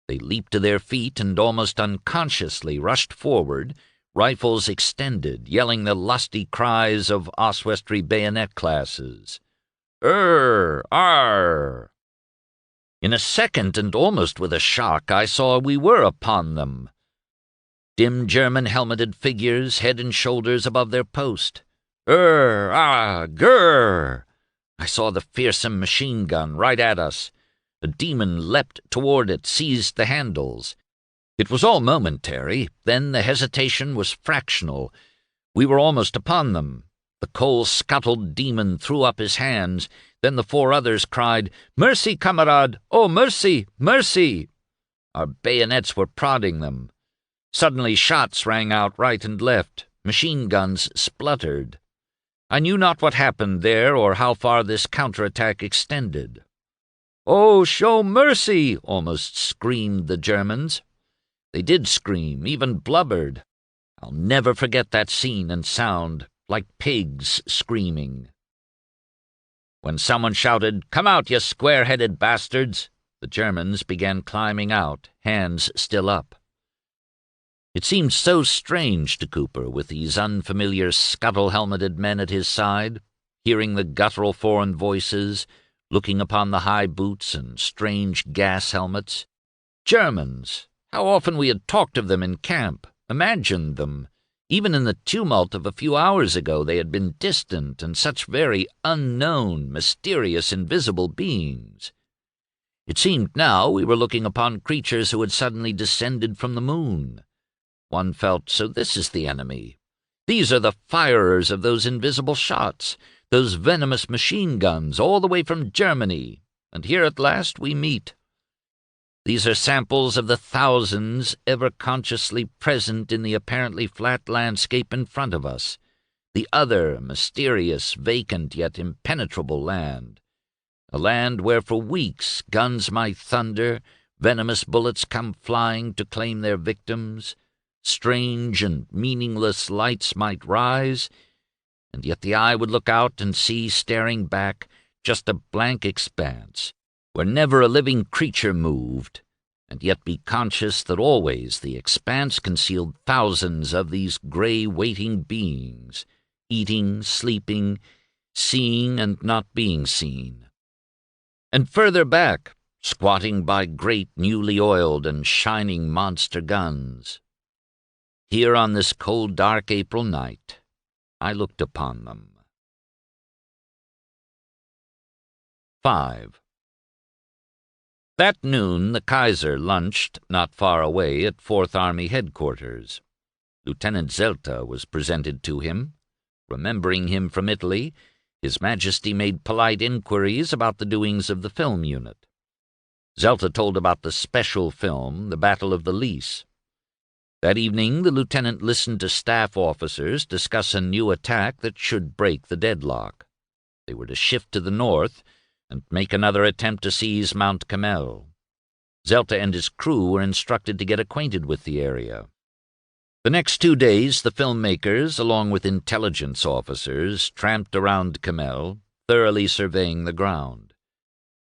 They leaped to their feet and almost unconsciously rushed forward, rifles extended, yelling the lusty cries of Oswestry bayonet classes. Arr! In a second, and almost with a shock, I saw we were upon them. Dim German helmeted figures, head and shoulders above their post. Grr! I saw the fearsome machine gun right at us. A demon leapt toward it, seized the handles. It was all momentary. Then the hesitation was fractional. We were almost upon them. The coal-scuttled demon threw up his hands. Then the 4 others cried, "Mercy, Kamerad! Oh, mercy! Mercy!" Our bayonets were prodding them. Suddenly shots rang out right and left. Machine guns spluttered. I knew not what happened there or how far this counterattack extended. "Oh, show mercy!" almost screamed the Germans. They did scream, even blubbered. I'll never forget that scene and sound, like pigs screaming. When someone shouted, "Come out, you square-headed bastards!" the Germans began climbing out, hands still up. It seemed so strange to Cooper, with these unfamiliar scuttle-helmeted men at his side, hearing the guttural foreign voices, looking upon the high boots and strange gas helmets. Germans! How often we had talked of them in camp, imagined them. Even in the tumult of a few hours ago they had been distant and such very unknown, mysterious, invisible beings. It seemed now we were looking upon creatures who had suddenly descended from the moon. One felt, so this is the enemy. These are the firers of those invisible shots, those venomous machine guns, all the way from Germany, and here at last we meet. These are samples of the thousands ever consciously present in the apparently flat landscape in front of us, the other mysterious, vacant, yet impenetrable land. A land where for weeks guns might thunder, venomous bullets come flying to claim their victims, strange and meaningless lights might rise, and yet the eye would look out and see, staring back, just a blank expanse, where never a living creature moved, and yet be conscious that always the expanse concealed thousands of these gray waiting beings, eating, sleeping, seeing and not being seen. And further back, squatting by great newly oiled and shining monster guns. Here on this cold, dark April night, I looked upon them. 5. That noon the Kaiser lunched not far away at Fourth Army headquarters. Lieutenant Zelter was presented to him. Remembering him from Italy, His Majesty made polite inquiries about the doings of the film unit. Zelter told about the special film, The Battle of the Lys. That evening the lieutenant listened to staff officers discuss a new attack that should break the deadlock. They were to shift to the north and make another attempt to seize Mount Carmel. Zelter and his crew were instructed to get acquainted with the area. The next 2 days the filmmakers, along with intelligence officers, tramped around Carmel, thoroughly surveying the ground.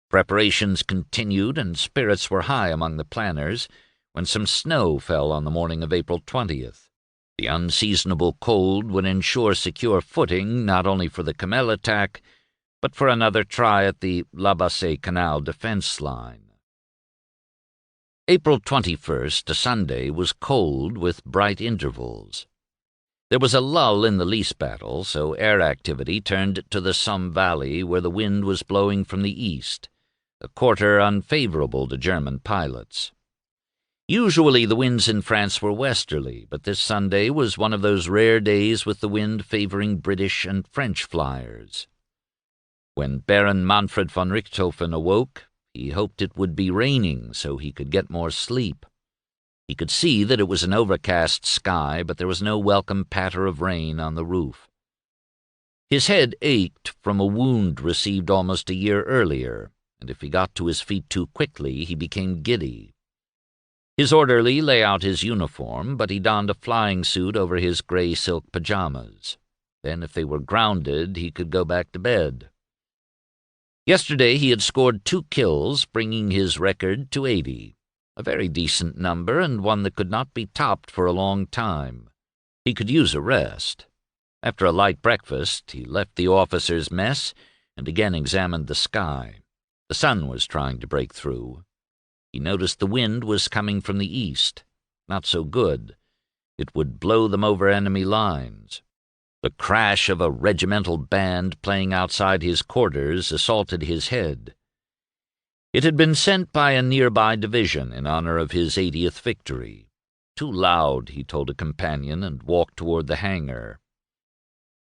Preparations continued and spirits were high among the planners when some snow fell on the morning of April 20th. The unseasonable cold would ensure secure footing not only for the Carmel attack, but for another try at the La Bassée Canal defense line. April 21st, a Sunday, was cold with bright intervals. There was a lull in the Lys battle, so air activity turned to the Somme Valley where the wind was blowing from the east, a quarter unfavorable to German pilots. Usually the winds in France were westerly, but this Sunday was one of those rare days with the wind favoring British and French flyers. When Baron Manfred von Richthofen awoke, he hoped it would be raining so he could get more sleep. He could see that it was an overcast sky, but there was no welcome patter of rain on the roof. His head ached from a wound received almost a year earlier, and if he got to his feet too quickly, he became giddy. His orderly lay out his uniform, but he donned a flying suit over his gray silk pajamas. Then, if they were grounded, he could go back to bed. Yesterday he had scored 2 kills, bringing his record to 80, a very decent number and one that could not be topped for a long time. He could use a rest. After a light breakfast, he left the officers' mess and again examined the sky. The sun was trying to break through. He noticed the wind was coming from the east. Not so good. It would blow them over enemy lines. The crash of a regimental band playing outside his quarters assaulted his head. It had been sent by a nearby division in honor of his 80th victory. Too loud, he told a companion, and walked toward the hangar.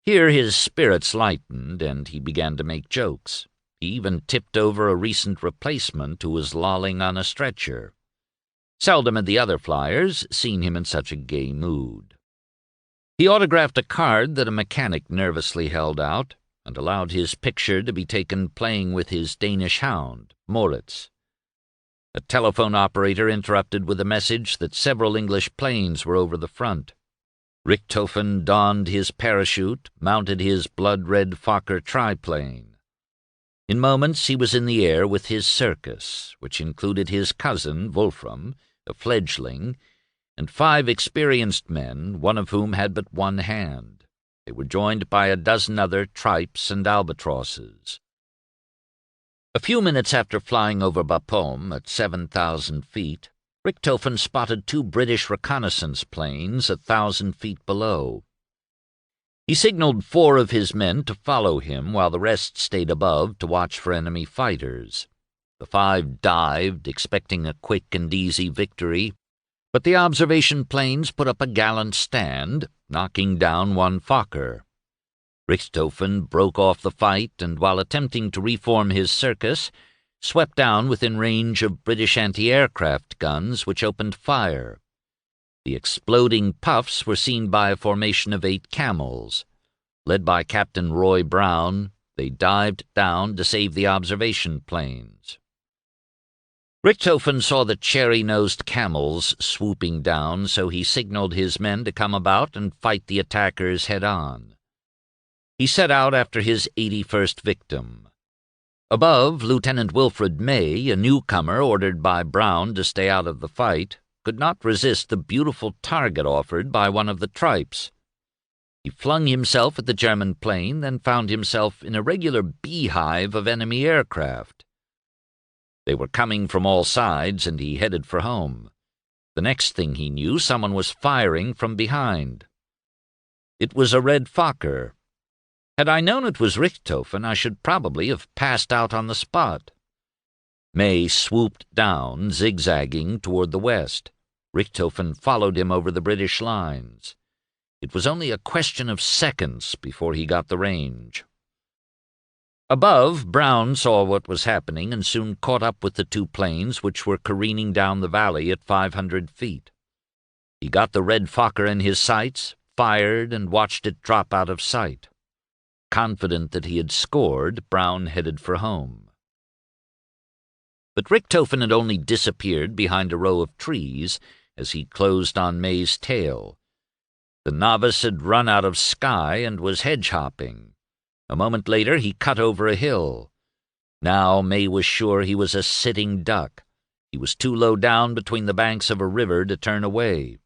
Here his spirits lightened, and he began to make jokes. He even tipped over a recent replacement who was lolling on a stretcher. Seldom had the other flyers seen him in such a gay mood. He autographed a card that a mechanic nervously held out, and allowed his picture to be taken playing with his Danish hound, Moritz. A telephone operator interrupted with a message that several English planes were over the front. Richthofen donned his parachute, mounted his blood-red Fokker triplane. In moments he was in the air with his circus, which included his cousin, Wolfram, a fledgling, and 5 experienced men, one of whom had but one hand. They were joined by a dozen other tripes and albatrosses. A few minutes after flying over Bapaume at 7,000 feet, Richthofen spotted 2 British reconnaissance planes 1,000 feet below. He signaled 4 of his men to follow him while the rest stayed above to watch for enemy fighters. The 5 dived, expecting a quick and easy victory, but the observation planes put up a gallant stand, knocking down one Fokker. Richthofen broke off the fight and, while attempting to reform his circus, swept down within range of British anti-aircraft guns, which opened fire. The exploding puffs were seen by a formation of 8 camels. Led by Captain Roy Brown, they dived down to save the observation planes. Richthofen saw the cherry-nosed camels swooping down, so he signaled his men to come about and fight the attackers head-on. He set out after his 81st victim. Above, Lieutenant Wilfred May, a newcomer ordered by Brown to stay out of the fight, could not resist the beautiful target offered by one of the tripes. He flung himself at the German plane, then found himself in a regular beehive of enemy aircraft. They were coming from all sides, and he headed for home. The next thing he knew, someone was firing from behind. It was a red Fokker. Had I known it was Richthofen, I should probably have passed out on the spot. May swooped down, zigzagging toward the west. Richthofen followed him over the British lines. It was only a question of seconds before he got the range. Above, Brown saw what was happening and soon caught up with the 2 planes which were careening down the valley at 500 feet. He got the red Fokker in his sights, fired, and watched it drop out of sight. Confident that he had scored, Brown headed for home. But Richthofen had only disappeared behind a row of trees as he closed on May's tail. The novice had run out of sky and was hedge-hopping. A moment later he cut over a hill. Now May was sure he was a sitting duck. He was too low down between the banks of a river to turn away.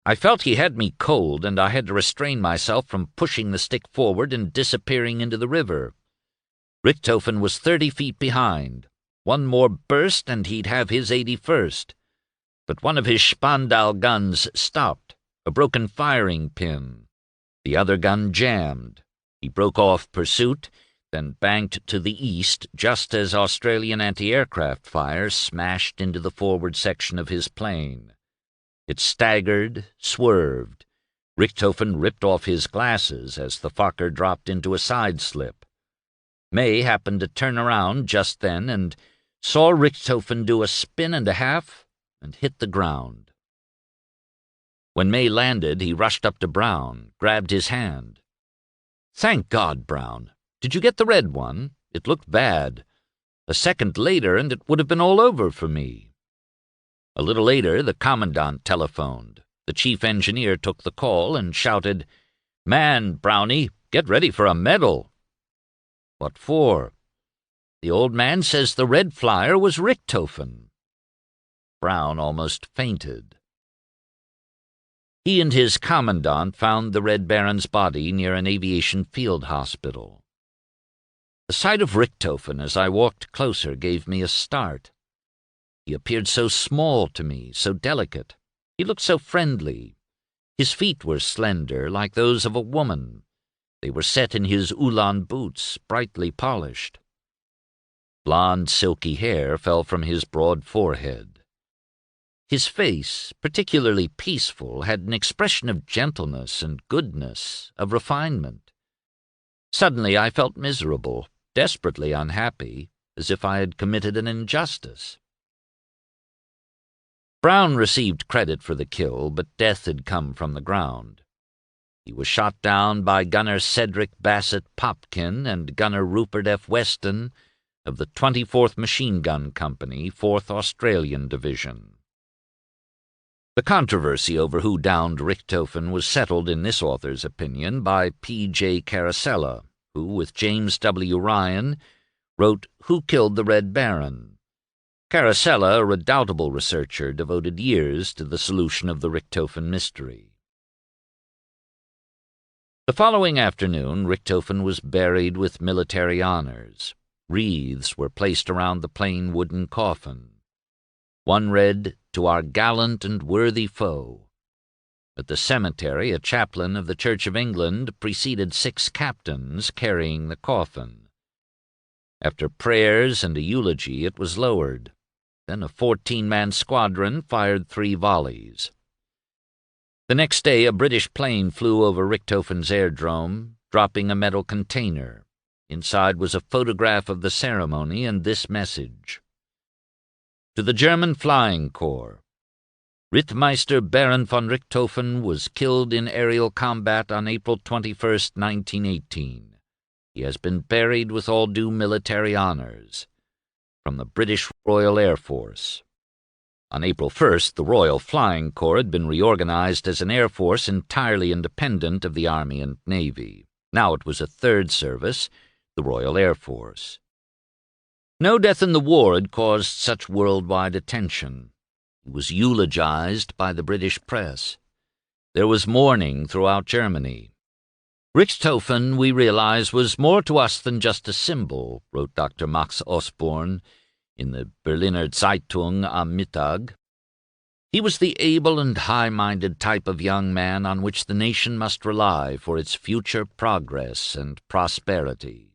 I felt he had me cold, and I had to restrain myself from pushing the stick forward and disappearing into the river. Richthofen was 30 feet behind. One more burst, and he'd have his 81st. But one of his Spandau guns stopped, a broken firing pin. The other gun jammed. He broke off pursuit, then banked to the east just as Australian anti-aircraft fire smashed into the forward section of his plane. It staggered, swerved. Richthofen ripped off his glasses as the Fokker dropped into a side-slip. May happened to turn around just then and saw Richthofen do a spin and a half and hit the ground. When May landed, he rushed up to Brown, grabbed his hand. "Thank God, Brown. Did you get the red one? It looked bad. A second later, and it would have been all over for me." A little later, the commandant telephoned. The chief engineer took the call and shouted, "Man, Brownie, get ready for a medal." "What for?" "The old man says the red flyer was Richthofen." Brown almost fainted. He and his commandant found the Red Baron's body near an aviation field hospital. The sight of Richthofen as I walked closer gave me a start. He appeared so small to me, so delicate. He looked so friendly. His feet were slender, like those of a woman. They were set in his Ulan boots, brightly polished. Blonde, silky hair fell from his broad forehead. His face, particularly peaceful, had an expression of gentleness and goodness, of refinement. Suddenly I felt miserable, desperately unhappy, as if I had committed an injustice. Brown received credit for the kill, but death had come from the ground. He was shot down by Gunner Cedric Bassett Popkin and Gunner Rupert F. Weston, of the 24th Machine Gun Company, 4th Australian Division. The controversy over who downed Richthofen was settled, in this author's opinion, by P.J. Carosella, who, with James W. Ryan, wrote Who Killed the Red Baron? Carosella, a redoubtable researcher, devoted years to the solution of the Richthofen mystery. The following afternoon, Richthofen was buried with military honors. Wreaths were placed around the plain wooden coffin. One read, "To our gallant and worthy foe." At the cemetery, a chaplain of the Church of England preceded 6 captains carrying the coffin. After prayers and a eulogy, it was lowered. Then a 14-man squadron fired 3 volleys. The next day, a British plane flew over Richthofen's airdrome, dropping a metal container. Inside was a photograph of the ceremony and this message. To the German Flying Corps, Rittmeister Baron von Richthofen was killed in aerial combat on April 21, 1918. He has been buried with all due military honors. From the British Royal Air Force. On April 1st, the Royal Flying Corps had been reorganized as an air force entirely independent of the Army and Navy. Now it was a third service, the Royal Air Force. No death in the war had caused such worldwide attention. He was eulogized by the British press. There was mourning throughout Germany. Richthofen, we realize, was more to us than just a symbol, wrote Dr. Max Osborn in the Berliner Zeitung am Mittag. He was the able and high-minded type of young man on which the nation must rely for its future progress and prosperity.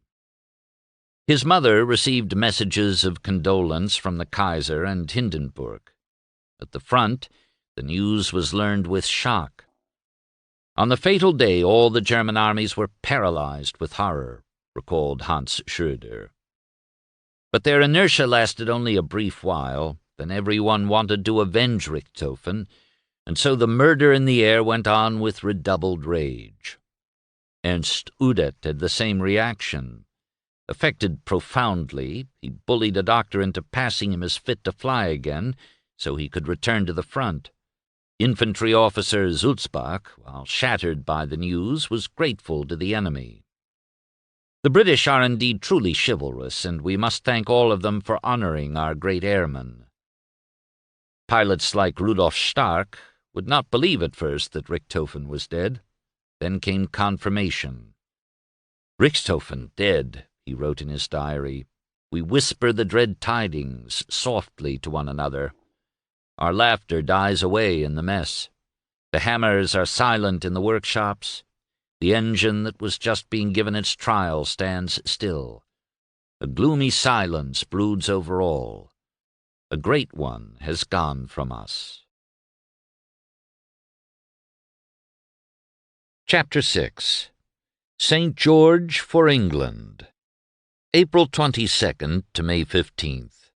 His mother received messages of condolence from the Kaiser and Hindenburg. At the front, the news was learned with shock. On the fatal day, all the German armies were paralyzed with horror, recalled Hans Schröder. But their inertia lasted only a brief while. Then everyone wanted to avenge Richthofen, and so the murder in the air went on with redoubled rage. Ernst Udet had the same reaction. Affected profoundly, he bullied a doctor into passing him as fit to fly again, so he could return to the front. Infantry officer Sulzbach, while shattered by the news, was grateful to the enemy. The British are indeed truly chivalrous, and we must thank all of them for honoring our great airmen. Pilots like Rudolf Stark would not believe at first that Richthofen was dead. Then came confirmation. "Richthofen dead," he wrote in his diary. "We whisper the dread tidings softly to one another. Our laughter dies away in the mess. The hammers are silent in the workshops. The engine that was just being given its trial stands still. A gloomy silence broods over all. A great one has gone from us." Chapter 6. St. George for England. April 22nd to May 15th.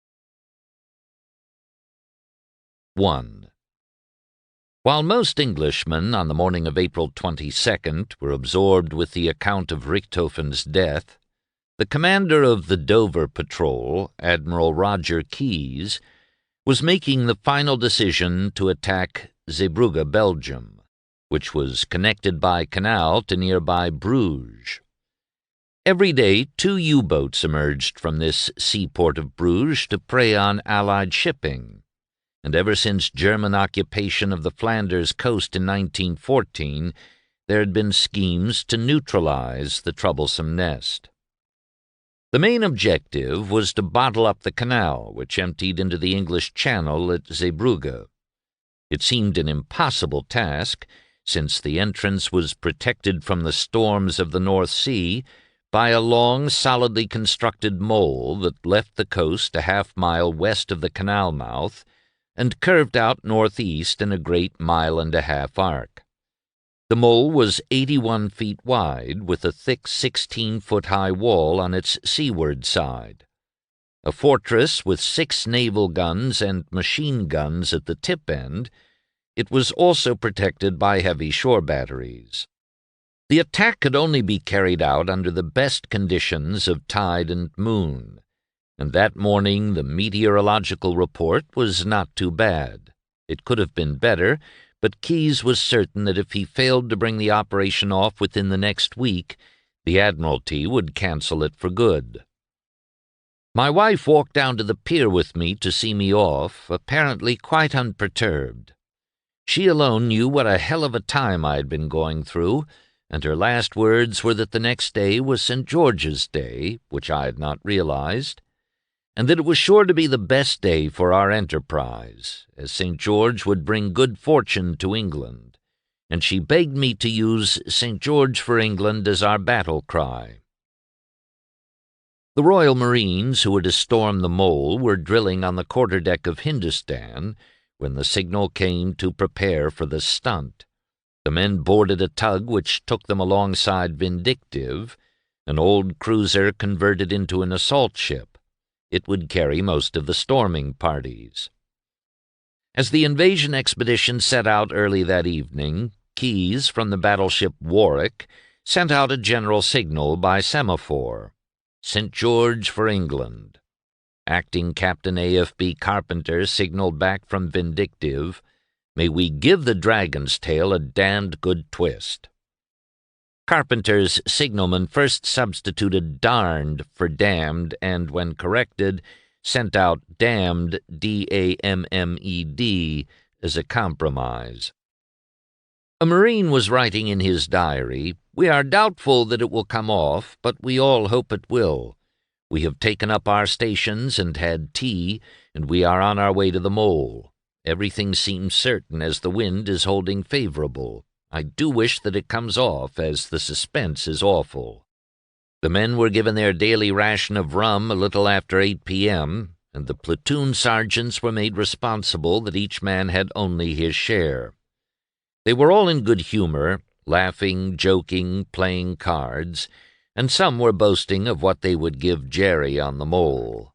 1. While most Englishmen on the morning of April 22nd were absorbed with the account of Richthofen's death, the commander of the Dover Patrol, Admiral Roger Keyes, was making the final decision to attack Zeebrugge, Belgium, which was connected by canal to nearby Bruges. Every day 2 U-boats emerged from this seaport of Bruges to prey on Allied shipping, and ever since German occupation of the Flanders coast in 1914, there had been schemes to neutralize the troublesome nest. The main objective was to bottle up the canal, which emptied into the English Channel at Zeebrugge. It seemed an impossible task, since the entrance was protected from the storms of the North Sea by a long, solidly constructed mole that left the coast a half-mile west of the canal mouth and curved out northeast in a great 1.5-mile arc. The mole was 81 feet wide, with a thick 16-foot-high wall on its seaward side. A fortress with 6 naval guns and machine guns at the tip end, it was also protected by heavy shore batteries. The attack could only be carried out under the best conditions of tide and moon, and that morning the meteorological report was not too bad. It could have been better, but Keyes was certain that if he failed to bring the operation off within the next week, the Admiralty would cancel it for good. My wife walked down to the pier with me to see me off, apparently quite unperturbed. She alone knew what a hell of a time I had been going through, and her last words were that the next day was St. George's Day, which I had not realized, and that it was sure to be the best day for our enterprise, as St. George would bring good fortune to England, and she begged me to use St. George for England as our battle cry. The Royal Marines, who were to storm the mole, were drilling on the quarterdeck of Hindustan when the signal came to prepare for the stunt. The men boarded a tug which took them alongside Vindictive, an old cruiser converted into an assault ship. It would carry most of the storming parties. As the invasion expedition set out early that evening, Keyes, from the battleship Warwick, sent out a general signal by semaphore. St. George for England. Acting Captain A.F.B. Carpenter signaled back from Vindictive, "May we give the Dragon's Tail a damned good twist." Carpenter's signalman first substituted darned for damned, and when corrected, sent out damned, D-A-M-M-E-D, as a compromise. A Marine was writing in his diary, "We are doubtful that it will come off, but we all hope it will. We have taken up our stations and had tea, and we are on our way to the mole. Everything seems certain as the wind is holding favorable. I do wish that it comes off, as the suspense is awful." The men were given their daily ration of rum a little after 8 p.m., and the platoon sergeants were made responsible that each man had only his share. They were all in good humor, laughing, joking, playing cards, and some were boasting of what they would give Jerry on the mole.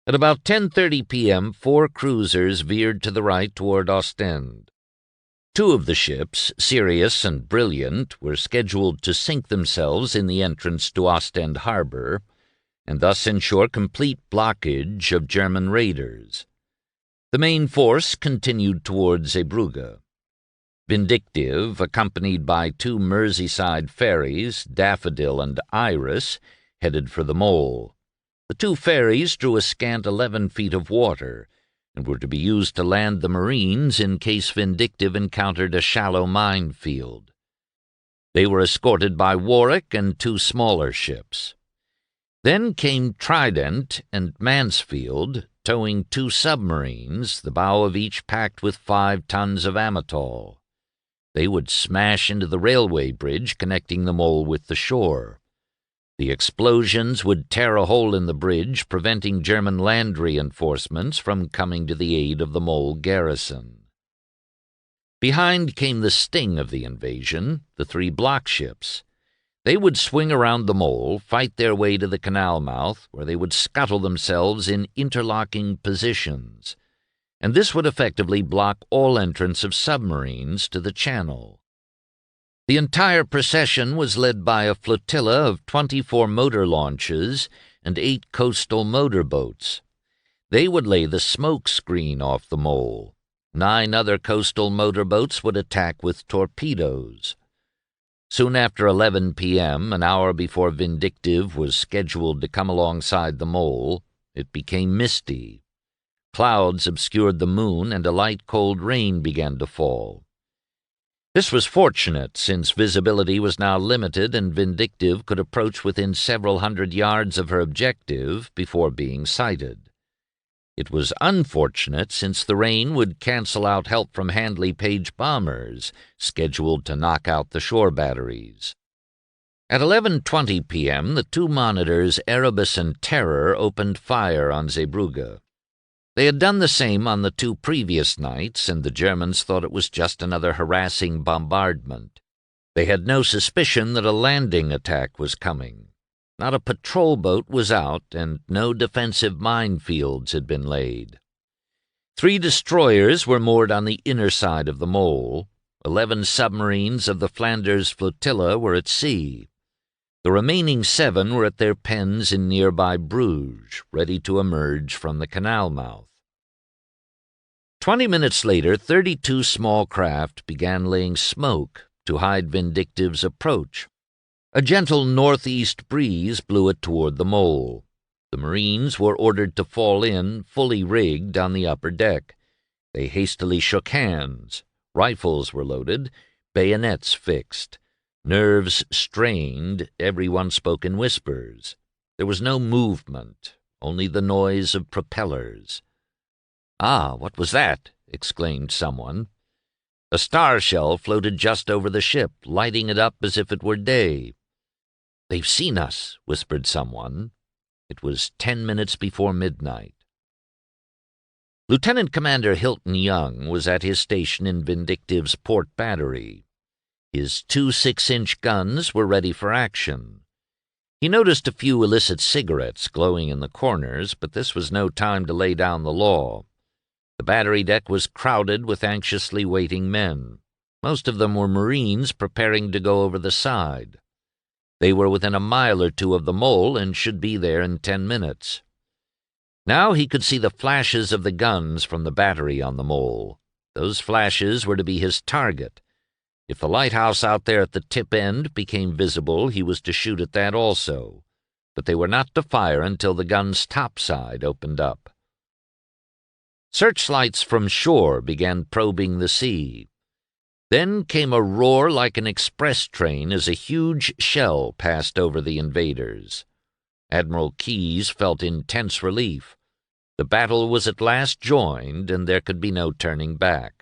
At about 10:30 p.m., 4 cruisers veered to the right toward Ostend. 2 of the ships, Sirius and Brilliant, were scheduled to sink themselves in the entrance to Ostend harbor, and thus ensure complete blockage of German raiders. The main force continued toward Zeebrugge. Vindictive, accompanied by 2 Merseyside ferries, Daffodil and Iris, headed for the mole. The 2 ferries drew a scant 11 feet of water, and were to be used to land the Marines in case Vindictive encountered a shallow minefield. They were escorted by Warwick and 2 smaller ships. Then came Trident and Mansfield, towing 2 submarines, the bow of each packed with 5 tons of amytal. They would smash into the railway bridge connecting the mole with the shore. The explosions would tear a hole in the bridge, preventing German land reinforcements from coming to the aid of the mole garrison. Behind came the sting of the invasion, the 3 block ships. They would swing around the mole, fight their way to the canal mouth, where they would scuttle themselves in interlocking positions, and this would effectively block all entrance of submarines to the channel. The entire procession was led by a flotilla of 24 motor launches and 8 coastal motorboats. They would lay the smoke screen off the mole. 9 other coastal motorboats would attack with torpedoes. Soon after 11 p.m., an hour before Vindictive was scheduled to come alongside the mole, it became misty. Clouds obscured the moon, and a light, cold rain began to fall. This was fortunate, since visibility was now limited and Vindictive could approach within several hundred yards of her objective before being sighted. It was unfortunate, since the rain would cancel out help from Handley Page bombers, scheduled to knock out the shore batteries. At 11:20 p.m., the 2 monitors, Erebus and Terror, opened fire on Zeebrugge. They had done the same on the 2 previous nights, and the Germans thought it was just another harassing bombardment. They had no suspicion that a landing attack was coming. Not a patrol boat was out, and no defensive minefields had been laid. 3 destroyers were moored on the inner side of the mole. 11 submarines of the Flanders flotilla were at sea. The remaining 7 were at their pens in nearby Bruges, ready to emerge from the canal mouth. 20 minutes later, 32 small craft began laying smoke to hide Vindictive's approach. A gentle northeast breeze blew it toward the mole. The Marines were ordered to fall in, fully rigged, on the upper deck. They hastily shook hands. Rifles were loaded, bayonets fixed. Nerves strained, everyone spoke in whispers. There was no movement, only the noise of propellers. "Ah, what was that?" exclaimed someone. A star shell floated just over the ship, lighting it up as if it were day. "They've seen us," whispered someone. It was 10 minutes before midnight. Lieutenant Commander Hilton Young was at his station in Vindictive's port battery. His 2 6-inch guns were ready for action. He noticed a few illicit cigarettes glowing in the corners, but this was no time to lay down the law. The battery deck was crowded with anxiously waiting men. Most of them were Marines preparing to go over the side. They were within a mile or two of the mole and should be there in 10 minutes. Now he could see the flashes of the guns from the battery on the mole. Those flashes were to be his target. If the lighthouse out there at the tip end became visible, he was to shoot at that also. But they were not to fire until the gun's topside opened up. Searchlights from shore began probing the sea. Then came a roar like an express train as a huge shell passed over the invaders. Admiral Keyes felt intense relief. The battle was at last joined, and there could be no turning back.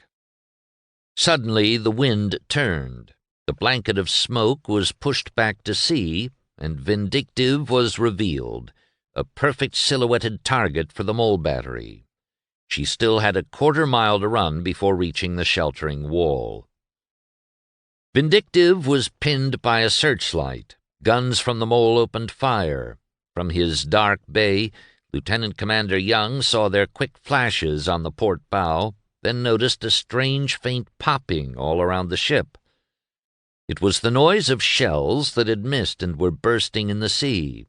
Suddenly the wind turned. The blanket of smoke was pushed back to sea, and Vindictive was revealed, a perfect silhouetted target for the mole battery. She still had a quarter-mile to run before reaching the sheltering wall. Vindictive was pinned by a searchlight. Guns from the mole opened fire. From his dark bay, Lieutenant Commander Young saw their quick flashes on the port bow, then noticed a strange faint popping all around the ship. It was the noise of shells that had missed and were bursting in the sea.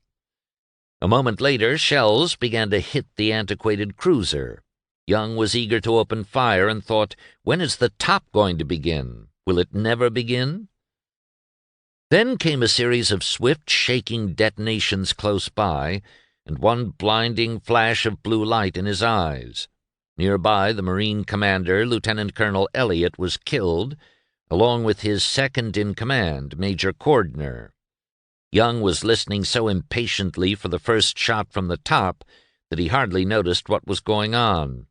A moment later, shells began to hit the antiquated cruiser. Young was eager to open fire and thought, when is the top going to begin? Will it never begin? Then came a series of swift, shaking detonations close by, and one blinding flash of blue light in his eyes. Nearby, the Marine commander, Lieutenant Colonel Elliott, was killed, along with his second-in-command, Major Cordner. Young was listening so impatiently for the first shot from the top that he hardly noticed what was going on.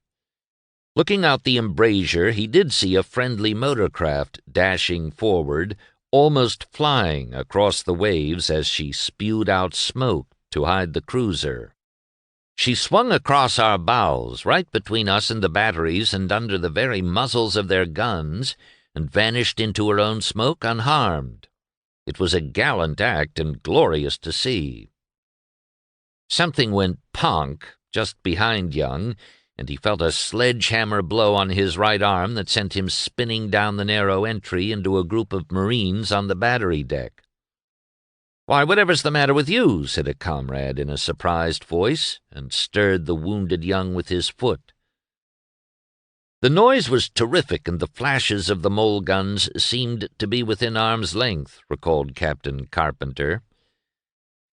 Looking out the embrasure, he did see a friendly motorcraft dashing forward, almost flying across the waves as she spewed out smoke to hide the cruiser. She swung across our bows, right between us and the batteries and under the very muzzles of their guns, and vanished into her own smoke unharmed. It was a gallant act and glorious to see. Something went ponk just behind Young, and he felt a sledgehammer blow on his right arm that sent him spinning down the narrow entry into a group of Marines on the battery deck. "Why, whatever's the matter with you?" said a comrade in a surprised voice, and stirred the wounded Young with his foot. The noise was terrific, and the flashes of the mole guns seemed to be within arm's length, recalled Captain Carpenter.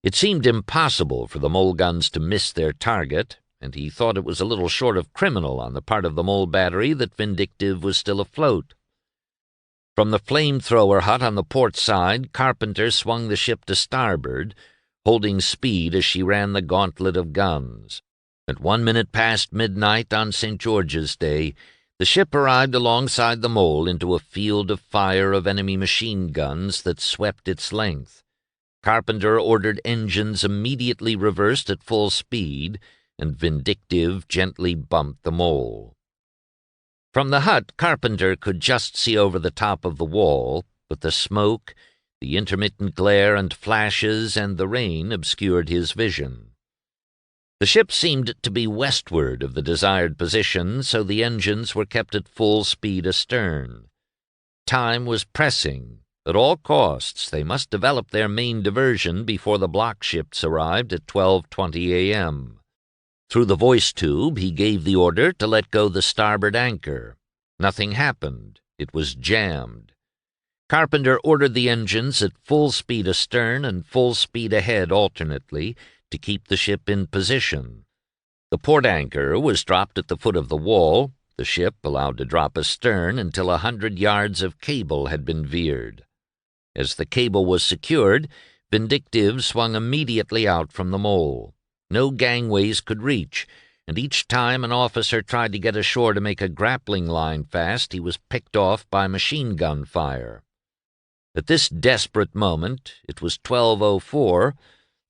It seemed impossible for the mole guns to miss their target, and he thought it was a little short of criminal on the part of the mole battery that Vindictive was still afloat. From the flamethrower hut on the port side, Carpenter swung the ship to starboard, holding speed as she ran the gauntlet of guns. At 1 minute past midnight on St. George's Day, the ship arrived alongside the mole into a field of fire of enemy machine guns that swept its length. Carpenter ordered engines immediately reversed at full speed, and Vindictive gently bumped the mole. From the hut, Carpenter could just see over the top of the wall, but the smoke, the intermittent glare and flashes, and the rain obscured his vision. The ship seemed to be westward of the desired position, so the engines were kept at full speed astern. Time was pressing. At all costs, they must develop their main diversion before the block ships arrived at 12:20 a.m. Through the voice tube, he gave the order to let go the starboard anchor. Nothing happened. It was jammed. Carpenter ordered the engines at full speed astern and full speed ahead alternately to keep the ship in position. The port anchor was dropped at the foot of the wall, the ship allowed to drop astern until 100 yards of cable had been veered. As the cable was secured, Vindictive swung immediately out from the mole. No gangways could reach, and each time an officer tried to get ashore to make a grappling line fast, he was picked off by machine gun fire. At this desperate moment, it was 12:04,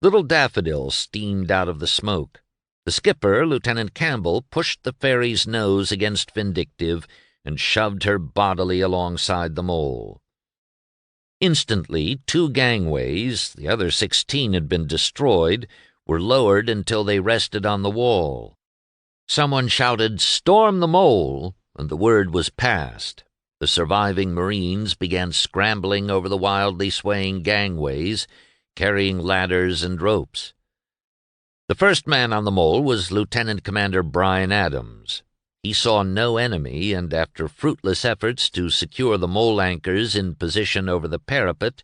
Little Daffodil steamed out of the smoke. The skipper, Lieutenant Campbell, pushed the ferry's nose against Vindictive and shoved her bodily alongside the mole. Instantly, 2 gangways, the other 16 had been destroyed, were lowered until they rested on the wall. Someone shouted, "Storm the mole," and the word was passed. The surviving Marines began scrambling over the wildly swaying gangways, carrying ladders and ropes. The first man on the mole was Lieutenant Commander Bryan Adams. He saw no enemy, and after fruitless efforts to secure the mole anchors in position over the parapet,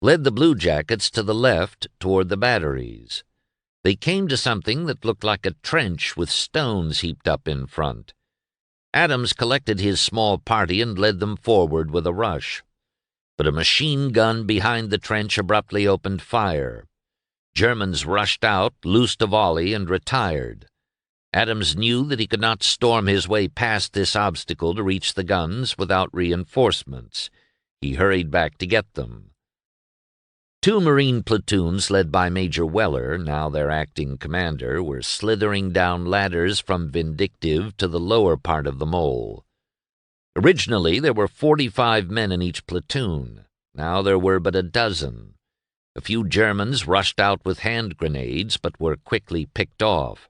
led the bluejackets to the left toward the batteries. They came to something that looked like a trench with stones heaped up in front. Adams collected his small party and led them forward with a rush. But a machine gun behind the trench abruptly opened fire. Germans rushed out, loosed a volley, and retired. Adams knew that he could not storm his way past this obstacle to reach the guns without reinforcements. He hurried back to get them. 2 Marine platoons led by Major Weller, now their acting commander, were slithering down ladders from Vindictive to the lower part of the mole. Originally, there were 45 men in each platoon. Now there were but a dozen. A few Germans rushed out with hand grenades, but were quickly picked off.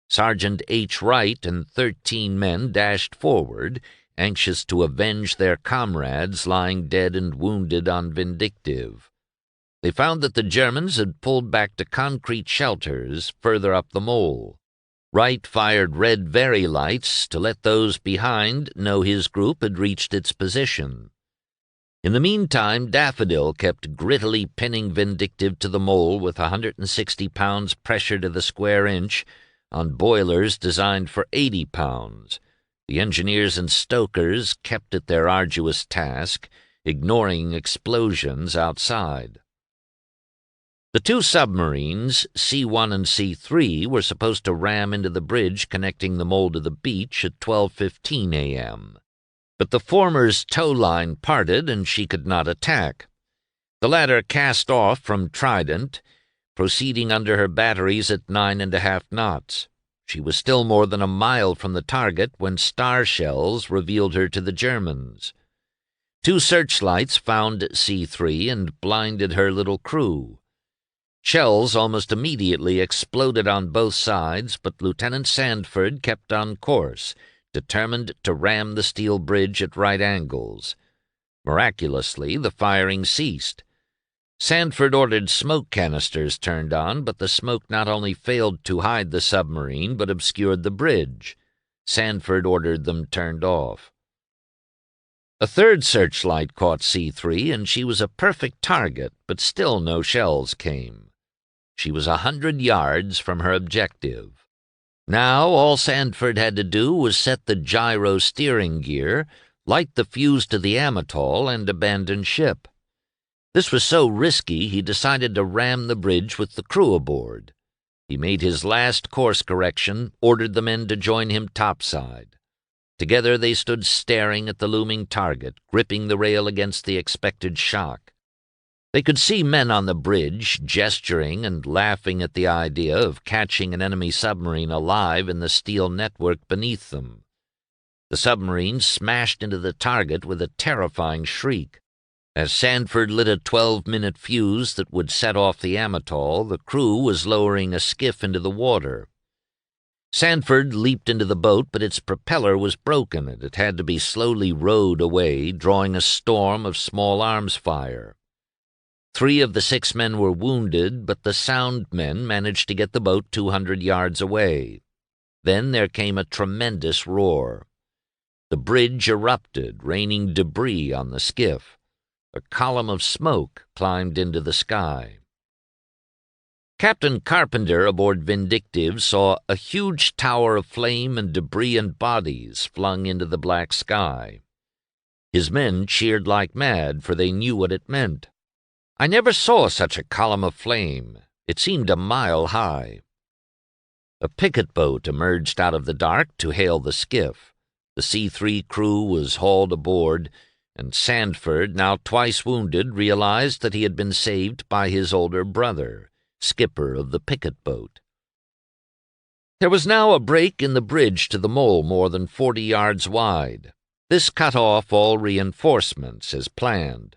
Sergeant H. Wright and 13 men dashed forward, anxious to avenge their comrades lying dead and wounded on Vindictive. They found that the Germans had pulled back to concrete shelters further up the mole. Wright fired red Very lights to let those behind know his group had reached its position. In the meantime, Daffodil kept grittily pinning Vindictive to the mole with 160 pounds pressure to the square inch on boilers designed for 80 pounds. The engineers and stokers kept at their arduous task, ignoring explosions outside. The 2 submarines, C-1 and C-3, were supposed to ram into the bridge connecting the mole to the beach at 12:15 a.m. But the former's tow line parted and she could not attack. The latter cast off from Trident, proceeding under her batteries at 9½ knots. She was still more than a mile from the target when star shells revealed her to the Germans. 2 searchlights found C-3 and blinded her little crew. Shells almost immediately exploded on both sides, but Lieutenant Sandford kept on course, determined to ram the steel bridge at right angles. Miraculously, the firing ceased. Sandford ordered smoke canisters turned on, but the smoke not only failed to hide the submarine, but obscured the bridge. Sandford ordered them turned off. A 3rd searchlight caught C-3, and she was a perfect target, but still no shells came. She was 100 yards from her objective. Now all Sandford had to do was set the gyro steering gear, light the fuse to the Amatol, and abandon ship. This was so risky he decided to ram the bridge with the crew aboard. He made his last course correction, ordered the men to join him topside. Together they stood staring at the looming target, gripping the rail against the expected shock. They could see men on the bridge gesturing and laughing at the idea of catching an enemy submarine alive in the steel network beneath them. The submarine smashed into the target with a terrifying shriek. As Sandford lit a 12-minute fuse that would set off the Amatol, the crew was lowering a skiff into the water. Sanford leaped into the boat, but its propeller was broken, and it had to be slowly rowed away, drawing a storm of small arms fire. 3 of the 6 men were wounded, but the sound men managed to get the boat 200 yards away. Then there came a tremendous roar. The bridge erupted, raining debris on the skiff. A column of smoke climbed into the sky. Captain Carpenter aboard Vindictive saw a huge tower of flame and debris and bodies flung into the black sky. His men cheered like mad, for they knew what it meant. I never saw such a column of flame. It seemed a mile high. A picket boat emerged out of the dark to hail the skiff. The C-3 crew was hauled aboard, and Sanford, now twice wounded, realized that he had been saved by his older brother, skipper of the picket boat. There was now a break in the bridge to the mole more than 40 yards wide. This cut off all reinforcements as planned.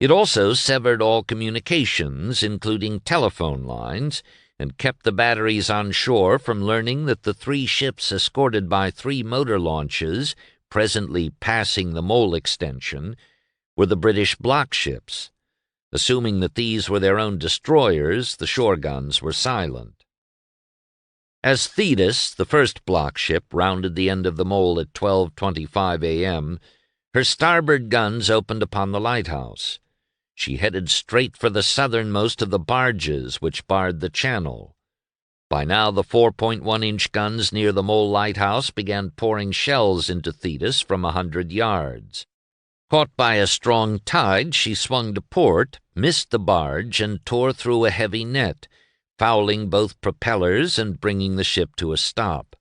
It also severed all communications, including telephone lines, and kept the batteries on shore from learning that the 3 ships escorted by 3 motor launches, presently passing the mole extension, were the British block ships. Assuming that these were their own destroyers, the shore guns were silent. As Thetis, the first block ship, rounded the end of the mole at 12:25 a.m., her starboard guns opened upon the lighthouse. She headed straight for the southernmost of the barges which barred the channel. By now the 4.1-inch guns near the mole lighthouse began pouring shells into Thetis from 100 yards. Caught by a strong tide, she swung to port, missed the barge, and tore through a heavy net, fouling both propellers and bringing the ship to a stop.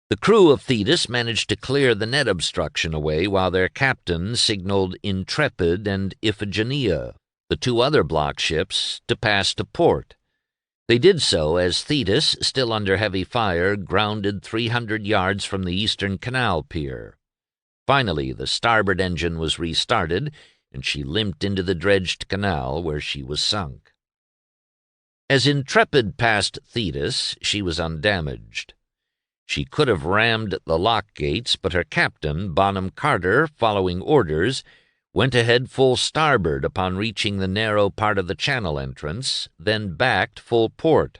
The crew of Thetis managed to clear the net obstruction away while their captain signaled Intrepid and Iphigenia, the 2 other block ships, to pass to port. They did so as Thetis, still under heavy fire, grounded 300 yards from the eastern canal pier. Finally, the starboard engine was restarted, and she limped into the dredged canal where she was sunk. As Intrepid passed Thetis, she was undamaged. She could have rammed the lock gates, but her captain, Bonham Carter, following orders, went ahead full starboard upon reaching the narrow part of the channel entrance, then backed full port.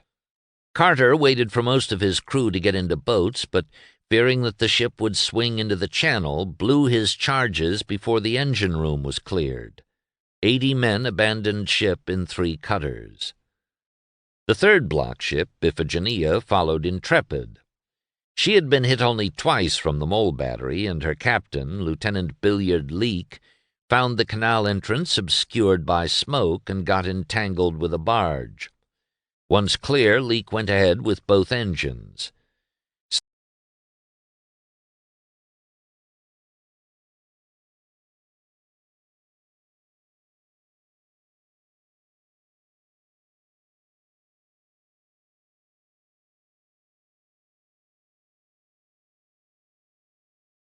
Carter waited for most of his crew to get into boats, but fearing that the ship would swing into the channel, blew his charges before the engine room was cleared. 80 men abandoned ship in 3 cutters. The 3rd block ship, Iphigenia, followed Intrepid. She had been hit only twice from the mole battery, and her captain, Lieutenant Billiard Leake, found the canal entrance obscured by smoke and got entangled with a barge. Once clear, Leake went ahead with both engines.